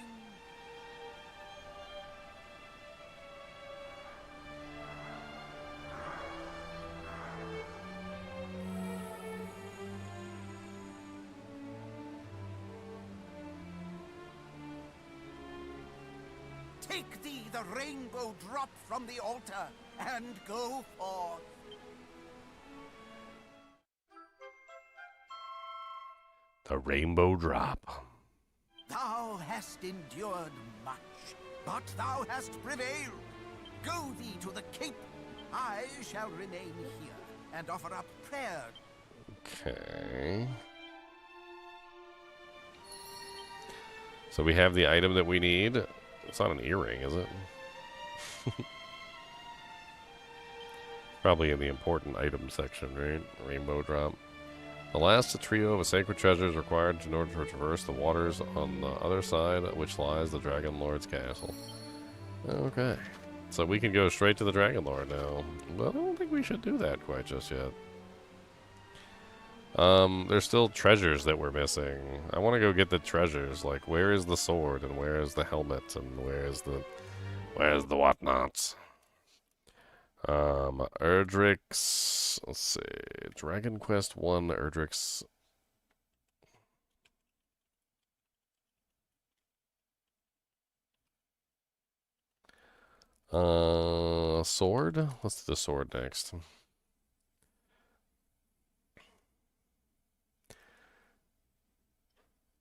Take thee the rainbow drop from the altar and go forth. The rainbow drop. Thou hast endured much, but thou hast prevailed. Go thee to the cape. I shall remain here and offer up prayer. Okay. So we have the item that we need. It's not an earring, is it? Probably in the important item section, right? Rainbow drop. The last trio of a sacred treasure is required in order to traverse the waters on the other side, which lies the Dragon Lord's castle. Okay. So we can go straight to the Dragon Lord now. But I don't think we should do that quite just yet. There's still treasures that we're missing. I want to go get the treasures. Like, where is the sword, and where is the helmet, and where's the whatnots? Erdrick's, let's see, Dragon Quest 1, Erdrick's. Sword? Let's do the sword next.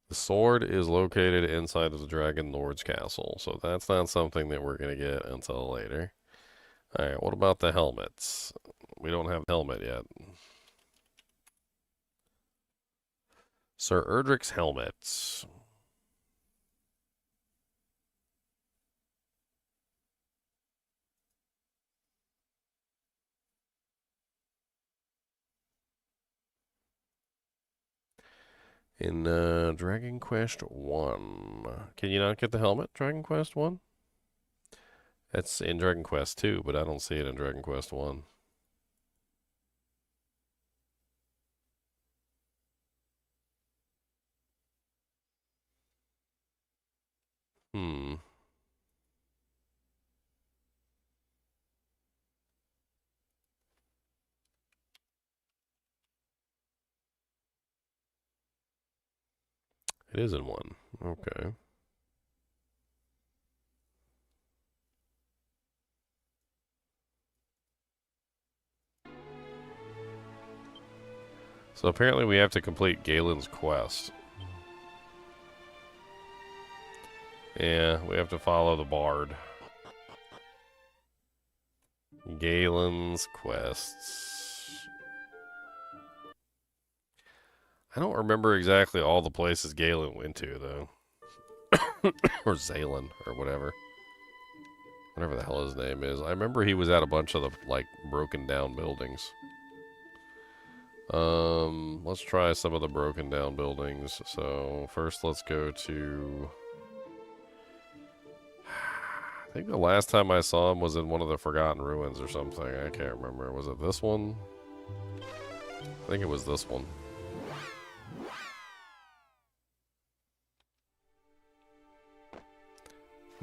The sword is located inside of the Dragon Lord's castle, so that's not something that we're going to get until later. Alright, what about the helmets? We don't have a helmet yet. Sir Erdrick's helmets. In Dragon Quest 1. Can you not get the helmet, Dragon Quest 1? That's in Dragon Quest 2, but I don't see it in Dragon Quest 1. It is in 1. Okay. So apparently we have to complete Galen's quest. Yeah, we have to follow the bard. Galen's quests. I don't remember exactly all the places Galen went to, though. Or Zalen, or whatever. Whatever the hell his name is. I remember he was at a bunch of the, like, broken down buildings. Let's try some of the broken down buildings. So, first let's go to... I think the last time I saw him was in one of the Forgotten Ruins or something. I can't remember. Was it this one? I think it was this one.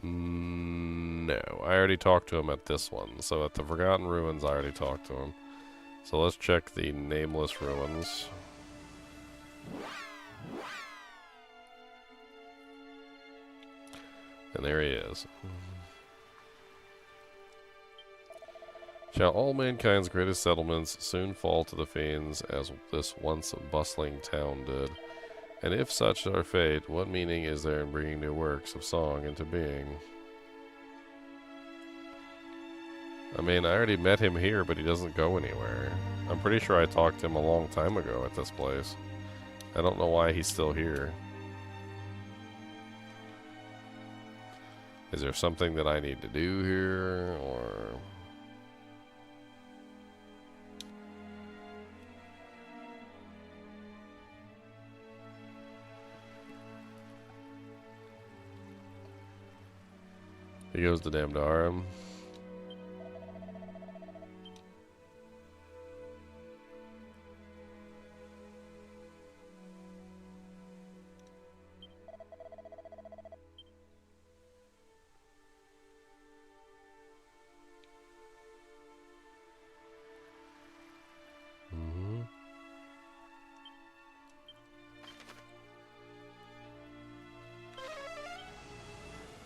No, I already talked to him at this one. So at the Forgotten Ruins, I already talked to him. So let's check the Nameless Ruins. And there he is. Shall all mankind's greatest settlements soon fall to the fiends as this once bustling town did? And if such our fate, what meaning is there in bringing new works of song into being? I mean, I already met him here, but he doesn't go anywhere. I'm pretty sure I talked to him a long time ago at this place. I don't know why he's still here. Is there something that I need to do here, or... He goes to Damdara.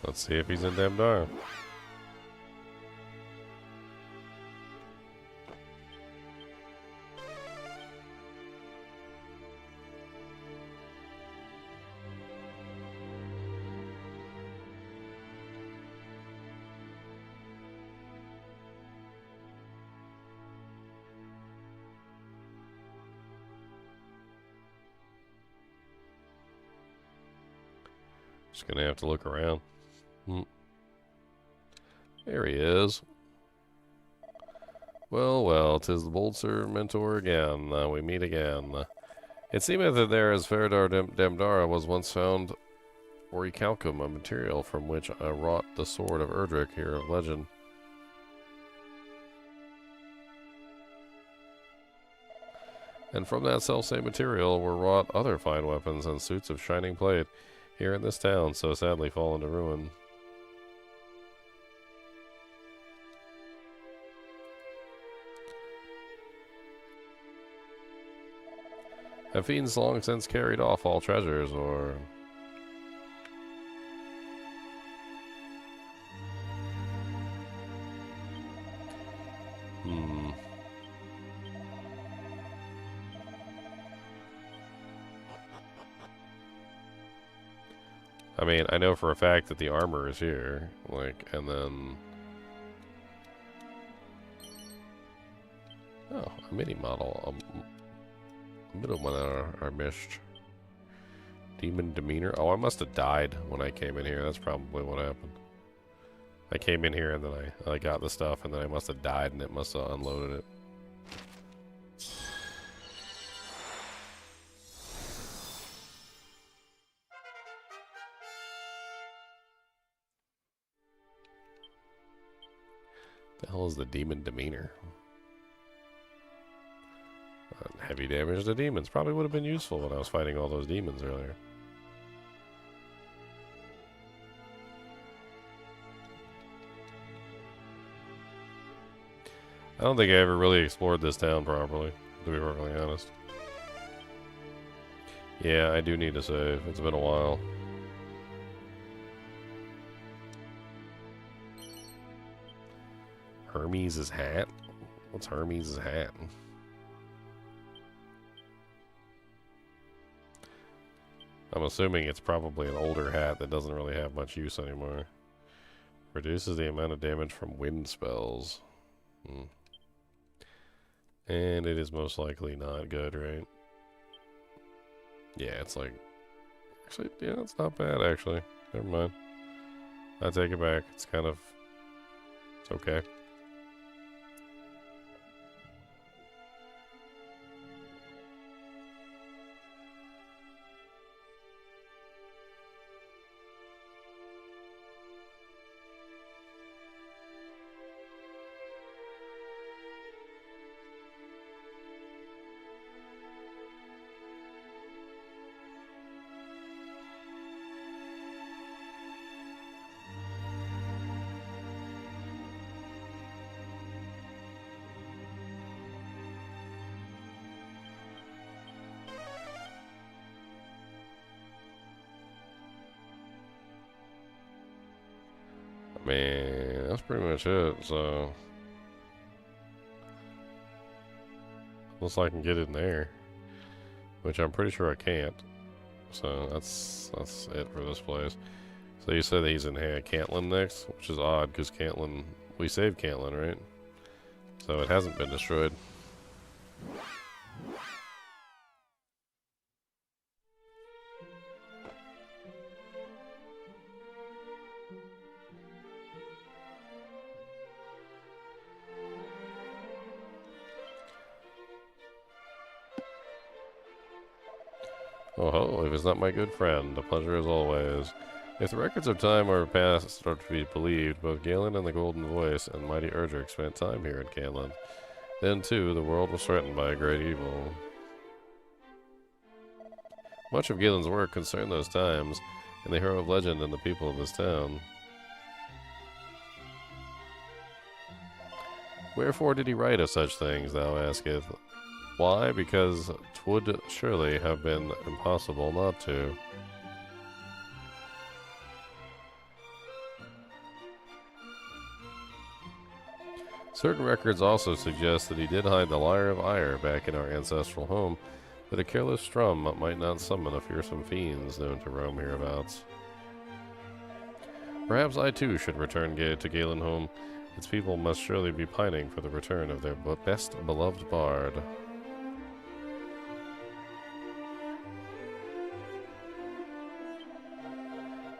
Let's see if he's in Damdara. Just gonna have to look around. There he is. Well, well, 'tis the bold Sir Mentor again. We meet again. It seemeth that there as Feridar Damdara was once found orichalcum, a material from which I wrought the sword of Erdrick, here of legend. And from that selfsame material were wrought other fine weapons and suits of shining plate, here in this town, so sadly fallen to ruin. Have fiends long since carried off all treasures, or... I mean, I know for a fact that the armor is here, like, and then... Oh, a mini model. A bit of one I missed. Demon Demeanor. Oh, I must have died when I came in here. That's probably what happened. I came in here and then I got the stuff and then I must have died and it must have unloaded it. The hell is the Demon Demeanor? Heavy damage to demons. Probably would have been useful when I was fighting all those demons earlier. I don't think I ever really explored this town properly, to be perfectly honest. Yeah, I do need to save. It's been a while. Hermes' hat? What's Hermes' hat? I'm assuming it's probably an older hat that doesn't really have much use anymore. Reduces the amount of damage from wind spells. And it is most likely not good, right? Yeah, it's like... Actually, yeah, it's not bad, actually. Never mind. I take it back. It's kind of... It's okay. Man, that's pretty much it, so... Unless I can get in there. Which I'm pretty sure I can't. So that's it for this place. So you said that he's in Cantlin next? Which is odd, because Cantlin... We saved Cantlin, right? So it hasn't been destroyed. Oh ho, if it's not my good friend, a pleasure as always. If the records of time or past are to be believed, both Galen and the Golden Voice and mighty Erdrick spent time here in Caelin. Then, too, the world was threatened by a great evil. Much of Galen's work concerned those times, and the hero of legend and the people of this town. Wherefore did he write of such things, thou asketh? Why? Because 'twould surely have been impossible not to. Certain records also suggest that he did hide the Lyre of Ire back in our ancestral home, that a careless strum might not summon the fearsome fiends known to roam hereabouts. Perhaps I too should return to Galen home. Its people must surely be pining for the return of their best beloved bard.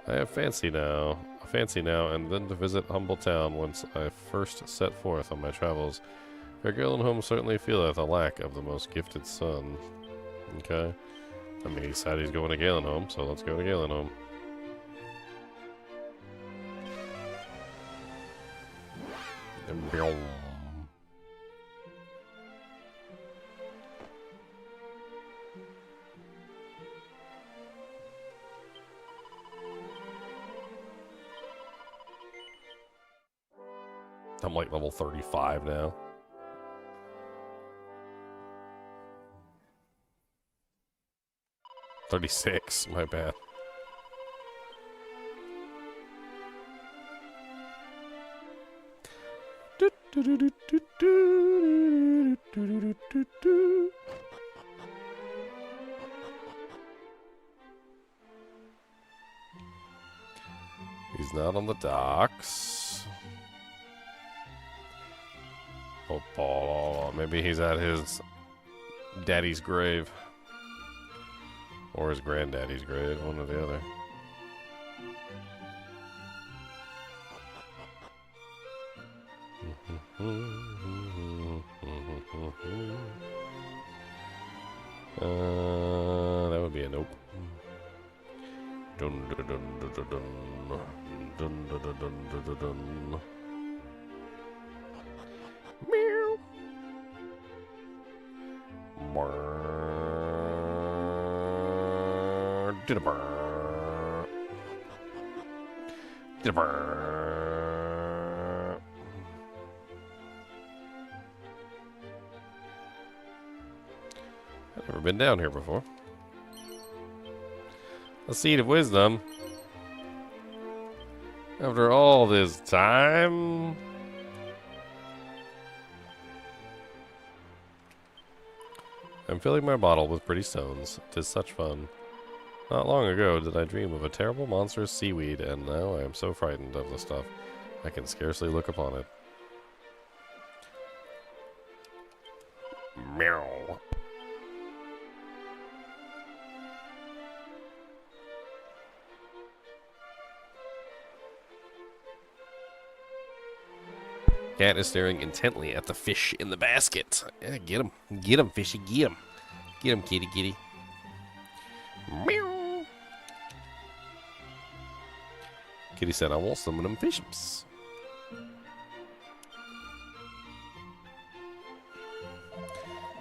I have a fancy now, and then to visit humble town whence I first set forth on my travels. Fair Galenholm certainly feeleth a lack of the most gifted son. Okay. I mean, he said he's going to Galenholm, so let's go to Galenholm. I'm like level 35 now. $36, my bad. He's not on the docks. Oh, maybe he's at his daddy's grave. Or his granddaddy's grave, one or the other. That would be a nope. Dun dun dun dun dun dun dun dun dun dun dun dun. Meow. Did a burr. Did a burr. I've never been down here before. A seed of wisdom. After all this time. I'm filling my bottle with pretty stones. 'Tis such fun. Not long ago did I dream of a terrible monstrous seaweed, and now I am so frightened of the stuff, I can scarcely look upon it. Meow. Cat is staring intently at the fish in the basket. Yeah, get him. Get him, fishy. Get him. Get him, kitty, kitty. Meow. Kitty said, I want some of them fishes.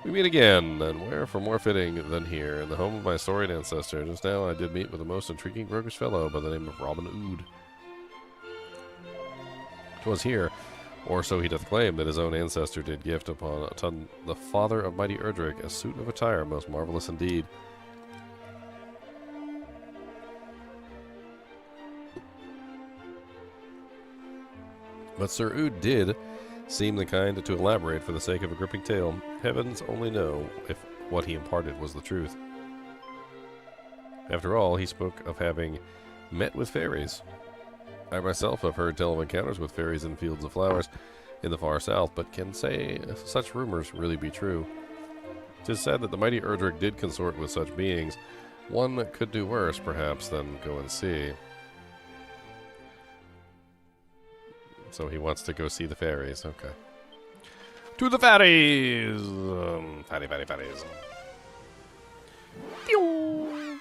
We meet again, and where for more fitting than here, in the home of my storied ancestor. Just now I did meet with a most intriguing roguish fellow by the name of Robin Ood. 'Twas here, or so he doth claim, that his own ancestor did gift upon the father of mighty Erdrick a suit of attire most marvelous indeed. But Sir Ood did seem the kind to elaborate for the sake of a gripping tale. Heavens only know if what he imparted was the truth. After all, he spoke of having met with fairies. I myself have heard tell of encounters with fairies in fields of flowers, in the far south, but can say such rumors really be true? 'Tis said that the mighty Erdrick did consort with such beings. One could do worse, perhaps, than go and see. So he wants to go see the fairies. Okay. To the fairies! Fairies. Pew!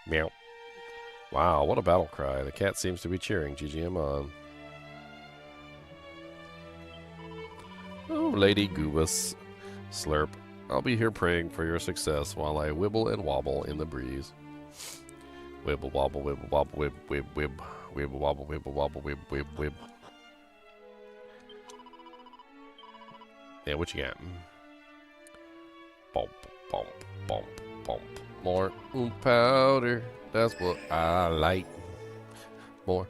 Meow. Wow, what a battle cry. The cat seems to be cheering GGM on. Oh, Lady Goobus. Slurp. I'll be here praying for your success while I wibble and wobble in the breeze. Wibble wobble, wibble wobble, wib, wib, wib. Wibble wobble, wibble wobble, wib, wib, wib. Yeah, what you got? Bump, bump, bump, bump. More powder, that's what I like. More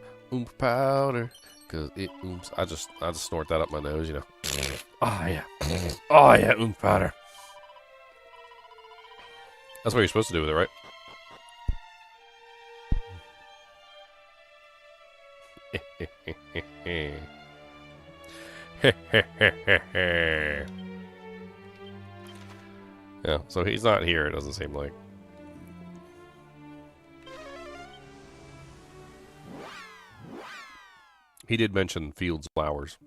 powder, cause it oomps. I just snort that up my nose, you know. Oh yeah, oh yeah, powder. That's what you're supposed to do with it, right? Yeah, so he's not here, it doesn't seem like. He did mention fields, flowers.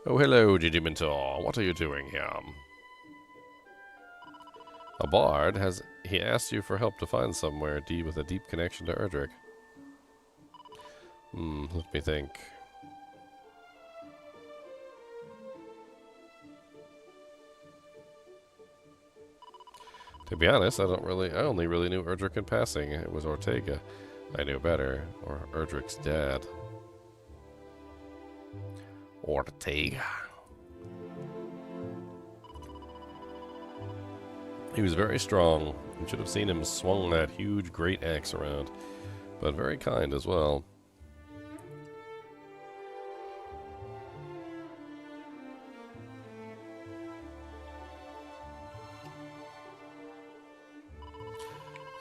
Oh, hello, Gigi Mentor. What are you doing here? A bard has... He asked you for help to find somewhere with a deep connection to Erdrick. Let me think. To be honest, I only really knew Erdrick in passing. It was Ortega I knew better, or Erdrick's dad. Ortega. He was very strong. You should have seen him swung that huge great axe around, but very kind as well.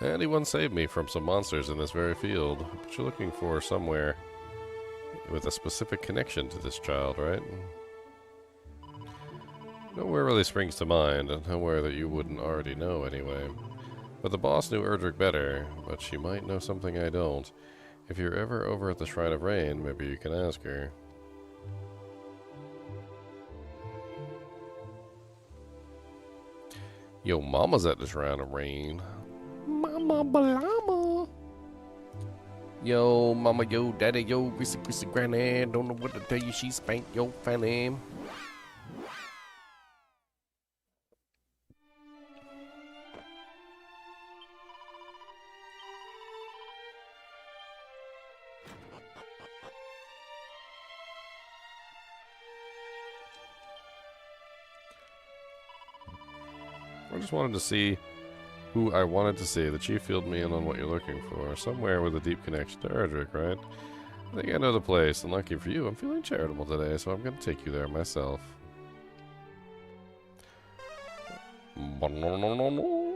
And he once saved me from some monsters in this very field. But you're looking for somewhere with a specific connection to this child, right? Nowhere really springs to mind, and nowhere that you wouldn't already know anyway. But the boss knew Erdrick better, but she might know something I don't. If you're ever over at the Shrine of Rain, maybe you can ask her. Yo, Mama's at the Shrine of Rain. Mama Balama. Yo, Mama, yo, Daddy, yo, Grissy, Granny. Don't know what to tell you, she spanked your fanny. I just wanted to see who I wanted to see. The chief filled me in on what you're looking for. Somewhere with a deep connection to Erdrick, right? I think I know the place, and lucky for you, I'm feeling charitable today, so I'm going to take you there myself.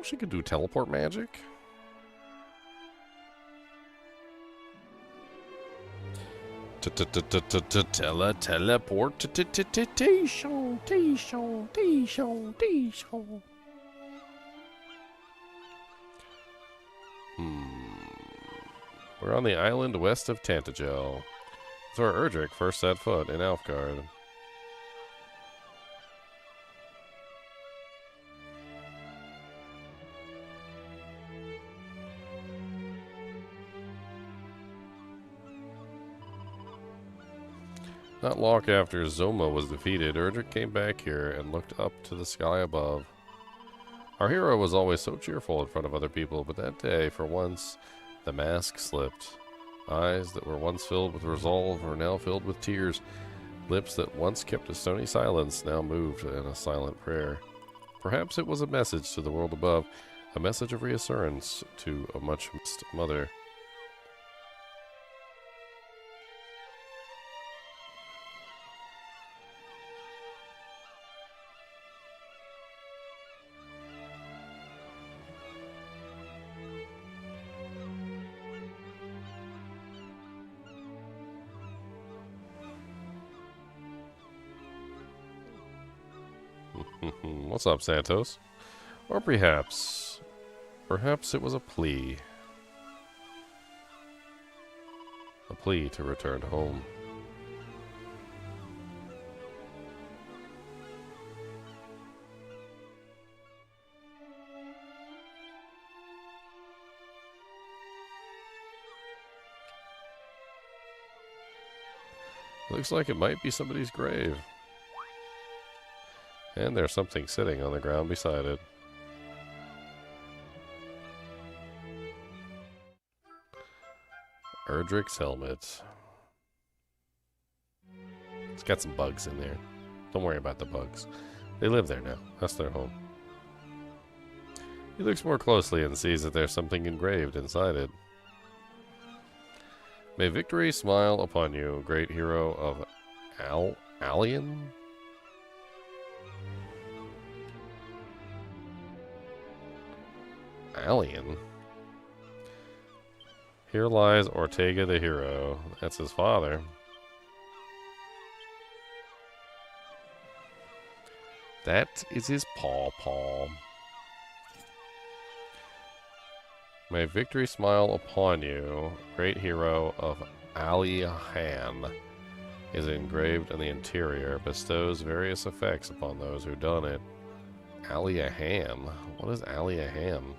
She could do teleport magic. Teleportation. We're on the island west of Tantagel. It's where Erdrick first set foot in Alfgard. Not long after Zoma was defeated, Erdrick came back here and looked up to the sky above. Our hero was always so cheerful in front of other people, but that day, for once, the mask slipped. Eyes that were once filled with resolve were now filled with tears. Lips that once kept a stony silence now moved in a silent prayer. Perhaps it was a message to the world above, a message of reassurance to a much-missed mother. What's up, Santos? Or perhaps it was a plea. A plea to return home. Looks like it might be somebody's grave. And there's something sitting on the ground beside it. Erdrick's helmet. It's got some bugs in there. Don't worry about the bugs. They live there now. That's their home. He looks more closely and sees that there's something engraved inside it. May victory smile upon you, great hero of Alien? Alien? Here lies Ortega the hero. That's his father. That is his paw. May victory smile upon you, great hero of Aliahan, is engraved in the interior, bestows various effects upon those who done it. Aliahan? What is Aliahan?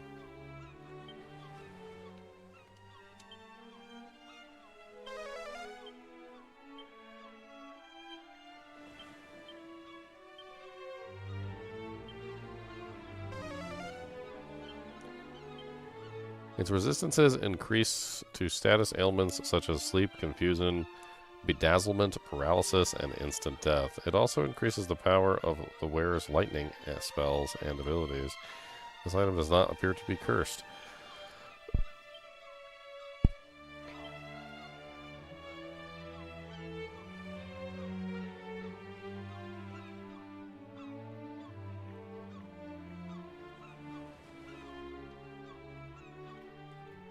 Its resistances increase to status ailments such as sleep, confusion, bedazzlement, paralysis, and instant death. It also increases the power of the wearer's lightning spells and abilities. This item does not appear to be cursed.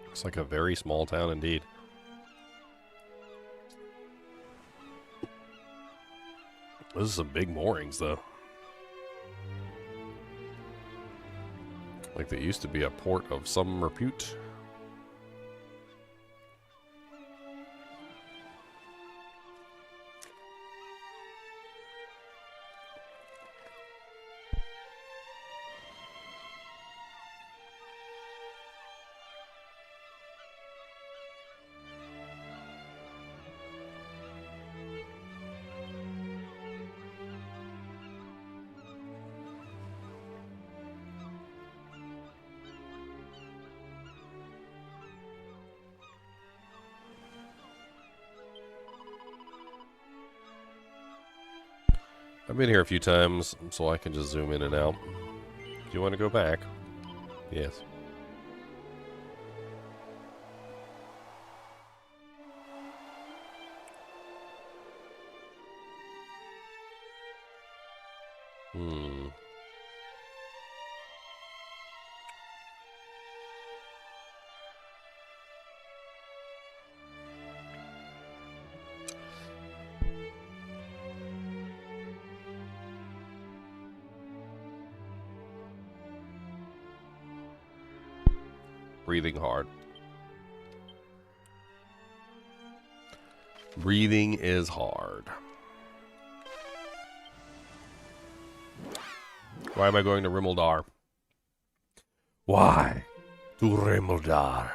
It's like a very small town indeed. This is some big moorings, though. Like they used to be a port of some repute. I've been here a few times, so I can just zoom in and out. Do you want to go back? Yes. Breathing hard. Breathing is hard. Why am I going to Rimeldar? Why to Rimeldar?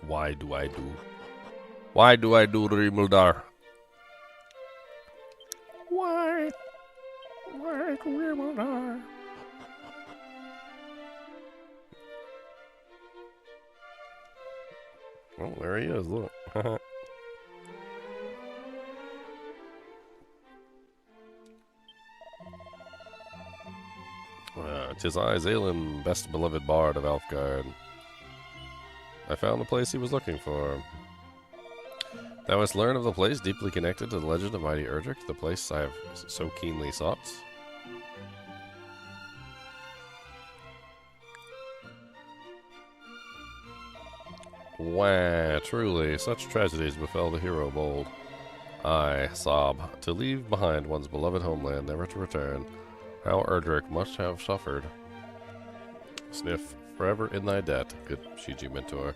Why do I do Rimeldar? Why to Rimeldar? Oh, there he is, look. "'Tis I, Zalen, best beloved bard of Alfgard. I found the place he was looking for. Thou hast learned of the place deeply connected to the legend of mighty Erdrick, the place I have so keenly sought. Why, truly, such tragedies befell the hero bold. I sob. To leave behind one's beloved homeland, never to return. How Erdrick must have suffered. Sniff, forever in thy debt, good Shiji mentor.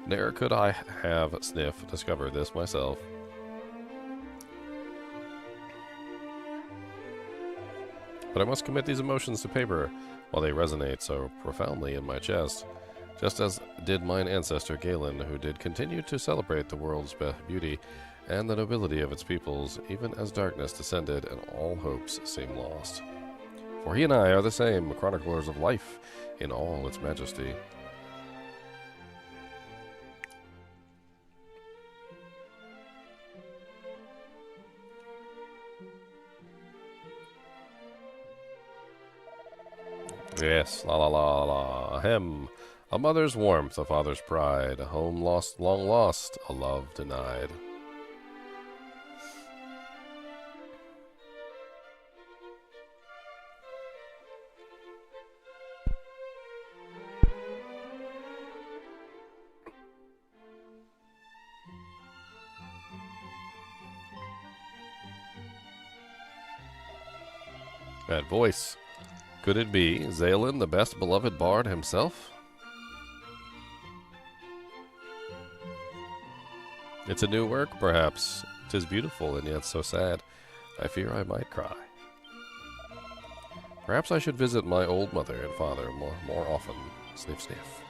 Ne'er could I have, Sniff, discovered this myself. But I must commit these emotions to paper, while they resonate so profoundly in my chest, just as did mine ancestor Galen, who did continue to celebrate the world's beauty and the nobility of its peoples, even as darkness descended and all hopes seemed lost. For he and I are the same, chroniclers of life in all its majesty. Yes, la la la la, ahem. A mother's warmth, a father's pride, a home lost, long lost, a love denied. That voice. Could it be Zalen, the best beloved bard himself? It's a new work, perhaps. 'Tis beautiful and yet so sad. I fear I might cry. Perhaps I should visit my old mother and father more often. Sniff, sniff.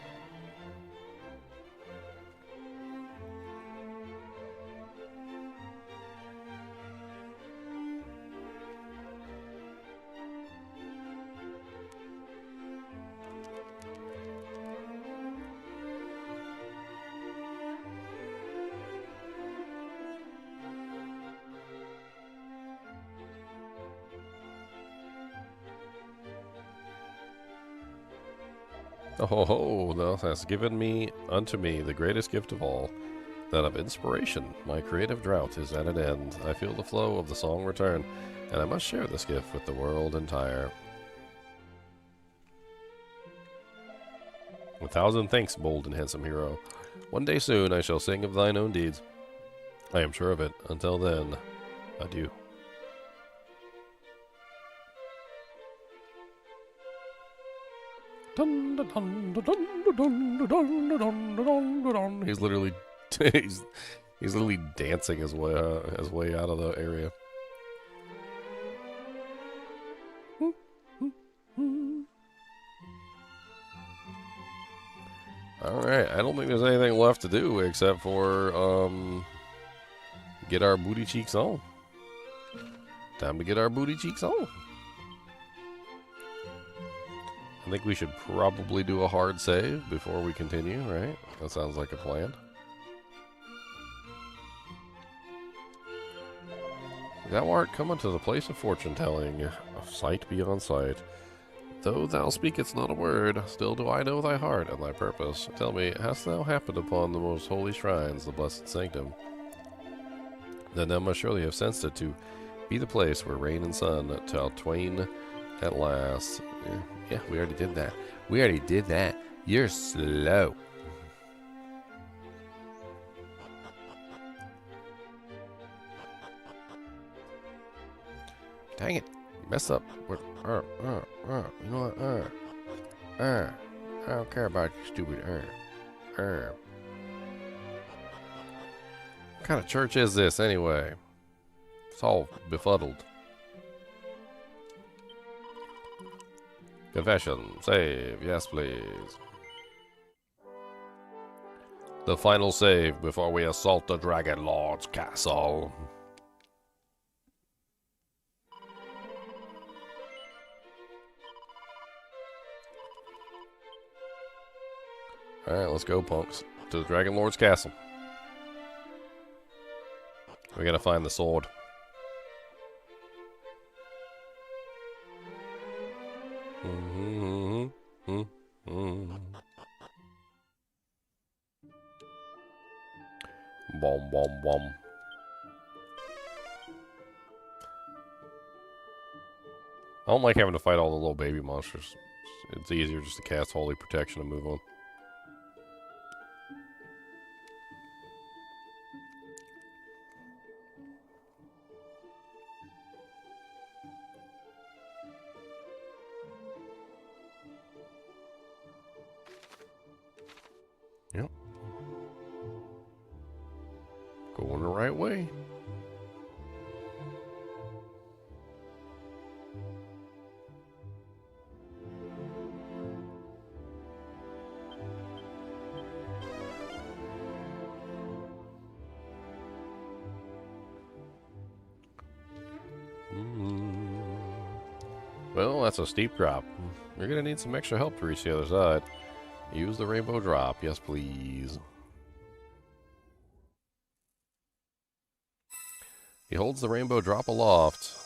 Oh ho ho, thou hast given me unto me the greatest gift of all, that of inspiration. My creative drought is at an end. I feel the flow of the song return, and I must share this gift with the world entire. 1,000 thanks, bold and handsome hero. One day soon I shall sing of thine own deeds. I am sure of it. Until then, adieu. Dun, dun, dun, dun, dun, dun, dun, dun, dun, dun. He's literally he's literally dancing his way out of the area. Alright, I don't think there's anything left to do except for get our booty cheeks on. Time to get our booty cheeks on. I think we should probably do a hard save before we continue, right? That sounds like a plan. Thou art come unto the place of fortune-telling, of sight beyond sight. Though thou speakest not a word, still do I know thy heart and thy purpose. Tell me, hast thou happened upon the most holy shrines, the blessed sanctum? Then thou must surely have sensed it to be the place where rain and sun shall twain at last. Yeah, we already did that. We already did that. You're slow. Dang it. Mess up. You know what? I don't care about you stupid What kind of church is this anyway? It's all befuddled. Confession. Save. Yes, please. The final save before we assault the Dragon Lord's castle. Alright, let's go, punks. To the Dragon Lord's castle. We gotta find the sword. Bom, bom, bom. I don't like having to fight all the little baby monsters. It's easier just to cast Holy Protection and move on. Yep. Going the right way. Well, that's a steep drop. You're gonna need some extra help to reach the other side. Use the rainbow drop. Yes, please. He holds the rainbow drop aloft.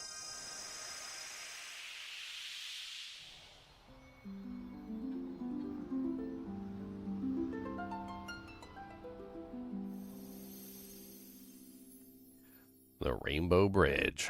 The Rainbow Bridge.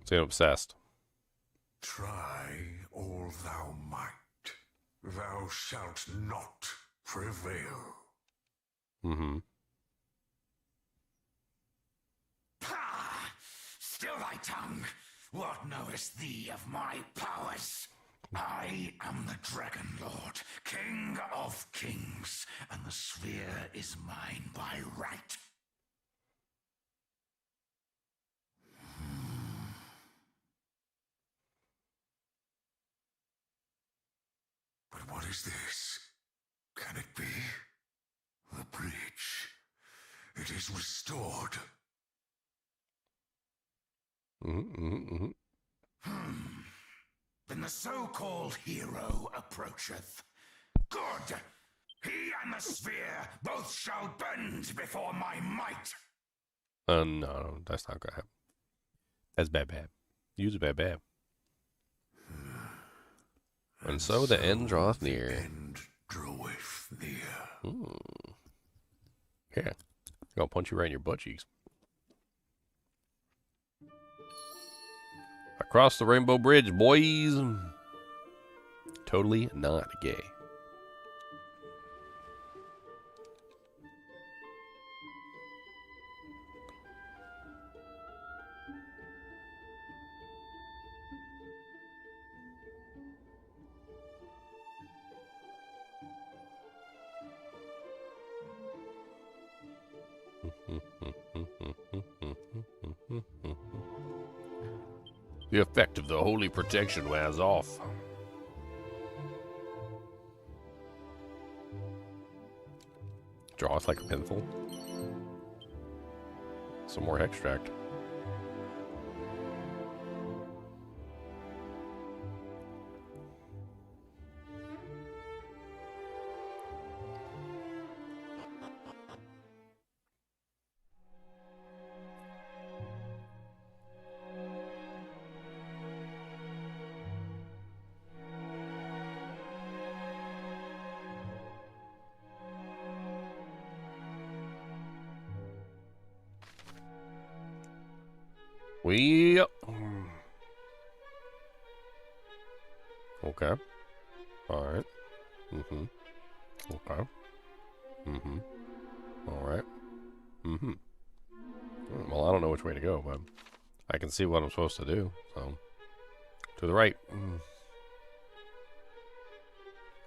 See, I'm obsessed. Try all thou might. Thou shalt not prevail. Mm-hmm. Pah! Still thy tongue. What knowest thee of my powers? I am the Dragon Lord, King of Kings, and the sphere is mine by right. But what is this? Can it be? The bridge. It is restored. Then the so-called hero approacheth. Good! He and the sphere both shall bend before my might. No, that's not gonna happen. That's bad. Use bad. And so the end draweth near. End draweth near. Yeah. I'll punch you right in your butt cheeks. Across the Rainbow Bridge, boys. Totally not gay. The effect of the holy protection wears off. Draw it like a pencil. Some more extract. Okay. Alright. Okay. Alright. Well, I don't know which way to go, but I can see what I'm supposed to do, so. To the right.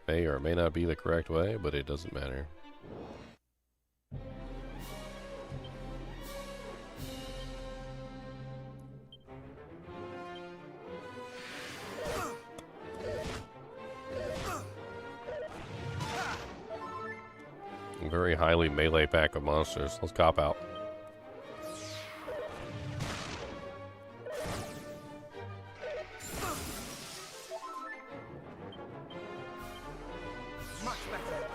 May or may not be the correct way, but it doesn't matter. Very highly melee pack of monsters. Let's cop out. Much better.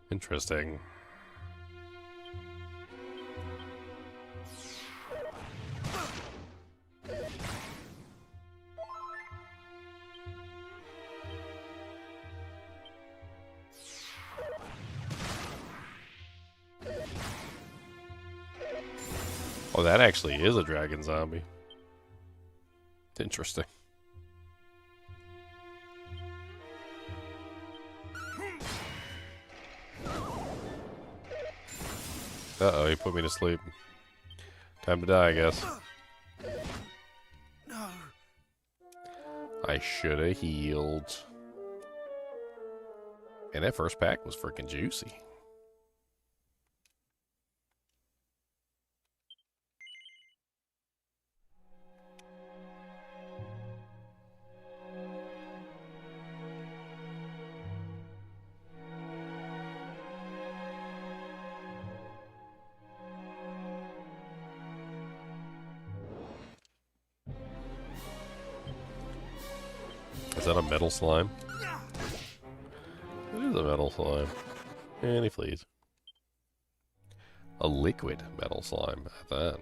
Interesting. Oh, that actually is a dragon zombie. Interesting. Uh-oh, he put me to sleep. Time to die, I guess. No. I should have healed. And that first pack was freaking juicy. Is that a metal slime? It is a metal slime. And he flees. A liquid metal slime at that.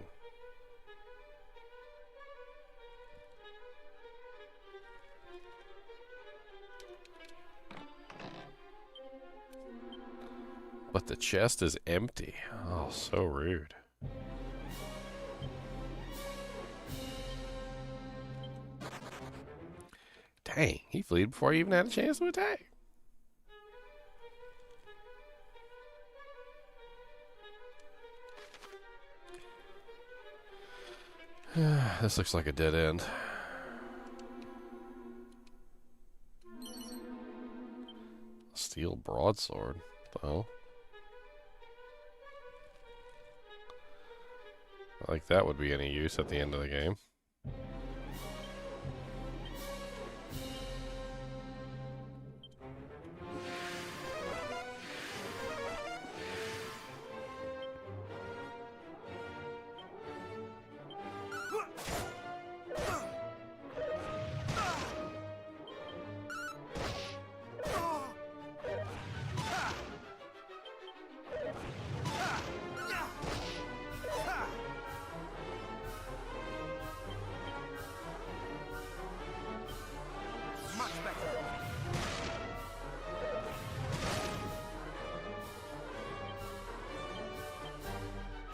But the chest is empty. Oh, so rude. Dang, he fled before he even had a chance to attack. This looks like a dead end. Steel broadsword. What the hell? I like that would be any use at the end of the game.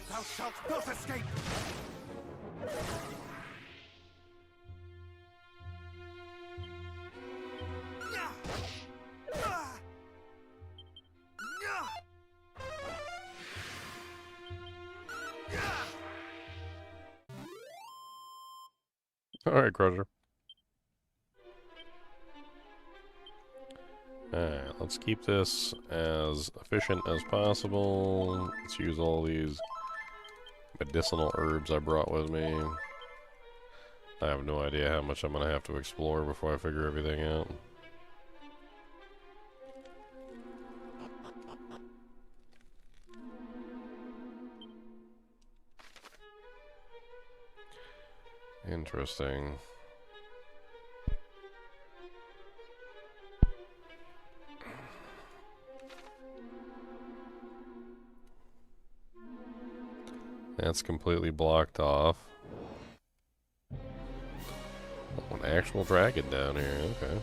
Thou shalt not escape! Alright, Crusher. Alright, let's keep this as efficient as possible. Let's use all these medicinal herbs I brought with me. I have no idea how much I'm going to have to explore before I figure everything out. Interesting. That's completely blocked off. Oh, an actual dragon down here, okay.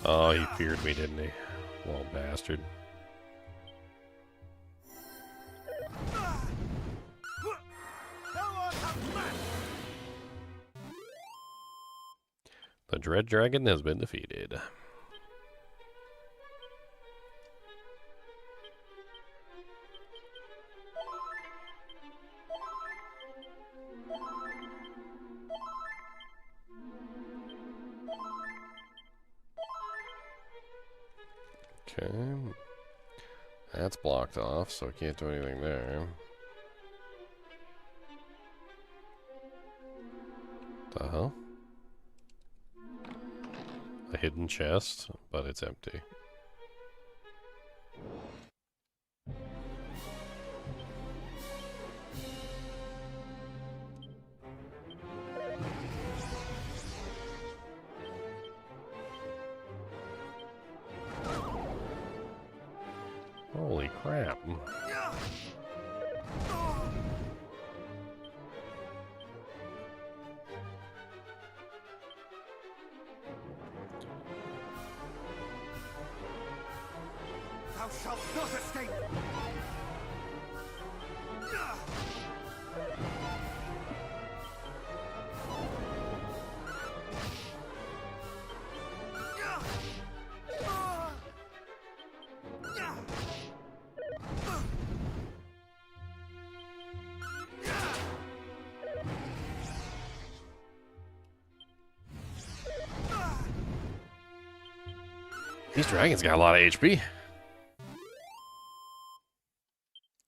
Oh, he feared me, didn't he? Little bastard. The Dread Dragon has been defeated. Okay. That's blocked off, so I can't do anything there. The hell? A hidden chest, but it's empty. Holy crap. Thou shalt not escape! These dragons got a lot of HP.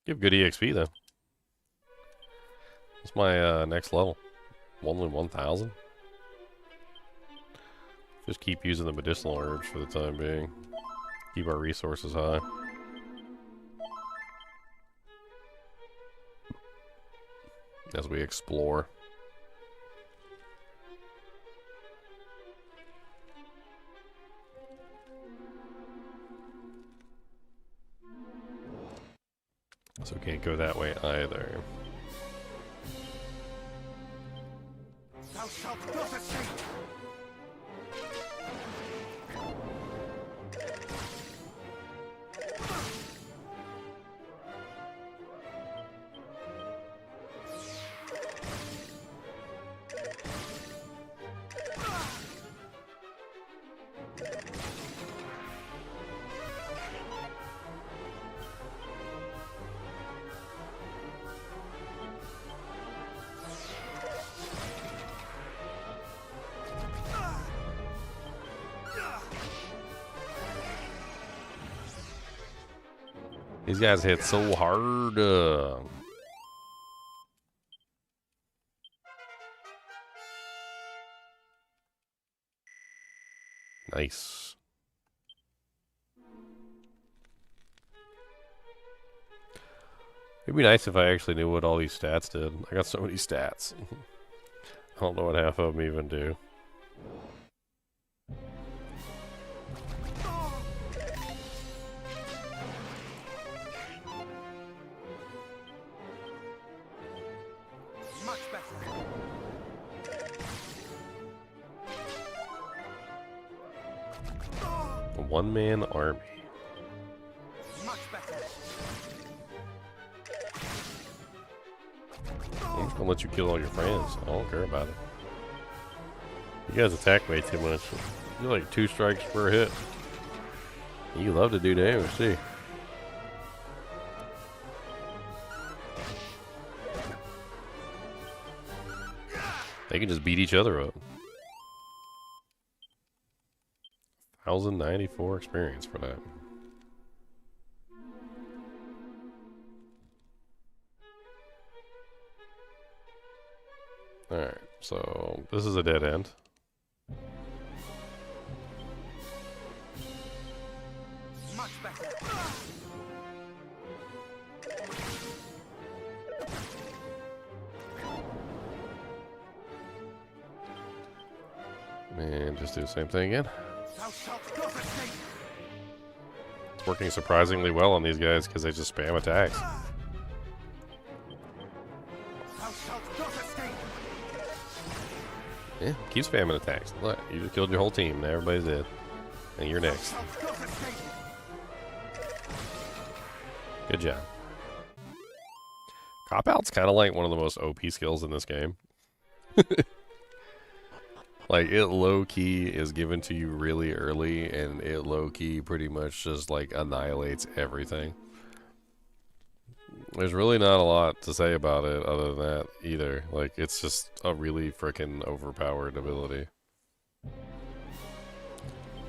Give good EXP though. What's my next level? 1,000. Just keep using the medicinal herbs for the time being. Keep our resources high. As we explore. So we can't go that way either. Thou shalt not escape! These guys hit so hard. Nice. It'd be nice if I actually knew what all these stats did. I got so many stats. I don't know what half of them even do. A one-man army. Much better. I'm just gonna let you kill all your friends. I don't care about it. You guys attack way too much. You're like 2 strikes per hit. You love to do damage, see. They can just beat each other up. 1,094 experience for that. Alright, so this is a dead end. Much better. And just do the same thing again. Thou shalt not escape. It's working surprisingly well on these guys because they just spam attacks. Thou shalt not escape. Yeah, keep spamming attacks. Look, you just killed your whole team. Now everybody's dead. And you're next. Thou shalt not escape. Good job. Cop out's kind of like one of the most OP skills in this game. Like, it low-key is given to you really early, and it low-key pretty much just, like, annihilates everything. There's really not a lot to say about it other than that, either. Like, it's just a really freaking overpowered ability.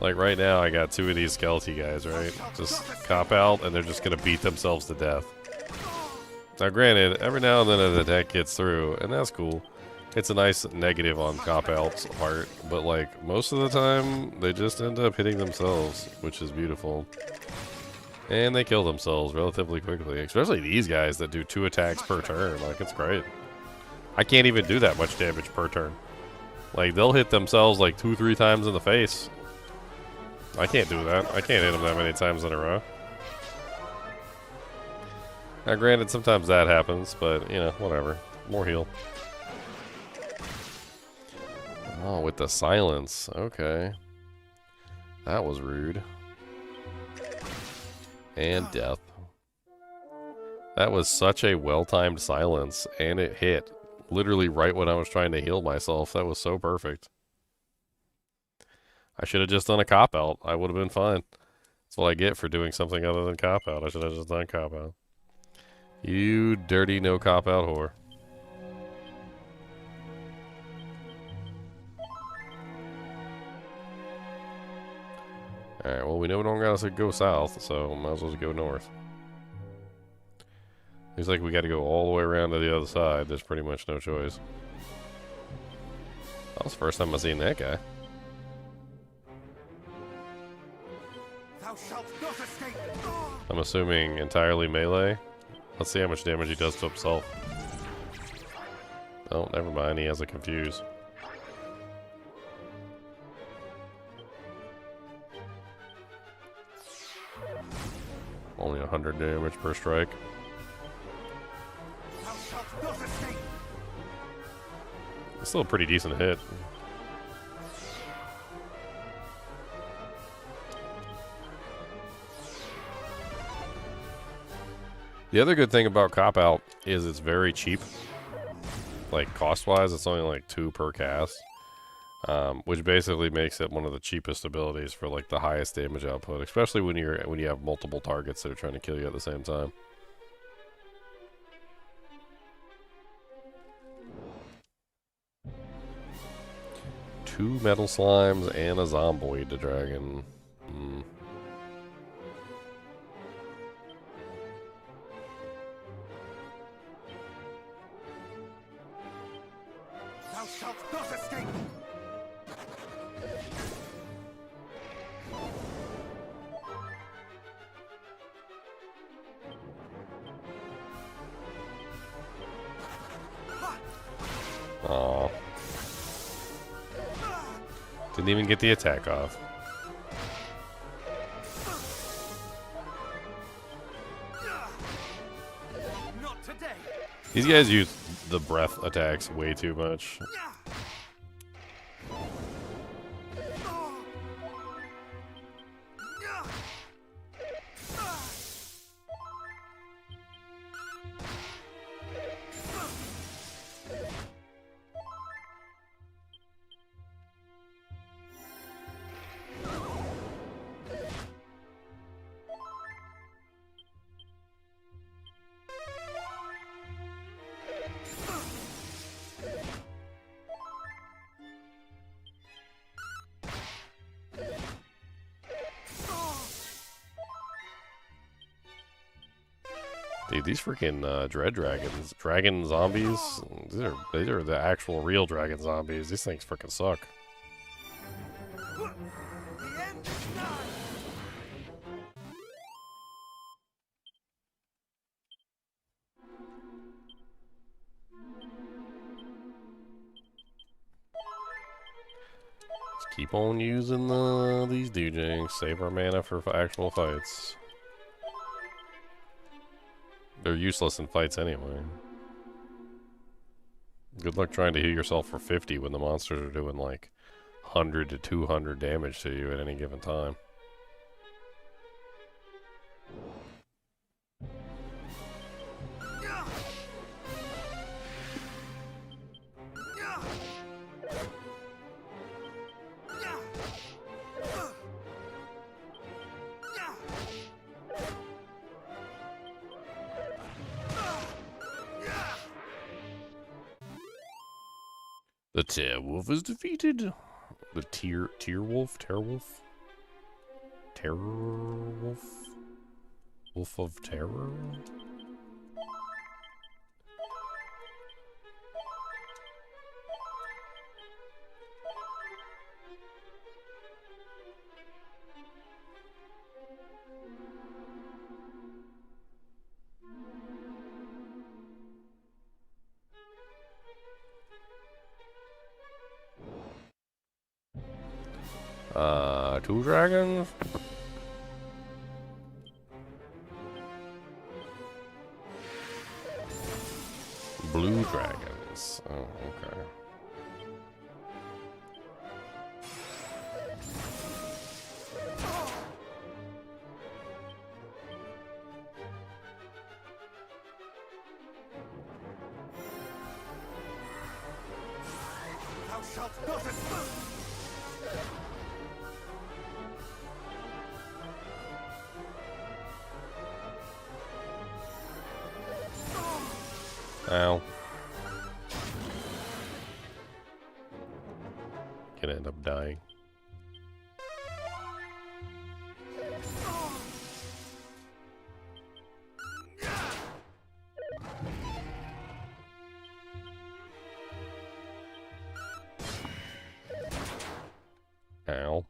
Like right now, I got 2 of these skeletty guys, right? Just cop out, and they're just gonna beat themselves to death. Now, granted, every now and then an attack gets through, and that's cool. It's a nice negative on cop out's part, but like most of the time, they just end up hitting themselves, which is beautiful. And they kill themselves relatively quickly, especially these guys that do 2 attacks per turn. Like, it's great. I can't even do that much damage per turn. Like, they'll hit themselves like 2-3 times in the face. I can't do that. I can't hit them that many times in a row. Now, granted, sometimes that happens, but, you know, whatever. More heal. Oh, with the silence. Okay. That was rude. And death. That was such a well-timed silence, and it hit literally right when I was trying to heal myself. That was so perfect. I should have just done a cop-out. I would have been fine. That's what I get for doing something other than cop-out. I should have just done cop-out. You dirty no cop-out whore. Alright, well, we know we don't gotta go south, so might as well just go north. Looks like we gotta go all the way around to the other side. There's pretty much no choice. That was the first time I've seen that guy. I'm assuming entirely melee. Let's see how much damage he does to himself. Oh, never mind. He has a confuse. Only 100 damage per strike. It's still a pretty decent hit. The other good thing about Cop Out is it's very cheap. Like, cost-wise, it's only like 2 per cast. Which basically makes it one of the cheapest abilities for like the highest damage output, especially when you have multiple targets that are trying to kill you at the same time. Two metal slimes and a zomboid dragon. Thou shalt not escape! Aww. Didn't even get the attack off. Not today. These guys use the breath attacks way too much. Dude, these freaking dread dragons, dragon zombies, these are the actual real dragon zombies. These things freaking suck. Let's keep on using these DJs. Save our mana for actual fights. They're useless in fights anyway. Good luck trying to heal yourself for 50 when the monsters are doing like 100 to 200 damage to you at any given time. The Tear Wolf is defeated. The Tear Wolf? Tear Wolf? Terror Wolf? Wolf of Terror? Two dragons? Blue dragons. Oh, okay. Thou shalt not escape! Ow. Can end up dying. Ow.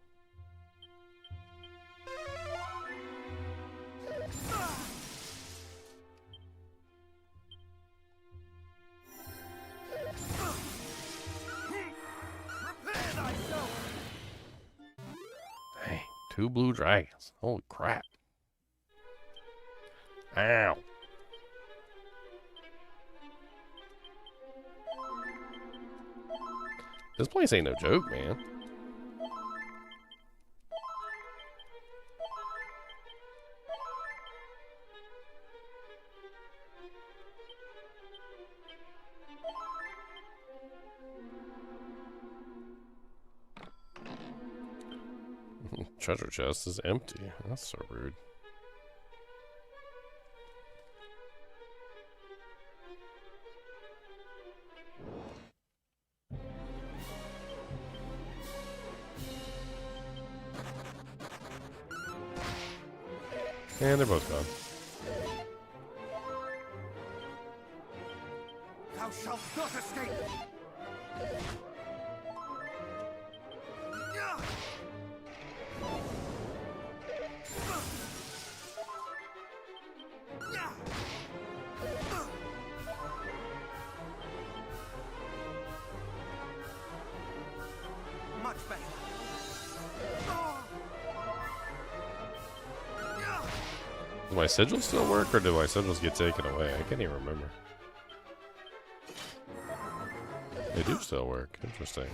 Dang, 2 blue dragons. Holy crap. Ow. This place ain't no joke, man. Treasure chest is empty. That's so rude. And they're both gone. Thou shalt not escape! Much better. Does my sigil still work, or do my sigils get taken away? I can't even remember. They do still work. Interesting.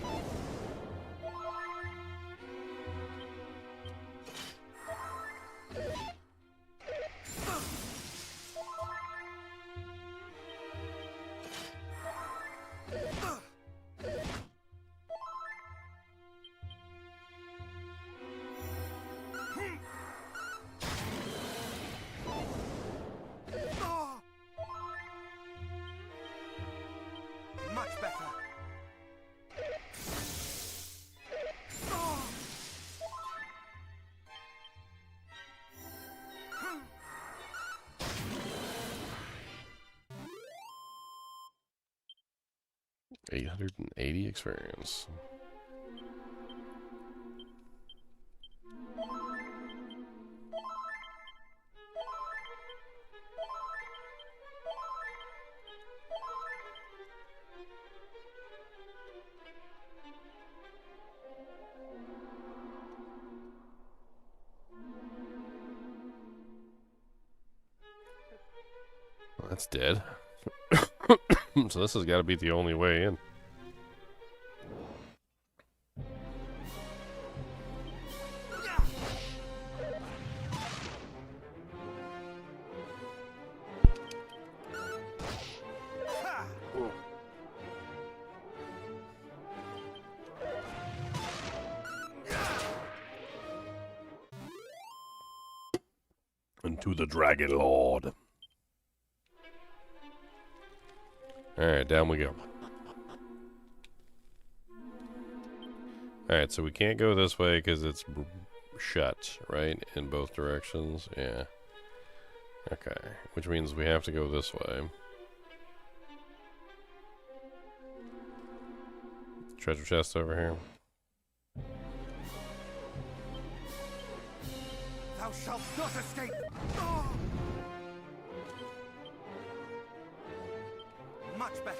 Much better. $880 experience. Well, that's dead. So this has got to be the only way in. Into the Dragon Lord. Alright, down we go. Alright, so we can't go this way because it's shut, right? In both directions? Yeah. Okay. Which means we have to go this way. Treasure chest over here. Thou shalt not escape! Oh! Much better.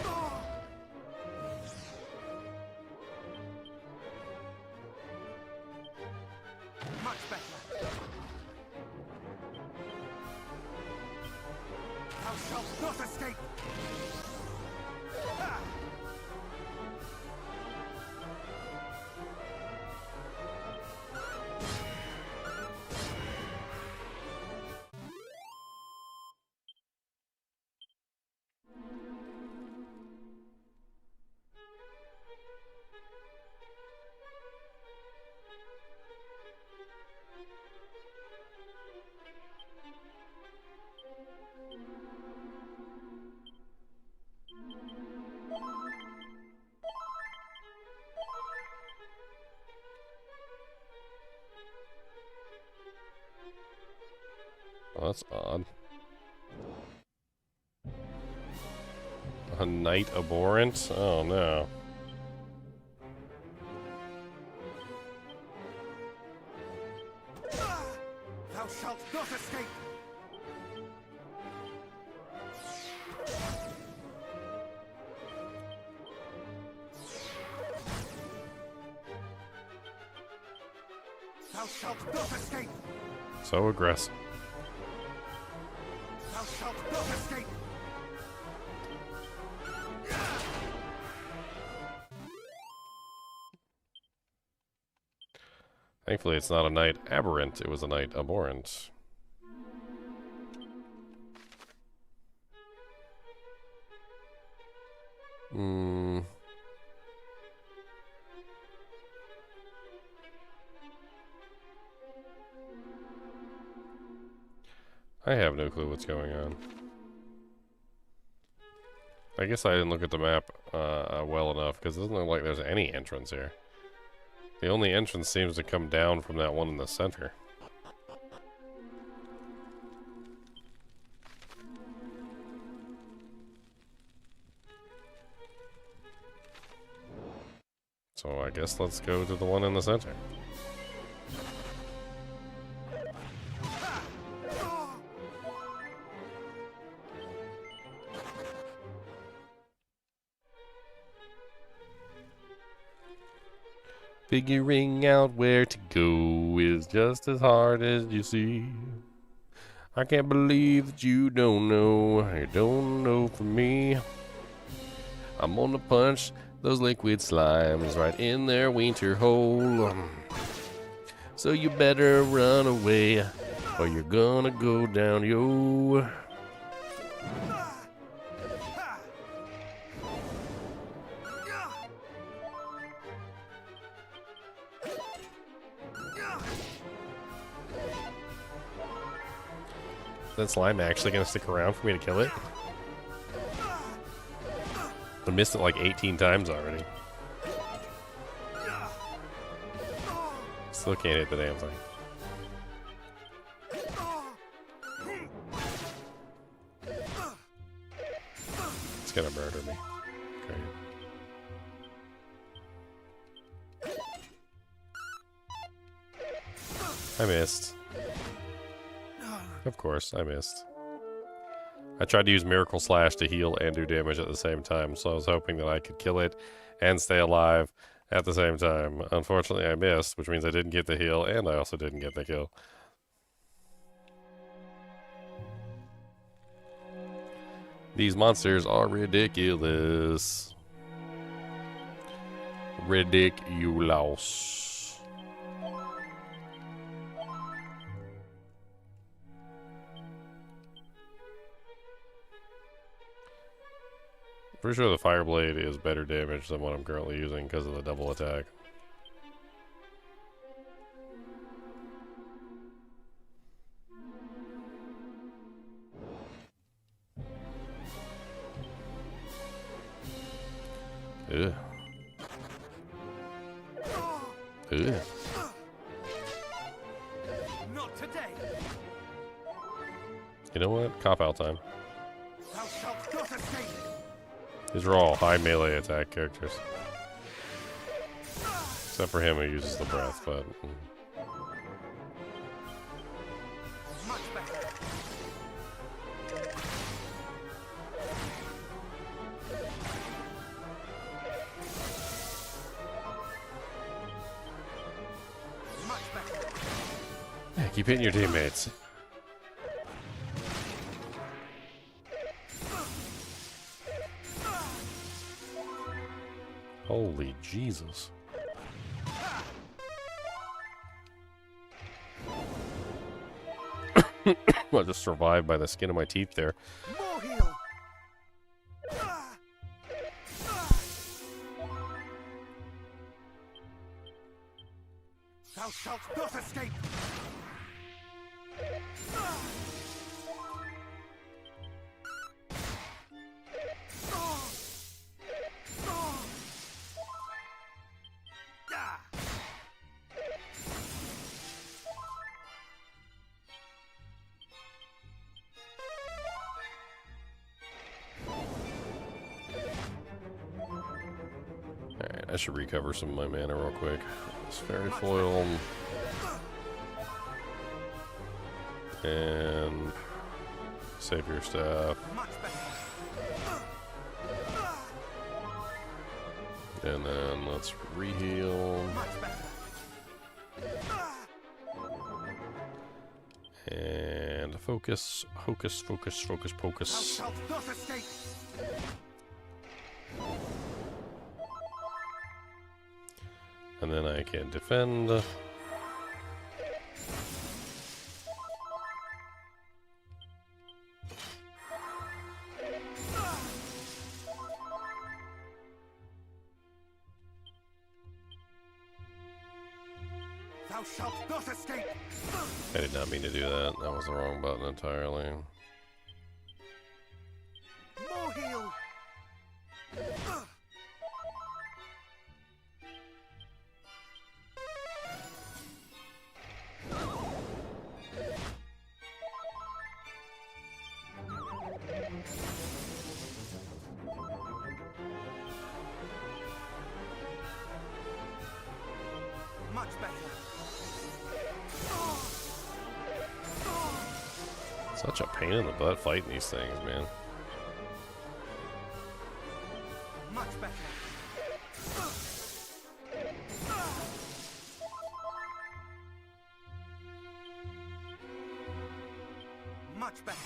Oh! Much better. Thou shalt not escape! Ah! Oh, that's odd. A night abhorrent? Oh no. Thou shalt not escape! Thou shalt not escape! So aggressive. Thou shalt not escape! Thankfully, it's not a night aberrant, it was a night abhorrent. I have no clue what's going on. I guess I didn't look at the map well enough, because it doesn't look like there's any entrance here. The only entrance seems to come down from that one in the center. So I guess let's go to the one in the center. Figuring out where to go is just as hard as you see. I can't believe that you don't know. You don't know from me. I'm gonna punch those liquid slimes right in their winter hole. So you better run away or you're gonna go down, yo. Is that slime actually gonna stick around for me to kill it? I missed it like 18 times already. Still can't hit the damn thing. It's gonna murder me. Okay. I missed. Of course, I missed. I tried to use Miracle Slash to heal and do damage at the same time, so I was hoping that I could kill it and stay alive at the same time. Unfortunately, I missed, which means I didn't get the heal, and I also didn't get the kill. These monsters are ridiculous. Ridiculous. Pretty sure the Fire Blade is better damage than what I'm currently using because of the double attack. Ugh. Ugh. Not today. You know what? Cop out time. Thou shalt not escape. These are all high melee attack characters. Except for him who uses the breath, but... Much better. Much better. Yeah, keep hitting your teammates. Holy Jesus. I just survived by the skin of my teeth there. More heal. Thou shalt not escape. Alright, I should recover some of my mana real quick. This fairy foil. And save your stuff. And then let's re-heal. And focus, hocus, focus, focus, pocus. Thou shalt not escape. And then I can defend. Thou shalt not escape. I did not mean to do that. That was the wrong button entirely. More heal. Much better. Such a pain in the butt fighting these things, man. Much better. Much better.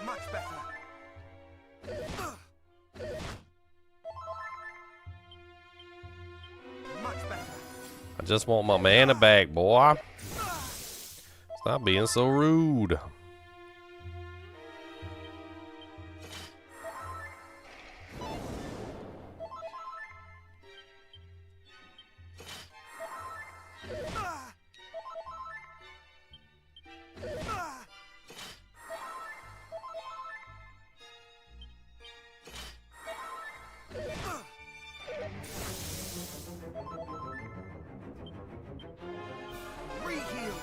Much better. Much better. I just want my mana back, boy. Stop being so rude. Re-heal.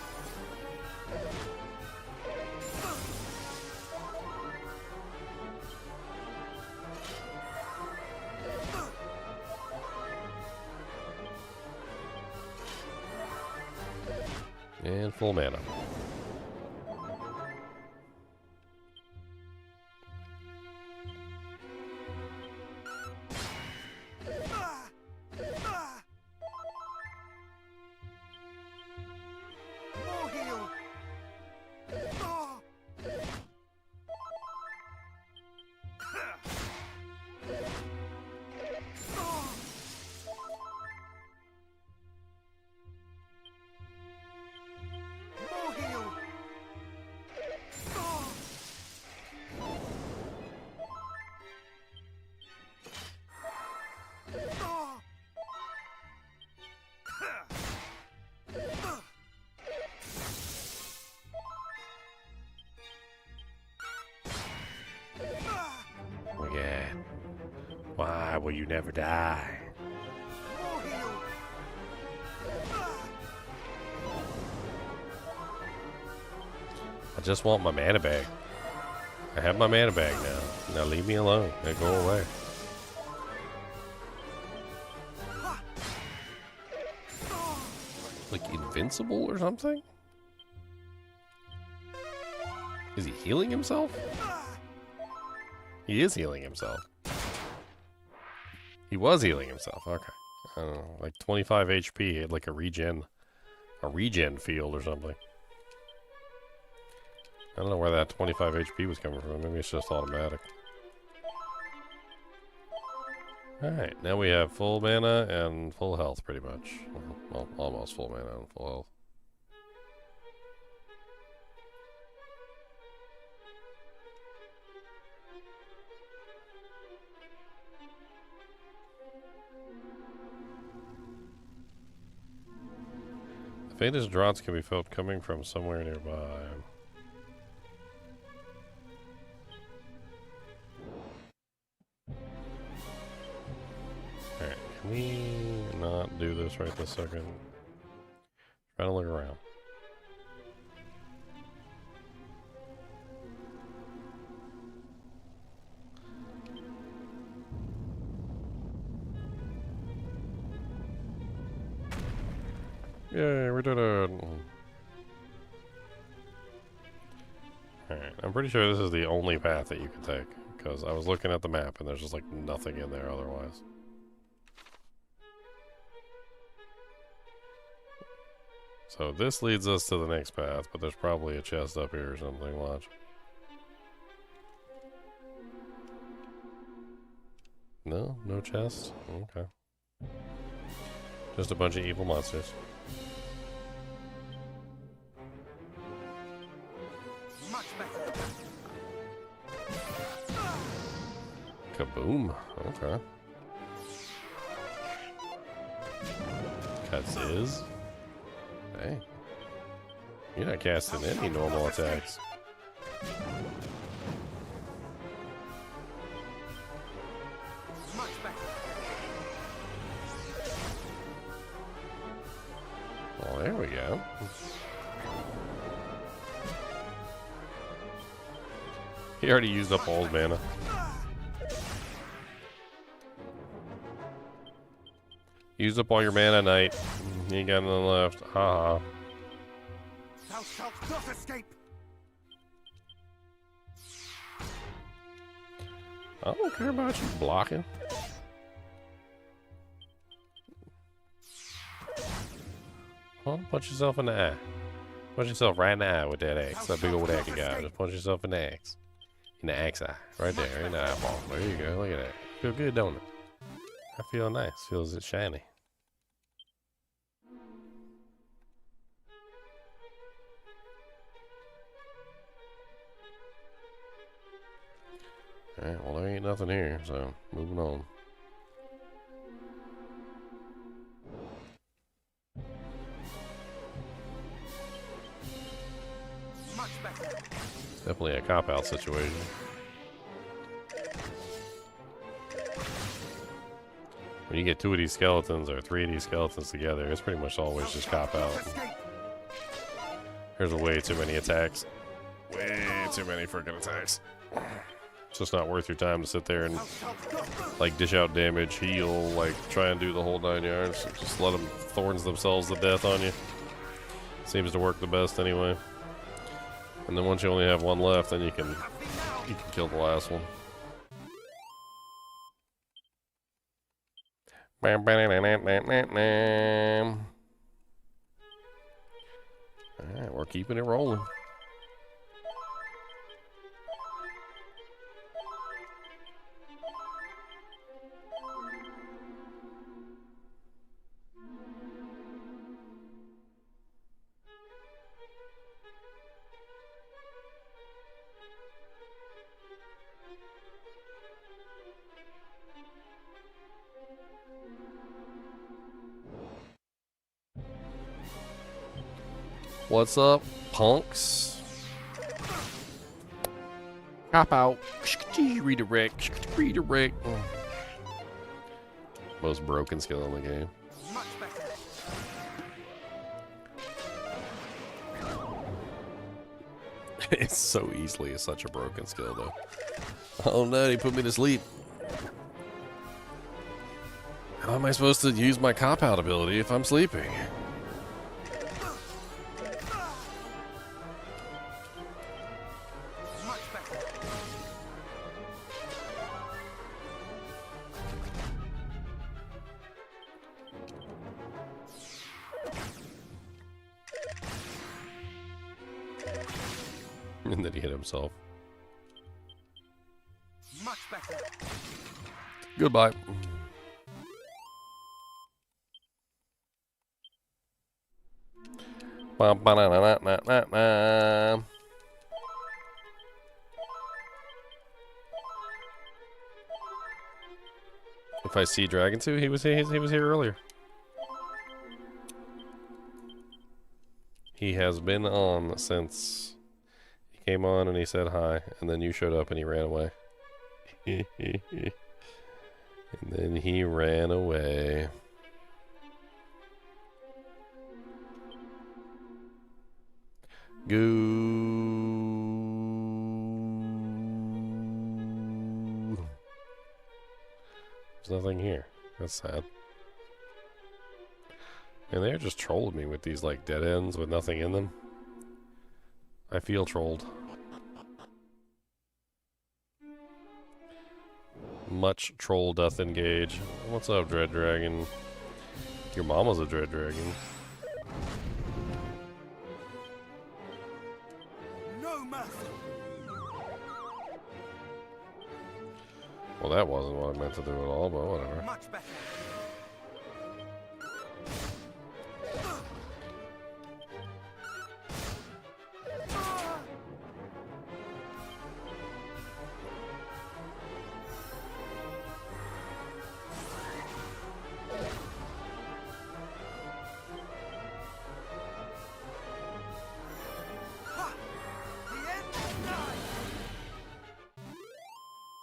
And full mana. More heal. More heal. will you never die. I just want my mana bag. I have my mana bag now. Now leave me alone and go away. Like invincible or something? Is he healing himself? He is healing himself. He was healing himself. Okay. I don't know, like 25 HP. He had like a regen field or something. I don't know where that 25 HP was coming from. Maybe it's just automatic. Alright, now we have full mana and full health pretty much. Well, almost full mana and full health. The faintest draughts can be felt coming from somewhere nearby. Alright, can we not do this right this second? Try to look around. Yay, we did it! Alright, I'm pretty sure this is the only path that you can take, because I was looking at the map and there's just like nothing in there otherwise. So this leads us to the next path, but there's probably a chest up here or something, watch. No? No chest? Okay. Just a bunch of evil monsters. Kaboom. Okay. Cuts is. Hey. You're not casting any normal attacks. Well, there we go. He already used up all his mana. Use up all your mana, knight. You ain't got none left. Haha. Thou shalt not escape. I don't care about you blocking. Oh, punch yourself in the eye. Punch yourself right in the eye with that axe. That big old axe you got. Just punch yourself in the axe. In the axe eye. Right there. In the eyeball. There you go. Look at that. Feel good, don't it? I feel nice. Feels it shiny. Alright, well there ain't nothing here, so moving on. Definitely a cop-out situation. When you get 2 of these skeletons or 3 of these skeletons together, it's pretty much always just cop-out. There's way too many attacks. Way too many freaking attacks. It's just not worth your time to sit there and like dish out damage, heal, like try and do the whole 9 yards. Just let them thorns themselves to death on you. Seems to work the best anyway. And then once you only have one left, then you can kill the last one. Alright, we're keeping it rolling. What's up, punks? Cop out. Redirect. Redirect. Most broken skill in the game. Much better. It's so easily such a broken skill, though. Oh no, he put me to sleep. How am I supposed to use my cop-out ability if I'm sleeping? And then he hit himself. Much better. Goodbye. If I see Dragon 2, he was here earlier. He has been on since he came on and he said hi, and then you showed up and he ran away. And then he ran away. Goo. There's nothing here. That's sad. And they're just trolling me with these like dead ends with nothing in them. I feel trolled. Much troll doth engage. What's up, Dread Dragon? Your mama's a Dread Dragon. No mercy. Well, that wasn't what I meant to do at all, but whatever. Much better.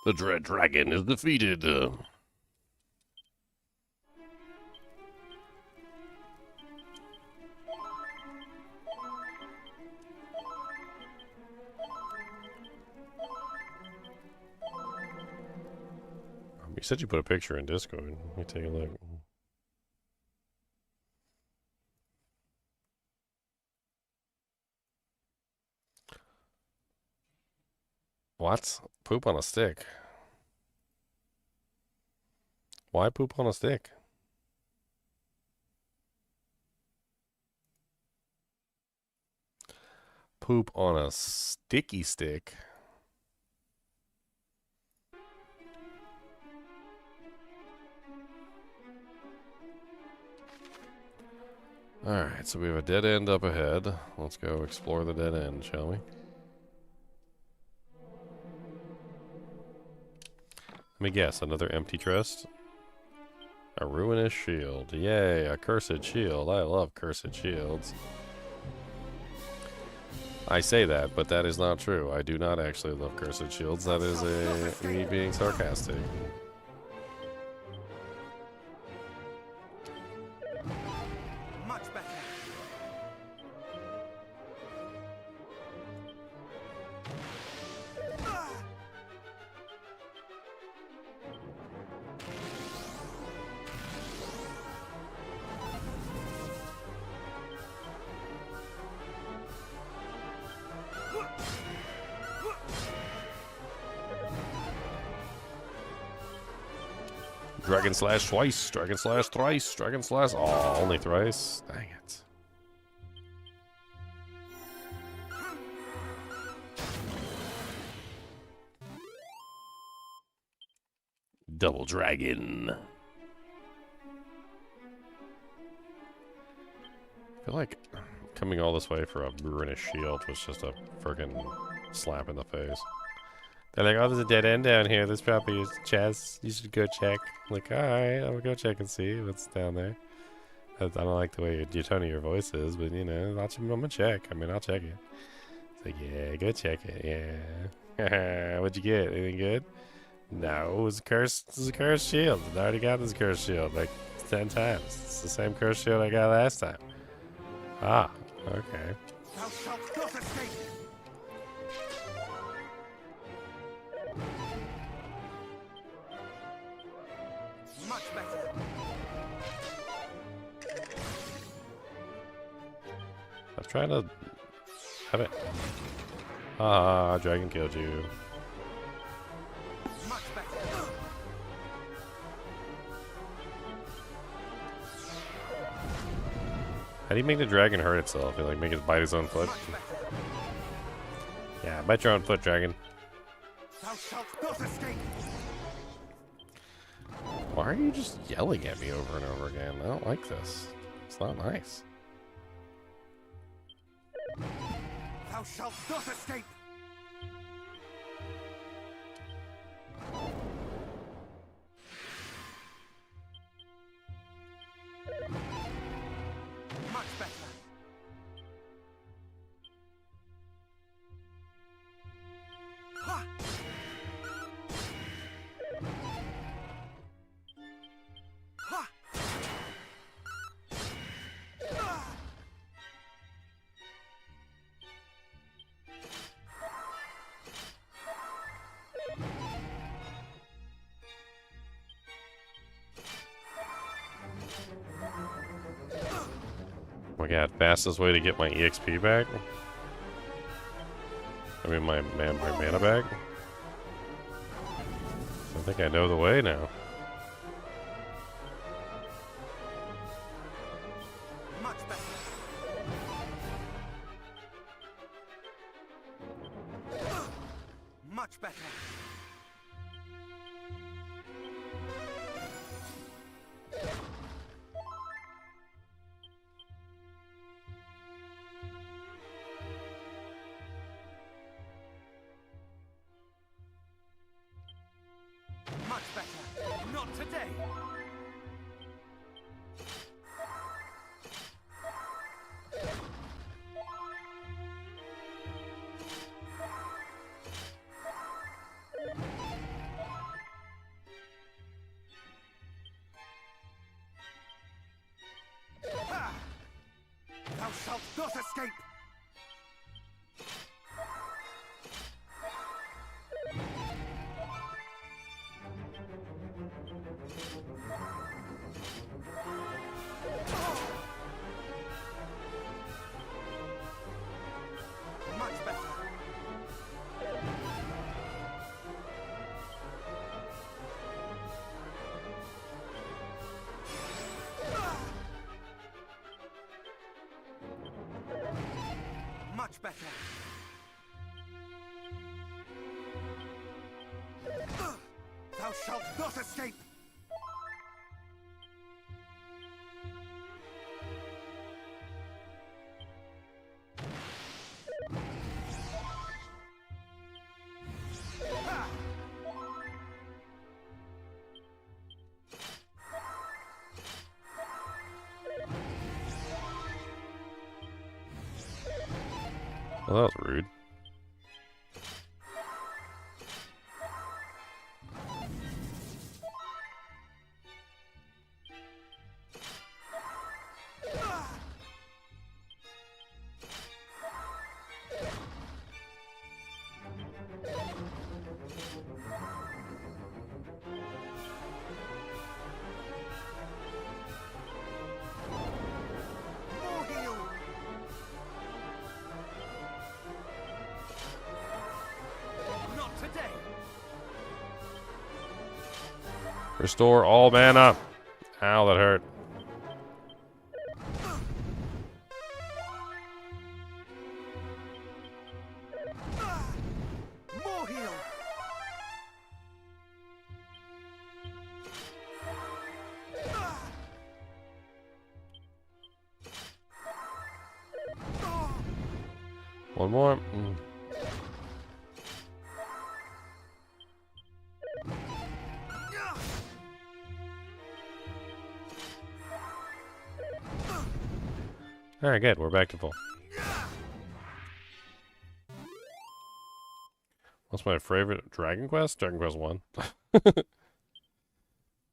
The Dread Dragon is defeated. You said you put a picture in Discord. Let me take a look. What? Poop on a stick? Why poop on a stick? Poop on a sticky stick? Alright, so we have a dead end up ahead. Let's go explore the dead end, shall we? Let me guess, another empty chest? A ruinous shield. Yay, a cursed shield. I love cursed shields. I say that, but that is not true. I do not actually love cursed shields. That is me being sarcastic. Much better. Dragon slash twice, dragon slash thrice, dragon slash... Oh, only thrice? Dang it. Double dragon. I feel like coming all this way for a ruinous shield was just a friggin' slap in the face. They're like, oh, there's a dead end down here. There's probably a chest. You should go check. I'm like, alright, I'll go check and see what's down there. I don't like the way your tone of your voice is, but you know, I'm gonna check. I mean, I'll check it. It's like, yeah, go check it. Yeah. What'd you get? Anything good? No, it was a cursed. This is a cursed shield. I already got this cursed shield like 10 times. It's the same cursed shield I got last time. Ah, okay. Thou shalt not escape! Much better. I'm trying to have it. Ah, dragon killed you. Much better. How do you make the dragon hurt itself? You like make it bite his own foot? Yeah, bite your own foot, dragon. Thou shalt not escape! Why are you just yelling at me over and over again? I don't like this. It's not nice. Thou shalt not escape! Much better. Ha! Ha! Ah! Oh my god, fastest way to get my EXP back? I mean my mana back? I think I know the way now. Much better. Much better. Much better. Not today. Ah! Thou shalt not escape. Much better. Much better. Thou shalt not escape. Ah! Well, that was rude. More heal. Not today. Restore all mana. Ow, that hurt. More heal. One more. Alright, good. We're back to full. What's my favorite? Dragon Quest? Dragon Quest 1. I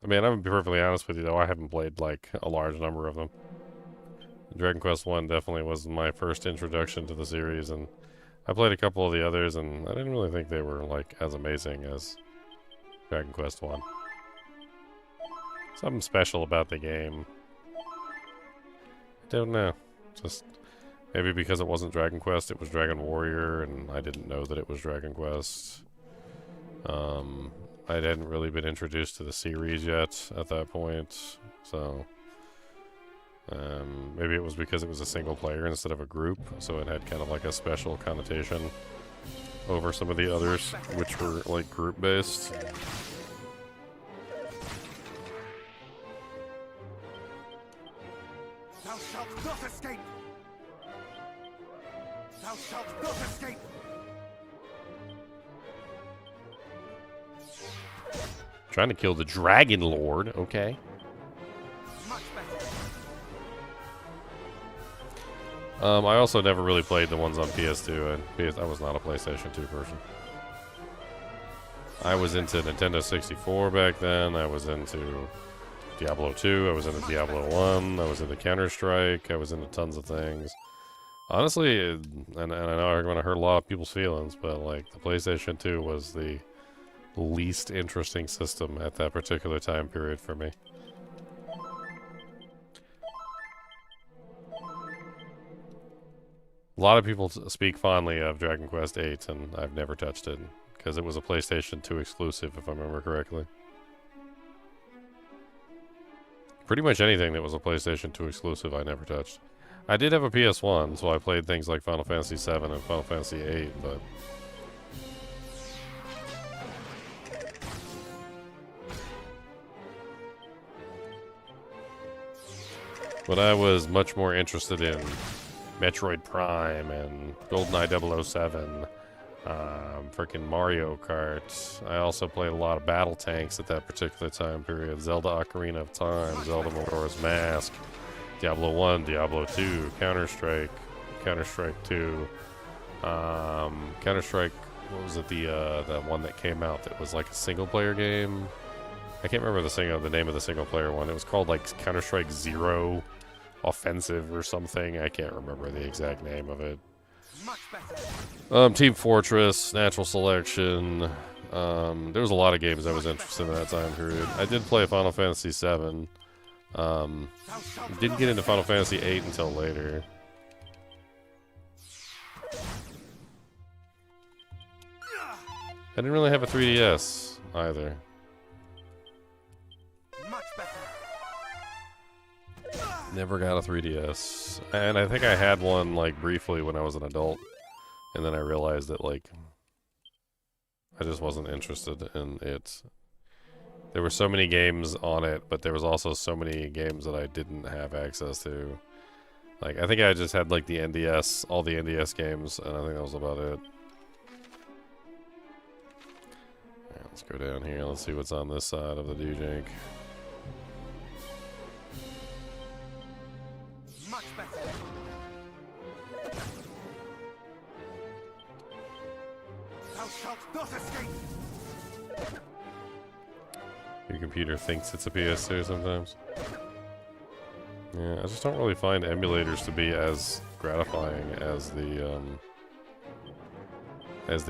mean, I'm gonna be perfectly honest with you, though. I haven't played, like, a large number of them. Dragon Quest 1 definitely was my first introduction to the series, and I played a couple of the others, and I didn't really think they were, like, as amazing as Dragon Quest 1. Something special about the game. I don't know. Just maybe because it wasn't Dragon Quest, it was Dragon Warrior, and I didn't know that it was Dragon Quest. I hadn't really been introduced to the series yet at that point, so maybe it was because it was a single player instead of a group, so it had kind of like a special connotation over some of the others, which were like group-based. Thou shalt not escape! Thou shalt not escape! Trying to kill the Dragon Lord, okay. Much better. I also never really played the ones on PS2, and I was not a PlayStation 2 person. I was into Nintendo 64 back then, I was into Diablo 2, I was into Diablo 1, I was into Counter-Strike, I was into tons of things. Honestly, and I know I'm going to hurt a lot of people's feelings, but like the PlayStation 2 was the least interesting system at that particular time period for me. A lot of people speak fondly of Dragon Quest VIII, and I've never touched it because it was a PlayStation 2 exclusive, if I remember correctly. Pretty much anything that was a PlayStation 2 exclusive I never touched. I did have a PS1, so I played things like Final Fantasy VII and Final Fantasy VIII, but I was much more interested in Metroid Prime and GoldenEye 007, freaking Mario Kart. I also played a lot of Battle Tanks at that particular time period. Zelda Ocarina of Time, Zelda Majora's Mask, Diablo 1, Diablo 2, Counter-Strike, Counter-Strike 2, Counter-Strike, what was it, the one that came out that was like a single-player game? I can't remember the name of the single-player one. It was called like Counter-Strike Zero Offensive or something. I can't remember the exact name of it. Team Fortress, Natural Selection. There was a lot of games I was interested in that time period. I did play Final Fantasy VII. Didn't get into Final Fantasy VIII until later. I didn't really have a 3DS either. Never got a 3DS. And I think I had one, like, briefly when I was an adult. And then I realized that, like, I just wasn't interested in it. There were so many games on it, but there was also so many games that I didn't have access to. Like, I think I just had, like, the NDS, all the NDS games, and I think that was about it. Alright, let's go down here. Let's see what's on this side of the Dujink. Your computer thinks it's a PS2 sometimes. Yeah, I just don't really find emulators to be as gratifying as the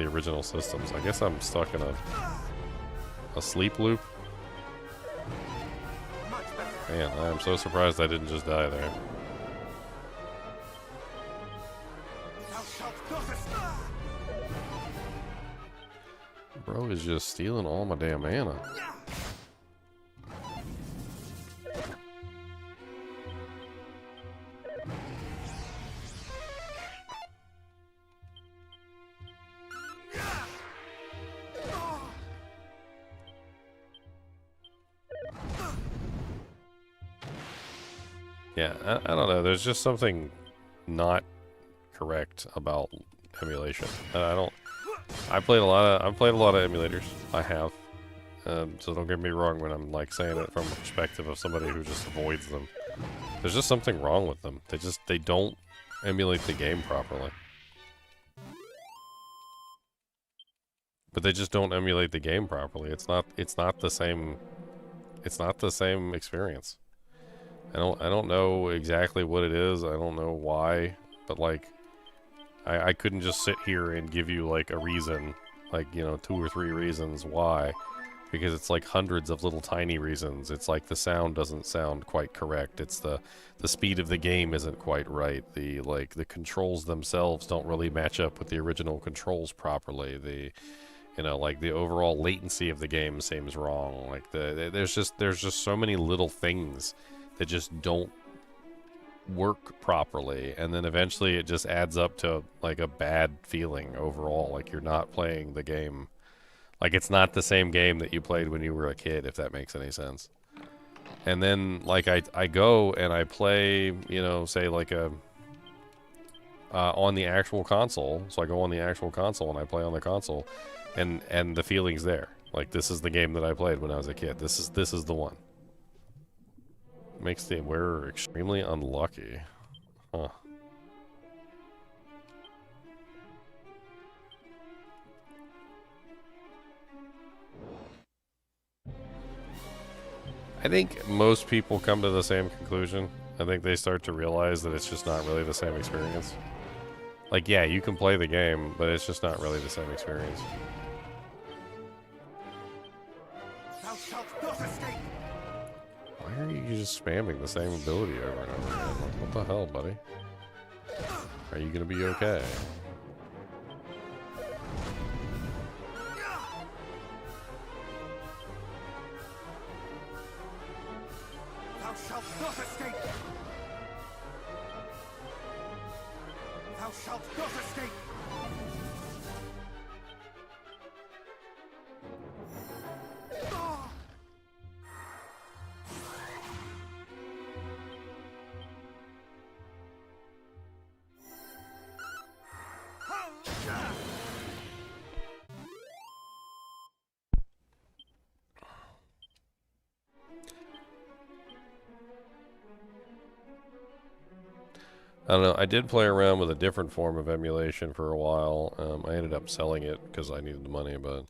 original systems. I guess I'm stuck in a sleep loop. Man, I am so surprised I didn't just die there. Bro is just stealing all my damn mana. Yeah, I don't know. There's just something not correct about emulation. I've played a lot of emulators. I have. So don't get me wrong when I'm like saying it from the perspective of somebody who just avoids them. There's just something wrong with them. They don't emulate the game properly. but they just don't emulate the game properly. It's not the same. It's not the same experience. I don't know exactly what it is. I don't know why, but like I couldn't just sit here and give you like a reason, like, you know, 2 or 3 reasons why, because it's like hundreds of little tiny reasons. It's like the sound doesn't sound quite correct. It's the speed of the game isn't quite right. The controls themselves don't really match up with the original controls properly. You know, like the overall latency of the game seems wrong. Like there's just so many little things that just don't work properly, and then eventually it just adds up to like a bad feeling overall. Like you're not playing the game. Like it's not the same game that you played when you were a kid, if that makes any sense. And then like I go and I play, you know, say like a on the actual console. So I go on the actual console and I play on the console. And the feeling's there. Like this is the game that I played when I was a kid. This is the one. Makes the wearer extremely unlucky. Huh. I think most people come to the same conclusion. I think they start to realize that it's just not really the same experience. Like, yeah, you can play the game, but it's just not really the same experience. Why are you just spamming the same ability over and over again? Like, what the hell, buddy? Are you gonna be okay? Thou shalt not escape! Thou shalt not escape! I don't know. I did play around with a different form of emulation for a while. I ended up selling it because I needed the money, but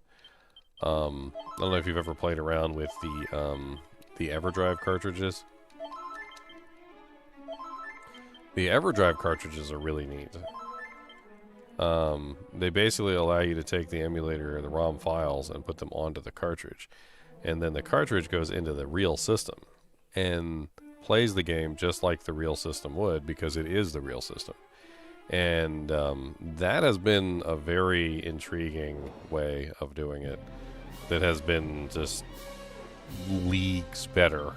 I don't know if you've ever played around with the EverDrive cartridges. The EverDrive cartridges are really neat. They basically allow you to take the emulator or the ROM files and put them onto the cartridge, and then the cartridge goes into the real system and plays the game just like the real system would, because it is the real system. And that has been a very intriguing way of doing it that has been just leagues better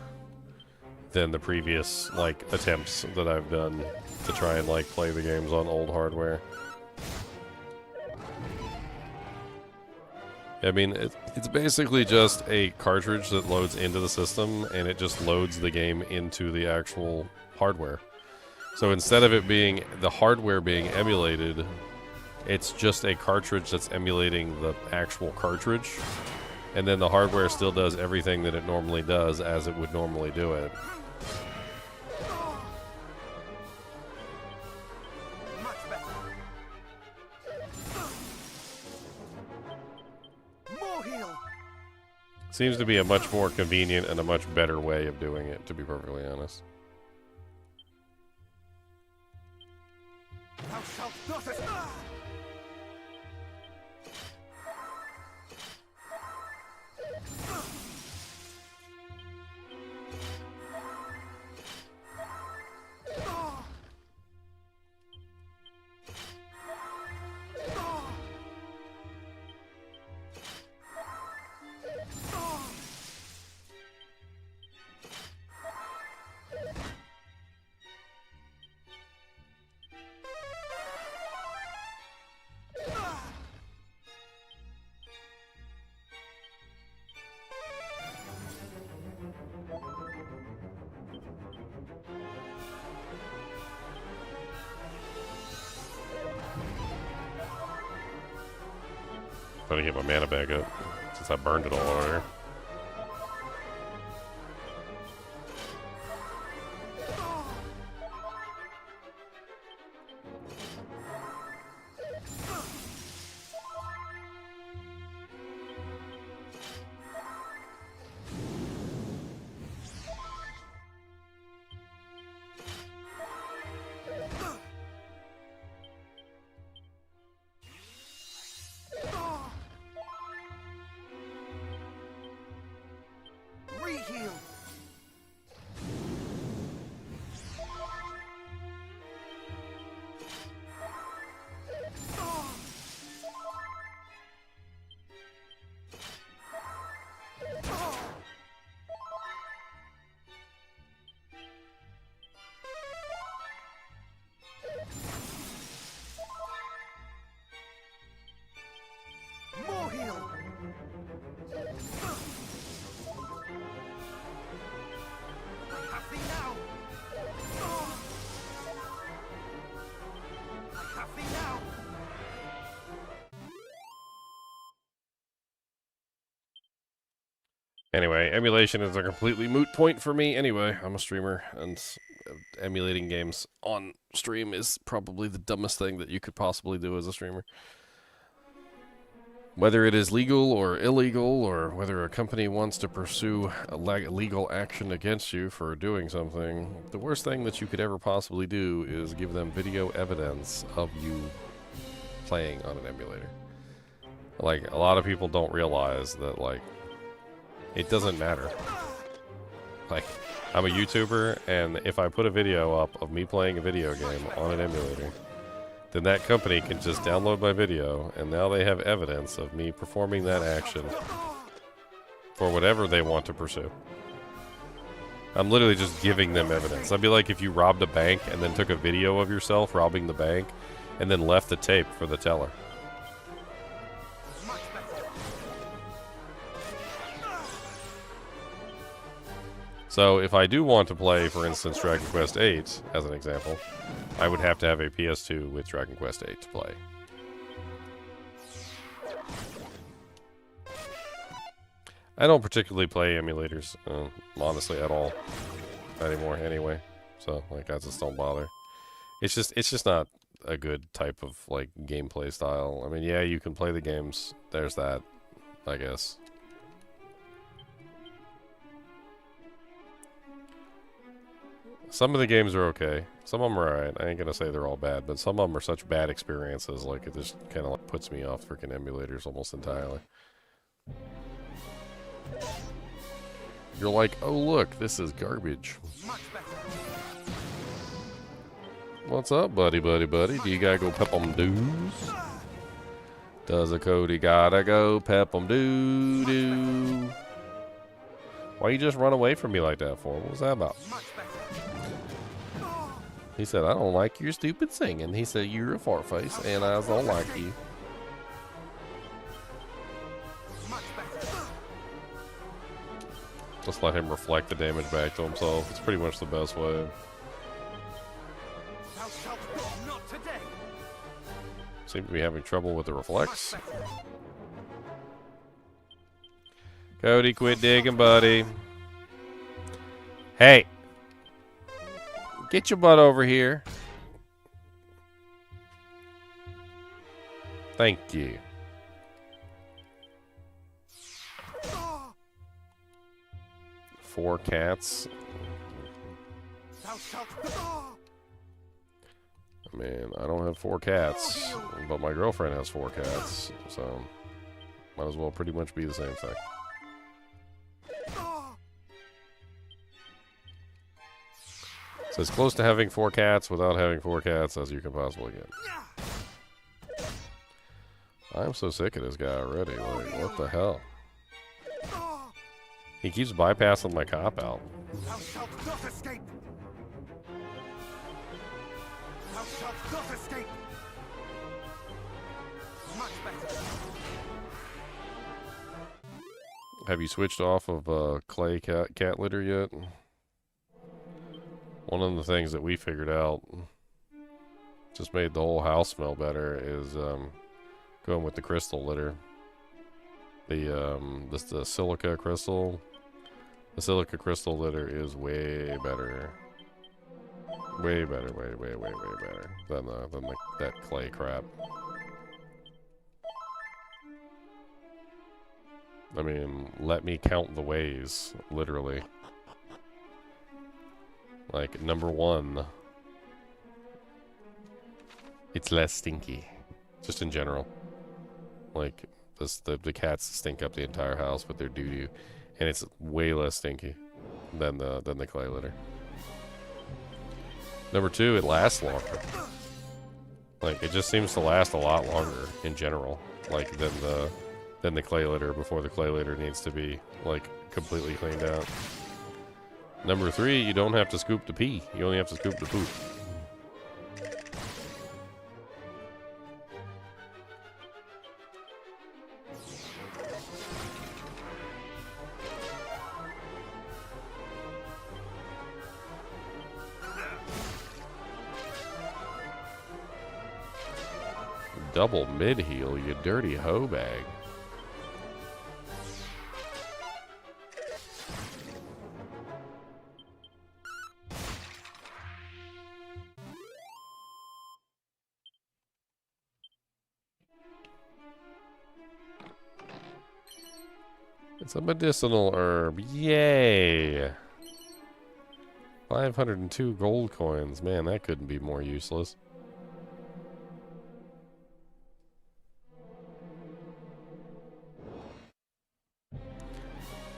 than the previous like attempts that I've done to try and like play the games on old hardware. I mean, it's basically just a cartridge that loads into the system, and it just loads the game into the actual hardware. So instead of it being the hardware being emulated, it's just a cartridge that's emulating the actual cartridge, and then the hardware still does everything that it normally does as it would normally do it. Seems to be a much more convenient and a much better way of doing it, to be perfectly honest. Thou shalt not escape! Trying to get my mana back up since I burned it all earlier. Anyway, emulation is a completely moot point for me. Anyway, I'm a streamer, and emulating games on stream is probably the dumbest thing that you could possibly do as a streamer. Whether it is legal or illegal, or whether a company wants to pursue a legal action against you for doing something, the worst thing that you could ever possibly do is give them video evidence of you playing on an emulator. Like, a lot of people don't realize that, like, it doesn't matter. Like, I'm a YouTuber, and if I put a video up of me playing a video game on an emulator, then that company can just download my video, and now they have evidence of me performing that action for whatever they want to pursue. I'm literally just giving them evidence. That'd be like if you robbed a bank and then took a video of yourself robbing the bank and then left the tape for the teller. So if I do want to play, for instance, Dragon Quest VIII, as an example, I would have to have a PS2 with Dragon Quest VIII to play. I don't particularly play emulators, honestly, at all anymore. Anyway, so like I just don't bother. It's just not a good type of like gameplay style. I mean, yeah, you can play the games. There's that, I guess. Some of the games are okay. Some of them are alright. I ain't gonna say they're all bad, but some of them are such bad experiences, like it just kind of like puts me off freaking emulators almost entirely. You're like, oh look, this is garbage. What's up, buddy? Do you gotta go pep 'em doos? Does a Cody gotta go pep 'em doo-doo? Why you just run away from me like that for? What was that about? He said, I don't like your stupid singing. He said, you're a fartface, and I don't like you. Just let him reflect the damage back to himself. It's pretty much the best way. Seem to be having trouble with the reflex. Cody, quit digging, buddy. Hey! Get your butt over here. Thank you. Four cats. I mean, I don't have 4 cats, but my girlfriend has 4 cats, so might as well pretty much be the same thing. So as close to having 4 cats without having 4 cats as you can possibly get. I'm so sick of this guy already. Like, what the hell? He keeps bypassing my cop-out. Thou shalt not escape! Thou shalt not escape! Much better. Have you switched off of clay cat litter yet? One of the things that we figured out, just made the whole house smell better, is going with the crystal litter. The silica crystal. The silica crystal litter is way better. Way better, way better than that clay crap. I mean, let me count the ways, literally. Like, number 1, it's less stinky, just in general. Like, the cats stink up the entire house with their doo-doo, and it's way less stinky than the clay litter. Number 2, it lasts longer. Like, it just seems to last a lot longer in general, like than the clay litter before the clay litter needs to be like completely cleaned out. Number 3, you don't have to scoop the pee. You only have to scoop the poop. Double mid-heal, you dirty hoe bag. It's a medicinal herb. Yay! 502 gold coins. Man, that couldn't be more useless.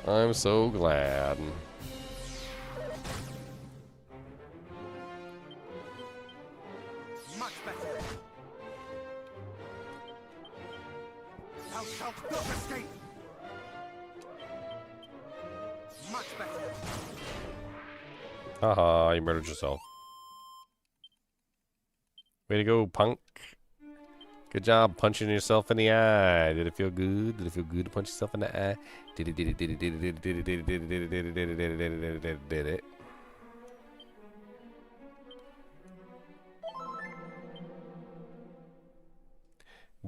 I'm so glad. Much better. Thou shalt not escape. Much better. Haha, you murdered yourself. Way to go, punk. Good job punching yourself in the eye. Did it feel good? Did it feel good to punch yourself in the eye? Did it, did it, did it, did it, did it, did it, did it, did it, did it, did it, did it, did it, did it, did it, did it.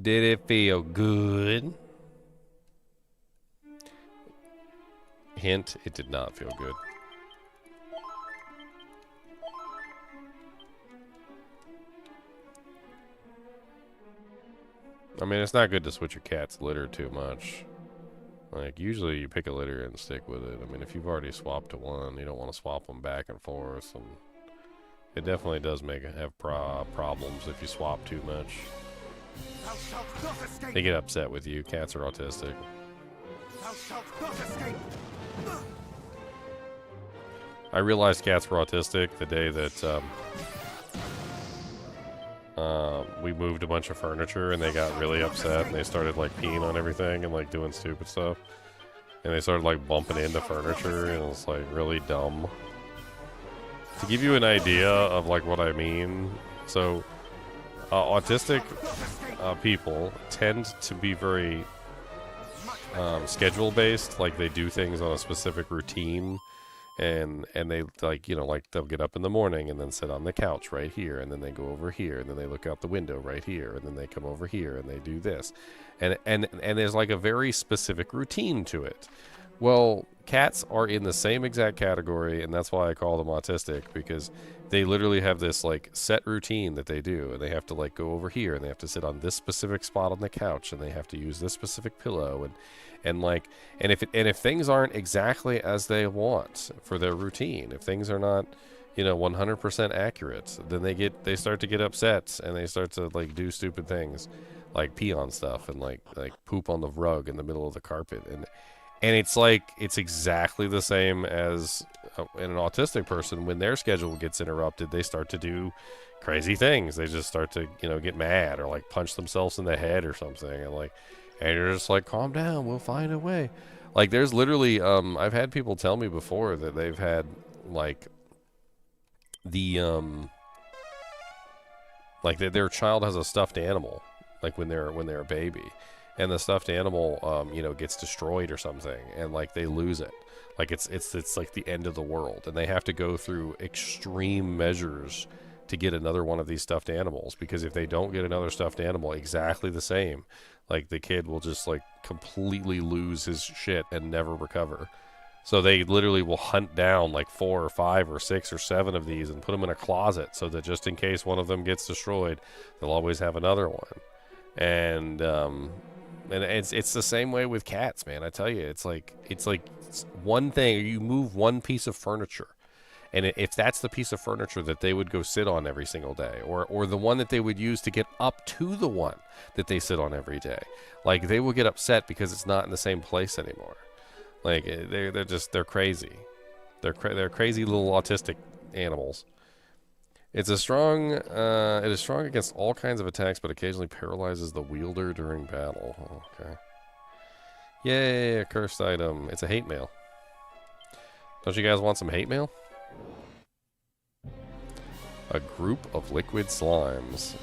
Did it feel good? Hint, it did not feel good. I mean, it's not good to switch your cat's litter too much. Like, usually you pick a litter and stick with it. I mean, if you've already swapped to one, you don't want to swap them back and forth. And it definitely does have problems if you swap too much. Thou shalt not escape. They get upset with you. Cats are autistic. Thou shalt not escape. I realized cats were autistic the day that we moved a bunch of furniture and they got really upset and they started like peeing on everything and like doing stupid stuff. And they started like bumping into furniture and it was like really dumb. To give you an idea of like what I mean, so autistic people tend to be very schedule based, like they do things on a specific routine. And they like, you know, like they'll get up in the morning and then sit on the couch right here, and then they go over here, and then they look out the window right here, and then they come over here and they do this, and there's like a very specific routine to it. Well, cats are in the same exact category, and that's why I call them autistic, because they literally have this like set routine that they do, and they have to like go over here, and they have to sit on this specific spot on the couch, and they have to use this specific pillow, and if things aren't exactly as they want for their routine, if things are not, you know, 100% accurate, then they start to get upset, and they start to like do stupid things, like pee on stuff and like poop on the rug in the middle of the carpet, and it's like it's exactly the same as in an autistic person. When their schedule gets interrupted, they start to do crazy things. They just start to, you know, get mad or like punch themselves in the head or something, and you're just like, calm down, we'll find a way. Like, there's literally, I've had people tell me before that they've had, like, their child has a stuffed animal, like, when they're a baby. And the stuffed animal, you know, gets destroyed or something, and, like, they lose it. Like, it's like the end of the world, and they have to go through extreme measures to get another one of these stuffed animals, because if they don't get another stuffed animal exactly the same, like the kid will just like completely lose his shit and never recover. So they literally will hunt down like 4 or 5 or 6 or 7 of these and put them in a closet so that just in case one of them gets destroyed, they'll always have another one. And it's the same way with cats, man. I tell you, it's like one thing. You move one piece of furniture, and if that's the piece of furniture that they would go sit on every single day, or the one that they would use to get up to the one that they sit on every day, like they will get upset because it's not in the same place anymore. Like they're crazy. They're crazy little autistic animals. It is strong against all kinds of attacks, but occasionally paralyzes the wielder during battle. Okay. Yay, a cursed item. It's a hate mail. Don't you guys want some hate mail? A group of liquid slimes.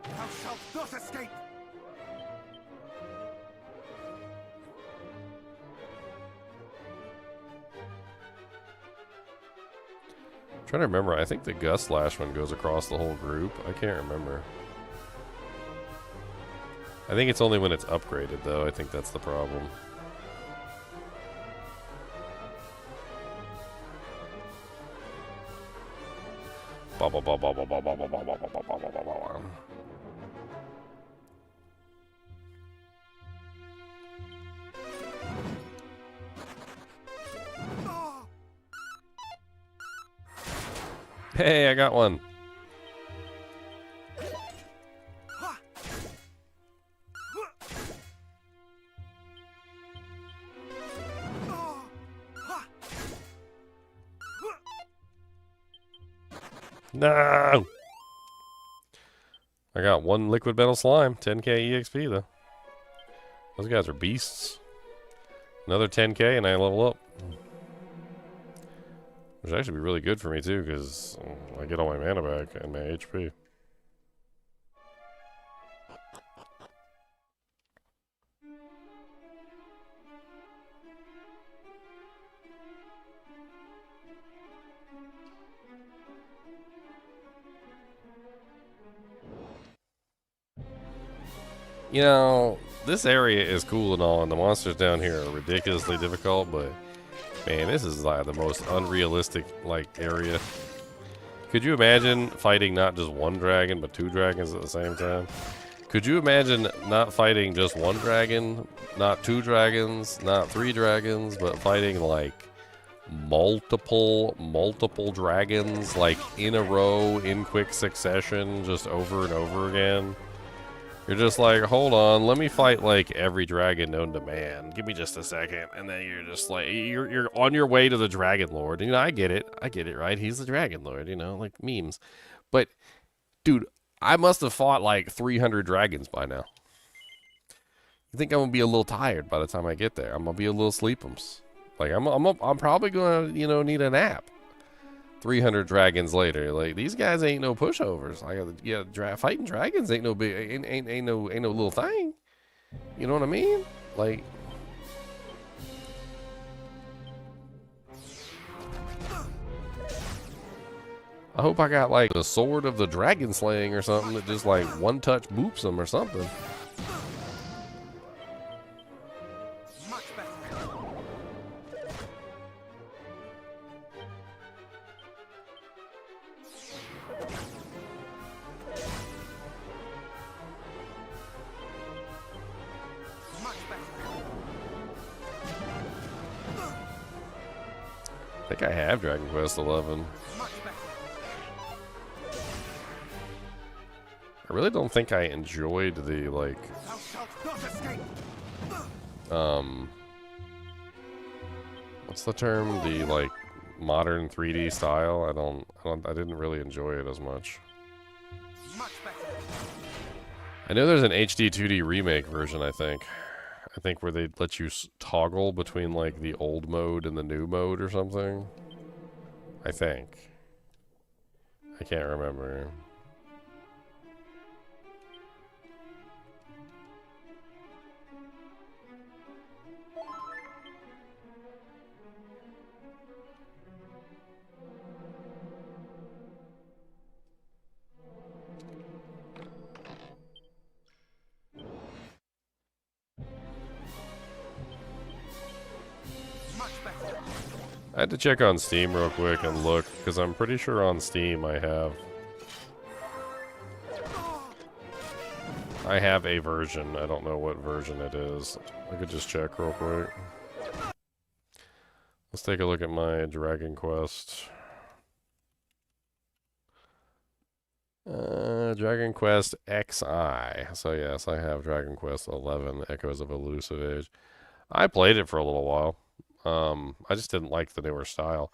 Thou shalt not escape! I'm trying to remember. I think the Gust Slash one goes across the whole group. I can't remember. I think it's only when it's upgraded, though. I think that's the problem. Blah, blah, blah, blah, blah, blah, blah, blah, blah, blah, blah, blah, blah, blah. Hey, I got one. No! I got one liquid metal slime. 10k EXP, though. Those guys are beasts. Another 10k and I level up. Which actually be really good for me, too, because I get all my mana back and my HP. You know, this area is cool and all, and the monsters down here are ridiculously difficult, but man, this is like the most unrealistic like area. Could you imagine fighting not just one dragon, but 2 dragons at the same time? Could you imagine not fighting just one dragon, not 2 dragons, not 3 dragons, but fighting like multiple dragons, like in a row, in quick succession, just over and over again? You're just like, hold on, let me fight like every dragon known to man. Give me just a second. And then you're just like, you're on your way to the Dragon Lord. You know, I get it, right? He's the Dragon Lord, you know, like memes. But, dude, I must have fought like 300 dragons by now. You think I'm gonna be a little tired by the time I get there? I'm gonna be a little sleepums. Like, I'm probably gonna, you know, need a nap. 300 dragons later, like these guys ain't no pushovers. Like, yeah, fighting dragons ain't no big, ain't no little thing. You know what I mean? Like, I hope I got like the sword of the dragon slaying or something that just like one touch boops them or something. I think I have Dragon Quest 11. I really don't think I enjoyed the like what's the term? The like modern 3D style. I didn't really enjoy it as much. I know there's an HD-2D remake version, I think where they let you toggle between like the old mode and the new mode or something. I think. I can't remember. I had to check on Steam real quick and look, because I'm pretty sure on Steam I have a version. I don't know what version it is. I could just check real quick. Let's take a look at my Dragon Quest. Dragon Quest XI. So yes, I have Dragon Quest 11, Echoes of Elusive Age. I played it for a little while. I just didn't like the newer style.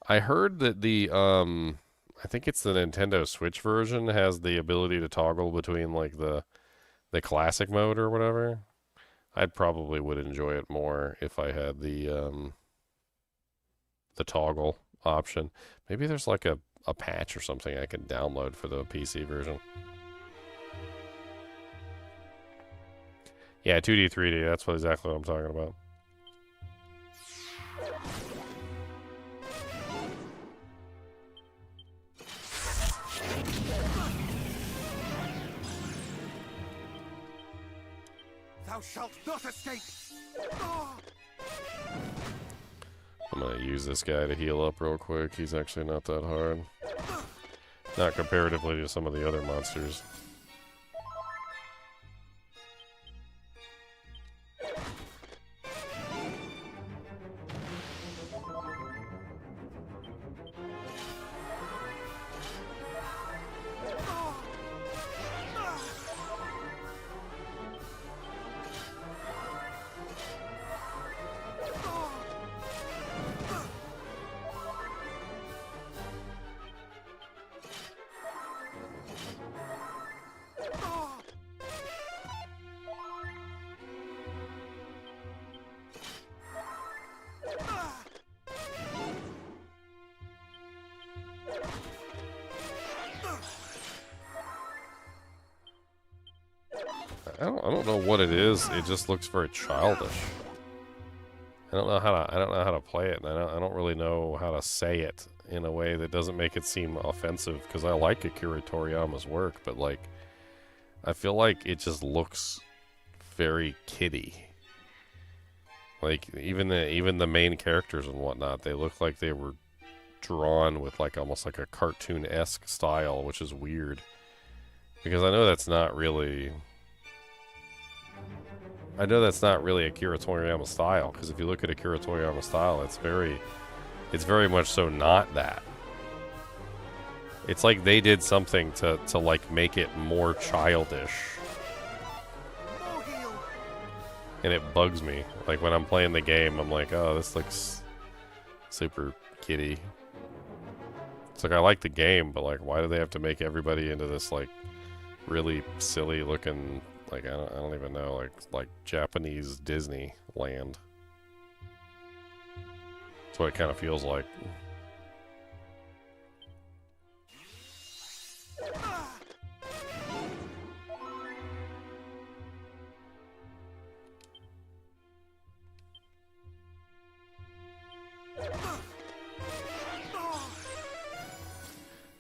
I heard that the, I think it's the Nintendo Switch version has the ability to toggle between like the classic mode or whatever. I probably would enjoy it more if I had the toggle option. Maybe there's like a patch or something I can download for the PC version. Yeah, 2D, 3D, that's exactly what I'm talking about. Thou shalt not escape! I'm gonna use this guy to heal up real quick. He's actually not that hard. Not comparatively to some of the other monsters. I don't know what it is. It just looks very childish. I don't know how to play it, and I don't really know how to say it in a way that doesn't make it seem offensive, because I like Akira Toriyama's work, but like I feel like it just looks very kiddie. Like even the main characters and whatnot, they look like they were drawn with like almost like a cartoon-esque style, which is weird. Because I know that's not really Akira Toriyama style, because if you look at Akira Toriyama style, it's very much so not that. It's like they did something to like make it more childish. And it bugs me. Like when I'm playing the game, I'm like, oh, this looks super kiddie. It's like I like the game, but like why do they have to make everybody into this like really silly looking, like I don't even know, like Japanese Disney land. That's what it kind of feels like.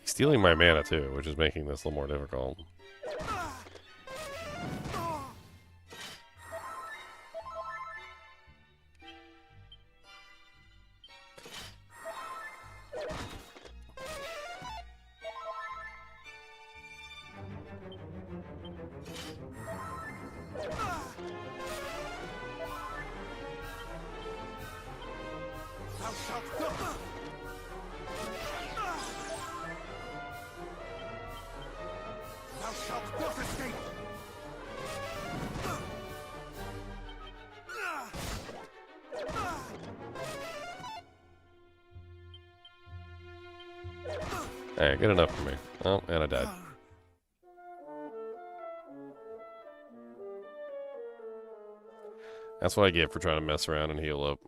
He's stealing my mana too, which is making this a little more difficult. Alright, good enough for me. Oh, and I died. That's what I get for trying to mess around and heal up.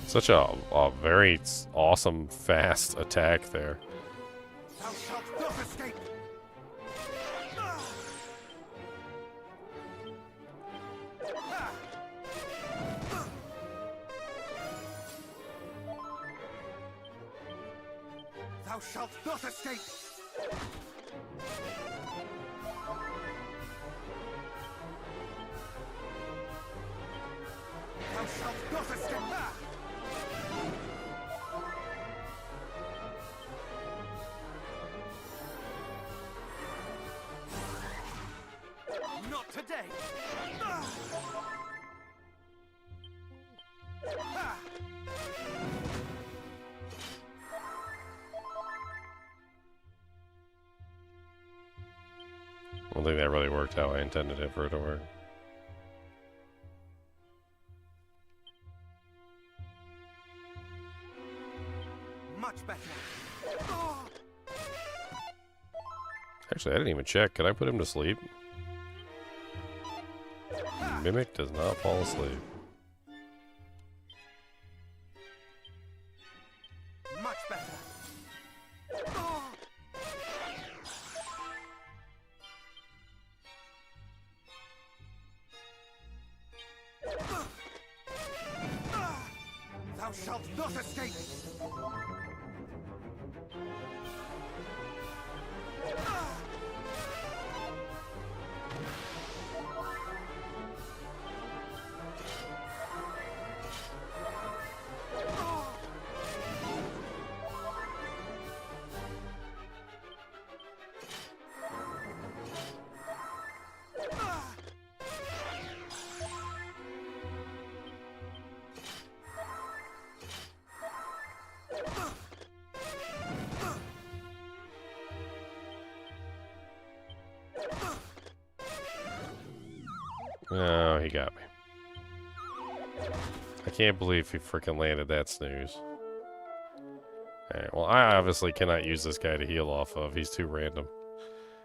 Such a very awesome, fast attack there. Thou shalt not escape! Thou shalt not escape! Thou shalt not escape! Not today! I don't think that really worked how I intended it for it to work. Much better. Actually, I didn't even check. Can I put him to sleep? Mimic does not fall asleep. Much better. Thou shalt not escape! Oh, he got me. I can't believe he freaking landed that snooze. Alright, well, I obviously cannot use this guy to heal off of. He's too random.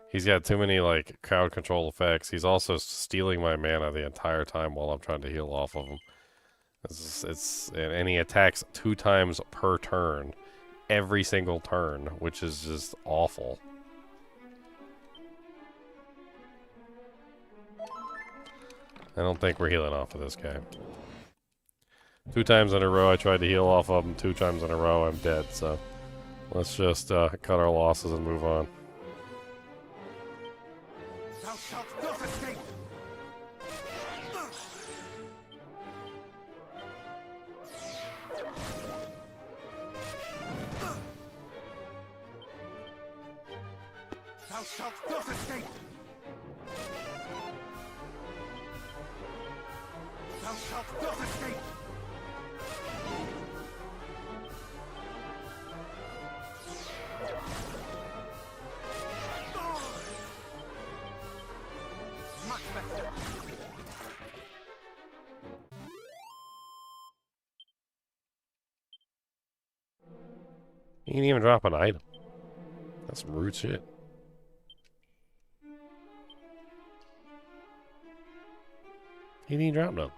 He's got too many, like, crowd control effects. He's also stealing my mana the entire time while I'm trying to heal off of him. And he attacks 2 times per turn. Every single turn, which is just awful. I don't think we're healing off of this guy. 2 times in a row I tried to heal off of him. 2 times in a row I'm dead, so let's just cut our losses and move on. Thou shalt not escape! Thou shalt not escape! Thou shalt not escape! Much better! He didn't even drop an item. That's some rude shit. He didn't drop none.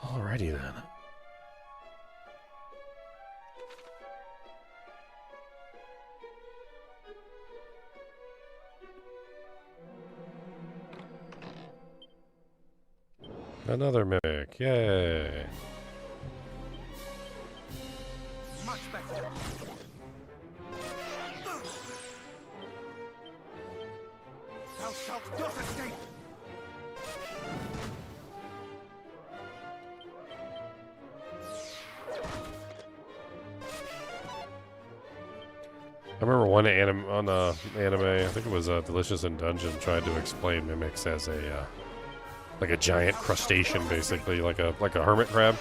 Alrighty then. Another mimic, yay! Much better! Thou shalt not escape! I remember one anime, I think it was Delicious in Dungeon, tried to explain mimics as a like a giant crustacean, basically, like a hermit crab.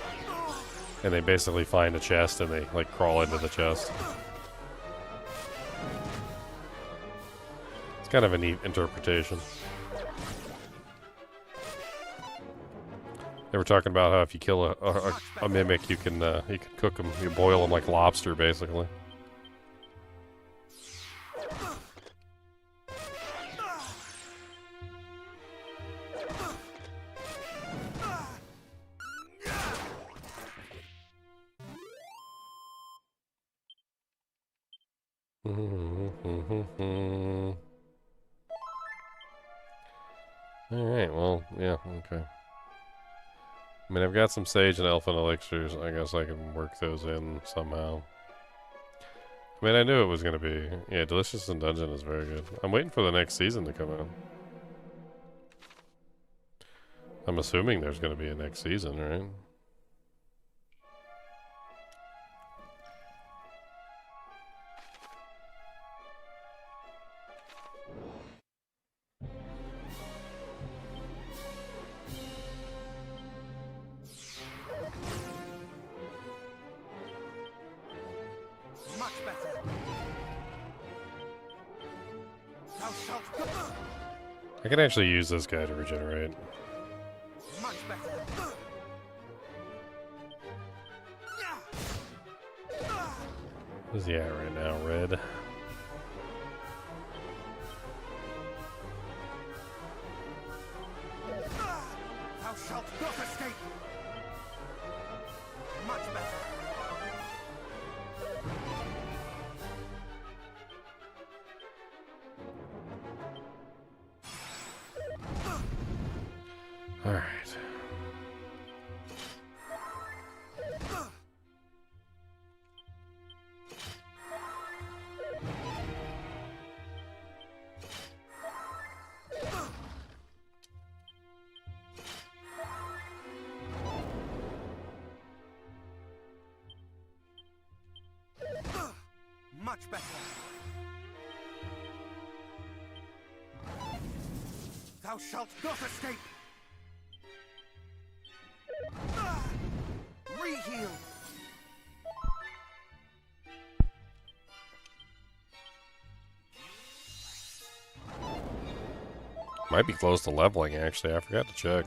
And they basically find a chest and they like crawl into the chest. It's kind of a neat interpretation. They were talking about how if you kill a mimic, you can cook them, you boil them like lobster, basically. Alright, well, yeah, okay. I mean, I've got some sage and elfin elixirs. I guess I can work those in somehow. I mean, I knew it was going to be... Yeah, Delicious in Dungeon is very good. I'm waiting for the next season to come out. I'm assuming there's going to be a next season, right? I can actually use this guy to regenerate. Much better. Where's he at right now, Red? Thou shalt not escape. Much better. All right. Much better. Thou shalt not escape. Free heal. Might be close to leveling, actually. I forgot to check.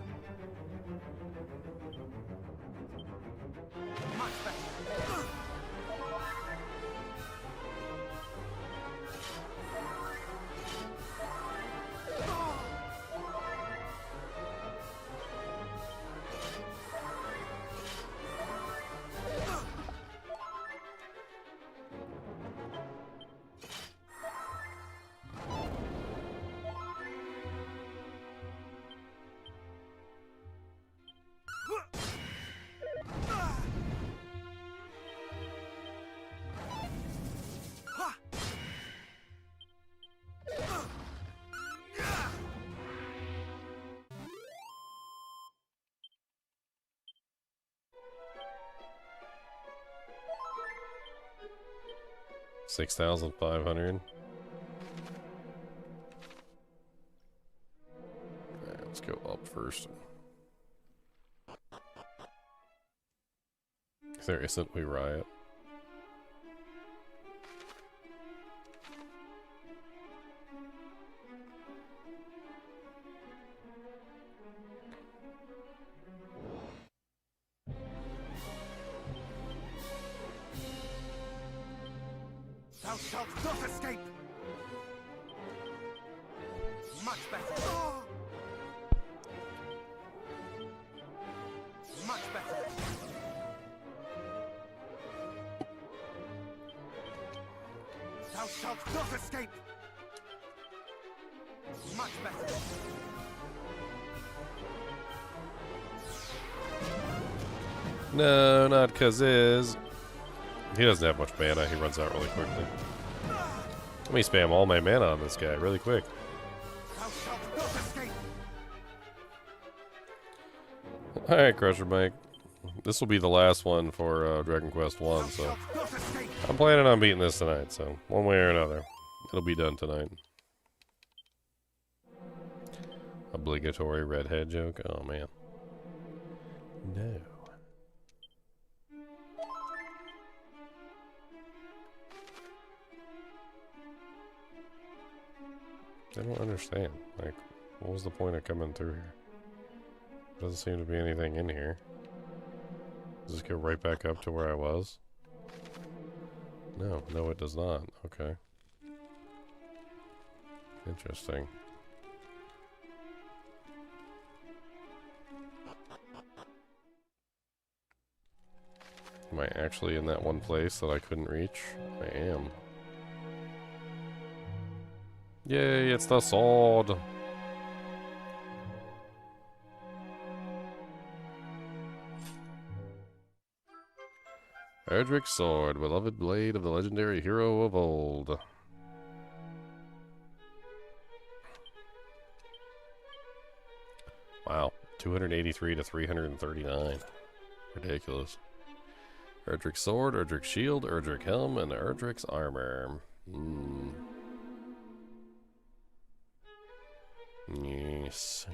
$6,500. Let's go up first. There isn't we riot. Thou shalt not escape! Much better. Much better. Thou shalt not escape! Much better. No, not Kaziz. He doesn't have much mana. He runs out really quickly. Let me spam all my mana on this guy really quick. Alright, Crusher Mike. This will be the last one for Dragon Quest 1, so I'm planning on beating this tonight, so one way or another. It'll be done tonight. Obligatory redhead joke? Oh, man. No. I don't understand. Like, what was the point of coming through here? Doesn't seem to be anything in here. Does this go right back up to where I was? No, no it does not. Okay. Interesting. Am I actually in that one place that I couldn't reach? I am. Yay, it's the sword! Erdrick's sword, beloved blade of the legendary hero of old. Wow, 283 to 339. Ridiculous. Erdrick's sword, Erdrick's shield, Erdrick helm, and Erdrick's armor. Yes.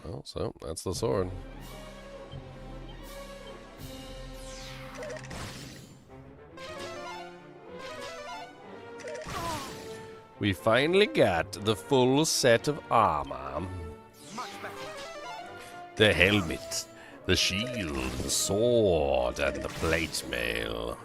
Well, so that's the sword. We finally got the full set of armor. The helmet, the shield, the sword, and the plate mail.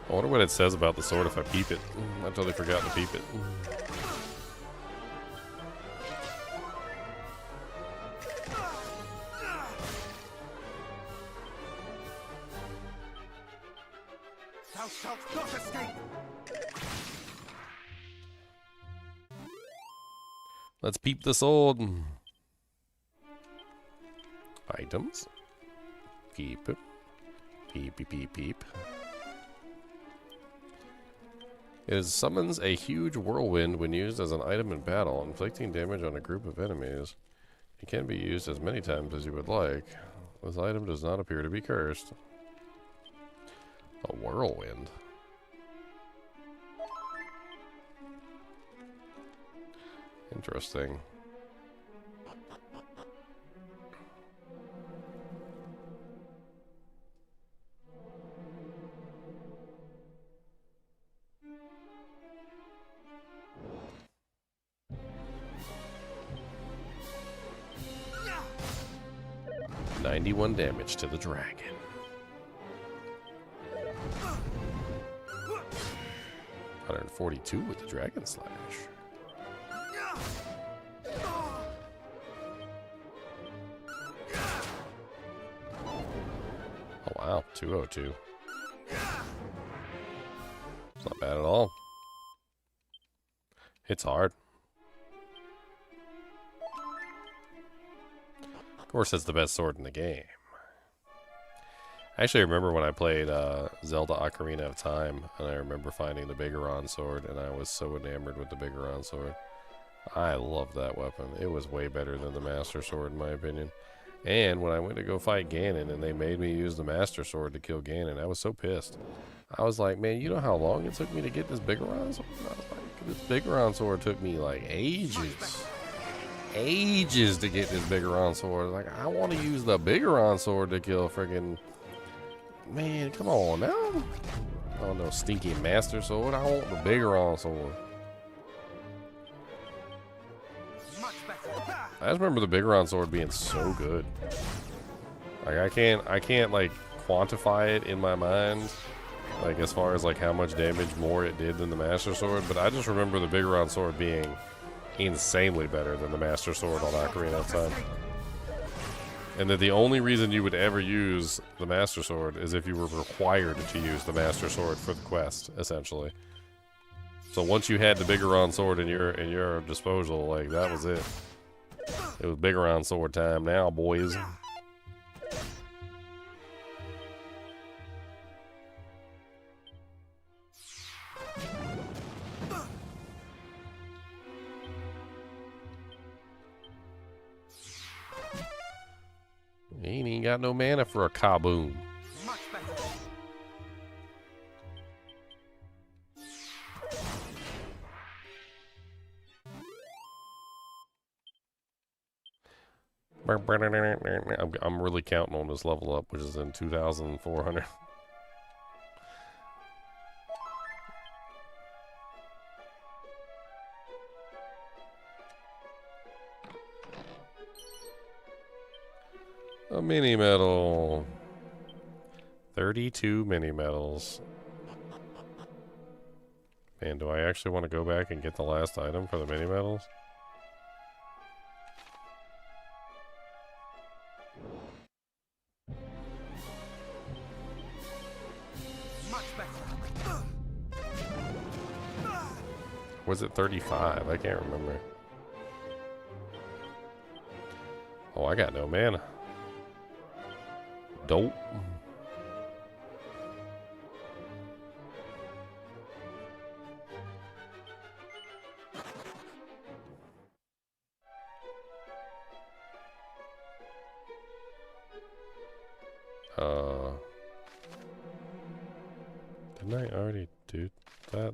I wonder what it says about the sword if I peep it. I totally forgot to peep it. shalt not escape! Let's peep the sword. Items. Peep it. Peep, peep, peep, peep. It summons a huge whirlwind when used as an item in battle, inflicting damage on a group of enemies. It can be used as many times as you would like. This item does not appear to be cursed. A whirlwind. Interesting. $91 damage to the dragon. $142 with the dragon slash. Oh wow, 202. It's not bad at all. It's hard. Of course, it's the best sword in the game. I actually remember when I played Zelda Ocarina of Time, and I remember finding the Bigoron sword, and I was so enamored with the Bigoron sword. I loved that weapon. It was way better than the Master Sword, in my opinion. And when I went to go fight Ganon, and they made me use the Master Sword to kill Ganon, I was so pissed. I was like, man, you know how long it took me to get this Bigoron sword? I was like, this Bigoron sword took me like ages. Ages to get this Bigoron sword. Like, I want to use the Bigoron sword to kill friggin'... Man, come on now. Oh, no stinky Master Sword. I want the Bigoron sword. I just remember the Bigoron sword being so good. Like, I can't like quantify it in my mind, like as far as like how much damage more it did than the Master Sword, but I just remember the Bigoron sword being insanely better than the Master Sword on Ocarina of Time. And that the only reason you would ever use the Master Sword is if you were required to use the Master Sword for the quest, essentially. So once you had the Bigoron sword in your disposal, like that was it. It was Bigoron sword time now, boys. He ain't even got no mana for a kaboom. I'm really counting on this level up, which is in 2,400. A mini medal. 32 mini medals. Man, do I actually want to go back and get the last item for the mini medals? Was it 35? I can't remember. Oh, I got no mana. Dope. Didn't I already do that?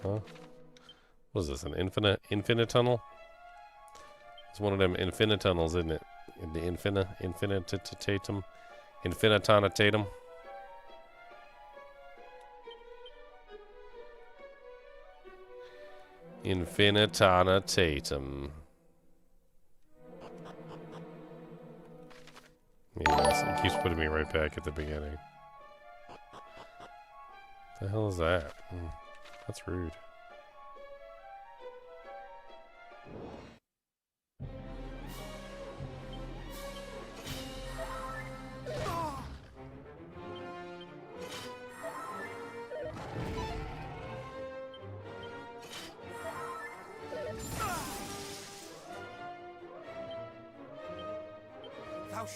Huh? What is this, an infinite tunnel? It's one of them infinite tunnels, isn't it? In the infinitatum. Infinitanatum. Infinitanatum. Yes, it keeps putting me right back at the beginning. The hell is that? That's rude.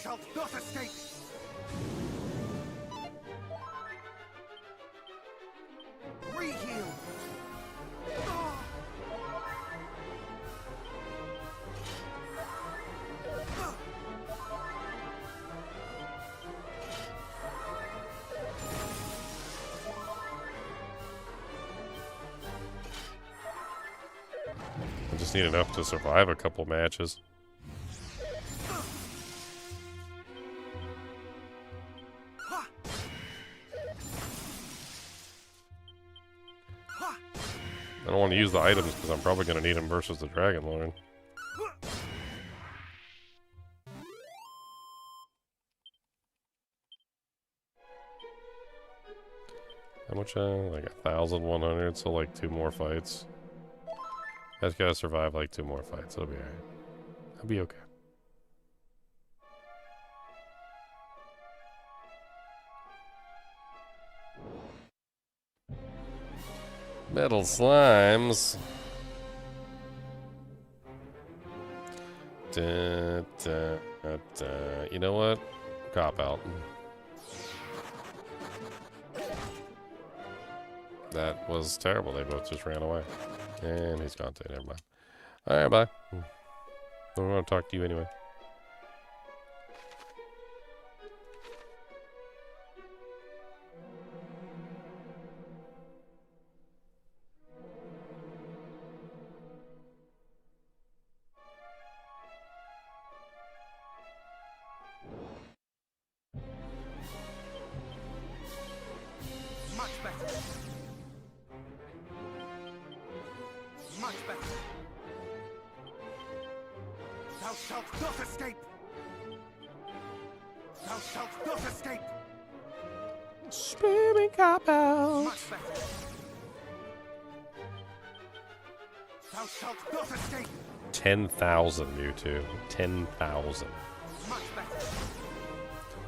shalt not escape! Re-heal! I just need enough to survive a couple matches. I don't want to use the items because I'm probably going to need them versus the Dragon Lord. How much? Like 1,100, so like 2 more fights. I just gotta survive like 2 more fights. It'll be alright. I'll be okay. Metal slimes. You know what? Cop out. That was terrible. They both just ran away. And he's gone too. Never mind. Alright, bye. I don't want to talk to you anyway. Much better. Much better. Thou shalt not escape. Thou shalt not escape. Screaming cop out. Much better. Thou shalt not escape. 10,000 Mewtwo. 10,000. Much better.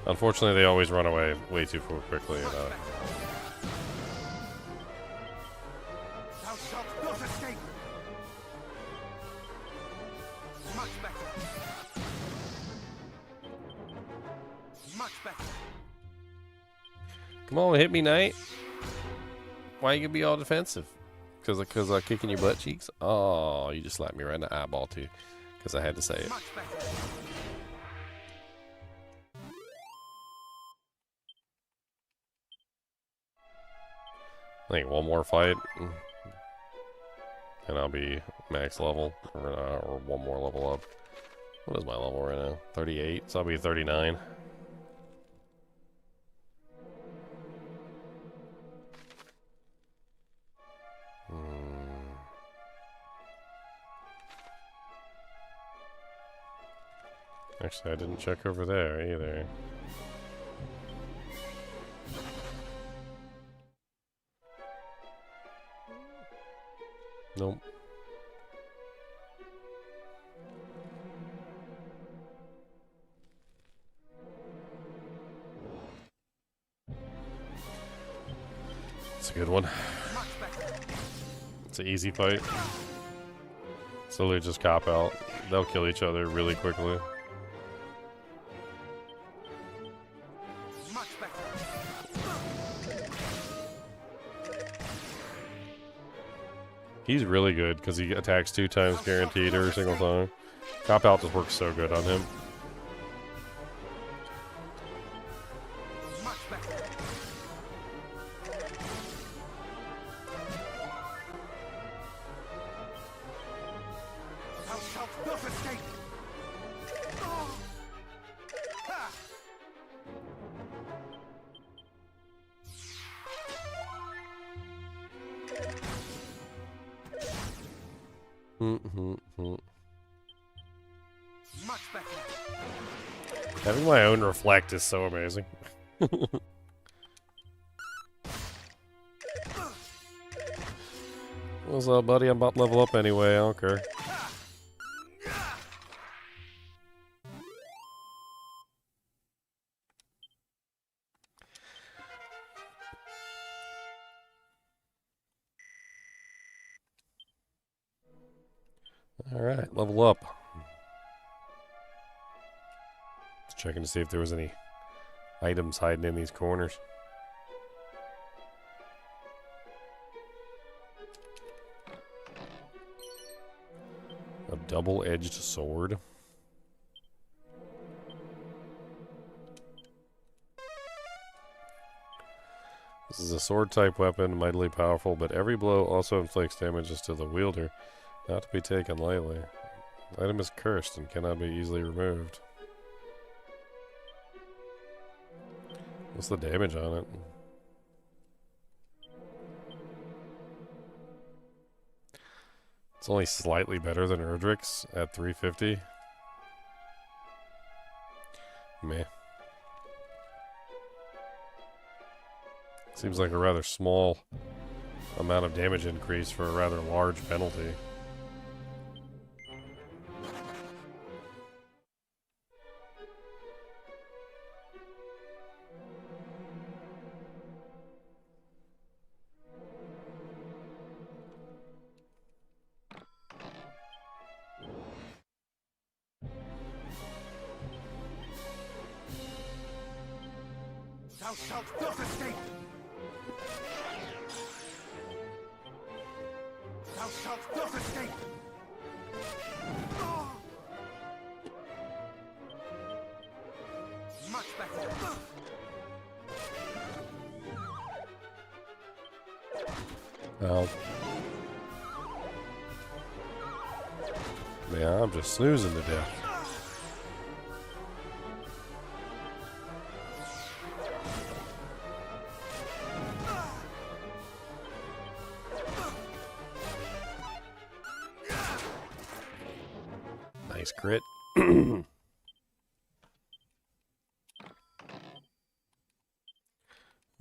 Unfortunately, they always run away way too quickly. Much better. Thou shalt not escape. Much better. Much better. Come on, hit me, Knight. Why you gonna be all defensive? Because I kicking your butt cheeks? Oh, you just slapped me right in the eyeball too. Because I had to say it. Much better. I think one more fight, and I'll be max level, or one more level up. What is my level right now? 38, so I'll be 39. Actually, I didn't check over there either. Nope. It's a good one. It's an easy fight. It's literally just cop out. They'll kill each other really quickly. Much better. He's really good because he attacks 2 times guaranteed every single time. Cop out just works so good on him. Much better. Thou shalt not escape. Ha! Much better. Having my own reflect is so amazing. What's up, buddy? I'm about to level up anyway. I don't care. Alright, level up. Let's checking to see if there was any items hiding in these corners. A double-edged sword. This is a sword-type weapon, mightily powerful, but every blow also inflicts damages to the wielder, not to be taken lightly. The item is cursed and cannot be easily removed. What's the damage on it? It's only slightly better than Erdrick's at 350. Meh. Seems like a rather small amount of damage increase for a rather large penalty. Thou shalt not escape! Thou shalt not escape! Much better. Well, yeah, I'm just snoozing to death. Nice crit.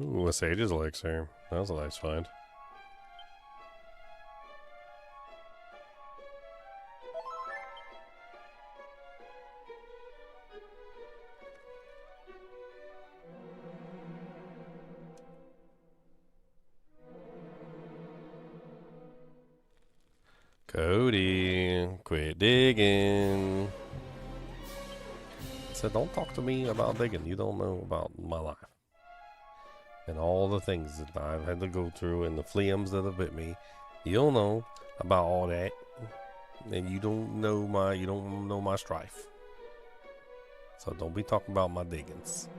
Ooh, a sage's elixir. That was a nice find. Cody, quit digging. Said, don't talk to me about digging. You don't know about my life. And all the things that I've had to go through and the fleams that have bit me. You don't know about all that. And you don't know my strife. So don't be talking about my diggings.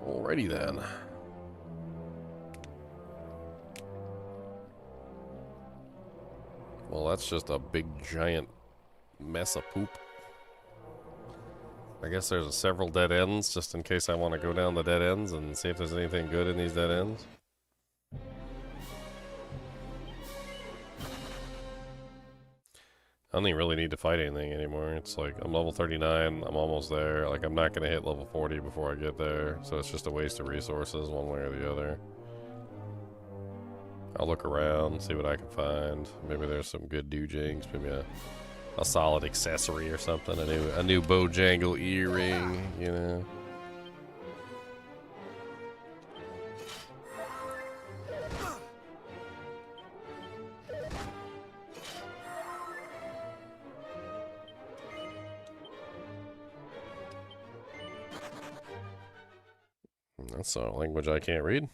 Alrighty then. Well, that's just a big giant mess of poop. I guess there's several dead ends, just in case I want to go down the dead ends and see if there's anything good in these dead ends. I don't even really need to fight anything anymore. It's like, I'm level 39, I'm almost there. Like, I'm not going to hit level 40 before I get there, so it's just a waste of resources one way or the other. I'll look around, see what I can find. Maybe there's some good doojangs, maybe a solid accessory or something, a new Bojangle earring, you know. That's a language I can't read.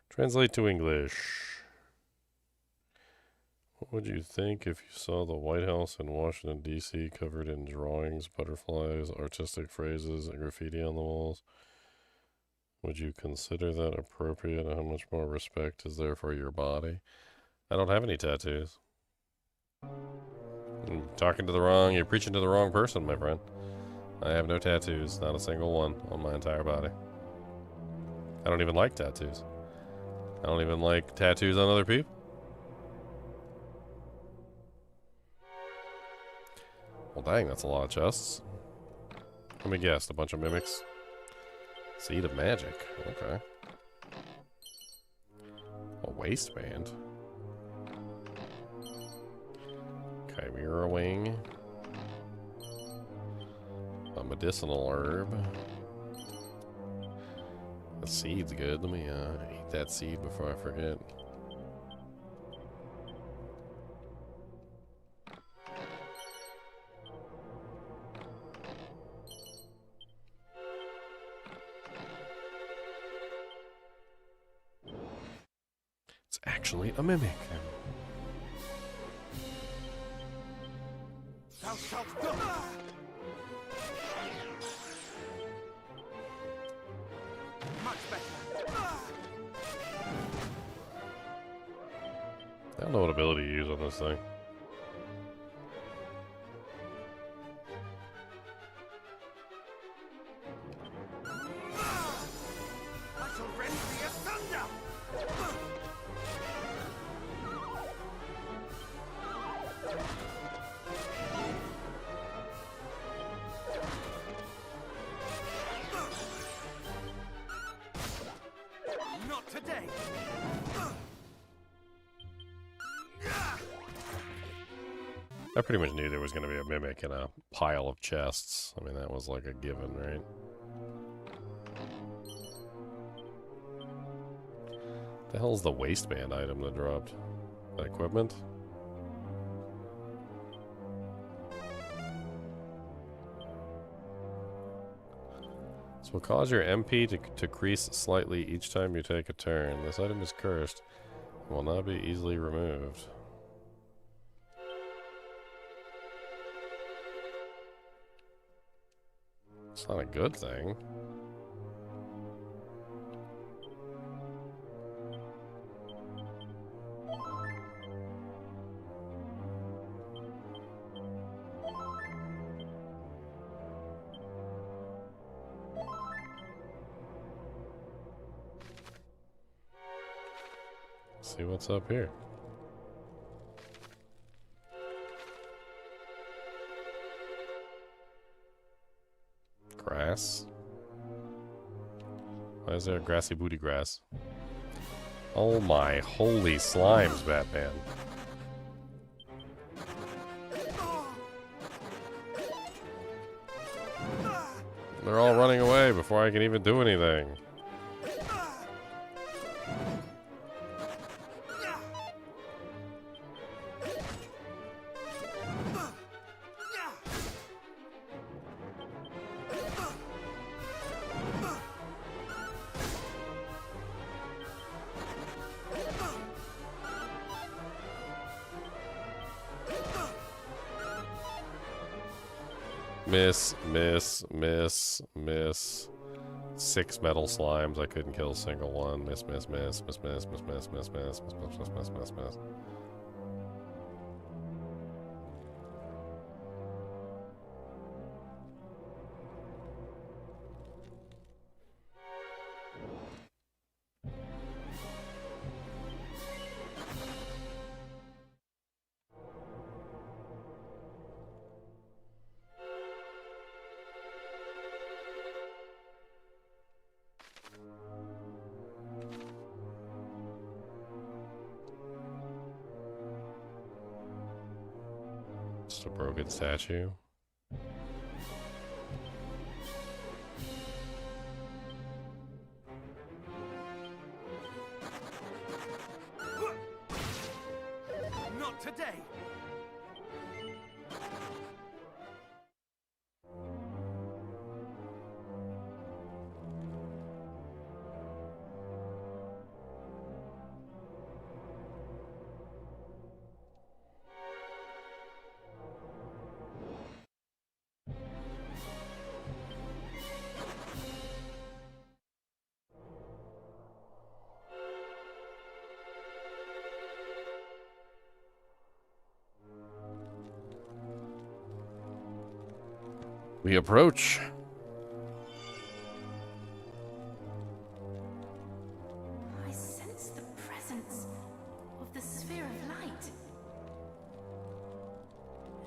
Translate to English. What would you think if you saw the White House in Washington, D.C. covered in drawings, butterflies, artistic phrases, and graffiti on the walls? Would you consider that appropriate? How much more respect is there for your body? I don't have any tattoos. You're preaching to the wrong person, my friend. I have no tattoos, not a single one on my entire body. I don't even like tattoos. I don't even like tattoos on other people. Well, dang, that's a lot of chests. Let me guess, a bunch of mimics. Seed of magic. Okay. A waistband. Okay, mirror wing. A medicinal herb. The seed's good. Let me eat that seed before I forget. It's actually a mimic. Thou shalt not. Much better. I don't know what ability to use on this thing. I shall rend thee asunder. Not today. I pretty much knew there was going to be a mimic in a pile of chests. I mean, that was like a given, right? The hell's the waistband item that dropped? That equipment? This will cause your MP to decrease slightly each time you take a turn. This item is cursed and will not be easily removed. It's not a good thing. See what's up here. Grass. Why is there a grassy booty grass? Oh my holy slimes, Batman. They're all running away before I can even do anything. Miss, miss, miss, miss. 6 metal slimes. I couldn't kill a single one. Miss, miss, miss, miss, miss, miss, miss, miss, miss, miss, miss, miss, miss, miss, miss. Just a broken statue. Not today. We approach. I sense the presence of the sphere of light.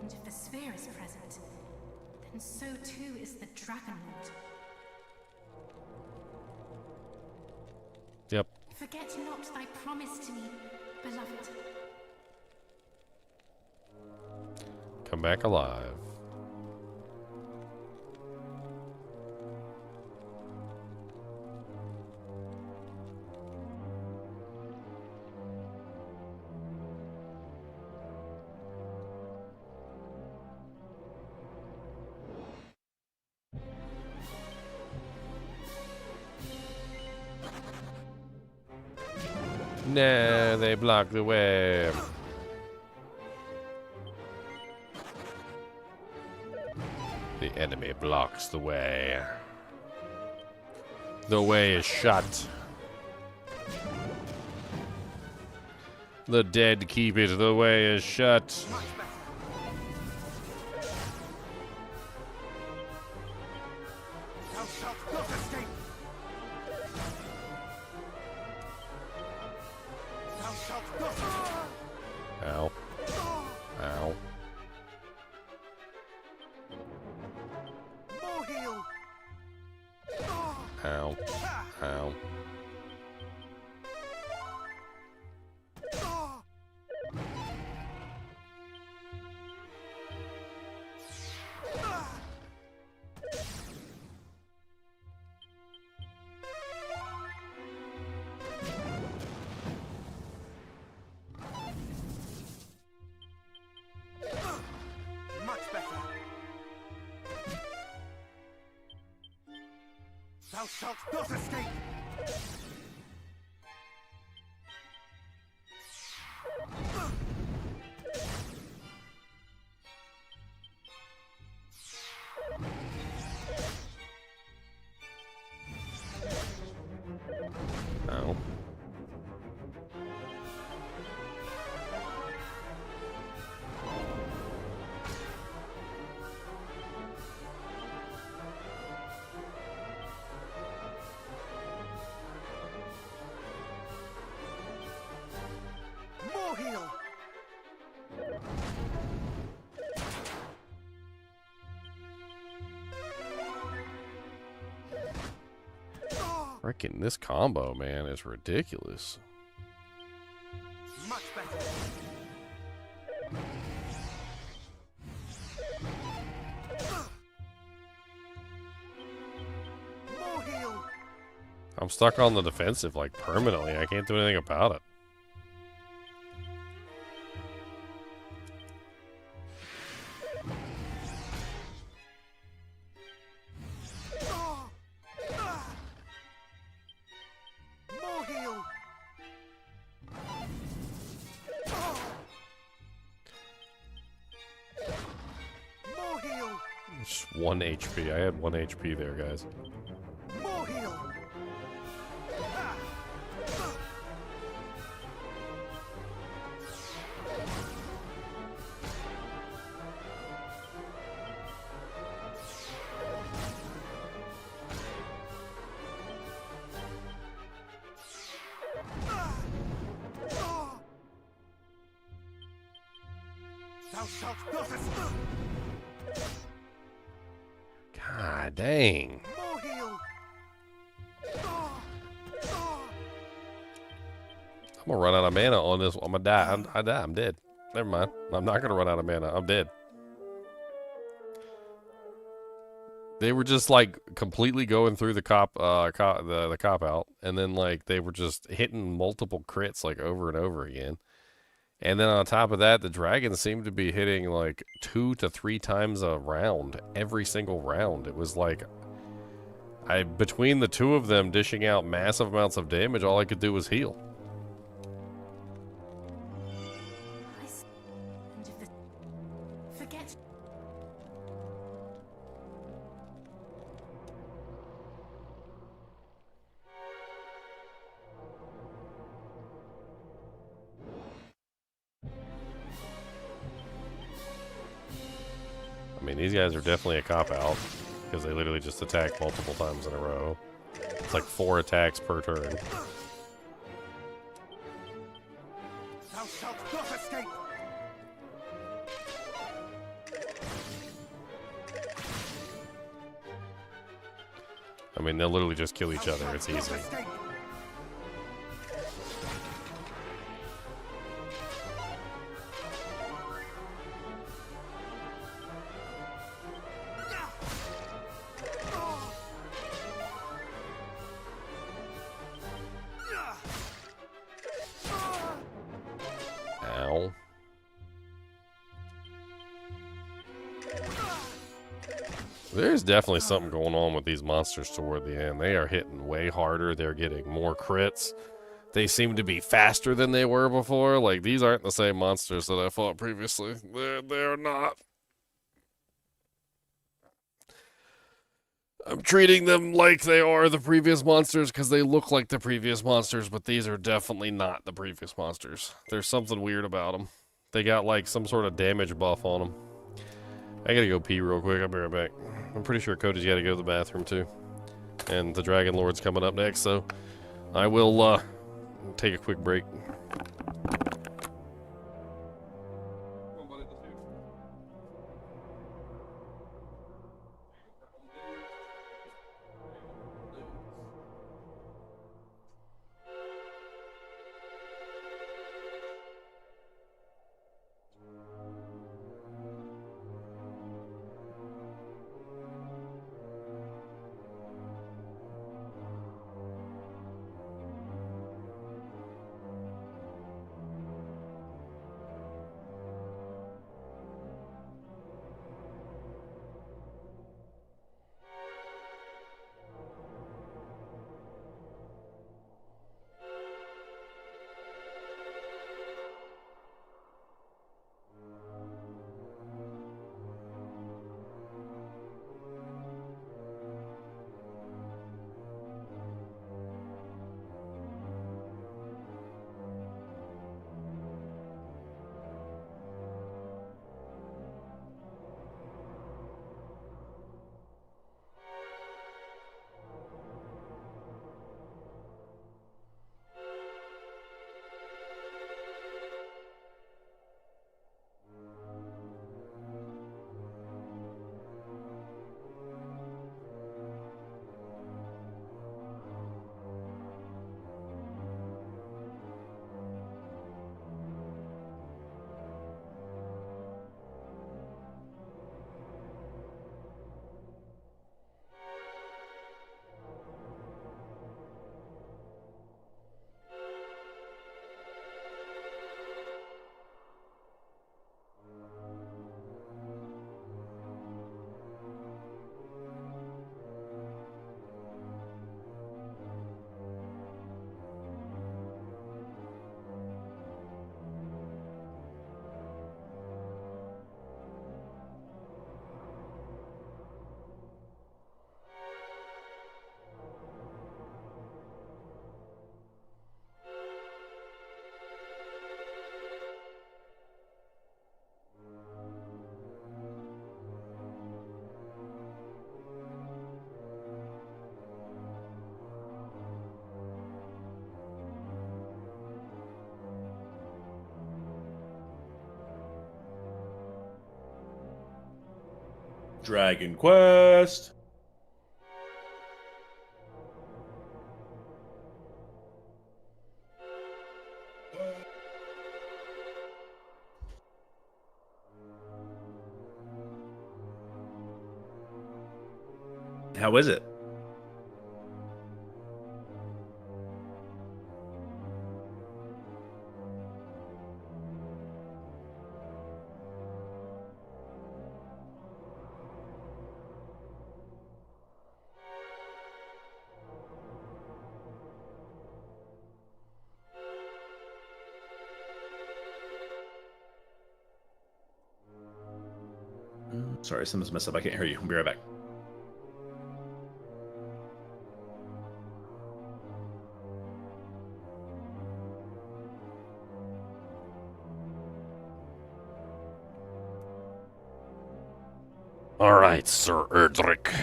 And if the sphere is present, and so too is the Dragon Lord. Yep. Forget not thy promise to me, beloved. Come back alive. Nah, they block the way. The enemy blocks the way. The way is shut. The dead keep it. The way is shut. Thou shalt not escape! Thou shalt not escape! Ow. Ow. More heal! Ow. Ow. Much better! Thou shalt not escape! Ow. More heal! Freaking this combo, man, is ridiculous. Much better! More heal! I'm stuck on the defensive, like, permanently. I can't do anything about it. More heal! More heal! Just 1 HP. I had 1 HP there, guys. More heal! Thou shalt not escape! God dang. More heal! I'm gonna run out of mana on this. I'm gonna die. I die. I'm dead. Never mind. I'm not gonna run out of mana. I'm dead. They were just like completely going through the cop out, and then like they were just hitting multiple crits like over and over again. And then on top of that, the dragons seemed to be hitting like 2 to 3 times a round every single round. It was like between the two of them dishing out massive amounts of damage, all I could do was heal. Forget. I mean, these guys are definitely a cop-out because they literally just attack multiple times in a row. It's like 4 attacks per turn. Thou shalt not escape! I mean, they'll literally just kill each other. It's easy. Ow. There's definitely something going on with these monsters toward the end. They are hitting way harder. They're getting more crits. They seem to be faster than they were before. Like, these aren't the same monsters that I fought previously. They're not. I'm treating them like they are the previous monsters because they look like the previous monsters, but these are definitely not the previous monsters. There's something weird about them. They got, like, some sort of damage buff on them. I gotta go pee real quick. I'll be right back. I'm pretty sure Cody's gotta go to the bathroom, too. And the Dragon Lord's coming up next, so I will, take a quick break. Dragon Quest. How is it? Sorry, something's messed up. I can't hear you. I'll be right back. All right, Sir Erdrick.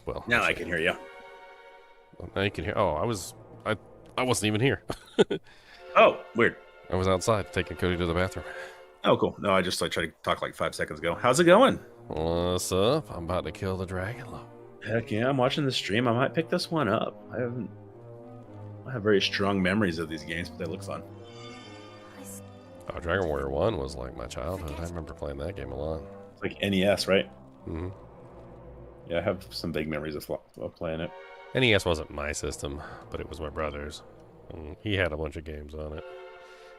Well, now I can hear you. Now you can hear. Oh, I wasn't even here. Oh, weird. I was outside taking Cody to the bathroom. Oh, cool. No, I just tried to talk like 5 seconds ago. How's it going? What's up? I'm about to kill the Dragon Lord. Heck yeah, I'm watching the stream. I might pick this one up. I have very strong memories of these games, but they look fun. Oh, Dragon Warrior 1 was like my childhood. I remember playing that game a lot. It's like NES, right? Mm-hmm. Yeah, I have some big memories of playing it. NES wasn't my system, but it was my brother's. And he had a bunch of games on it.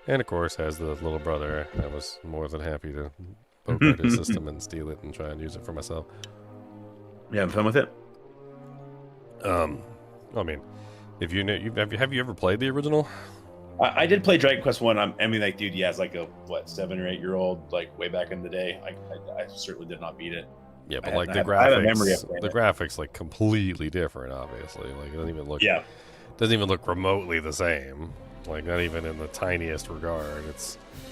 And of course, as the little brother, I was more than happy to bogart his system and steal it and try and use it for myself. You having fun with it? I mean, if you know, have you ever played the original? I did play Dragon Quest 1. I mean, like, dude, yeah, it's like a, 7 or 8 year old, like, way back in the day. I certainly did not beat it. Yeah, but like the graphics, like, completely different, obviously. Like, it doesn't even look remotely the same. Like, not even in the tiniest regard.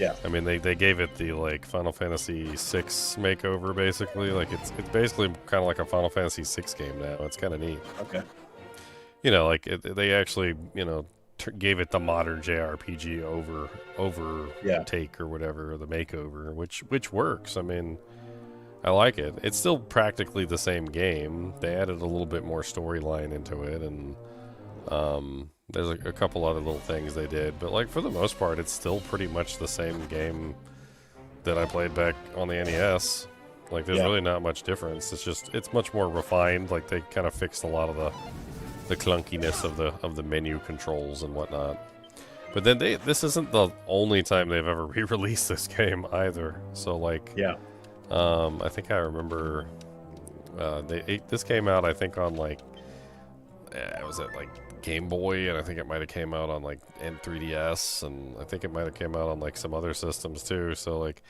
I mean, they gave it the, like, Final Fantasy VI makeover, basically. Like, it's basically kind of like a Final Fantasy VI game now. It's kind of neat. Okay. You know, like, they actually, you know, gave it the modern JRPG take or whatever, the makeover, which works. I mean, I like it. It's still practically the same game. They added a little bit more storyline into it, and there's a couple other little things they did, but like for the most part, it's still pretty much the same game that I played back on the NES. Like, there's really not much difference. It's much more refined. Like, they kind of fixed a lot of the clunkiness of the menu controls and whatnot. But then this isn't the only time they've ever re-released this game either. So like, I think I remember this came out, I think, on like was it like Game Boy, and I think it might have came out on like N3DS, and I think it might have came out on like some other systems too. So like,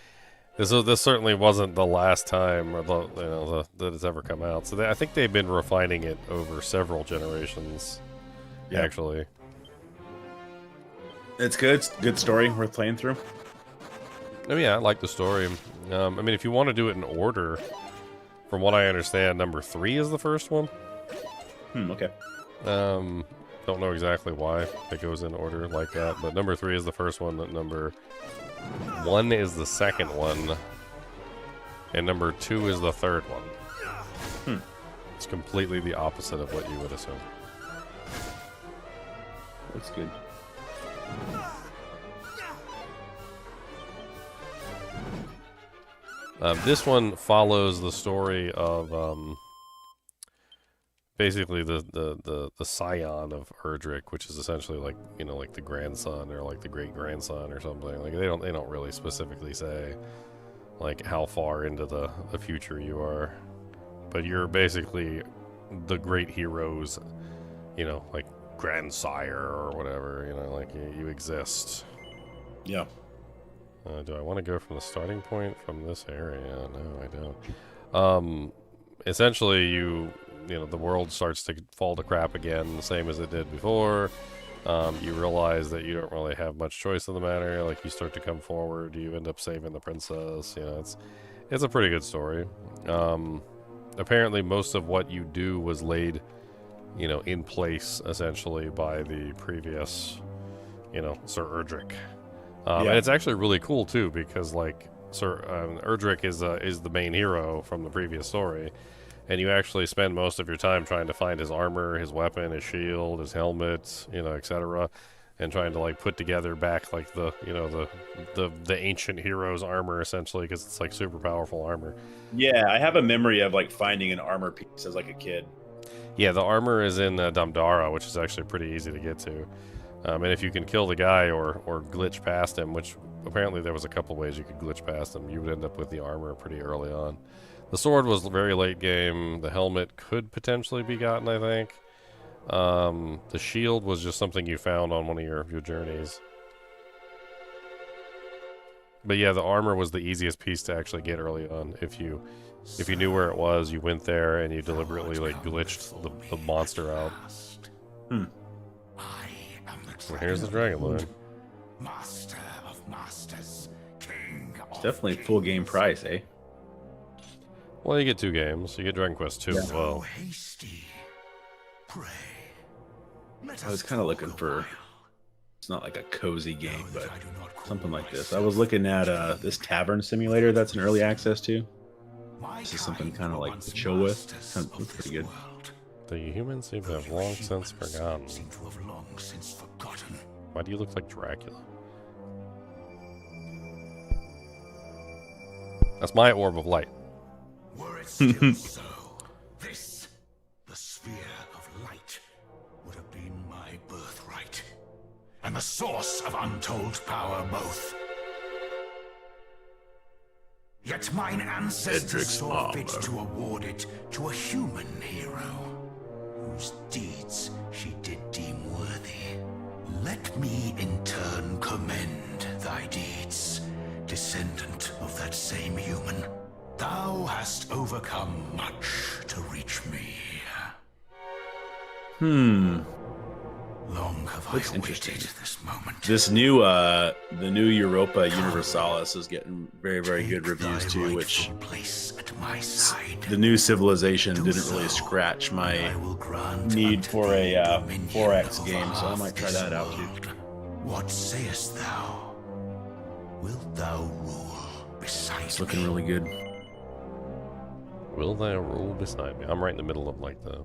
this certainly wasn't the last time that it's ever come out. So I think they've been refining it over several generations. Actually, it's good. It's a good story, worth playing through. Oh yeah, I like the story. I mean, if you want to do it in order, from what I understand, number 3 is the first one. Okay. Don't know exactly why it goes in order like that, but number 3 is the first one. Number 1 is the second one, and number 2 is the third one. It's completely the opposite of what you would assume. That's good. This one follows the story of basically the scion of Erdrick, which is essentially like, you know, like the grandson or like the great grandson or something. Like, they don't really specifically say like how far into the future you are, but you're basically the great hero's, you know, like grandsire or whatever. You know, like you exist. Yeah. Do I want to go from the starting point from this area? No, I don't. Essentially, you know, the world starts to fall to crap again, the same as it did before. You realize that you don't really have much choice in the matter. Like, you start to come forward, you end up saving the princess. You know, it's a pretty good story. Apparently, most of what you do was laid, you know, in place essentially by the previous, you know, Sir Erdrick. And it's actually really cool too, because like Sir Erdrick is the main hero from the previous story, and you actually spend most of your time trying to find his armor, his weapon, his shield, his helmet, you know, etc., and trying to like put together back like the, you know, the ancient hero's armor essentially, because it's like super powerful armor. Yeah, I have a memory of like finding an armor piece as like a kid. Yeah, the armor is in Damdara, which is actually pretty easy to get to. And if you can kill the guy or glitch past him, which apparently there was a couple ways you could glitch past him, you would end up with the armor pretty early on. The sword was very late game. The helmet could potentially be gotten, I think. The shield was just something you found on one of your journeys. But yeah, the armor was the easiest piece to actually get early on. If you knew where it was, you went there and you deliberately like glitched the monster out. Well, here's the Dragon Lord. Master of masters, king of Definitely full game price, eh? Well, you get 2 games. You get Dragon Quest 2 as well. hasty. Pray. I was kind of looking for, it's not like a cozy game, but something like this. I was looking at this tavern simulator that's in early access too. This is something kind of like to chill with. Kind of looks pretty good. The humans seem to have long since forgotten. Seem to have long since forgotten. Why do you look like Dracula? That's my orb of light. Were it still so, this, the sphere of light, would have been my birthright, and the source of untold power both. Yet mine ancestors saw fit to award it to a human hero, whose deeds she did deem worthy. Let me in turn commend thy deeds, descendant of that same human. Thou hast overcome much to reach me. Long have Looks I interesting. waited this moment. This new, the new Europa Universalis is getting very, very good reviews too, which place at my side. the new civilization didn't really scratch my need for a 4X game, so I might try that out too. What sayest thou? Wilt thou rule beside It's looking really good. Will thou rule beside me? I'm right in the middle of like the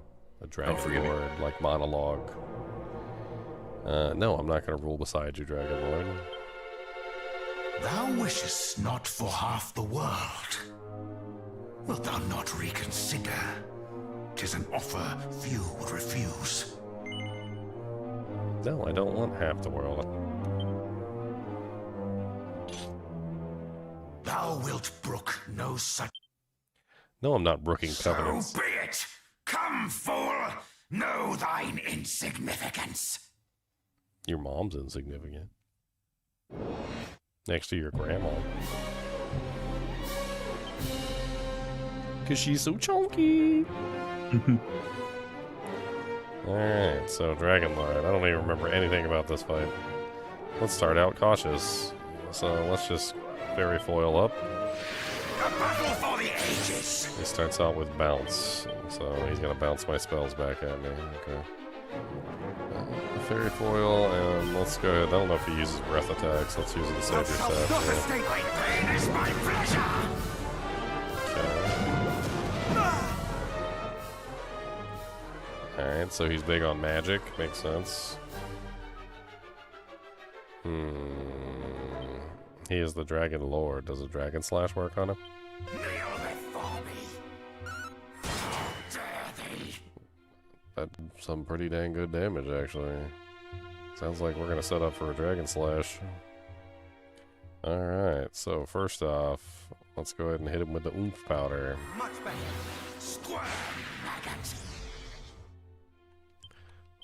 Dragon Lord like monologue. No, I'm not gonna rule beside you, Dragon Lord. Thou wishest not for half the world. Wilt thou not reconsider? 'Tis an offer few would refuse. No, I don't want half the world. Thou wilt brook no such. No, I'm not brooking covenants. So be it. Come, fool. Know thine insignificance. Your mom's insignificant. Next to your grandma. Cause she's so chunky. Alright, so Dragon Lord. I don't even remember anything about this fight. Let's start out cautious. So let's just fairy foil up. A battle for the ages. He starts out with bounce. So he's gonna bounce my spells back at me. Okay. Fairy foil, and let's go ahead. I don't know if he uses breath attacks. Let's use it to save your staff. Yeah. My pain is my pleasure. Okay. Alright, so he's big on magic. Makes sense. He is the Dragon Lord. Does a Dragon Slash work on him? Kneel before me. How dare thee? That did some pretty dang good damage, actually. Sounds like we're gonna set up for a Dragon Slash. Alright, so first off, let's go ahead and hit him with the oomph powder. Much better. Squirm, maggot.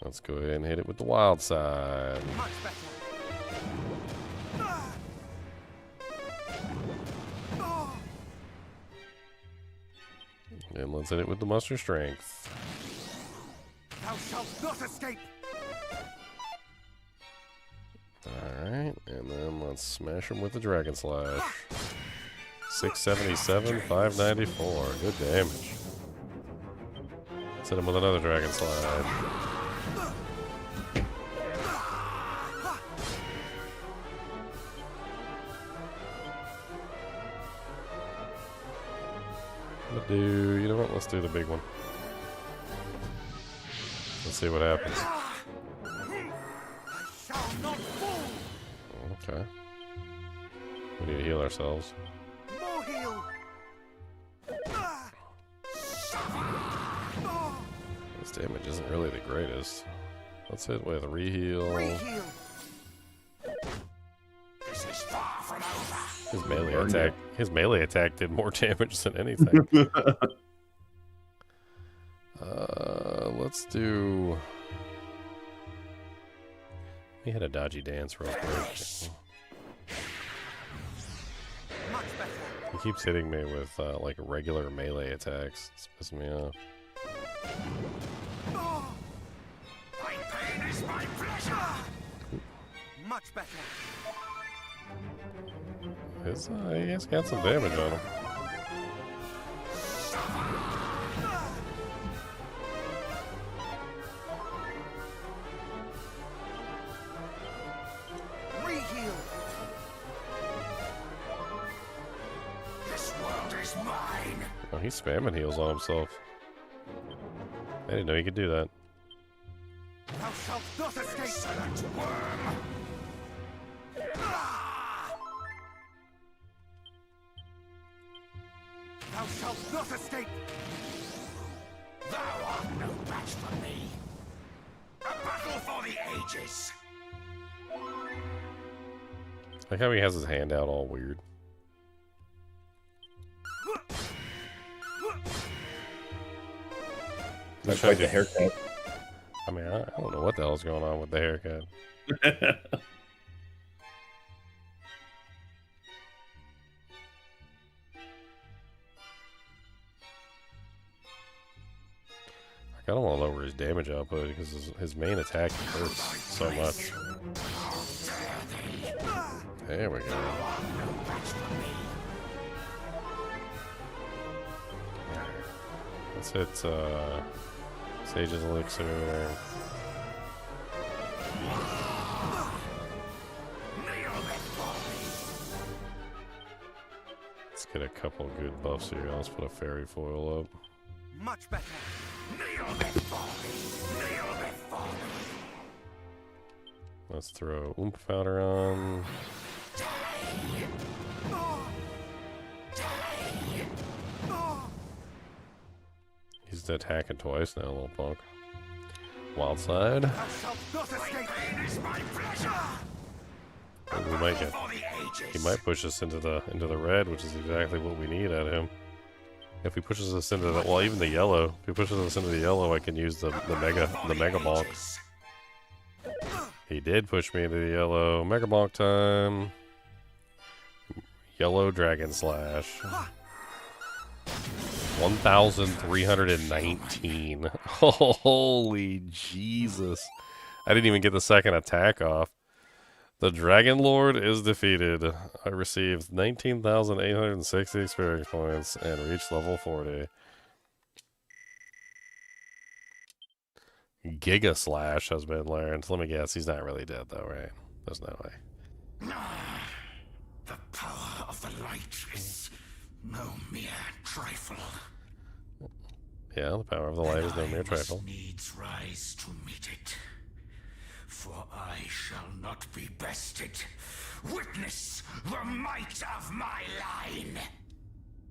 Let's go ahead and hit it with the wild side. Much better. And let's hit it with the muster strength. Thou shalt not escape. Alright, and then let's smash him with the Dragon Slash. 677, 594. Good damage. Let's hit him with another Dragon Slide. You know what? Let's do the big one. Let's see what happens. Okay. We need to heal ourselves. More heal. This damage isn't really the greatest. Let's hit with a reheal. Reheal. This is far from over. His melee attack did more damage than anything. Let's do. He had a dodgy dance real quick. He keeps hitting me with like regular melee attacks. It's pissing me off. My pain is my pleasure. Much better. He has got some damage on him. Reheal. This world is mine. Oh, he's spamming heals on himself. I didn't know you could do that. Thou shalt not escape, insolent worm! Thou shalt not escape! Thou art no match for me! A battle for the ages! Like how he has his hand out all weird. Looks like the haircut. I mean, I don't know what the hell's going on with the haircut. I don't want to lower his damage output because his main attack hurts so much. There we go. Let's hit Sage's Elixir. Let's get a couple good buffs here. Let's put a fairy foil up. Much better. Let's throw Oomph Powder on. He's attacking twice now, little punk. Wild Side. We might get. He might push us into the red, which is exactly what we need out of him. If he pushes us into the, well, even the yellow. If he pushes us into the yellow, I can use the mega bonk. He did push me into the yellow. Mega bonk time. Yellow Dragon Slash. 1,319. Holy Jesus! I didn't even get the second attack off. The Dragon Lord is defeated. I received 19,860 experience points and reached level 40. Giga Slash has been learned. Let me guess, he's not really dead though, right? There's no way. The power of the light is no mere trifle. Yeah, the power of the light is no mere trifle. Needs rise to meet it. For I shall not be bested. Witness the might of my line.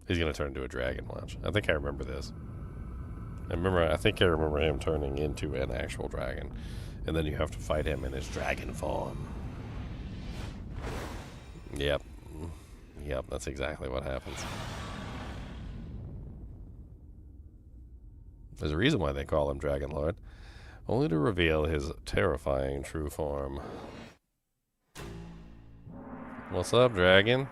He's gonna turn into a dragon, watch. I think I remember this. I think I remember him turning into an actual dragon. And then you have to fight him in his dragon form. Yep. Yep, that's exactly what happens. There's a reason why they call him Dragon Lord. Only to reveal his terrifying true form. What's up, dragon?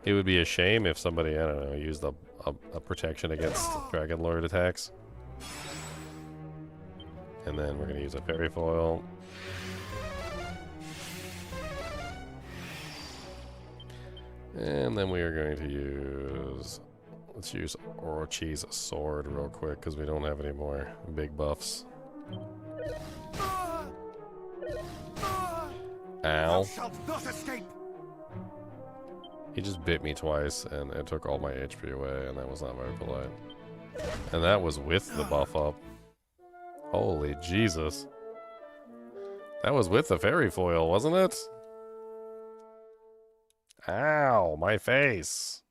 It would be a shame if somebody, I don't know, used a protection against Dragon Lord attacks. And then we're going to use a fairy foil. And then we are going to use... Let's use Orochi's sword real quick, because we don't have any more big buffs. Ow. He just bit me twice, and it took all my HP away, and that was not very polite. And that was with the buff up. Holy Jesus. That was with the fairy foil, wasn't it? Ow, my face.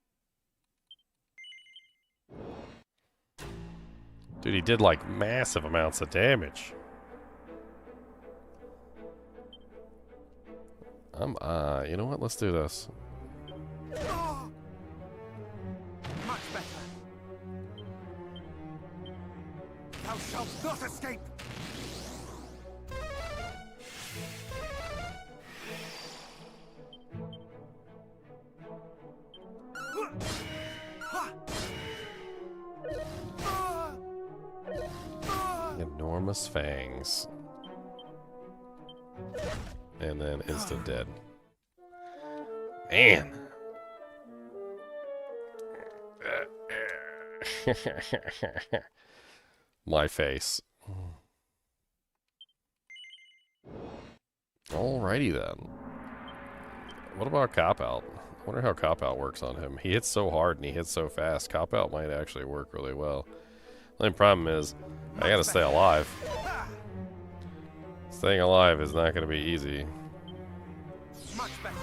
Dude, he did like massive amounts of damage. You know what? Let's do this. Much better. Thou shalt not escape. Enormous fangs. And then instant dead. Man. My face. Alrighty then. What about Cop Out? I wonder how Cop Out works on him. He hits so hard and he hits so fast. Cop Out might actually work really well. The only problem is, I gotta stay alive. Staying alive is not gonna be easy. Much better.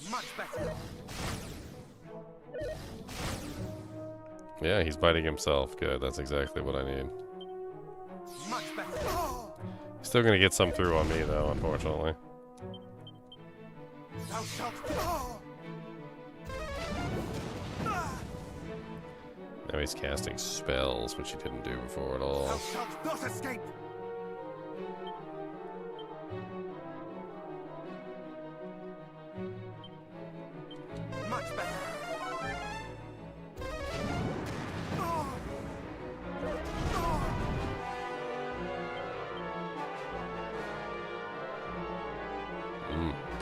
Much better. Yeah, he's biting himself. Good, that's exactly what I need. Much better. He's still gonna get some through on me, though, unfortunately. Thou shalt. Now he's casting spells, which he didn't do before at all. Thou shalt not escape. Much better.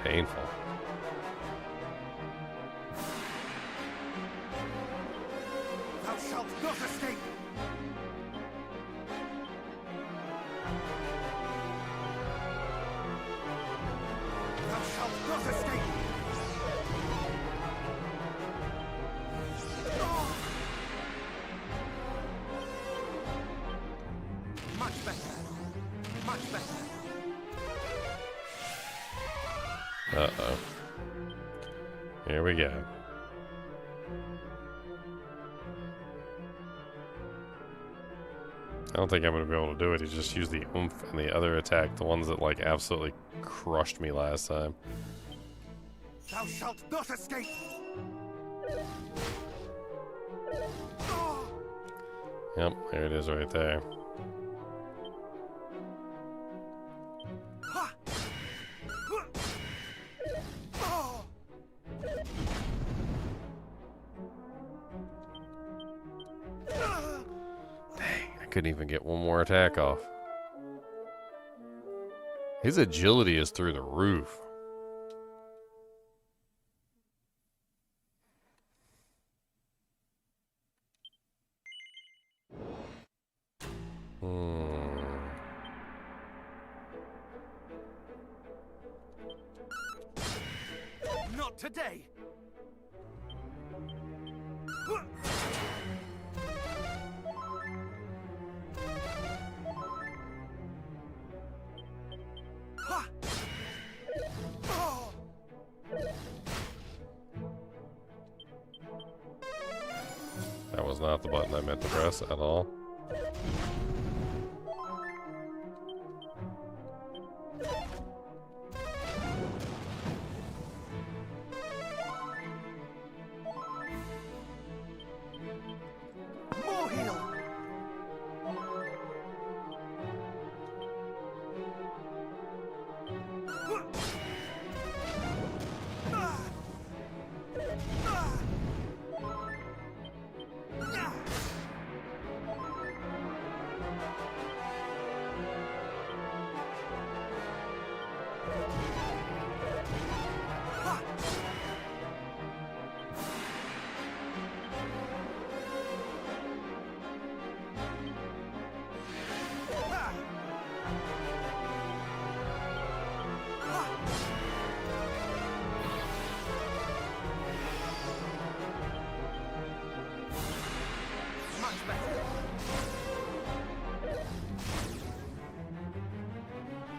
Painful. Thou shalt not escape. Thou shalt not escape. Much better. Much better. Uh-oh. Here we go. I don't think I'm going to be able to do it. He just used the oomph and the other attack, the ones that, like, absolutely crushed me last time. Thou shalt not escape. Yep, there it is right there. Couldn't even get one more attack off. His agility is through the roof. Not today. That was not the button I meant to press at all. More heal.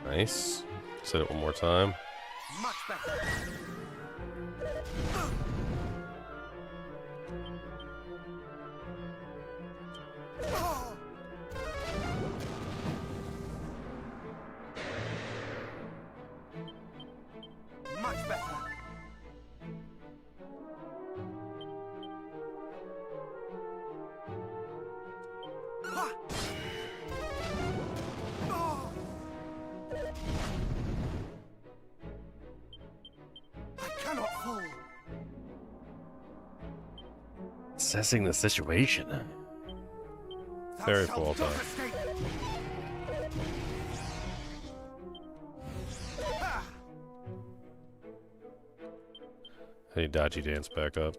Nice. Say it one more time. Much better. Much better. Assessing the situation. Very full time. Hey, dodgy dance back up.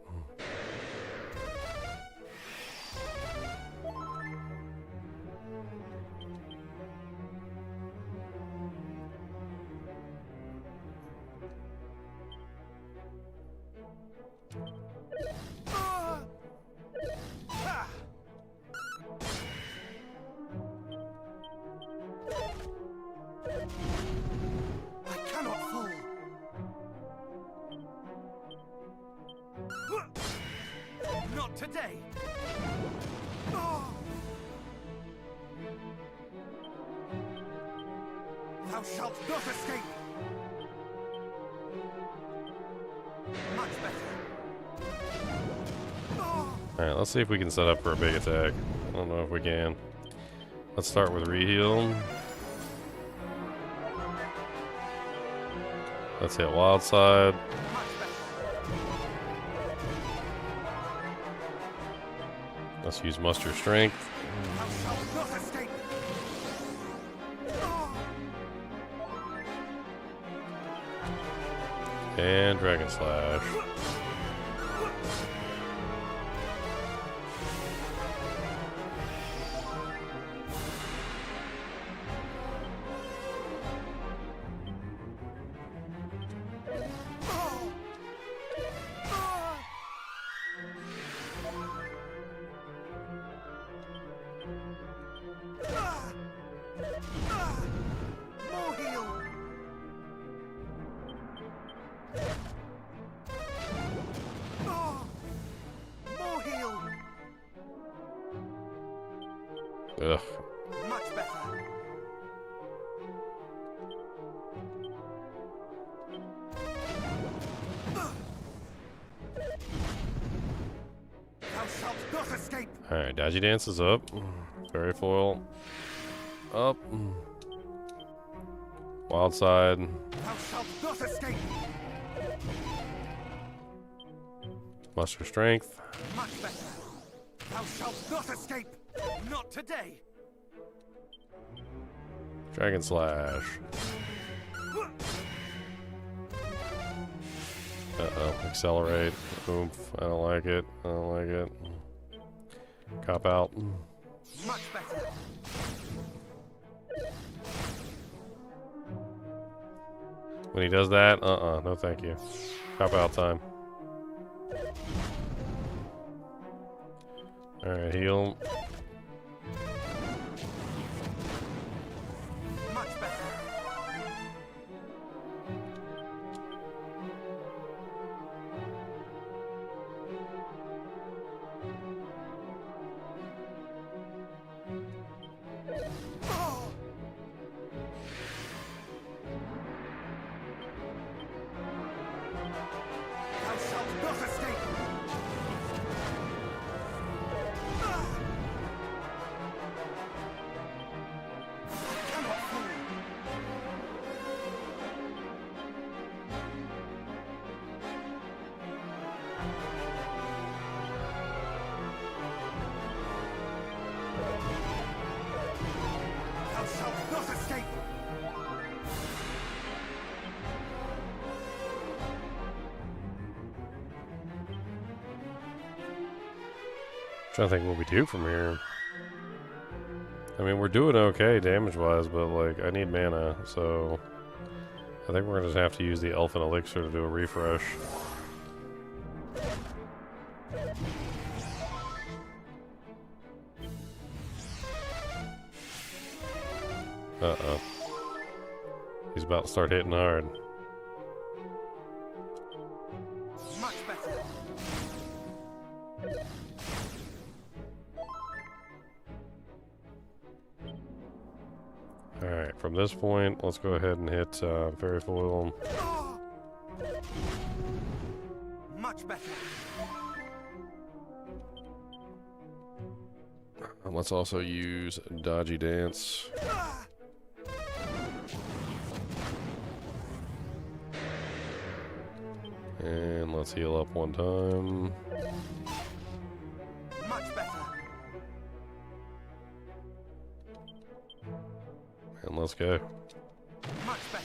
today! Thou shalt not escape! Much better. Alright, let's see if we can set up for a big attack. I don't know if we can. Let's start with reheal. Let's hit wild side. Let's use muster strength. And dragon slash. Ugh. Much better. Thou shalt not escape. Alright, Dodgy Dance is up. Fairy Foil. Up. Wild Side. Thou shalt not escape. Muster Strength. Much better. Thou shalt not escape. Not today. Dragon Slash. Uh-oh. Accelerate. Oomph. I don't like it. I don't like it. Cop out. Much better. When he does that, no thank you. Cop out time. Alright, heal. Much better. Thou shalt not escape. Thou shalt not escape! Trying to think what we do from here. I mean, we're doing okay damage-wise, but, like, I need mana, so I think we're going to have to use the Elfin Elixir to do a refresh. Uh-oh. He's about to start hitting hard. Much better. Alright, from this point, let's go ahead and hit Fairy Foil. Much better. And let's also use Dodgy Dance. And let's heal up one time. Much better. And let's go. Much better.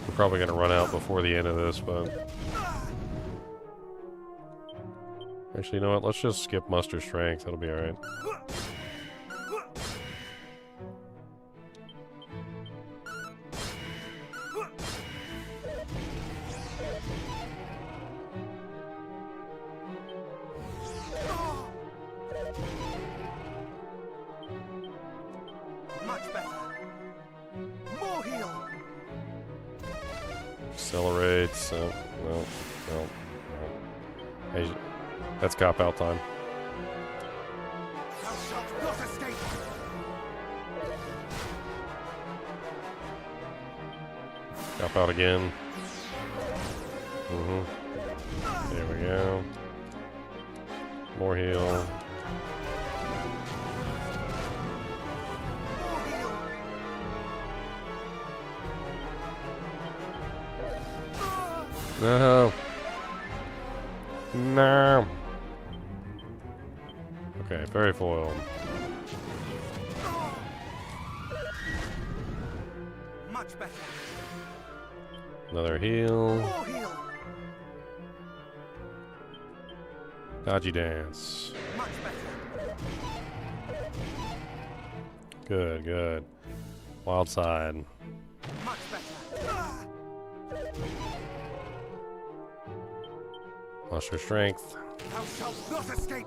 We're probably going to run out before the end of this, but... Actually, you know what? Let's just skip Muster Strength. That'll be alright. Much better. More heal. Accelerates. No. That's cop out time. Thou shalt not escape. Cop out again. Mm-hmm. There we go. More heal. No. No. Okay, fairy foil. Much better. Another heal. More heal. Dodgy dance. Much better. Good, good. Wild side. Much better. Lost your strength. Thou shalt not escape.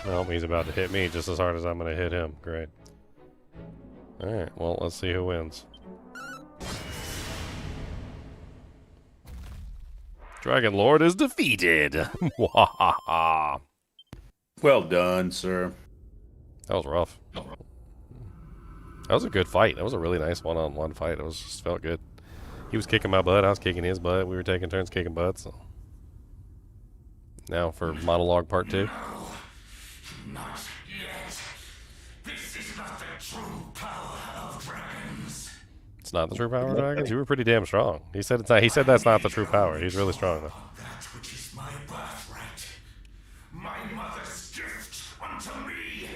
Nope, he's about to hit me just as hard as I'm going to hit him. Great. Alright, well, let's see who wins. Dragon Lord is defeated. Wahaha. Well done, sir. That was rough. That was a good fight. That was a really nice one-on-one fight. It was just felt good. He was kicking my butt. I was kicking his butt. We were taking turns kicking butts. So. Now for monologue part 2. Not yet. This is not the true power of dragons. It's not the true power of dragons? You were pretty damn strong. He said it's not. He said that's not the true power. He's really strong though. That which is my birthright. My mother's gift unto me.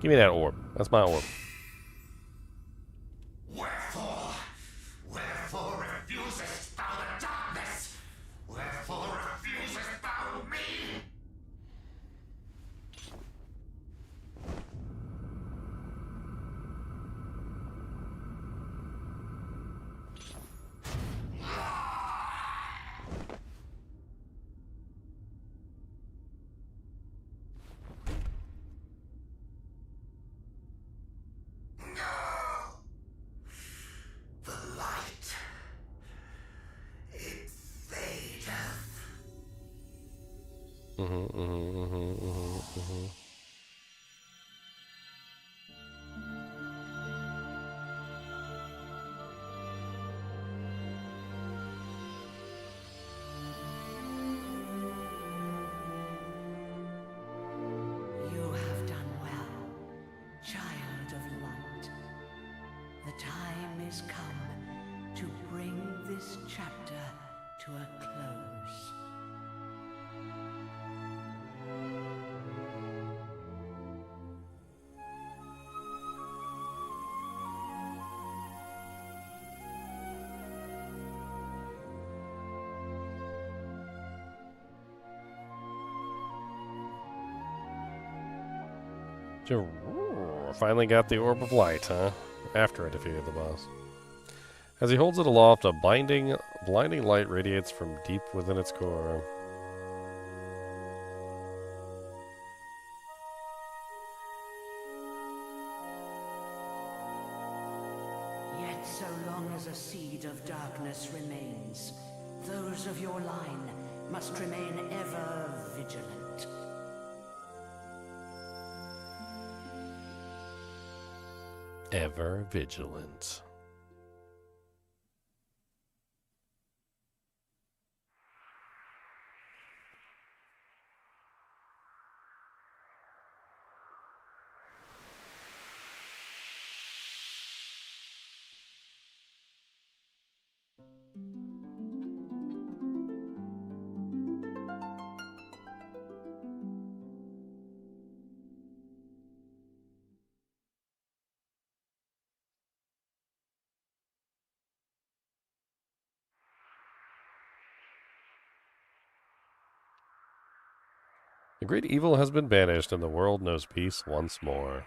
Give me that orb. That's my orb. Wherefore refusest thou the darkness? Wherefore refusest thou me? You have done well, child of light. The time is come to bring this chapter to a close. Finally got the Orb of Light, huh? After I defeated the boss. As he holds it aloft, a blinding light radiates from deep within its core. Yet so long as a seed of darkness remains, those of your line must remain ever vigilant. Ever vigilant. The great evil has been banished, and the world knows peace once more.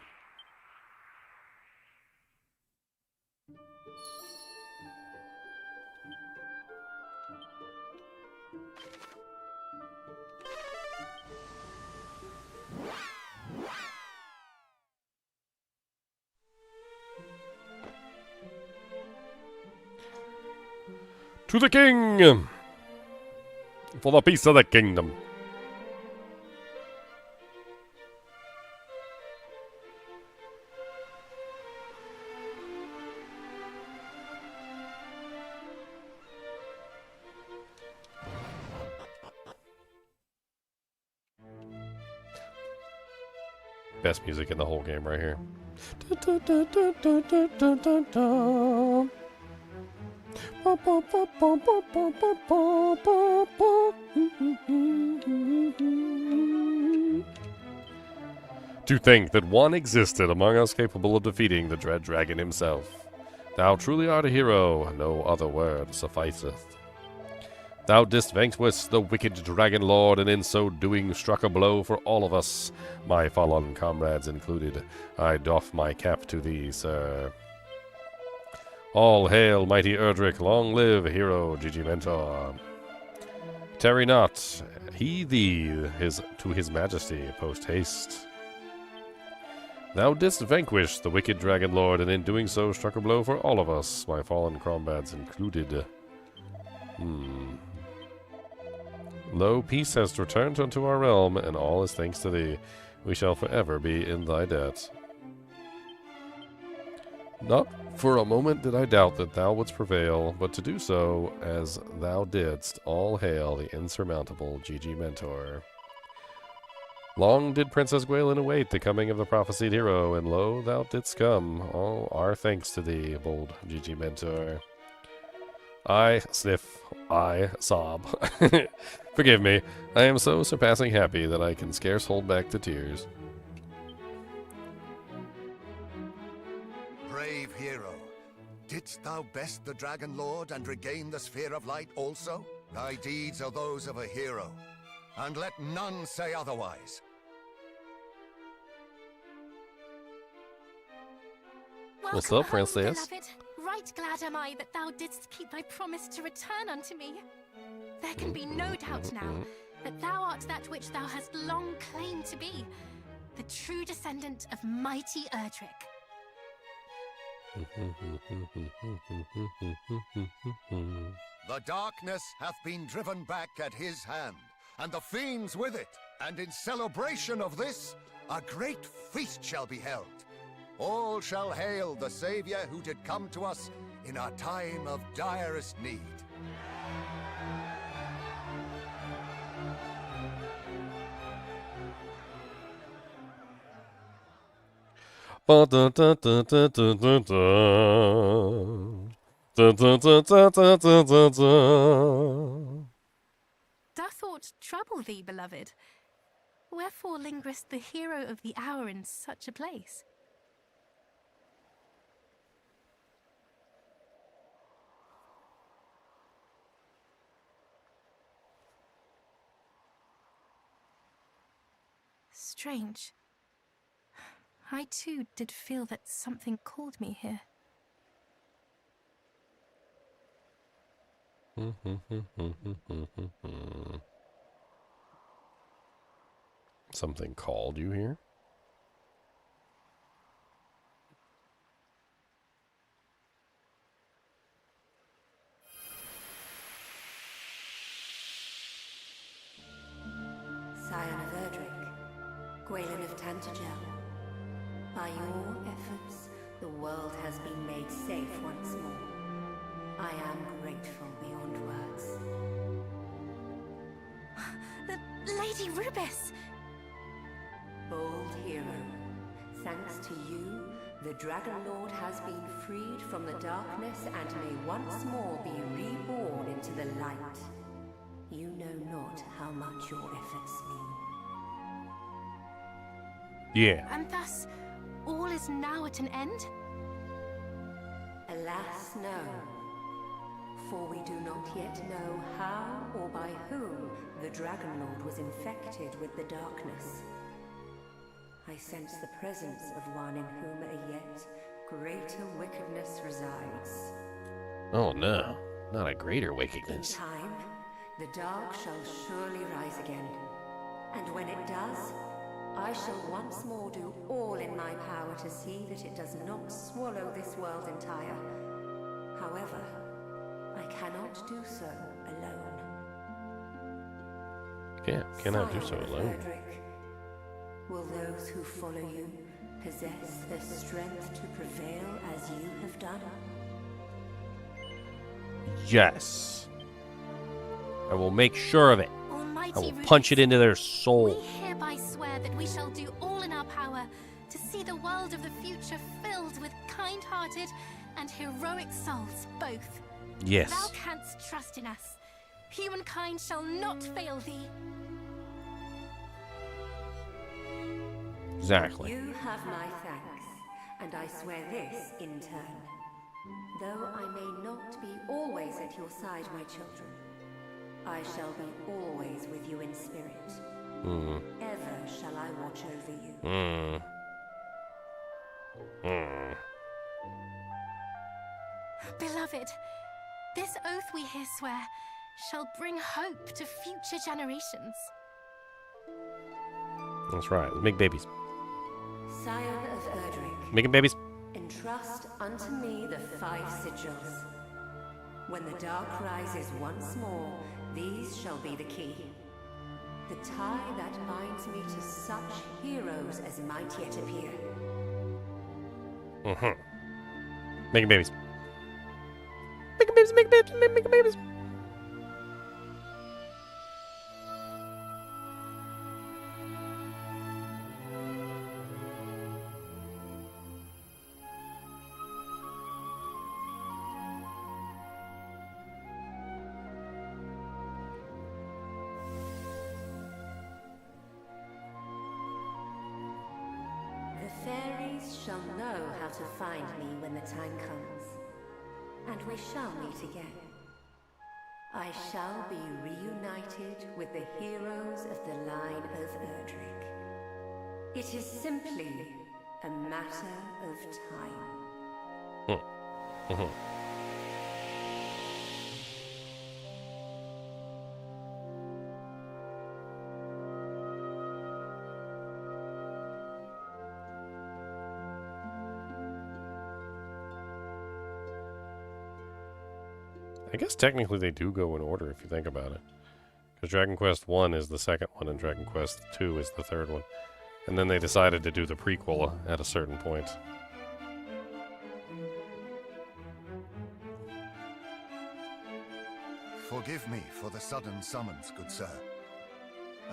To the king! For the peace of the kingdom. Best music in the whole game right here. To think that one existed among us capable of defeating the dread dragon himself. Thou truly art a hero, no other word sufficeth. Thou didst vanquish the wicked dragon lord, and in so doing struck a blow for all of us, my fallen comrades included. I doff my cap to thee, sir. All hail, mighty Erdrick, long live, hero, GG Mentor. Tarry not, he thee, to his majesty, post haste. Thou didst vanquish the wicked dragon lord, and in doing so struck a blow for all of us, my fallen comrades included. Lo, peace has returned unto our realm, and all is thanks to thee. We shall forever be in thy debt. Not for a moment did I doubt that thou wouldst prevail, but to do so, as thou didst, all hail the insurmountable GG Mentor. Long did Princess Gwaelin await the coming of the prophesied hero, and lo, thou didst come. All our thanks to thee, bold GG Mentor. I sniff, I sob. Forgive me, I am so surpassing happy that I can scarce hold back the tears. Brave hero, didst thou best the Dragon Lord and regain the Sphere of Light also? Thy deeds are those of a hero, and let none say otherwise. What's up, princess? Beloved. Right glad am I that thou didst keep thy promise to return unto me. There can be no doubt now that thou art that which thou hast long claimed to be, the true descendant of mighty Erdrick. The darkness hath been driven back at his hand, and the fiends with it, and in celebration of this, a great feast shall be held. All shall hail the Savior who did come to us in our time of direst need. Doth aught trouble thee, beloved? Wherefore lingerest the hero of the hour in such a place? Strange. I too did feel that something called me here. Something called you here? Scion of Erdrick, Gwaelin of Chinchilla. By your efforts, the world has been made safe once more. I am grateful beyond words. Lady Rubis! Bold hero, thanks to you, the Dragon Lord has been freed from the darkness and may once more be reborn into the light. You know not how much your efforts mean. Yeah. And thus, all is now at an end? Alas, no. For we do not yet know how or by whom the Dragon Lord was infected with the darkness. I sense the presence of one in whom a yet greater wickedness resides. Oh no, not a greater wickedness. In time, the dark shall surely rise again. And when it does, I shall once more do all in my power to see that it does not swallow this world entire. However, I cannot do so alone. Yeah, cannot do so Sire of alone. Erdrick, will those who follow you possess the strength to prevail as you have done? Yes. I will make sure of it. Almighty I will rulers, punch it into their soul. we hereby swear that we shall do all in our power to see the world of the future filled with kind-hearted and heroic souls both. Yes. Thou canst trust in us. Humankind shall not fail thee. Exactly. You have my thanks, and I swear this in turn. Though I may not be always at your side, my children, I shall be always with you in spirit. Ever shall I watch over you. Beloved, this oath we here swear shall bring hope to future generations. That's right. Make babies. Scion of Erdrick, Making babies. entrust unto me the 5 sigils. When the dark rises once more, these shall be the key. The tie that binds me to such heroes as might yet appear. Making babies. Making babies, making babies, making babies. The fairies shall know how to find me when the time comes, and we shall meet again. I shall be reunited with the heroes of the line of Erdrick. It is simply a matter of time. I guess technically they do go in order if you think about it. Because Dragon Quest 1 is the second one and Dragon Quest 2 is the third one. And then they decided to do the prequel at a certain point. Forgive me for the sudden summons, good sir.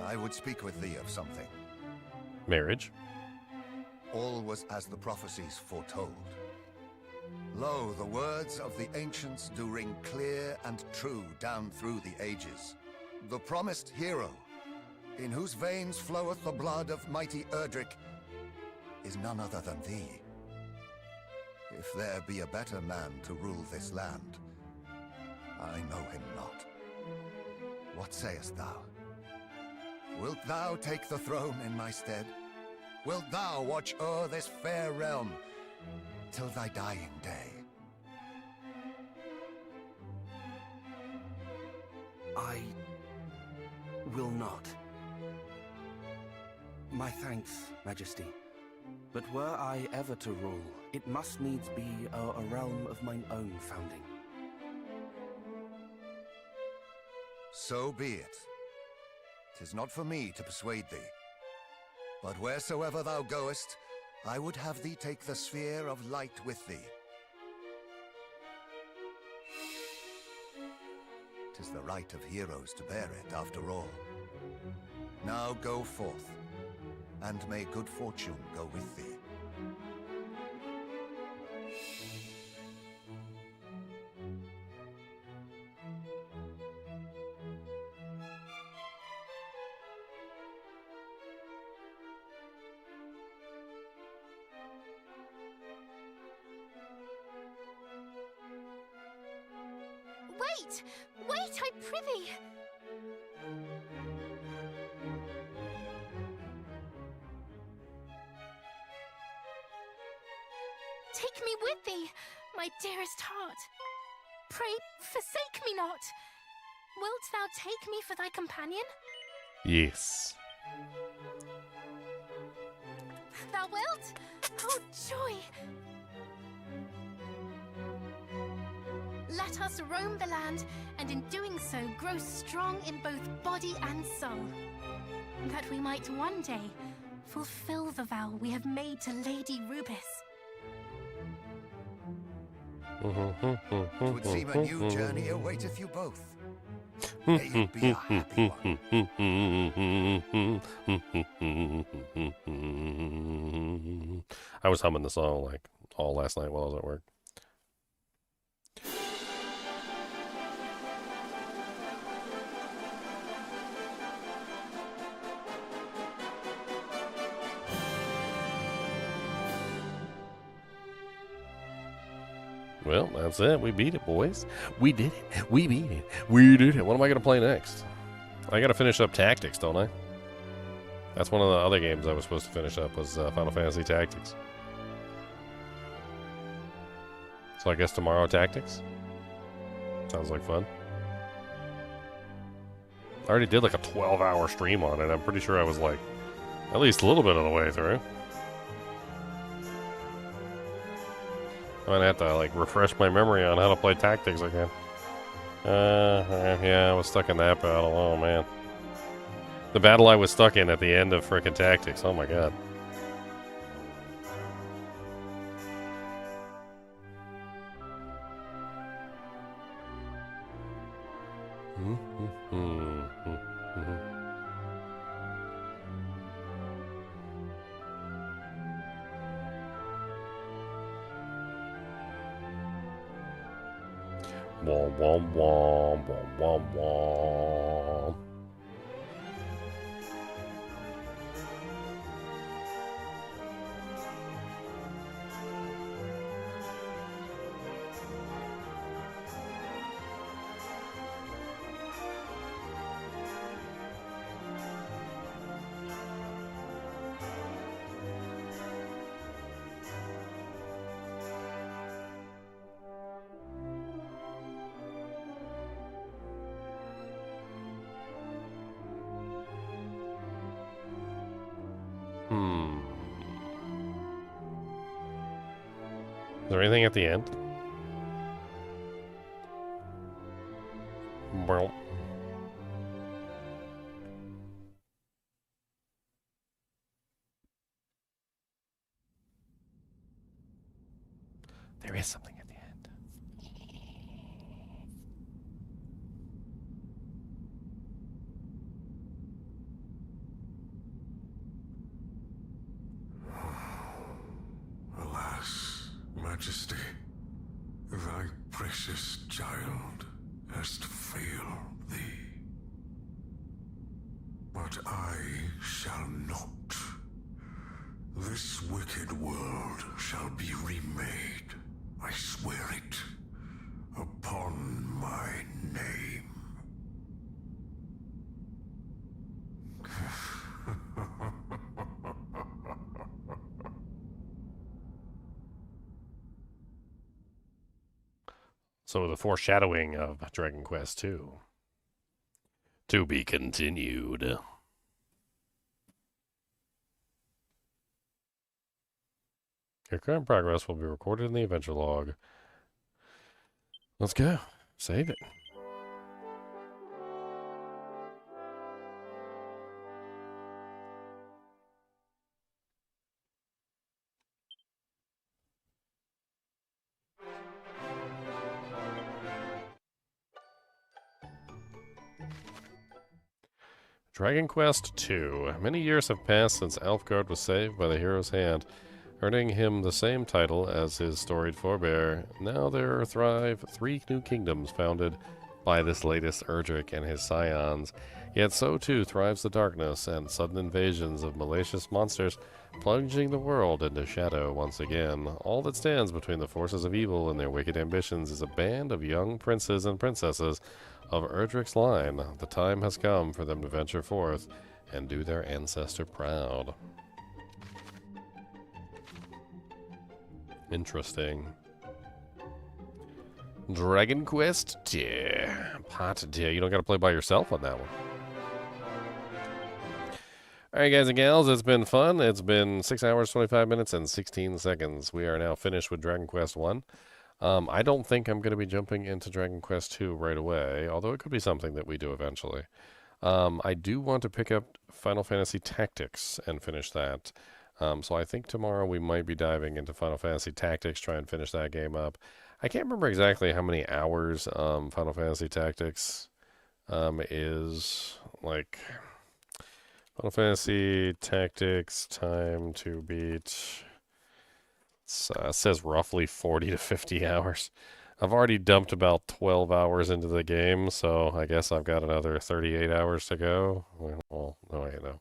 I would speak with thee of something. Marriage. All was as the prophecies foretold. Lo, the words of the ancients do ring clear and true down through the ages. The promised hero, in whose veins floweth the blood of mighty Erdrick, is none other than thee. If there be a better man to rule this land, I know him not. What sayest thou? Wilt thou take the throne in my stead? Wilt thou watch o'er this fair realm till thy dying day? I will not. My thanks, Majesty. But were I ever to rule, it must needs be a realm of mine own founding. So be it. 'Tis not for me to persuade thee. But wheresoever thou goest, I would have thee take the sphere of light with thee. 'Tis the right of heroes to bear it, after all. Now go forth, and may good fortune go with thee. Wait! Wait, I prithee! Take me with thee, my dearest heart. Pray, forsake me not. Wilt thou take me for thy companion? Yes. Thou wilt? Oh, joy! let us roam the land, and in doing so grow strong in both body and soul. That we might one day fulfill the vow we have made to Lady Rubis. It would seem a new journey awaiteth you both. May it be a happy one. I was humming the song like all last night while I was at work. Well, that's it. We beat it, boys. We did it. We beat it. We did it. What am I going to play next? I got to finish up Tactics, don't I? That's one of the other games I was supposed to finish up was Final Fantasy Tactics. So I guess tomorrow Tactics? Sounds like fun. I already did like a 12-hour stream on it. I'm pretty sure I was like at least a little bit of the way through. I'm gonna have to like refresh my memory on how to play Tactics again. Yeah, I was stuck in that battle. Oh man, the battle I was stuck in at the end of frickin' Tactics. Oh my god. Wom wom wom wom wom wom. Is there anything at the end? Well. There is something at the end. Alas, Majesty, thy precious child hast failed thee. But I shall not. This wicked world shall be remade. I swear it upon my name. So the foreshadowing of Dragon Quest II. To be continued. Your current progress will be recorded in the adventure log. Let's go. Save it. Dragon Quest II. Many years have passed since Alfgard was saved by the hero's hand, earning him the same title as his storied forebear. Now there thrive 3 new kingdoms founded by this latest Erdrick and his scions. Yet so too thrives the darkness and sudden invasions of malicious monsters, plunging the world into shadow once again. All that stands between the forces of evil and their wicked ambitions is a band of young princes and princesses of Erdrick's line. The time has come for them to venture forth and do their ancestor proud. Interesting. Dragon Quest II. Part 2. You don't got to play by yourself on that one. Alright guys and gals, it's been fun. It's been 6 hours, 25 minutes, and 16 seconds. We are now finished with Dragon Quest 1. I don't think I'm going to be jumping into Dragon Quest II right away, although it could be something that we do eventually. I do want to pick up Final Fantasy Tactics and finish that. So I think tomorrow we might be diving into Final Fantasy Tactics, try and finish that game up. I can't remember exactly how many hours Final Fantasy Tactics is. Like, Final Fantasy Tactics time to beat... It says roughly 40 to 50 hours. I've already dumped about 12 hours into the game, so I guess I've got another 38 hours to go. Well, no, wait, no.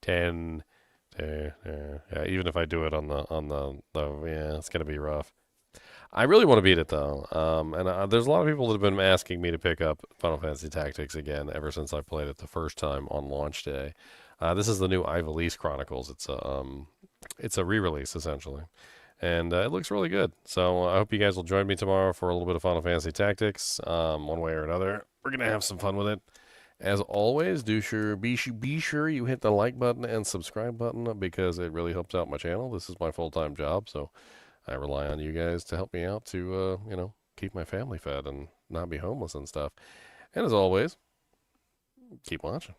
10... yeah, even if I do it on the yeah, it's gonna be rough. I really want to beat it though, and there's a lot of people that have been asking me to pick up Final Fantasy Tactics again ever since I played it the first time on launch day. This is the new Ivalice Chronicles. It's a re-release essentially, and it looks really good. So I hope you guys will join me tomorrow for a little bit of Final Fantasy Tactics, one way or another. We're gonna have some fun with it. As always, be sure you hit the like button and subscribe button because it really helps out my channel. This is my full-time job, so I rely on you guys to help me out to, keep my family fed and not be homeless and stuff. And as always, keep watching.